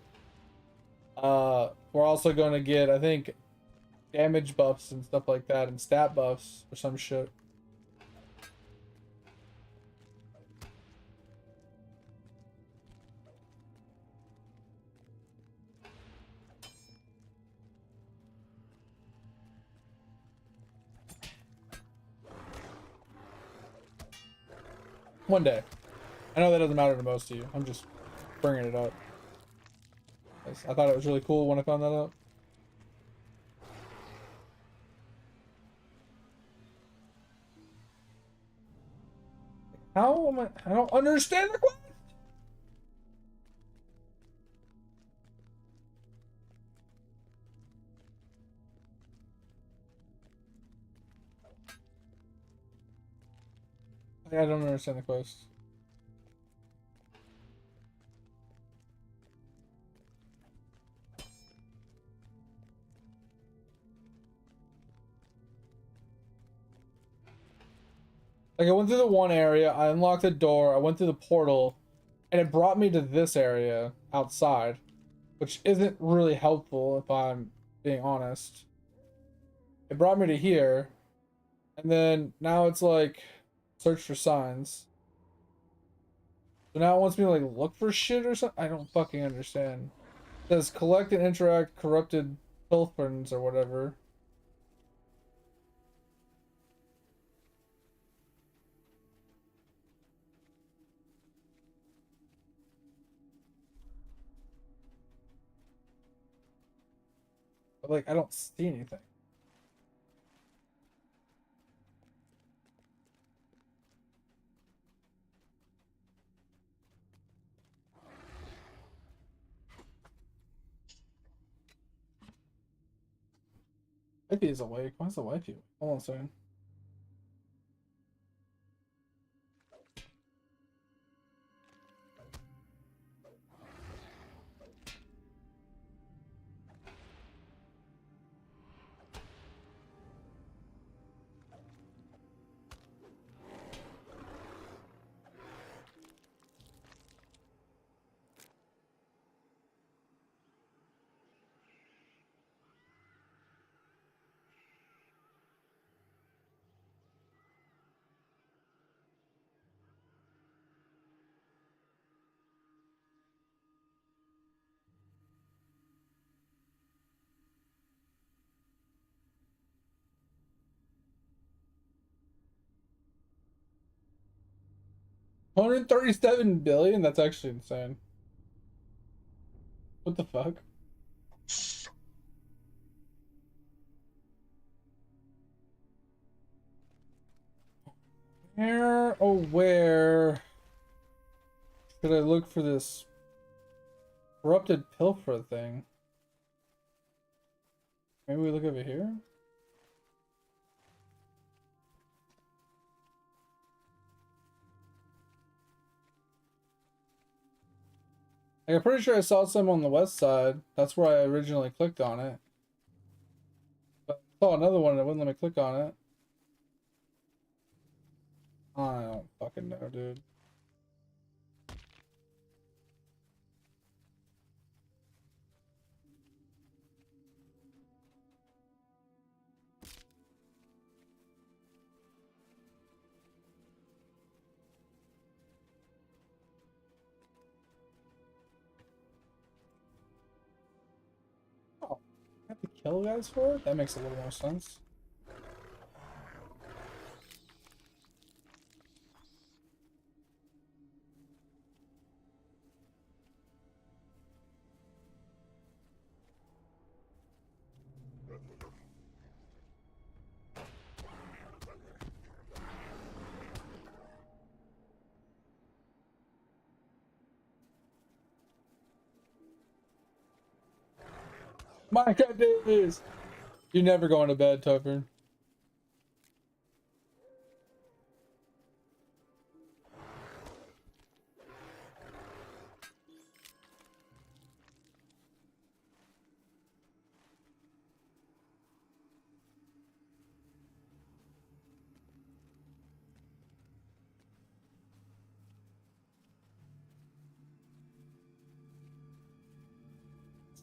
we're also going to get, I think, damage buffs and stuff like that and stat buffs or some shit. One day. I know that doesn't matter to most of you. I'm just bringing it up. I thought it was really cool when I found that out. How am I don't understand the question. I don't understand the quest. Like I went through the one area, I unlocked the door, I went through the portal, and it brought me to this area outside, which isn't really helpful if I'm being honest. It brought me to here, and then now it's like search for signs. So now it wants me to like look for shit or something. I don't fucking understand. It says collect and interact corrupted pilferings or whatever. But like I don't see anything. Wifey is awake. Why's the wifey awake? Hold on a second. $137 billion? That's actually insane. What the fuck? Where should I look for this corrupted pilfer thing? Maybe we look over here? Like, I'm pretty sure I saw some on the west side. That's where I originally clicked on it. But I saw another one and it wouldn't let me click on it. I don't fucking know, dude. kill guys for it? That makes a little more sense. Minecraft days! You're never going to bed, Topher.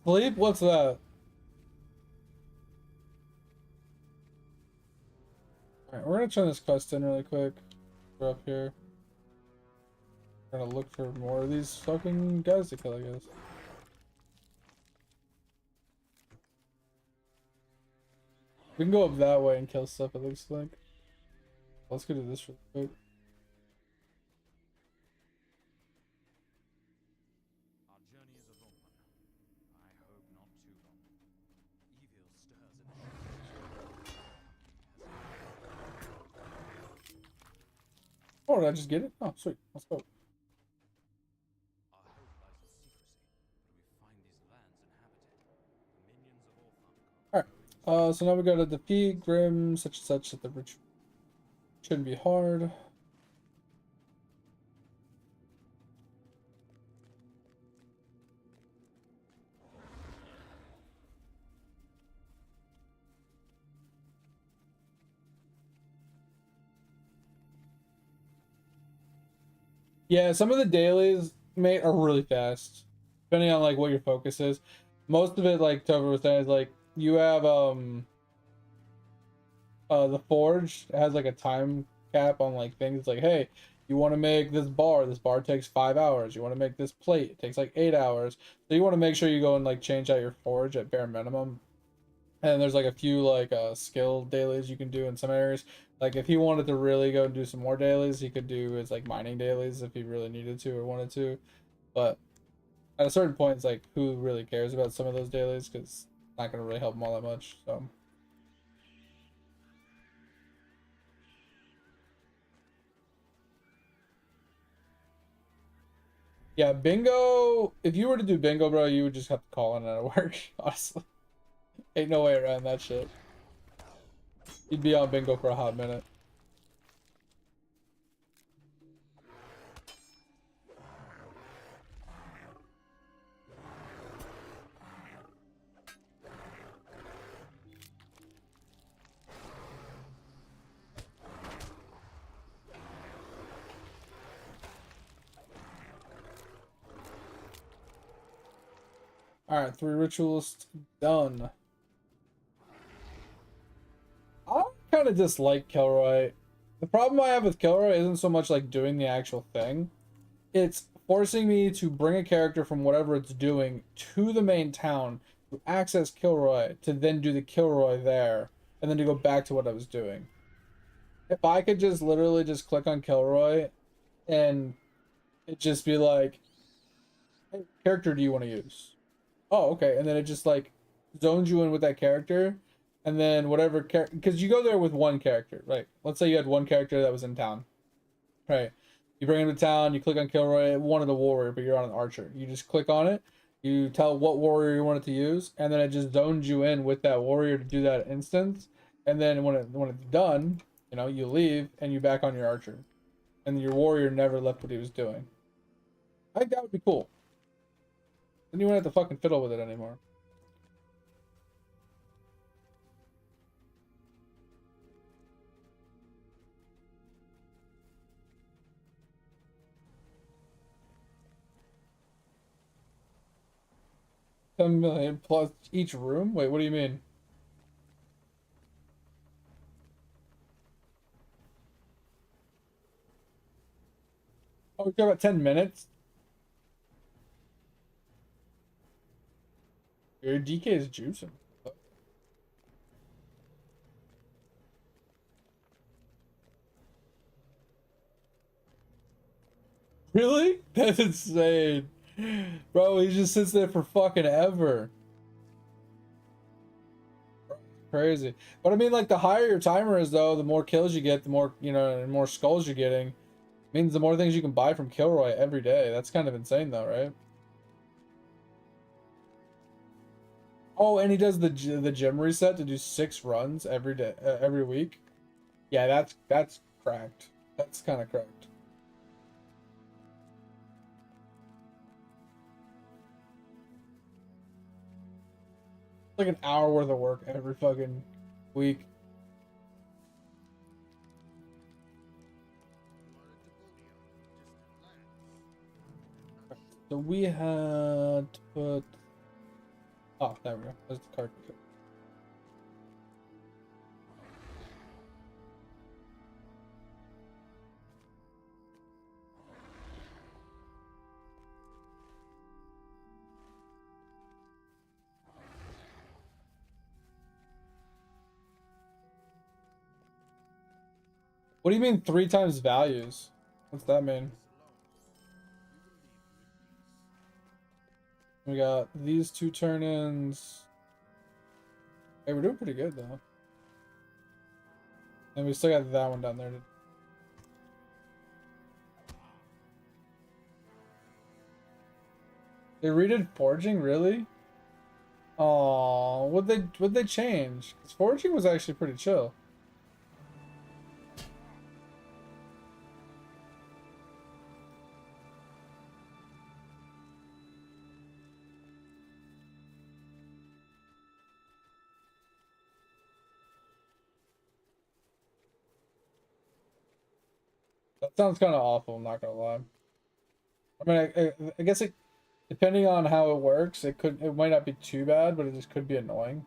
Sleep? What's that? Alright, we're gonna turn this quest in really quick. We're up here. We're gonna look for more of these fucking guys to kill, I guess. We can go up that way and kill stuff, it looks like. Let's go do this real quick. Our journey is a long one. I hope not too long. Evil stirs in the Oh, did I just get it? Oh, sweet. Let's go. Our hope lies in secrecy. When we find these lands inhabited, the minions of Orthanc are Alright. So now we gotta defeat Grim, such and such at the retreat. Shouldn't be hard. Yeah, some of the dailies, mate, are really fast. Depending on like what your focus is. Most of it, like Topher was saying, is like you have the forge has like a time cap on like things like, hey, you want to make this bar takes 5 hours. You want to make this plate, it takes like 8 hours. So you want to make sure you go and like change out your forge at bare minimum. And there's like a few like skill dailies you can do in some areas. Like if he wanted to really go and do some more dailies, he could do his like mining dailies if he really needed to or wanted to. But at a certain point, it's like who really cares about some of those dailies, because it's not gonna really help him all that much. So yeah, bingo. If you were to do bingo, bro, you would just have to call in at work. Honestly, ain't no way around that shit. You'd be on bingo for a hot minute. All right, 3 ritualists done. I kind of dislike Kilroy. The problem I have with Kilroy isn't so much like doing the actual thing. It's forcing me to bring a character from whatever it's doing to the main town to access Kilroy to then do the Kilroy there and then to go back to what I was doing. If I could just literally just click on Kilroy and it just be like, hey, character do you want to use? Oh, okay. And then it just like zones you in with that character. And then whatever character, because you go there with one character, right? Let's say you had one character that was in town, right? You bring him to town, you click on Kilroy, one of the warrior, but you're on an archer. You just click on it, you tell what warrior you want it to use, and then it just zones you in with that warrior to do that instance. And then when it's done, you know, you leave and you back on your archer. And your warrior never left what he was doing. I think that would be cool. Then you wouldn't have to fucking fiddle with it anymore. $10 million plus each room? Wait, what do you mean? Oh, we're talking about 10 minutes? Your DK is juicing. Really? That's insane. Bro, he just sits there for fucking ever. Crazy. But I mean, like, the higher your timer is, though, the more kills you get, the more, you know, and more skulls you're getting. Means the more things you can buy from Kilroy every day. That's kind of insane, though, right? Oh, and he does the gym reset to do 6 runs every day, every week. Yeah, that's cracked. That's kind of cracked. Like an hour worth of work every fucking week. So we had to put. Oh, there we go. There's the card. What do you mean 3 times values? What's that mean? We got these 2 turn-ins. Hey, we're doing pretty good though. And we still got that one down there. They redid forging, really? Oh, would they change? 'Cause forging was actually pretty chill. That sounds kind of awful, I'm not gonna lie. I mean, I guess it, depending on how it works, it might not be too bad, but it just could be annoying.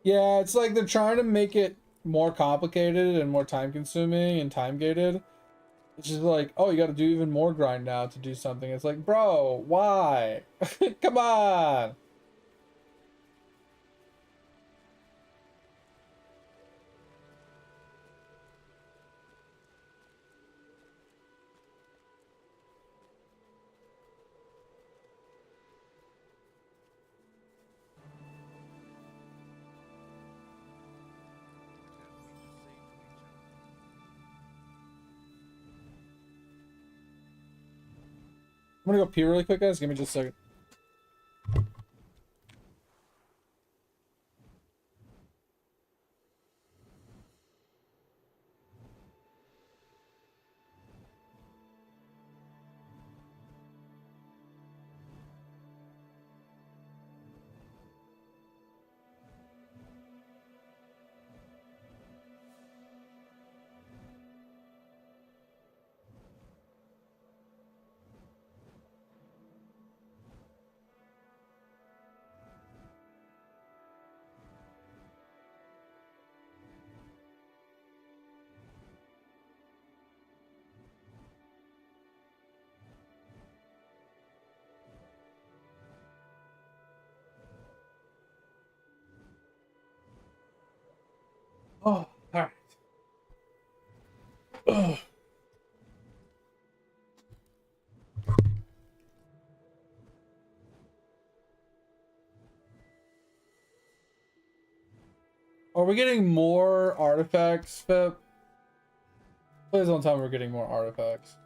Yeah, it's like they're trying to make it more complicated and more time consuming and time gated. It's just like, oh, you got to do even more grind now to do something. It's like, bro, why? Come on. I'm gonna go pee really quick, guys. Give me just a second. Oh, all right. Are we getting more artifacts, Pip? Please don't tell me we're getting more artifacts.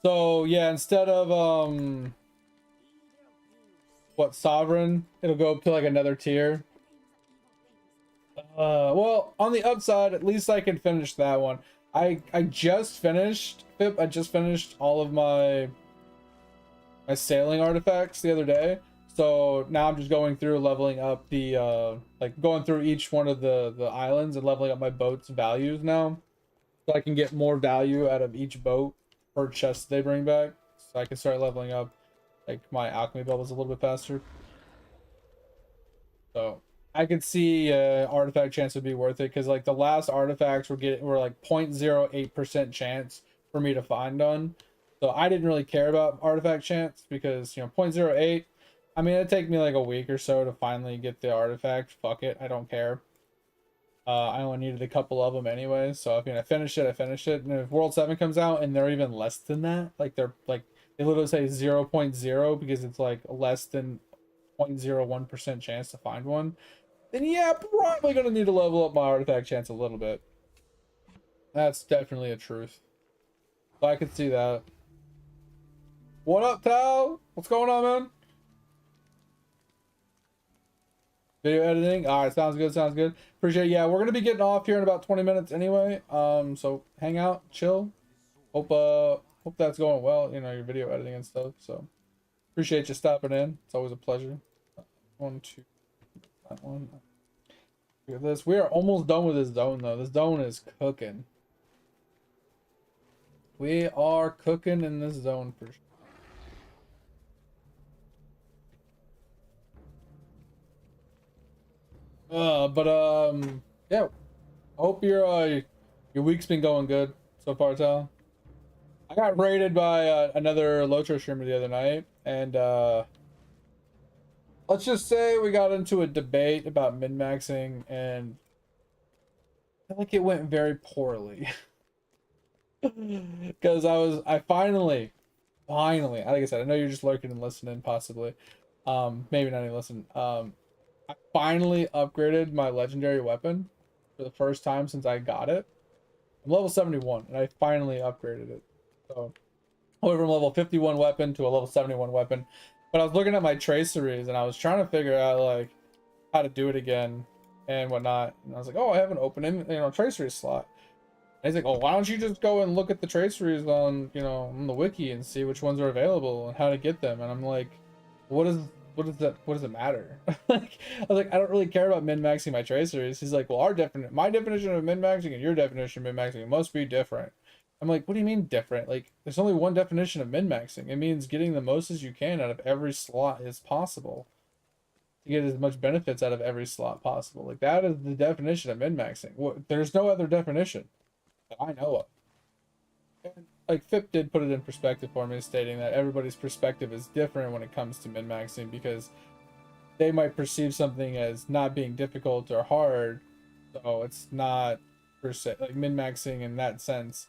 So yeah, instead of what, sovereign, it'll go up to like another tier. Well, on the upside, at least I can finish that one. I just finished Pip. I just finished all of my sailing artifacts the other day. So now I'm just going through leveling up the like going through each one of the islands and leveling up my boat's values now. So I can get more value out of each boat per chest they bring back. So I can start leveling up like my alchemy bubbles a little bit faster. So I could see artifact chance would be worth it because like the last artifacts were like 0.08% chance for me to find on. So I didn't really care about artifact chance because, you know, 0.08, I mean, it'd take me like a week or so to finally get the artifact. Fuck it, I don't care. I only needed a couple of them anyway, so if I finish it, I finish it. And if World 7 comes out and they're even less than that, like they're like, they literally say 0.0 because it's like less than 0.01% chance to find one, then yeah, probably gonna need to level up my artifact chance a little bit. That's definitely a truth. So I could see that. What up, Tal? What's going on, man? Video editing. All right, sounds good. Sounds good. Appreciate it. Yeah, we're gonna be getting off here in about 20 minutes anyway. So hang out, chill. Hope that's going well. You know, your video editing and stuff. So appreciate you stopping in. It's always a pleasure. 1, 2, that one. Look at this. We are almost done with this zone though. This zone is cooking. We are cooking in this zone for sure. Yeah. I hope your week's been going good so far, Tal. I got raided by another Lotro streamer the other night, and let's just say we got into a debate about min-maxing, and I feel like it went very poorly. Because I finally, like I said, I know you're just lurking and listening, possibly. Maybe not even listen. I finally upgraded my legendary weapon for the first time since I got it. I'm level 71, and I finally upgraded it. So I went from level 51 weapon to a level 71 weapon. But I was looking at my traceries, and I was trying to figure out like how to do it again and whatnot. And I was like, oh, I have an open, tracery slot. And he's like, oh, why don't you just go and look at the traceries on, on the wiki and see which ones are available and how to get them? And I'm like, what does it matter? Like, I was like, I don't really care about min-maxing my traceries. He's like, well, my definition of min-maxing and your definition of min-maxing must be different. I'm like, what do you mean different? Like, there's only one definition of min-maxing. It means getting the most as you can out of every slot as possible to get as much benefits out of every slot possible. Like, that is the definition of min-maxing. There's no other definition that I know of. And, like, Fip did put it in perspective for me, stating that everybody's perspective is different when it comes to min-maxing because they might perceive something as not being difficult or hard, so it's not per se like min-maxing in that sense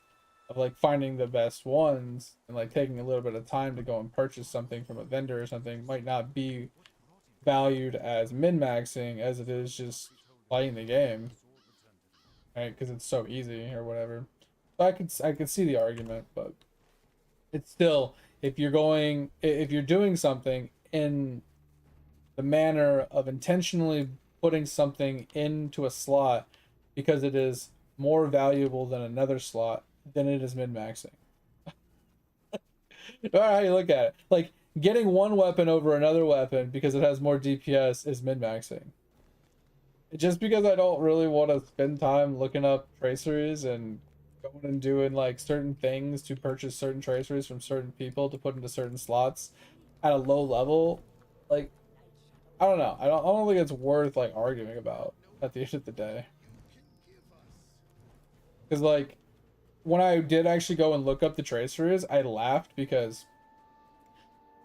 of like finding the best ones and like taking a little bit of time to go and purchase something from a vendor or something might not be valued as min-maxing as it is just playing the game, right? Because it's so easy or whatever. So I could see the argument, but it's still, if you're doing something in the manner of intentionally putting something into a slot because it is more valuable than another slot, then it is min-maxing. No matter how you look at it. Like, getting one weapon over another weapon because it has more DPS is min-maxing. Just because I don't really want to spend time looking up traceries and going and doing like certain things to purchase certain traceries from certain people to put into certain slots at a low level, like, I don't know. I don't think it's worth like arguing about at the end of the day. Because like when I did actually go and look up the traceries, I laughed because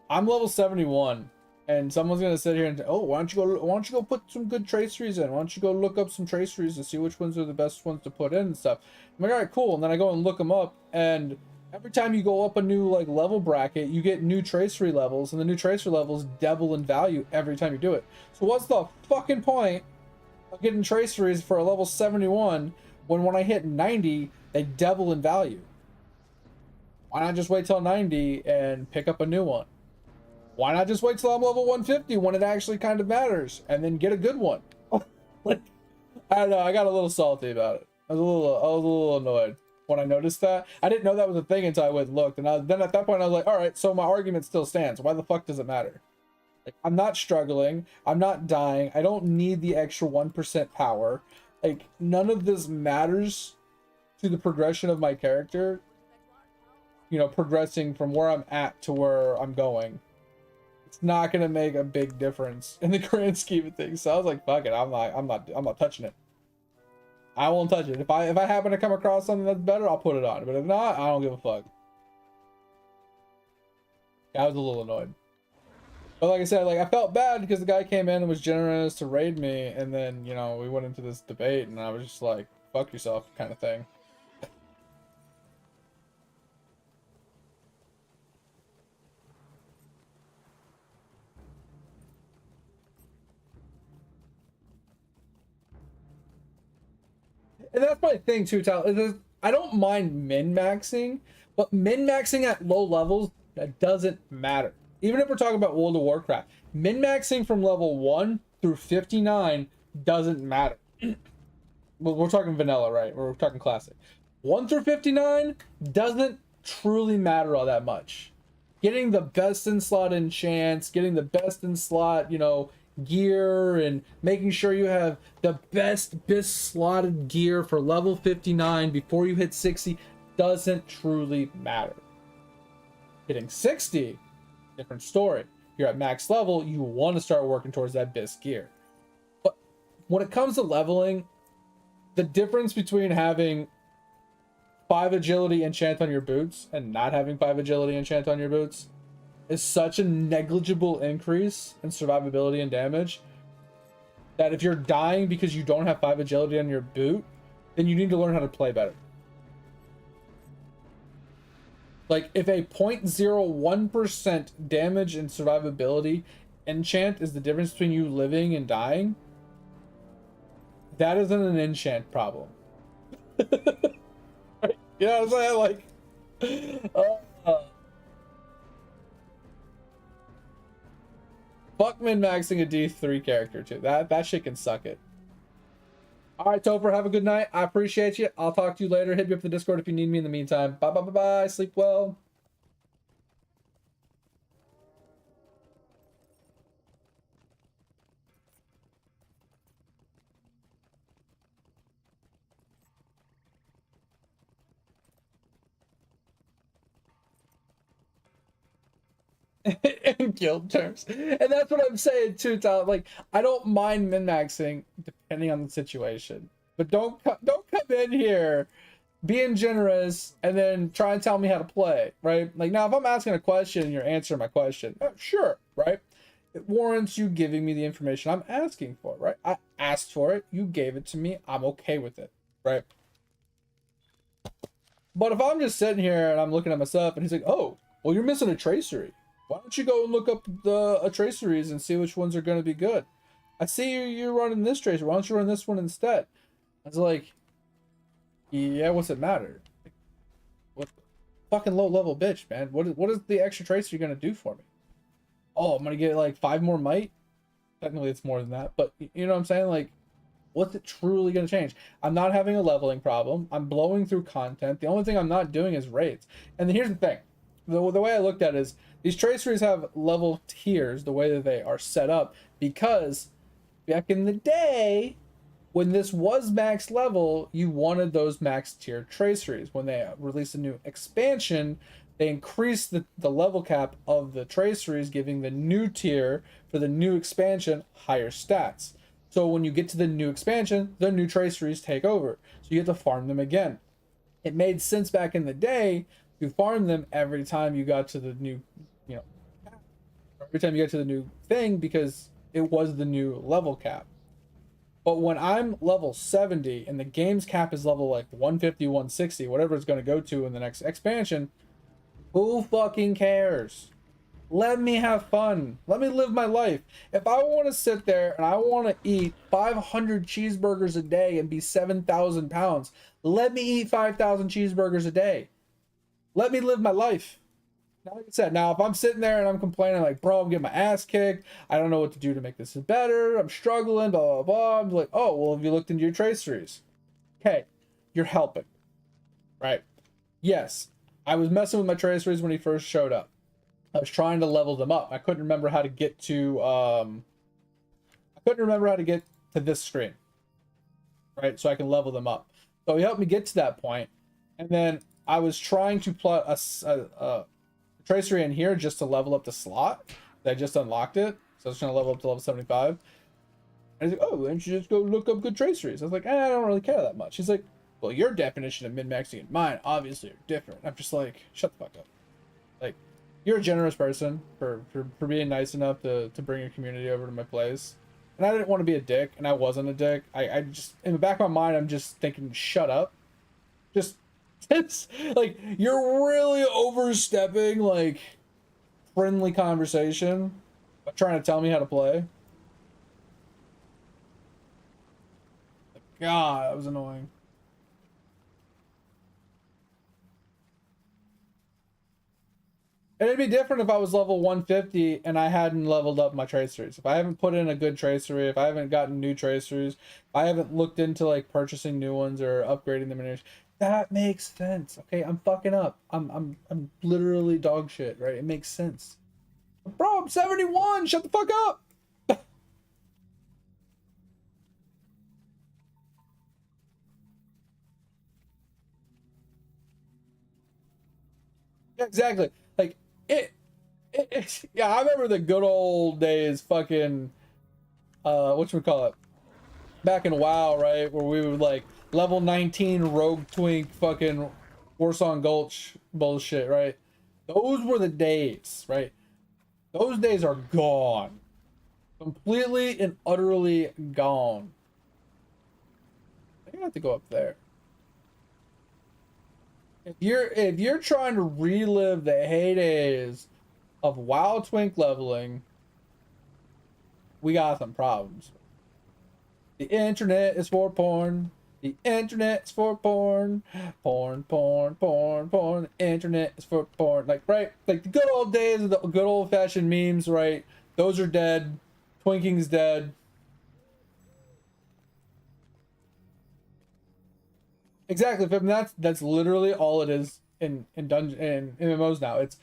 I'm level 71 and someone's gonna sit here and say, oh, why don't you go put some good traceries in? Why don't you go look up some traceries and see which ones are the best ones to put in and stuff? I'm like, all right, cool. And then I go and look them up, and every time you go up a new like level bracket, you get new tracery levels, and the new tracery levels double in value every time you do it. So what's the fucking point of getting traceries for a level 71 when I hit 90, they double in value? Why not just wait till 90 and pick up a new one? Why not just wait till I'm level 150 when it actually kind of matters and then get a good one? Like, I don't know. I got a little salty about it. I was a little annoyed when I noticed that. I didn't know that was a thing until I went and looked. And then at that point, I was like, all right, so my argument still stands. Why the fuck does it matter? Like, I'm not struggling. I'm not dying. I don't need the extra 1% power. Like, none of this matters to the progression of my character. You know, progressing from where I'm at to where I'm going. It's not gonna make a big difference in the grand scheme of things. So I was like, fuck it, I'm not touching it. I won't touch it. If I happen to come across something that's better, I'll put it on. But if not, I don't give a fuck. I was a little annoyed. But like I said, like I felt bad because the guy came in and was generous to raid me, and then, you know, we went into this debate and I was just like, fuck yourself kind of thing. And that's my thing too, Tal. I don't mind min-maxing, but min-maxing at low levels, that doesn't matter. Even if we're talking about World of Warcraft, min-maxing from level 1 through 59 doesn't matter. Well, we're talking vanilla, right? We're talking classic. 1 through 59 doesn't truly matter all that much. Getting the best in slot enchants, getting the best in slot, you know, gear, and making sure you have the best slotted gear for level 59 before you hit 60 doesn't truly matter. Hitting 60, different story. You're at max level, you want to start working towards that best gear. But when it comes to leveling, the difference between having 5 agility enchant on your boots and not having 5 agility enchant on your boots is such a negligible increase in survivability and damage that if you're dying because you don't have 5 agility on your boot, then you need to learn how to play better. Like, if a 0.01% damage and survivability enchant is the difference between you living and dying, that isn't an enchant problem. You know what I'm saying? Like, fuck min-maxing a D3 character too. That shit can suck it. Alright, Topher, have a good night. I appreciate you. I'll talk to you later. Hit me up the Discord if you need me in the meantime. Bye bye bye bye. Sleep well. In guild terms, and that's what I'm saying too, Tyler. Like, I don't mind min-maxing depending on the situation, but don't come in here being generous and then try and tell me how to play, right? Like, now if I'm asking a question and you're answering my question, sure, right? It warrants you giving me the information I'm asking for, right? I asked for it, you gave it to me, I'm okay with it, right? But if I'm just sitting here and I'm looking at myself and he's like, oh, well, you're missing a tracery. Why don't you go and look up the traceries and see which ones are going to be good? I see you're running this tracer. Why don't you run this one instead? I was like, yeah, what's it matter? What fucking low level bitch, man? What is the extra tracer you're going to do for me? Oh, I'm going to get like 5 more might? Technically, it's more than that. But you know what I'm saying? Like, what's it truly going to change? I'm not having a leveling problem. I'm blowing through content. The only thing I'm not doing is raids. And then here's the thing. The way I looked at it is these traceries have level tiers the way that they are set up, because back in the day when this was max level, you wanted those max tier traceries. When they released a new expansion, they increased the level cap of the traceries, giving the new tier for the new expansion higher stats. So when you get to the new expansion, the new traceries take over, so you have to farm them again. It made sense back in the day to farm them every time you got to the new, you know, every time you get to the new thing, because it was the new level cap. But when I'm level 70 and the game's cap is level like 150, 160, whatever it's going to go to in the next expansion, who fucking cares? Let me have fun. Let me live my life. If I want to sit there and I want to eat 500 cheeseburgers a day and be 7,000 pounds, let me eat 5,000 cheeseburgers a day. Let me live my life. Now, like I said, now if I'm sitting there and I'm complaining like, bro, I'm getting my ass kicked, I don't know what to do to make this better, I'm struggling, blah blah blah. I'm like, oh well, have you looked into your traceries? Okay, you're helping, right? Yes, I was messing with my traceries when he first showed up. I was trying to level them up. I couldn't remember how to get to this screen, right? So I can level them up. So he helped me get to that point, and then I was trying to plot a tracery in here just to level up the slot. I just unlocked it, so I was trying to level up to level 75. And he's like, oh, why don't you just go look up good traceries? I was like, I don't really care that much. He's like, well, your definition of min-maxing and mine obviously are different. I'm just like, shut the fuck up. Like, you're a generous person for being nice enough to bring your community over to my place. And I didn't want to be a dick, and I wasn't a dick. I just, in the back of my mind, I'm just thinking, shut up. Just, it's like, you're really overstepping, like, friendly conversation by trying to tell me how to play. God, that was annoying. And it'd be different if I was level 150 and I hadn't leveled up my traceries. If I haven't put in a good tracery, if I haven't gotten new traceries, if I haven't looked into like purchasing new ones or upgrading them in years, that makes sense. Okay, I'm fucking up. I'm literally dog shit, right? It makes sense. Bro, I'm 71. Shut the fuck up. Yeah, exactly. Like yeah, I remember the good old days fucking whatchamacallit, back in WoW, right? Where we would like level 19 rogue twink fucking Warsong Gulch bullshit, right? Those were the days, right? Those days are gone. Completely and utterly gone. I think I have to go up there. If you're trying to relive the heydays of WoW twink leveling, we got some problems. The internet is for porn. The internet is for porn. Porn, porn, porn, porn. The internet is for porn. Like, right? Like the good old days of the good old fashioned memes, right? Those are dead. Twinking's dead. Exactly. I mean, that's literally all it is in dungeon in MMOs now. It's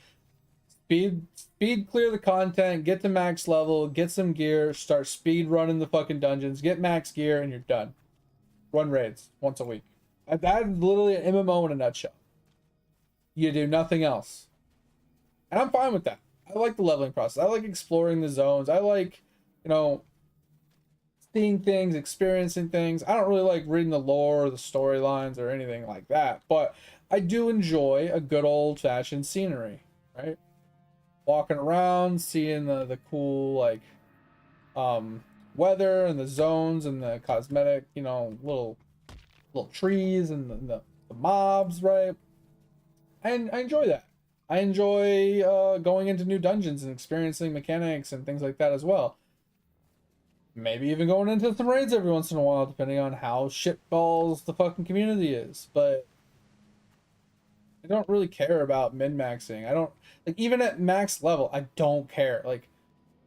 speed clear the content, get to max level, get some gear, start speed running the fucking dungeons, get max gear, and you're done. Run raids once a week. That's literally an MMO in a nutshell. You do nothing else. And I'm fine with that. I like the leveling process. I like exploring the zones. I like, you know, seeing things, experiencing things. I don't really like reading the lore or the storylines or anything like that, but I do enjoy a good old-fashioned scenery, right? Walking around, seeing the cool like weather and the zones and the cosmetic, you know, little trees and the mobs, right? And I enjoy that. I enjoy going into new dungeons and experiencing mechanics and things like that as well. Maybe even going into some raids every once in a while, depending on how shitballs the fucking community is. But I don't really care about min-maxing. I don't, like, even at max level, I don't care. Like,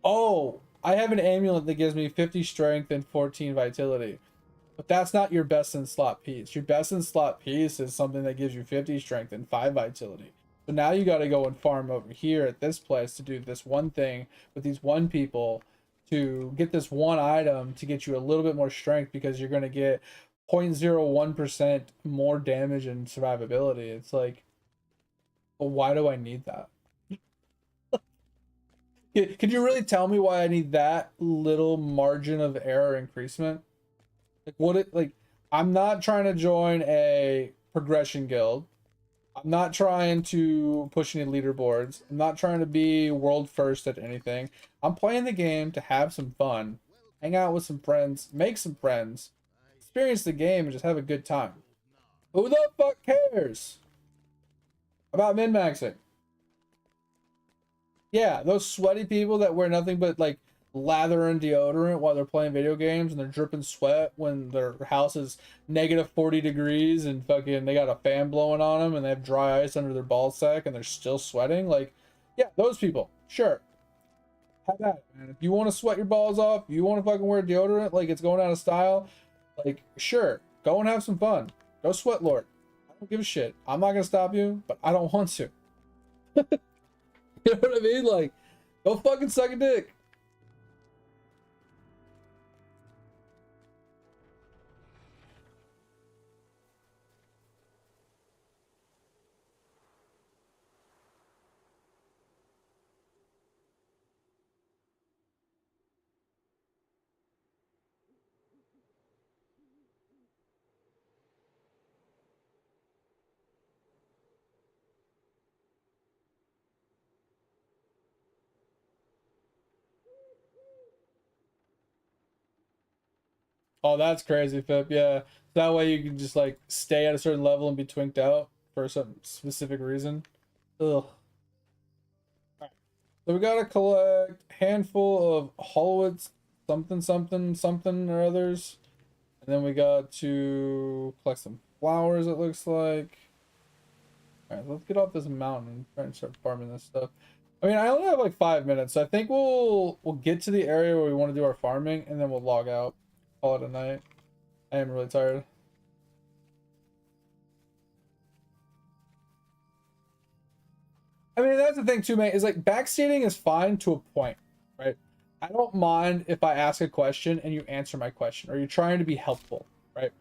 oh, I have an amulet that gives me 50 strength and 14 vitality. But that's not your best in slot piece. Your best in slot piece is something that gives you 50 strength and 5 vitality. So now you got to go and farm over here at this place to do this one thing with these one people to get this one item to get you a little bit more strength because you're going to get 0.01% more damage and survivability. It's like, well, why do I need that? Could you really tell me why I need that little margin of error increasement? Like what it like I'm not trying to join a progression guild. I'm not trying to push any leaderboards. I'm not trying to be world first at anything. I'm playing the game to have some fun, hang out with some friends, make some friends, experience the game, and just have a good time. Who the fuck cares about min-maxing? Yeah, those sweaty people that wear nothing but like lather in deodorant while they're playing video games and they're dripping sweat when their house is negative 40 degrees and fucking they got a fan blowing on them and they have dry ice under their ball sack and they're still sweating. Like, yeah, those people, sure. Have at it, man. If you want to sweat your balls off, you want to fucking wear deodorant like it's going out of style, like, sure, go and have some fun. Go sweat lord. I don't give a shit. I'm not gonna stop you, but I don't want to. You know what I mean? Like, go fucking suck a dick. Oh, that's crazy, Pip. Yeah. That way you can just like stay at a certain level and be twinked out for some specific reason. Ugh. So we gotta collect handful of Hollowitz something something something or others. And then we got to collect some flowers, it looks like. Alright, let's get off this mountain and try and start farming this stuff. I mean, I only have like 5 minutes, so I think we'll get to the area where we want to do our farming and then we'll log out. Call it a night. I am really tired. I mean, that's the thing too, mate, is like backstating is fine to a point, right? I don't mind if I ask a question and you answer my question or you're trying to be helpful, right?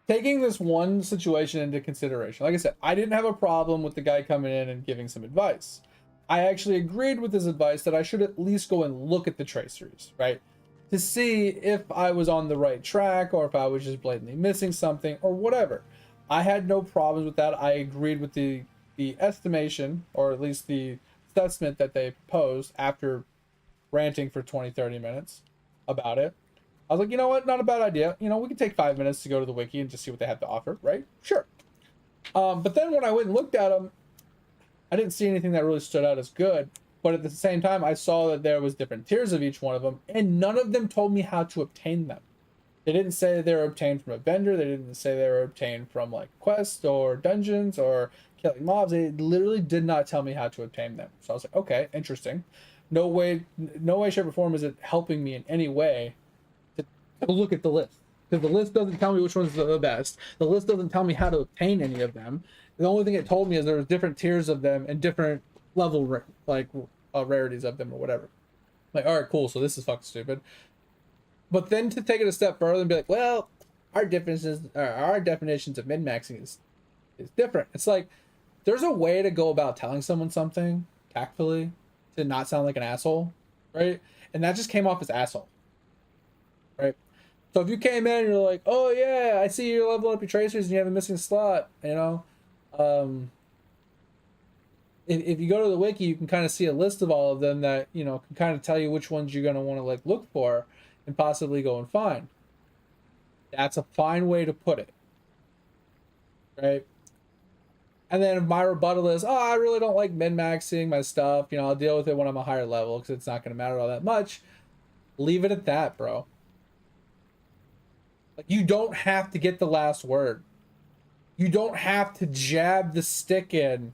Taking this one situation into consideration, like I said, I didn't have a problem with the guy coming in and giving some advice. I actually agreed with his advice that I should at least go and look at the traceries, right? To see if I was on the right track or if I was just blatantly missing something or whatever. I had no problems with that. I agreed with the estimation, or at least the assessment that they posed after ranting for 20-30 minutes about it. I was like, you know what, not a bad idea. You know, we can take 5 minutes to go to the wiki and just see what they have to offer, right? Sure. But then when I went and looked at them, I didn't see anything that really stood out as good. But at the same time, I saw that there was different tiers of each one of them, and none of them told me how to obtain them. They didn't say they were obtained from a vendor. They didn't say they were obtained from like quests or dungeons or killing mobs. They literally did not tell me how to obtain them. So I was like, okay, interesting. No way, shape, or form is it helping me in any way to look at the list, because the list doesn't tell me which one's the best. The list doesn't tell me how to obtain any of them. The only thing it told me is there was different tiers of them and different level rarities of them or whatever. Like, all right, cool. So this is fucking stupid. But then to take it a step further and be like, well, our definitions of min-maxing is different. It's like there's a way to go about telling someone something tactfully to not sound like an asshole, right? And that just came off as asshole, right? So if you came in and you're like, oh yeah, I see you're leveling up your tracers and you have a missing slot, you know, if you go to the wiki, you can kind of see a list of all of them that, you know, can kind of tell you which ones you're going to want to like look for and possibly go and find. That's a fine way to put it, right? And then if my rebuttal is, oh, I really don't like min-maxing my stuff, you know, I'll deal with it when I'm a higher level because it's not going to matter all that much. Leave it at that, bro. Like, you don't have to get the last word. You don't have to jab the stick in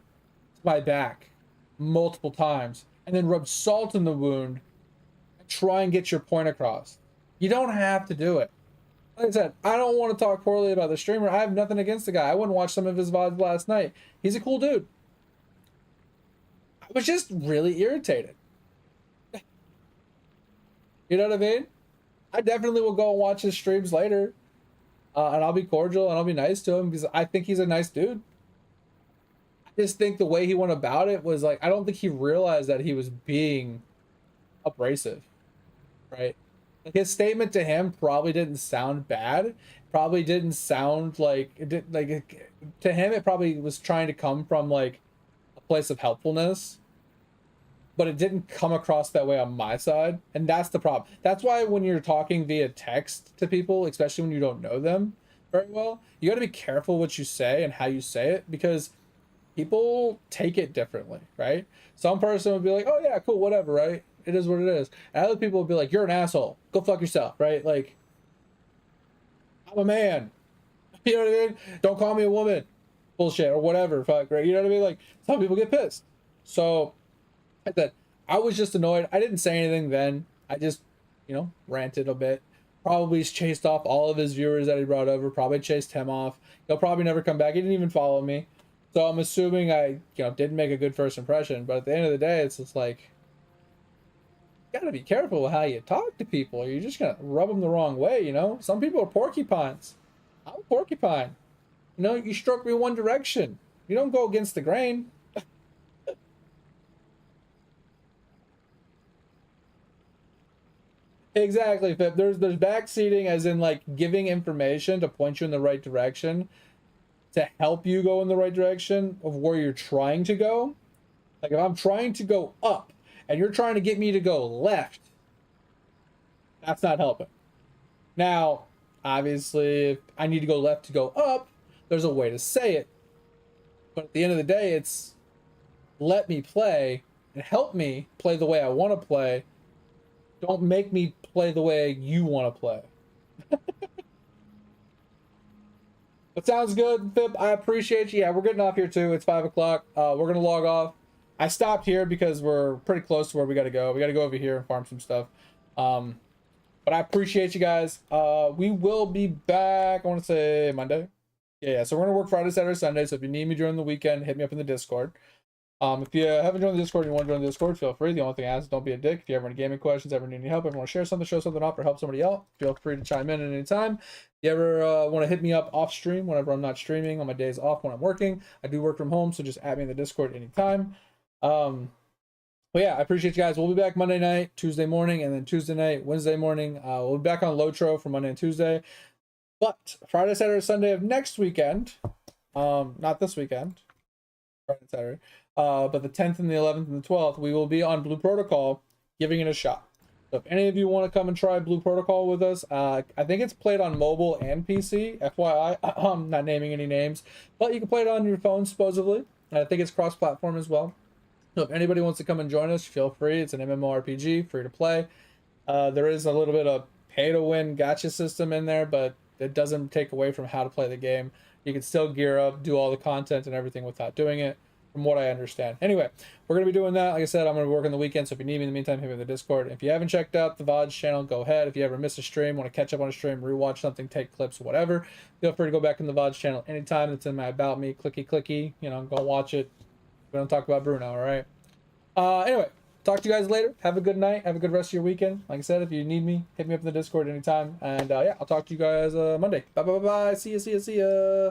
my back multiple times and then rub salt in the wound and try and get your point across. You don't have to do it. Like I said, I don't want to talk poorly about the streamer. I have nothing against the guy. I wouldn't watch some of his VODs last night. He's a cool dude. I was just really irritated. You know what I mean? I definitely will go and watch his streams later. And I'll be cordial and I'll be nice to him because I think he's a nice dude. I just think the way he went about it was like, I don't think he realized that he was being abrasive, right? Like, his statement to him probably didn't sound bad. Probably didn't sound like it did, like, to him it probably was trying to come from like a place of helpfulness, but it didn't come across that way on my side, and that's the problem. That's why when you're talking via text to people, especially when you don't know them very well, you got to be careful what you say and how you say it, because people take it differently, right? Some person would be like, oh yeah, cool, whatever, right? It is what it is. And other people will be like, you're an asshole. Go fuck yourself, right? Like, I'm a man. You know what I mean? Don't call me a woman. Bullshit or whatever. Fuck, right? You know what I mean? Like, some people get pissed. So, I said, I was just annoyed. I didn't say anything then. I just, ranted a bit. Probably chased off all of his viewers that he brought over. Probably chased him off. He'll probably never come back. He didn't even follow me. So I'm assuming I, didn't make a good first impression. But at the end of the day, it's just like, you gotta be careful with how you talk to people. You're just gonna rub them the wrong way, Some people are porcupines. I'm a porcupine. You stroke me one direction. You don't go against the grain. Exactly, Pip. There's backseating as in like giving information to point you in the right direction, to help you go in the right direction of where you're trying to go. Like if I'm trying to go up and you're trying to get me to go left, that's not helping. Now, obviously, if I need to go left to go up, there's a way to say it. But at the end of the day, it's let me play and help me play the way I want to play. Don't make me play the way you want to play. But sounds good, Pip. I appreciate you. Yeah, we're getting off here too. It's 5 o'clock. We're going to log off. I stopped here because we're pretty close to where we got to go. We got to go over here and farm some stuff. But I appreciate you guys. We will be back, I want to say Monday. Yeah, so we're going to work Friday, Saturday, Sunday. So if you need me during the weekend, hit me up in the Discord. If you haven't joined the Discord and you want to join the Discord, feel free. The only thing I ask is don't be a dick. If you ever have any gaming questions, ever need any help, ever want to share something, show something off, or help somebody out, feel free to chime in at any time. If you ever want to hit me up off stream whenever I'm not streaming, on my days off when I'm working, I do work from home, so just add me in the Discord anytime. But yeah, I appreciate you guys. We'll be back Monday night, Tuesday morning, and then Tuesday night, Wednesday morning. We'll be back on Lotro for Monday and Tuesday. But Friday, Saturday, Sunday of next weekend, not this weekend, Friday, Saturday, but the 10th and the 11th and the 12th, we will be on Blue Protocol giving it a shot. So if any of you want to come and try Blue Protocol with us, I think it's played on mobile and PC, FYI. I'm not naming any names, but you can play it on your phone supposedly. And I think it's cross-platform as well. So if anybody wants to come and join us, feel free. It's an MMORPG, free to play. There is a little bit of pay-to-win gacha system in there, but it doesn't take away from how to play the game. You can still gear up, do all the content and everything without doing it, from what I understand. Anyway, we're going to be doing that. Like I said, I'm going to be working the weekend, so if you need me in the meantime, hit me in the Discord. If you haven't checked out the VODs channel, go ahead. If you ever miss a stream, want to catch up on a stream, rewatch something, take clips, whatever, feel free to go back in the VODs channel anytime. It's in my About Me, clicky, go watch it. We don't talk about Bruno, all right? Anyway, talk to you guys later. Have a good night. Have a good rest of your weekend. Like I said, if you need me, hit me up in the Discord anytime. And yeah, I'll talk to you guys Monday. Bye. See ya.